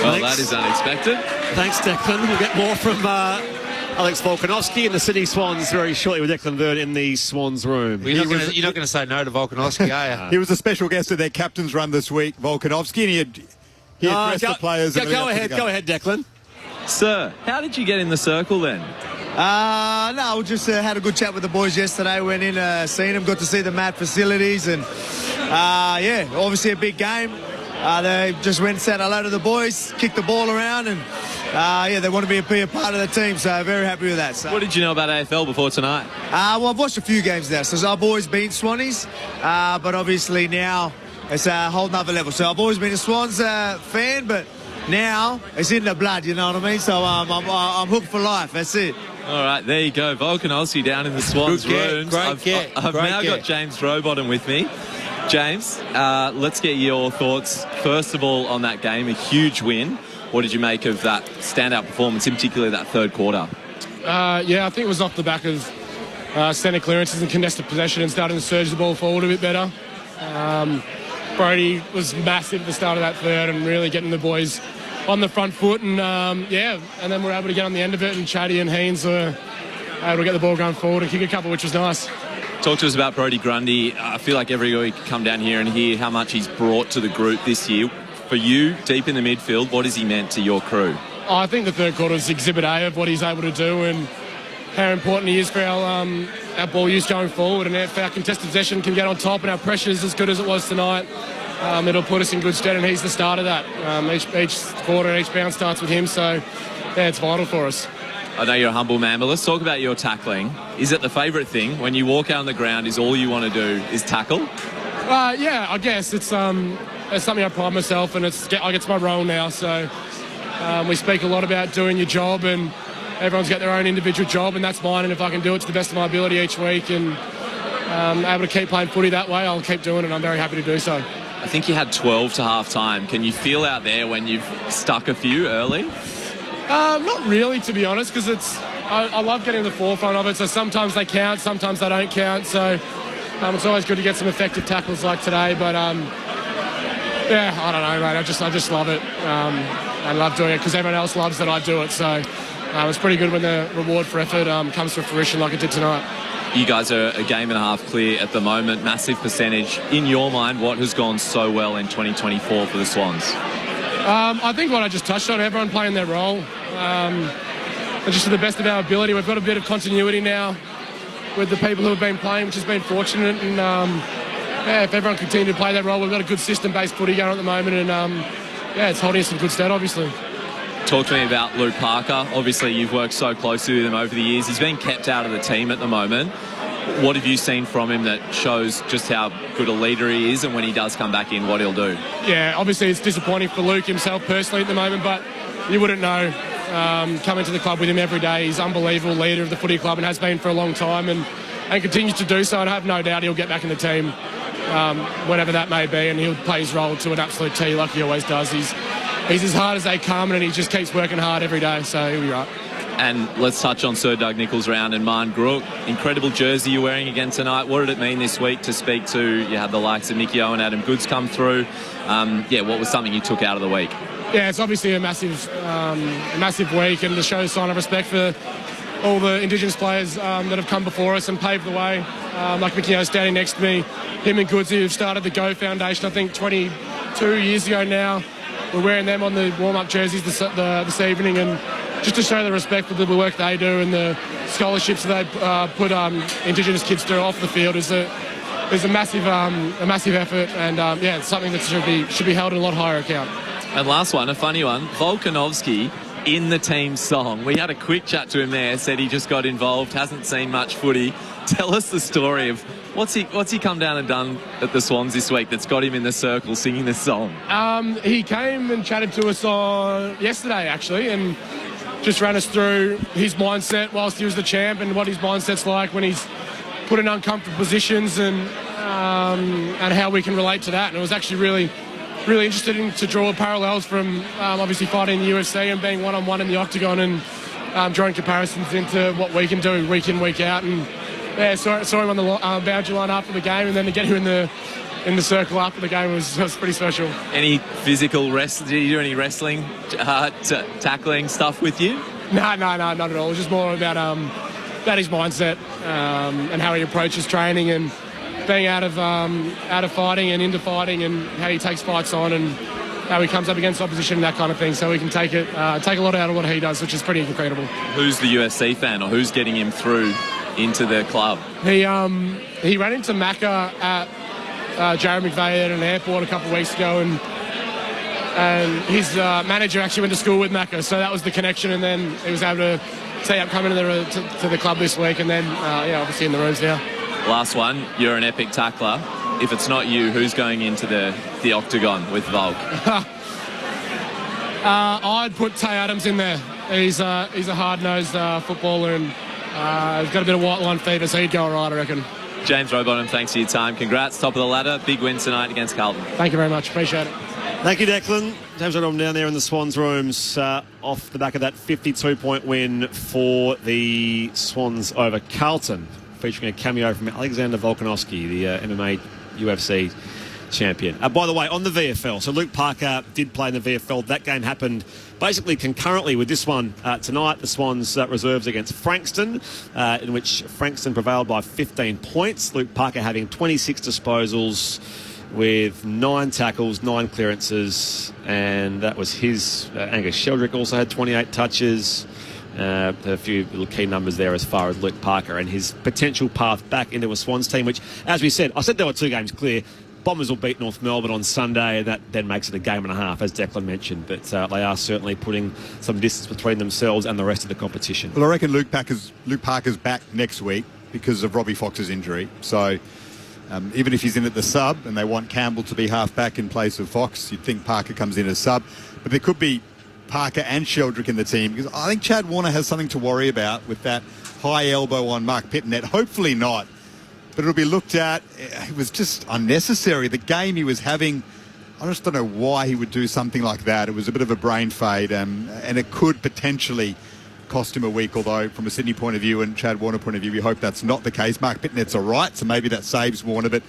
Well, that is unexpected. Thanks, Declan. We'll get more from Alex Volkanovski and the Sydney Swans very shortly with Declan Byrne in the Swans room. You're not going to say no to Volkanovski, are you? He was a special guest at their captain's run this week, Volkanovski, and he addressed the players. Go ahead, Declan. Sir, how did you get in the circle then? No, we just had a good chat with the boys yesterday. Went in, seen them, got to see the mat facilities, and obviously a big game. They just went and said hello to the boys, kicked the ball around, and they want to be a part of the team, so very happy with that. So. What did you know about AFL before tonight? Well, I've watched a few games now, so I've always been Swannies, but obviously now it's a whole nother level. So I've always been a Swans fan, but now it's in the blood, you know what I mean? So I'm hooked for life, that's it. All right, there you go. Volkanovski down in the Swans rooms. I've now got James Rowbottom with me. James, let's get your thoughts, first of all, on that game, a huge win. What did you make of that standout performance, in particular that third quarter? I think it was off the back of centre clearances and contested possession and starting to surge the ball forward a bit better. Brody was massive at the start of that third and really getting the boys on the front foot. And, and then we're able to get on the end of it, and Chatty and Haynes were able to get the ball going forward and kick a couple, which was nice. Talk to us about Brodie Grundy. I feel like every week you come down here and hear how much he's brought to the group this year. For you, deep in the midfield, what has he meant to your crew? I think the third quarter is exhibit A of what he's able to do and how important he is for our ball use going forward. And if our contested possession can get on top and our pressure is as good as it was tonight, it'll put us in good stead, and he's the start of that. Each quarter, each bounce starts with him, so it's vital for us. I know you're a humble man, but let's talk about your tackling. Is it the favourite thing when you walk out on the ground, is all you want to do is tackle? I guess it's something I pride myself, and it's my role now. So we speak a lot about doing your job, and everyone's got their own individual job, and that's mine. And if I can do it to the best of my ability each week and able to keep playing footy that way, I'll keep doing it, and I'm very happy to do so. I think you had 12 to half-time. Can you feel out there when you've stuck a few early? Not really, to be honest, because I love getting the forefront of it, so sometimes they count, sometimes they don't count, so it's always good to get some effective tackles like today, but yeah, I don't know, mate, I just love it. I love doing it because everyone else loves that I do it, so it's pretty good when the reward for effort comes to fruition like it did tonight. You guys are a game and a half clear at the moment, massive percentage. In your mind, what has gone so well in 2024 for the Swans? I think what I just touched on, everyone playing their role. And just to the best of our ability, we've got a bit of continuity now with the people who have been playing, which has been fortunate. And yeah, if everyone continues to play their role, we've got a good system-based footy going at the moment. And yeah, it's holding us in good stead, obviously. Talk to me about Luke Parker. Obviously, you've worked so closely with him over the years. He's been kept out of the team at the moment. What have you seen from him that shows just how good a leader he is, and when he does come back in, what he'll do? Yeah, obviously it's disappointing for Luke himself personally at the moment, but you wouldn't know. Coming to the club with him every day, he's an unbelievable leader of the footy club and has been for a long time, and continues to do so, and I have no doubt he'll get back in the team whenever that may be, and he'll play his role to an absolute T like he always does. He's as hard as they come, and he just keeps working hard every day, so he'll be right. And let's touch on Sir Doug Nichols' round in Marngrook. Incredible jersey you're wearing again tonight. What did it mean this week to speak to, you had the likes of Mickey Owen, Adam Goods come through. Yeah, what was something you took out of the week? Yeah, it's obviously a massive week, and to show a sign of respect for all the Indigenous players that have come before us and paved the way. Like Mickey Owen standing next to me, him and Goodsy who've started the Go Foundation, I think 22 years ago now. We're wearing them on the warm-up jerseys this evening, and just to show the respect for the work they do and the scholarships that they put Indigenous kids through off the field is a massive effort, and yeah, it's something that should be held in a lot higher account. And last one, a funny one, Volkanovski in the team song. We had a quick chat to him there, said he just got involved, hasn't seen much footy. Tell us the story of what's he come down and done at the Swans this week that's got him in the circle singing this song? He came and chatted to us yesterday, actually, and just ran us through his mindset whilst he was the champ and what his mindset's like when he's put in uncomfortable positions, and how we can relate to that. And it was actually really interesting to draw parallels from obviously fighting in the UFC and being one-on-one in the octagon, and drawing comparisons into what we can do week in, week out. And yeah, saw him on the boundary line after the game, and then to get him in the circle after the game was pretty special. Any physical did you do any wrestling, tackling stuff with you? No, not at all. It was just more about his mindset and how he approaches training and being out of fighting and into fighting, and how he takes fights on and how he comes up against opposition and that kind of thing. So we can take a lot out of what he does, which is pretty incredible. Who's the UFC fan, or who's getting him through into the club? He ran into Macca at Jared McVeigh at an airport a couple of weeks ago, and his manager actually went to school with Macca, so that was the connection, and then he was able to say I'm coming to the club this week, and then yeah, obviously in the rooms now. Last one, you're an epic tackler. If it's not you, who's going into the octagon with Volk? I'd put Tay Adams in there. He's a hard-nosed footballer, and he's got a bit of white line fever, so he'd go all right, I reckon. James Rowbottom, thanks for your time. Congrats, top of the ladder. Big win tonight against Carlton. Thank you very much. Appreciate it. Thank you, Declan. James Rowbottom down there in the Swans rooms off the back of that 52-point win for the Swans over Carlton, featuring a cameo from Alexander Volkanovski, the MMA UFC champion. By the way, on the VFL, so Luke Parker did play in the VFL. That game happened basically concurrently with this one tonight. The Swans reserves against Frankston, in which Frankston prevailed by 15 points. Luke Parker having 26 disposals with 9 tackles, 9 clearances, and that was his. Angus Sheldrick also had 28 touches. A few little key numbers there as far as Luke Parker and his potential path back into a Swans team, which, as we said, I said there were 2 games clear. Bombers will beat North Melbourne on Sunday, and that then makes it a game and a half, as Declan mentioned. But they are certainly putting some distance between themselves and the rest of the competition. Well, I reckon Luke Parker's back next week because of Robbie Fox's injury. So even if he's in at the sub and they want Campbell to be half back in place of Fox, you'd think Parker comes in as sub. But there could be Parker and Sheldrick in the team, because I think Chad Warner has something to worry about with that high elbow on Mark Pittonet. Hopefully not but it'll be looked at. It was just unnecessary. The game he was having, I just don't know why he would do something like that. It was a bit of a brain fade, and it could potentially cost him a week, although from a Sydney point of view and Chad Warner point of view, we hope that's not the case. Mark Pitnet's all right, so maybe that saves Warner, but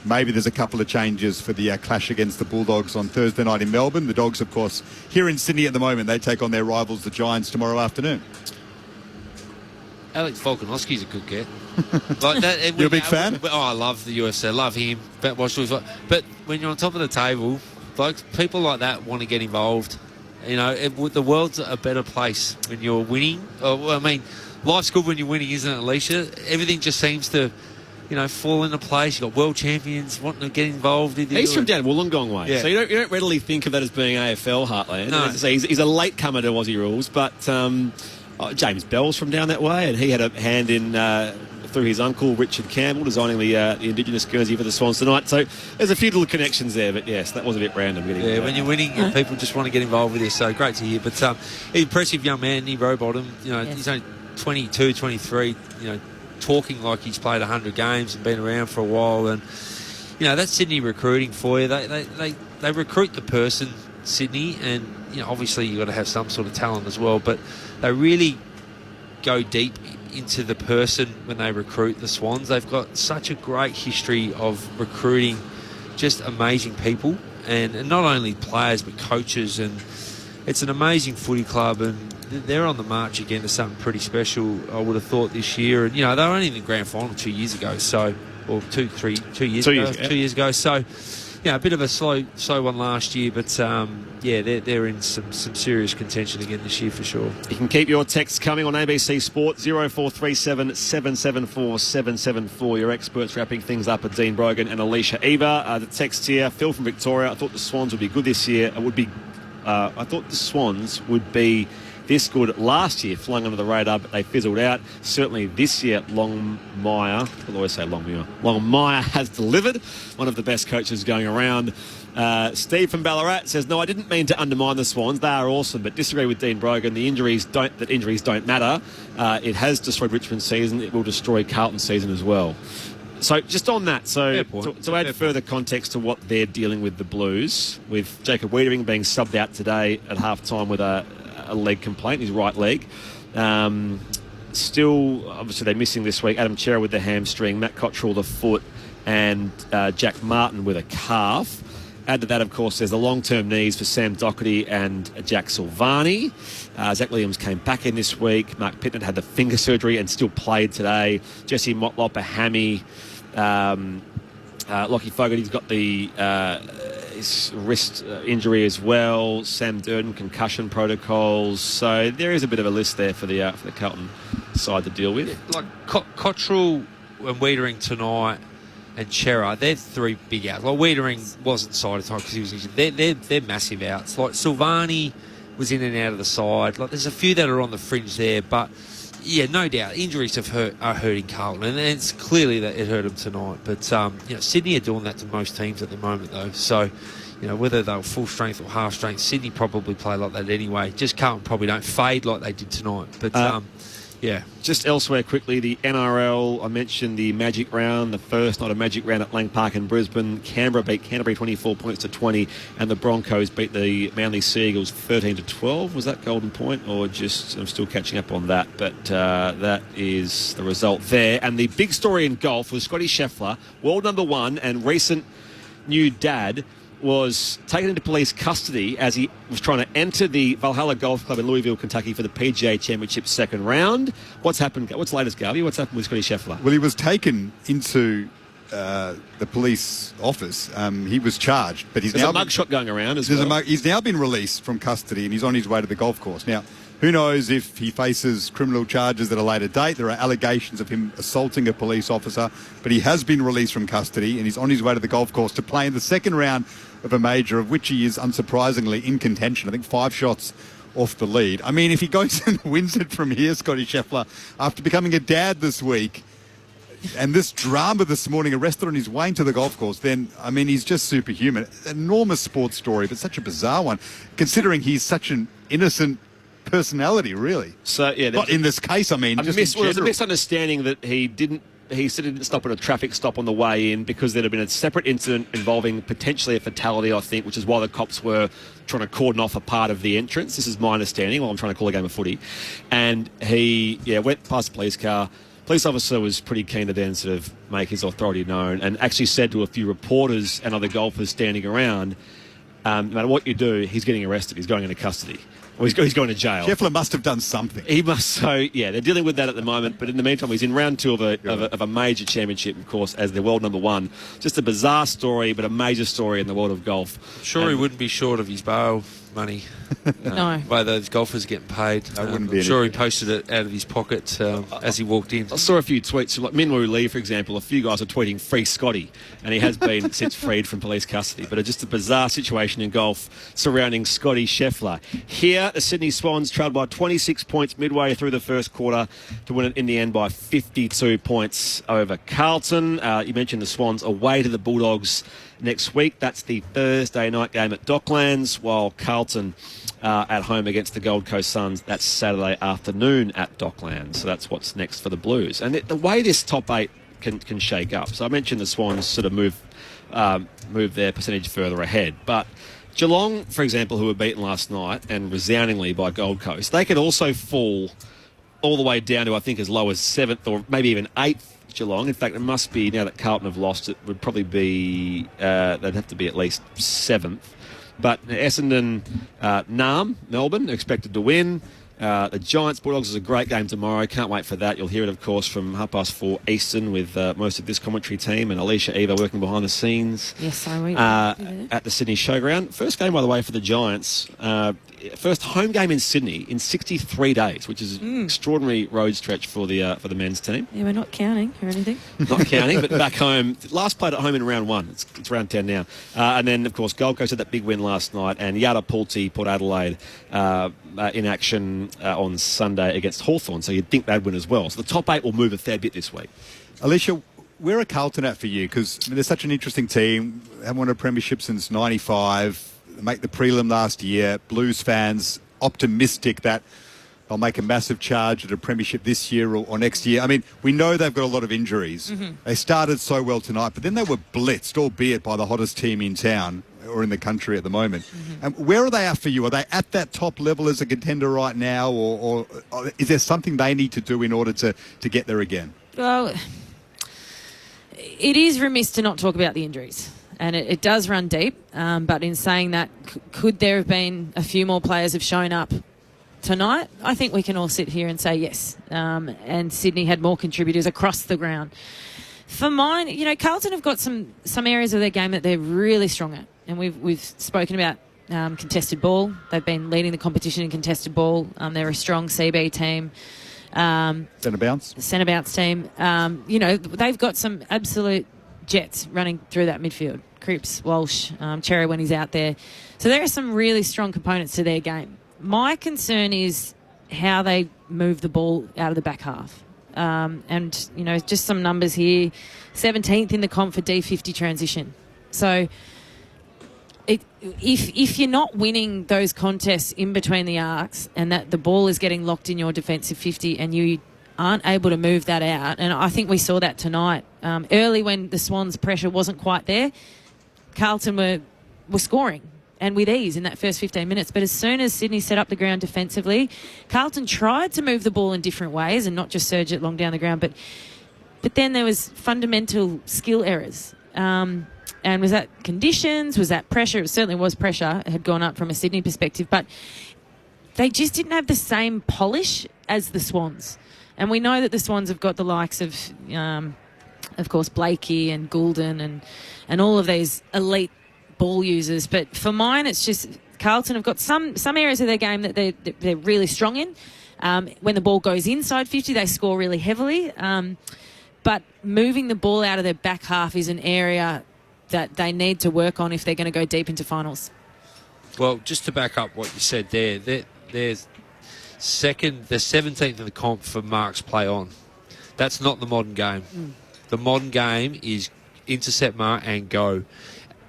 maybe there's a couple of changes for the clash against the Bulldogs on Thursday night in Melbourne. The Dogs, of course, here in Sydney at the moment, they take on their rivals, the Giants, tomorrow afternoon. Alex Volkanovski's a good get. Like that, You're a big fan? Oh, I love the UFC. I love him. But when you're on top of the table, like people like that want to get involved. You know, the world's a better place when you're winning. I mean, life's good when you're winning, isn't it, Alicia? Everything just seems to, fall into place. You've got world champions wanting to get involved. He's from down Wollongong way, Yeah. so you don't readily think of that as being AFL heartland. No. He's a late comer to Aussie rules, but James Bell's from down that way, and he had a hand in through his uncle Richard Campbell designing the Indigenous Guernsey for the Swans tonight. So there's a few little connections there, but yes, that was a bit random. When you're winning, people just want to get involved with you. So great to hear. But he's an impressive young man, Nick Rowbottom. He's only 22, 23. Talking like he's played 100 games and been around for a while. And that's Sydney recruiting for you. They recruit the person, Sydney, and obviously you've got to have some sort of talent as well. But they really go deep into the person when they recruit the Swans. They've got such a great history of recruiting just amazing people, and not only players but coaches, and it's an amazing footy club, and they're on the march again to something pretty special, I would have thought, this year. And they were only in the grand final 2 years ago, or 2 years ago. So a bit of a slow one last year, but they're in some serious contention again this year for sure. You can keep your texts coming on ABC Sport 0437 774 774. Your experts wrapping things up at Dean Brogan and Alicia Eva. The text here, Phil from Victoria. I thought the Swans would be good this year. I thought the Swans would be this good last year, flying under the radar, but they fizzled out. Certainly this year, Longmire has delivered. One of the best coaches going around. Steve from Ballarat says, no, I didn't mean to undermine the Swans. They are awesome, but disagree with Dean Brogan. Injuries don't matter. It has destroyed Richmond's season. It will destroy Carlton's season as well. So just on that, to add further context to what they're dealing with, the Blues, with Jacob Wiedering being subbed out today at half-time with a leg complaint, his right leg. Still, obviously, they're missing this week Adam Chera with the hamstring, Matt Cottrell the foot, and Jack Martin with a calf. Add to that, of course, there's the long-term knees for Sam Doherty and Jack Silvani. Zach Williams came back in this week. Mark Pitnet had the finger surgery and still played today. Jesse Motlop, a hammy. Lockie Fogarty's got the his wrist injury as well. Sam Durden, concussion protocols. So there is a bit of a list there for the Carlton side to deal with. Like Cottrell and Wiedering tonight and Chera, they're three big outs. Like Wiedering wasn't side time because he was injured. They're massive outs. Like Silvani was in and out of the side. Like there's a few that are on the fringe there, but yeah, no doubt injuries are hurting Carlton, and it's clearly that it hurt them tonight. But Sydney are doing that to most teams at the moment, though. So whether they're full strength or half strength, Sydney probably play like that anyway. Just Carlton probably don't fade like they did tonight. But yeah. Just elsewhere quickly, the NRL, I mentioned the Magic Round, the first not a Magic Round at Lang Park in Brisbane. Canberra beat Canterbury 24 points to 20, and the Broncos beat the Manly Sea Eagles 13 to 12. Was that Golden Point, or just, I'm still catching up on that, but that is the result there. And the big story in golf was Scotty Scheffler, world number one and recent new dad, was taken into police custody as he was trying to enter the Valhalla Golf Club in Louisville, Kentucky for the PGA Championship second round. What's happened? What's the latest, Garvey? What's happened with Scotty Scheffler? Well, he was taken into the police office. He was charged, but there's a mugshot going around as well. He's now been released from custody and he's on his way to the golf course. Now, who knows if he faces criminal charges at a later date. There are allegations of him assaulting a police officer, but he has been released from custody and he's on his way to the golf course to play in the second round of a major, of which he is unsurprisingly in contention. I think 5 shots off the lead. I mean, if he goes and wins it from here, Scotty Scheffler, after becoming a dad this week, and this drama this morning, arrested on his way into the golf course, then, I mean, he's just superhuman. Enormous sports story, but such a bizarre one, considering he's such an innocent personality, really. So, yeah. Not in this case, I mean, just in general. There's a misunderstanding that he didn't he said he didn't stop at a traffic stop on the way in because there had been a separate incident involving potentially a fatality, I think, which is why the cops were trying to cordon off a part of the entrance. This is my understanding while I'm trying to call a game of footy. And he, went past the police car. Police officer was pretty keen to then sort of make his authority known and actually said to a few reporters and other golfers standing around, no matter what you do, he's getting arrested. He's going into custody. Or he's going to jail. Scheffler must have done something. He must. So, yeah, they're dealing with that at the moment. But in the meantime, he's in round 2 of a major championship, of course, as the world number 1. Just a bizarre story, but a major story in the world of golf. Sure, he wouldn't be short of his bail money. No. By those golfers getting paid. Wouldn't be I'm sure he posted it out of his pocket as he walked in. I saw a few tweets. Like Minwoo Lee, for example, a few guys are tweeting free Scotty, and he has been since freed from police custody. But it's just a bizarre situation in golf surrounding Scotty Scheffler. Here, the Sydney Swans trailed by 26 points midway through the first quarter to win it in the end by 52 points over Carlton. You mentioned the Swans away to the Bulldogs next week. That's the Thursday night game at Docklands, while Carlton at home against the Gold Coast Suns. That's Saturday afternoon at Docklands. So that's what's next for the Blues. And the way this top 8 can shake up. So I mentioned the Swans sort of move their percentage further ahead. But Geelong, for example, who were beaten last night and resoundingly by Gold Coast, they could also fall all the way down to, I think, as low as 7th or maybe even 8th. Geelong. In fact, it must be, now that Carlton have lost, it would probably be, they'd have to be at least 7th. But Essendon, Melbourne, are expected to win. The Giants Bulldogs is a great game tomorrow. Can't wait for that. You'll hear it, of course, from 4:30 Eastern with most of this commentary team and Alicia Eva working behind the scenes. Yes, I will. At the Sydney Showground. First game, by the way, for the Giants. First home game in Sydney in 63 days, which is an extraordinary road stretch for the men's team. Yeah, we're not counting or anything. Not counting, but back home. Last played at home in round 1. It's round 10 now. And then, of course, Gold Coast had that big win last night, and Yada Pulti, Port Adelaide, in action on Sunday against Hawthorn. So you'd think they'd win as well. So the top 8 will move a fair bit this week. Alicia, where are Carlton at for you? Because they're such an interesting team. Haven't won a premiership since 95. Make the prelim last year. Blues fans optimistic that they'll make a massive charge at a premiership this year or next year. I mean, we know they've got a lot of injuries. Mm-hmm. They started so well tonight, but then they were blitzed, albeit by the hottest team in town or in the country at the moment. Mm-hmm. Where are they at for you? Are they at that top level as a contender right now, or is there something they need to do in order to get there again? Well, it is remiss to not talk about the injuries. And it does run deep, but in saying that, could there have been a few more players have shown up tonight? I think we can all sit here and say yes. And Sydney had more contributors across the ground. For mine, Carlton have got some areas of their game that they're really strong at. And we've spoken about contested ball. They've been leading the competition in contested ball. They're a strong CB team. Centre bounce team. They've got some absolute jets running through that midfield. Cripps, Walsh, Cherry when he's out there. So there are some really strong components to their game. My concern is how they move the ball out of the back half. Just some numbers here. 17th in the comp for D50 transition. So if you're not winning those contests in between the arcs and that the ball is getting locked in your defensive 50 and you aren't able to move that out, and I think we saw that tonight. Early when the Swans' pressure wasn't quite there, Carlton were scoring, and with ease in that first 15 minutes. But as soon as Sydney set up the ground defensively, Carlton tried to move the ball in different ways and not just surge it long down the ground. But then there was fundamental skill errors. And was that conditions? Was that pressure? It certainly was pressure. It had gone up from a Sydney perspective. But they just didn't have the same polish as the Swans. And we know that the Swans have got the likes of course, Blakey and Goulden and all of these elite ball users. But for mine, it's just Carlton have got some areas of their game that they're really strong in. When the ball goes inside 50, they score really heavily. But moving the ball out of their back half is an area that they need to work on if they're going to go deep into finals. Well, just to back up what you said there, there's second, they're 17th in the comp for marks play on. That's not the modern game. The modern game is intercept mark and go.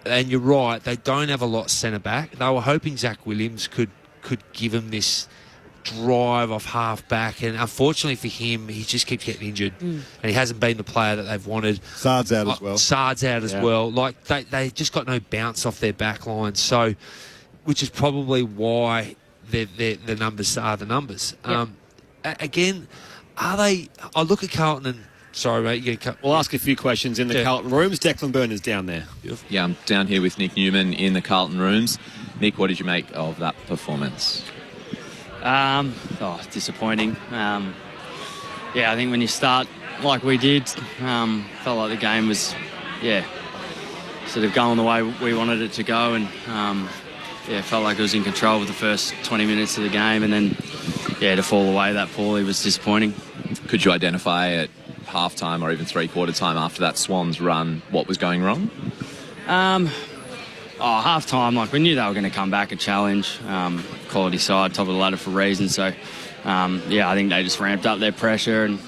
And you're right, they don't have a lot centre back. They were hoping Zach Williams could give them this drive off half back, and unfortunately for him, he just keeps getting injured, and he hasn't been the player that they've wanted. Sard's out as well. Sard's out as well. Like they just got no bounce off their back line, so which is probably why the numbers are the numbers. Yep. Again, are they? I look at Carlton and. Sorry, mate. We'll ask a few questions in the Carlton rooms. Declan Byrne is down there. Yeah, I'm down here with Nick Newman in the Carlton rooms. Nick, what did you make of that performance? Disappointing. I think when you start like we did, felt like the game was, sort of going the way we wanted it to go, and felt like it was in control with the first 20 minutes of the game, and then, to fall away that poorly was disappointing. Could you identify at half-time or even three-quarter time after that Swans run what was going wrong? Half-time, we knew they were going to come back and challenge. Quality side, top of the ladder for a reason. So, I think they just ramped up their pressure, and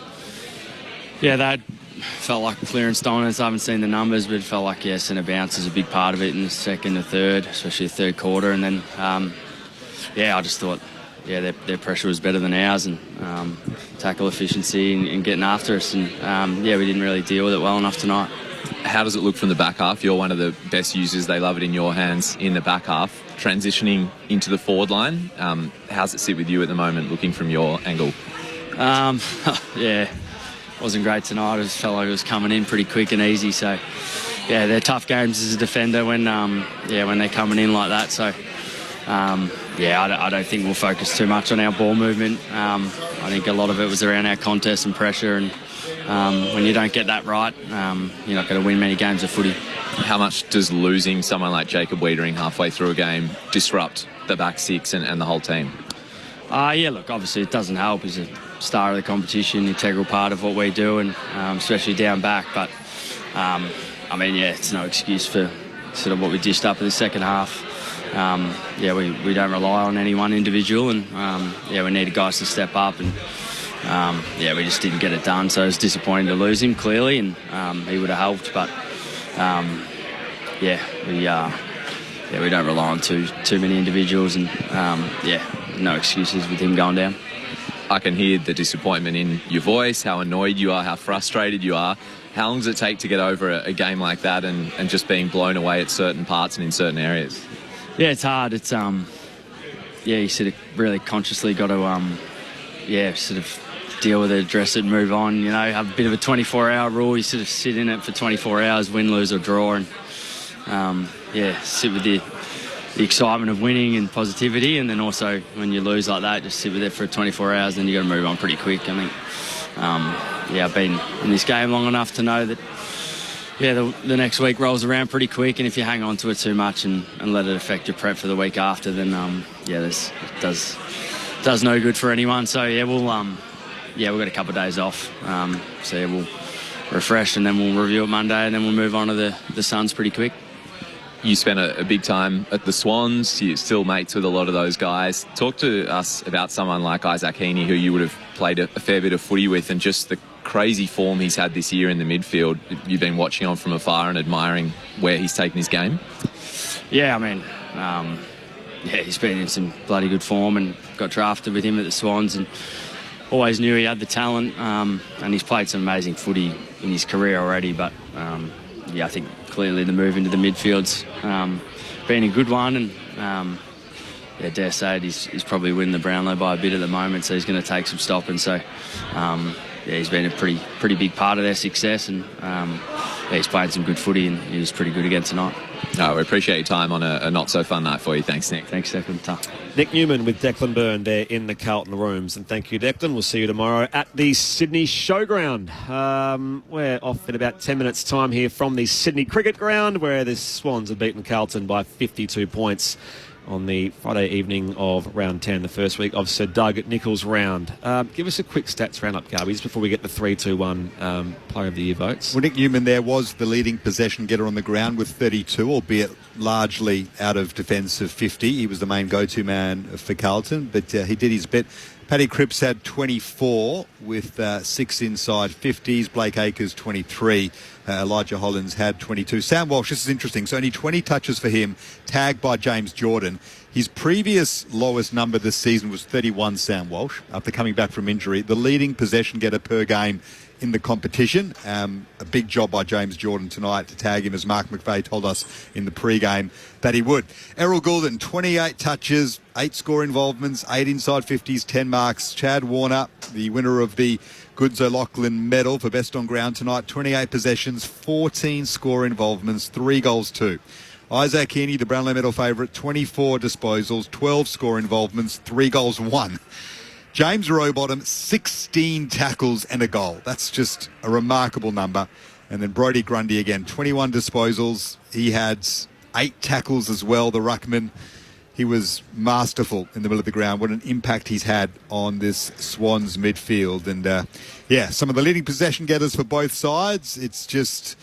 that felt like clearance dominance. I haven't seen the numbers, but it felt like, centre bounce is a big part of it in the second and third, especially the third quarter. And then, I just thought, their pressure was better than ours, and tackle efficiency and getting after us. And, we didn't really deal with it well enough tonight. How does it look from the back half? You're one of the best users. They love it in your hands in the back half. Transitioning into the forward line, how's it sit with you at the moment, looking from your angle? Wasn't great tonight. It felt like it was coming in pretty quick and easy. So, they're tough games as a defender when they're coming in like that. So, I don't think we'll focus too much on our ball movement. I think a lot of it was around our contest and pressure, and when you don't get that right, you're not going to win many games of footy. How much does losing someone like Jacob Wiedering halfway through a game disrupt the back six and the whole team? Obviously it doesn't help. He's a star of the competition, integral part of what we do, and especially down back. But, it's no excuse for sort of what we dished up in the second half. We don't rely on any one individual, and we needed guys to step up, and we just didn't get it done. So it was disappointing to lose him, clearly, and he would have helped, but we don't rely on too many individuals, and no excuses with him going down. I can hear the disappointment in your voice, how annoyed you are, how frustrated you are. How long does it take to get over a game like that and just being blown away at certain parts and in certain areas? Yeah, it's hard. It's you sort of really consciously got to sort of deal with it, address it, and move on. Have a bit of a 24-hour rule. You sort of sit in it for 24 hours, win, lose, or draw, and sit with the excitement of winning and positivity. And then also when you lose like that, just sit with it for 24 hours. Then you got to move on pretty quick. I think I've been in this game long enough to know that. The next week rolls around pretty quick, and if you hang on to it too much and let it affect your prep for the week after, then this does no good for anyone. So we've got a couple of days off. We'll refresh, and then we'll review it Monday, and then we'll move on to the Suns pretty quick. You spent a big time at the Swans. You're still mates with a lot of those guys. Talk to us about someone like Isaac Heaney, who you would have played a fair bit of footy with, and just the crazy form he's had this year in the midfield. You've been watching on from afar and admiring where he's taken his game. He's been in some bloody good form, and got drafted with him at the Swans, and always knew he had the talent, and he's played some amazing footy in his career already. But I think clearly the move into the midfield's been a good one, and dare say it, he's probably winning the Brownlow by a bit at the moment, so he's going to take some stopping. So he's been a pretty big part of their success, and he's playing some good footy, and he was pretty good again tonight. No, we appreciate your time on a not-so-fun night for you. Thanks, Nick. Thanks, Declan. Nick Newman with Declan Byrne there in the Carlton rooms. And thank you, Declan. We'll see you tomorrow at the Sydney Showground. We're off in about 10 minutes' time here from the Sydney Cricket Ground, where the Swans have beaten Carlton by 52 points on the Friday evening of round 10, the first week of Sir Doug Nichols' round. Give us a quick stats roundup, Garby, just before we get the 3-2-1 Player of the Year votes. Well, Nick Newman there was the leading possession getter on the ground with 32, albeit largely out of defence of 50. He was the main go-to man for Carlton, but he did his bit. Paddy Cripps had 24 with 6 inside 50s. Blake Acres 23. Elijah Hollins had 22. Sam Walsh, this is interesting. So only 20 touches for him, tagged by James Jordan. His previous lowest number this season was 31, Sam Walsh, after coming back from injury. The leading possession getter per game in the competition. A big job by James Jordan tonight to tag him, as Mark McVeigh told us in the pre-game that he would. Errol Goulden, 28 touches, 8 score involvements, 8 inside 50s, 10 marks. Chad Warner, the winner of the Goods O'Loughlin medal for best on ground tonight, 28 possessions, 14 score involvements, 3 goals, 2. Isaac Heaney, the Brownlow medal favourite, 24 disposals, 12 score involvements, 3 goals, 1. James Rowbottom, 16 tackles and a goal. That's just a remarkable number. And then Brodie Grundy again, 21 disposals. He had 8 tackles as well, the ruckman. He was masterful in the middle of the ground. What an impact he's had on this Swans midfield. And, some of the leading possession getters for both sides. It's just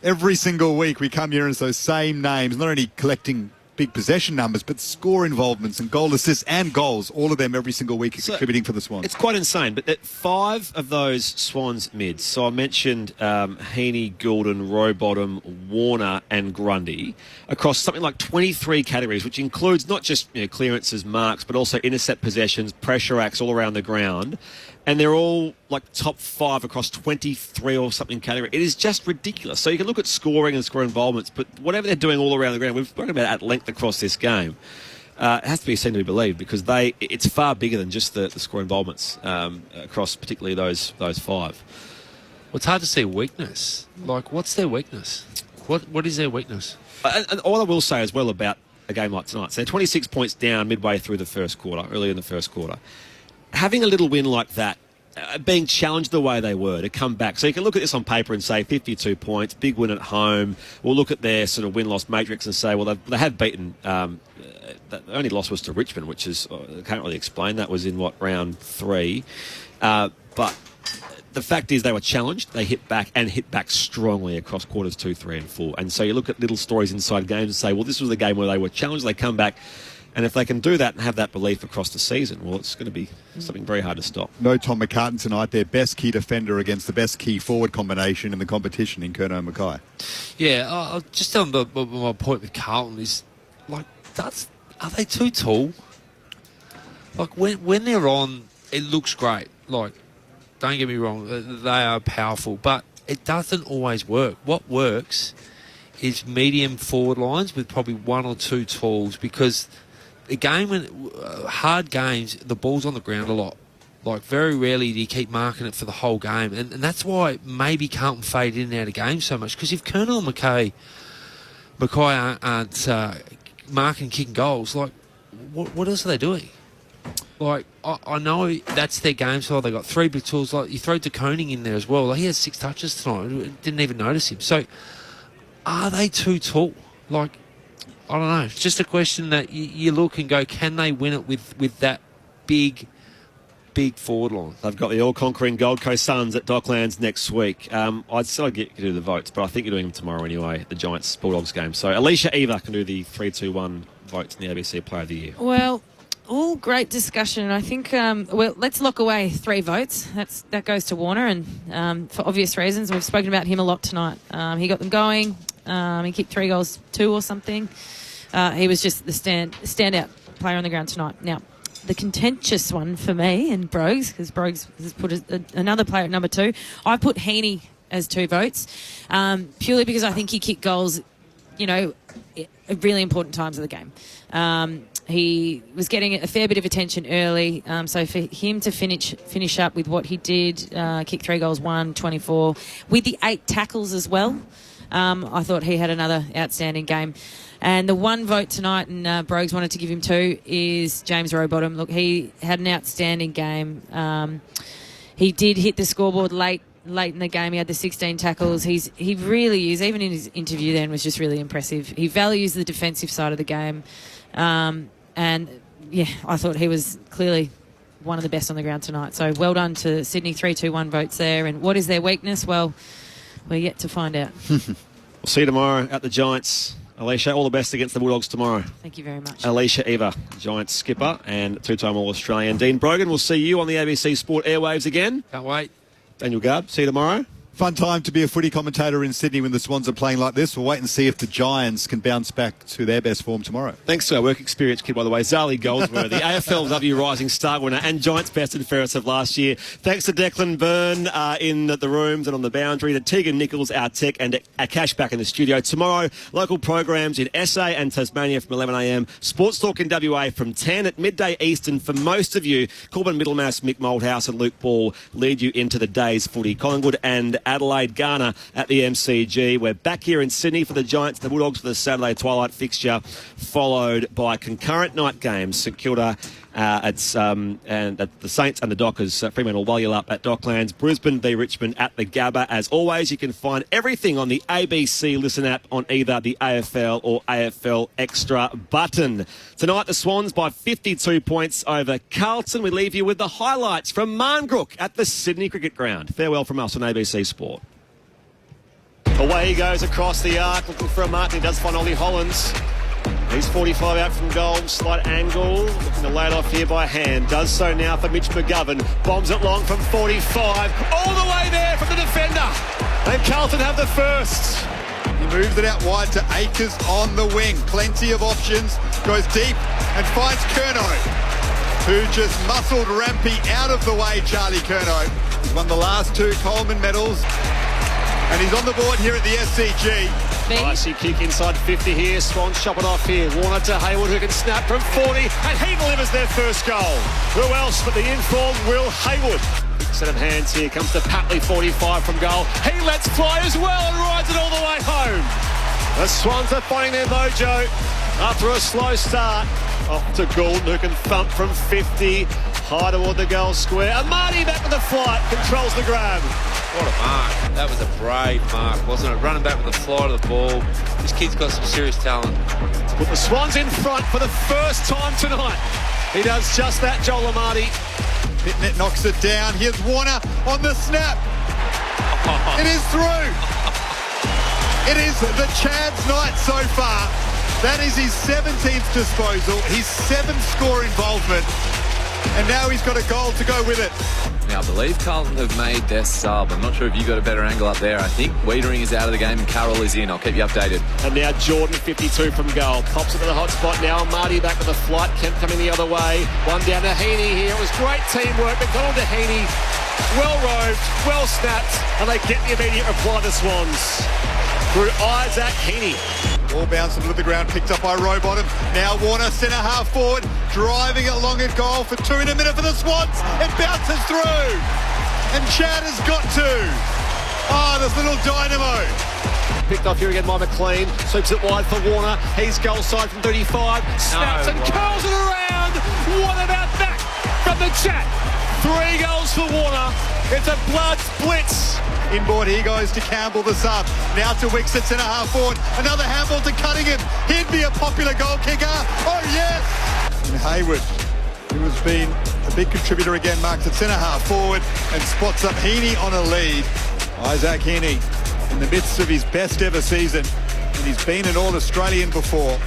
every single week we come here and it's those same names, not only collecting big possession numbers, but score involvements and goal assists and goals, all of them every single week contributing for the Swans. It's quite insane, but 5 of those Swans mids, so I mentioned Heaney, Goulden, Rowbottom, Warner and Grundy, across something like 23 categories, which includes not just clearances, marks, but also intercept possessions, pressure acts all around the ground. And they're all like top 5 across 23 or something category. It is just ridiculous. So you can look at scoring and score involvements, but whatever they're doing all around the ground, we've spoken about it at length across this game. It has to be seen to be believed because it's far bigger than just the score involvements across particularly those 5. Well, it's hard to see weakness. Like, what's their weakness? What is their weakness? And all I will say as well about a game like tonight, so they're 26 points down midway through the first quarter, early in the first quarter. Having a little win like that, being challenged the way they were to come back. So you can look at this on paper and say 52 points, big win at home. We'll look at their sort of win-loss matrix and say, well, they have beaten. The only loss was to Richmond, which is, I can't really explain. That was in, round 3. But the fact is they were challenged. They hit back strongly across quarters 2, 3 and 4. And so you look at little stories inside games and say, well, this was the game where they were challenged. They come back. And if they can do that and have that belief across the season, well, it's going to be something very hard to stop. No Tom McCartan tonight, their best key defender against the best key forward combination in the competition in Curnow Mackay. Yeah, just on my point with Carlton is, like, are they too tall? Like, when they're on, it looks great. Like, don't get me wrong, they are powerful, but it doesn't always work. What works is medium forward lines with probably 1 or 2 talls, because the game, hard games, the ball's on the ground a lot. Like, very rarely do you keep marking it for the whole game. And that's why maybe Carlton fade in and out of games so much. Because if Curnow and Mackay aren't marking, kicking goals, like, what else are they doing? Like, I know that's their game style. They got 3 big tools. Like, you throw De Koning in there as well. Like, he had 6 touches tonight. Didn't even notice him. So, are they too tall? Like, I don't know. It's just a question that you look and go, can they win it with that big forward line? They've got the all-conquering Gold Coast Suns at Docklands next week. I'd still get you to do the votes, but I think you're doing them tomorrow anyway, the Giants-Bulldogs game. So Alicia Eva can do the 3-2-1 votes in the ABC Player of the Year. Well, all great discussion. I think, let's lock away 3 votes. That goes to Warner, and for obvious reasons. We've spoken about him a lot tonight. He got them going. He kicked 3 goals, 2 or something. He was just the standout player on the ground tonight. Now, the contentious one for me and Brogues, because Brogues has put another player at number 2. I put Heaney as 2 votes, purely because I think he kicked goals, at really important times of the game. He was getting a fair bit of attention early, so for him to finish up with what he did, kick 3 goals, 1, 24, with the 8 tackles as well, I thought he had another outstanding game. And the 1 vote tonight, and Brogues wanted to give him 2, is James Rowbottom. Look, he had an outstanding game. He did hit the scoreboard late in the game. He had the 16 tackles. He really is, even in his interview then, was just really impressive. He values the defensive side of the game. And, yeah, I thought he was clearly one of the best on the ground tonight. So well done to Sydney, 3-2-1 votes there. And what is their weakness? Well, we're yet to find out. We'll see you tomorrow at the Giants Alicia, all the best against the Bulldogs tomorrow. Thank you very much. Alicia Eva, Giants skipper and two-time All-Australian. Dean Brogan, we'll see you on the ABC Sport airwaves again. Can't wait. Daniel Garb, see you tomorrow. Fun time to be a footy commentator in Sydney when the Swans are playing like this. We'll wait and see if the Giants can bounce back to their best form tomorrow. Thanks to our work experience kid, by the way, Zali Goldsworthy, AFLW Rising Star winner and Giants best and fairest of last year. Thanks to Declan Byrne in the rooms and on the boundary, to Tegan Nichols, our tech, and Akash back in the studio. Tomorrow, local programs in SA and Tasmania from 11 a.m. Sports Talk in WA from 10 at midday Eastern. For most of you, Corbin Middlemass, Mick Moldhouse and Luke Ball lead you into the day's footy. Collingwood and Adelaide Ghana at the MCG. We're back here in Sydney for the Giants and the Bulldogs for the Saturday twilight fixture, followed by concurrent night games. St Kilda and at the Saints and the Dockers. Fremantle Wallula up at Docklands. Brisbane v Richmond at the Gabba. As always, you can find everything on the ABC Listen app on either the AFL or AFL Extra button. Tonight, the Swans by 52 points over Carlton. We leave you with the highlights from Marngrook at the Sydney Cricket Ground. Farewell from us on ABC Sport. Away he goes across the arc, looking for a mark. He does find Ollie Hollands. He's 45 out from goal, slight angle, looking to lay it off here by hand. Does so now for Mitch McGovern. Bombs it long from 45, all the way there from the defender. And Carlton have the first. He moves it out wide to Akers on the wing. Plenty of options. Goes deep and finds Curnow, who just muscled Rampy out of the way, Charlie Curnow. He's won the last 2 Coleman medals. And he's on the board here at the SCG. Icy kick inside 50 here. Swans chop it off here. Warner to Hayward, who can snap from 40. And he delivers their first goal. Who else but the informed Will Hayward? Big set of hands here. Comes to Patley, 45 from goal. He lets fly as well and rides it all the way home. The Swans are finding their mojo after a slow start. Off to Goulden, who can thump from 50. High toward the goal square. Amadi back with the flight. Controls the grab. What a mark. That was a brave mark, wasn't it? Running back with the flight of the ball. This kid's got some serious talent. Put the Swans in front for the first time tonight. He does just that, Joel Amadi. Pitnet knocks it down. Here's Warner on the snap. It is through. It is the Chad's night so far. That is his 17th disposal, his 7th score involvement, and now he's got a goal to go with it. Now, I believe Carlton have made their sub. I'm not sure if you got a better angle up there. I think Wiedering is out of the game and Carroll is in. I'll keep you updated. And now Jordan, 52 from goal. Pops it to the hot spot now. Marty back with the flight. Kemp coming the other way. One down to Heaney here. It was great teamwork. McDonald to Heaney. Well roved, well snapped, and they get the immediate reply, the Swans. Through Isaac Heaney. Ball bounced into the ground, picked up by Rowbottom. Now Warner, centre half forward, driving it long at goal for 2 in a minute for the Swans. It bounces through. And Chad has got 2. Oh, this little dynamo. Picked off here again by McLean. Sweeps it wide for Warner. He's goal side from 35. Snaps and curls it around. What about that from the chat? 3 goals for Warner. It's a blood blitz. Inboard, here goes to Campbell, the sub. Now to Wicks at centre half forward. Another handball to Cunningham. He'd be a popular goal kicker. Oh, yes! And Hayward, who has been a big contributor again, marks at centre half forward and spots up Heaney on a lead. Isaac Heaney in the midst of his best ever season. And he's been an All-Australian before.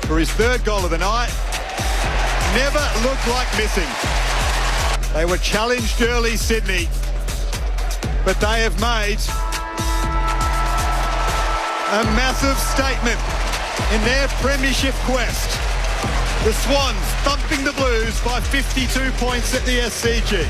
For his 3rd goal of the night, never looked like missing. They were challenged early, Sydney, but they have made a massive statement in their premiership quest. The Swans thumping the Blues by 52 points at the SCG.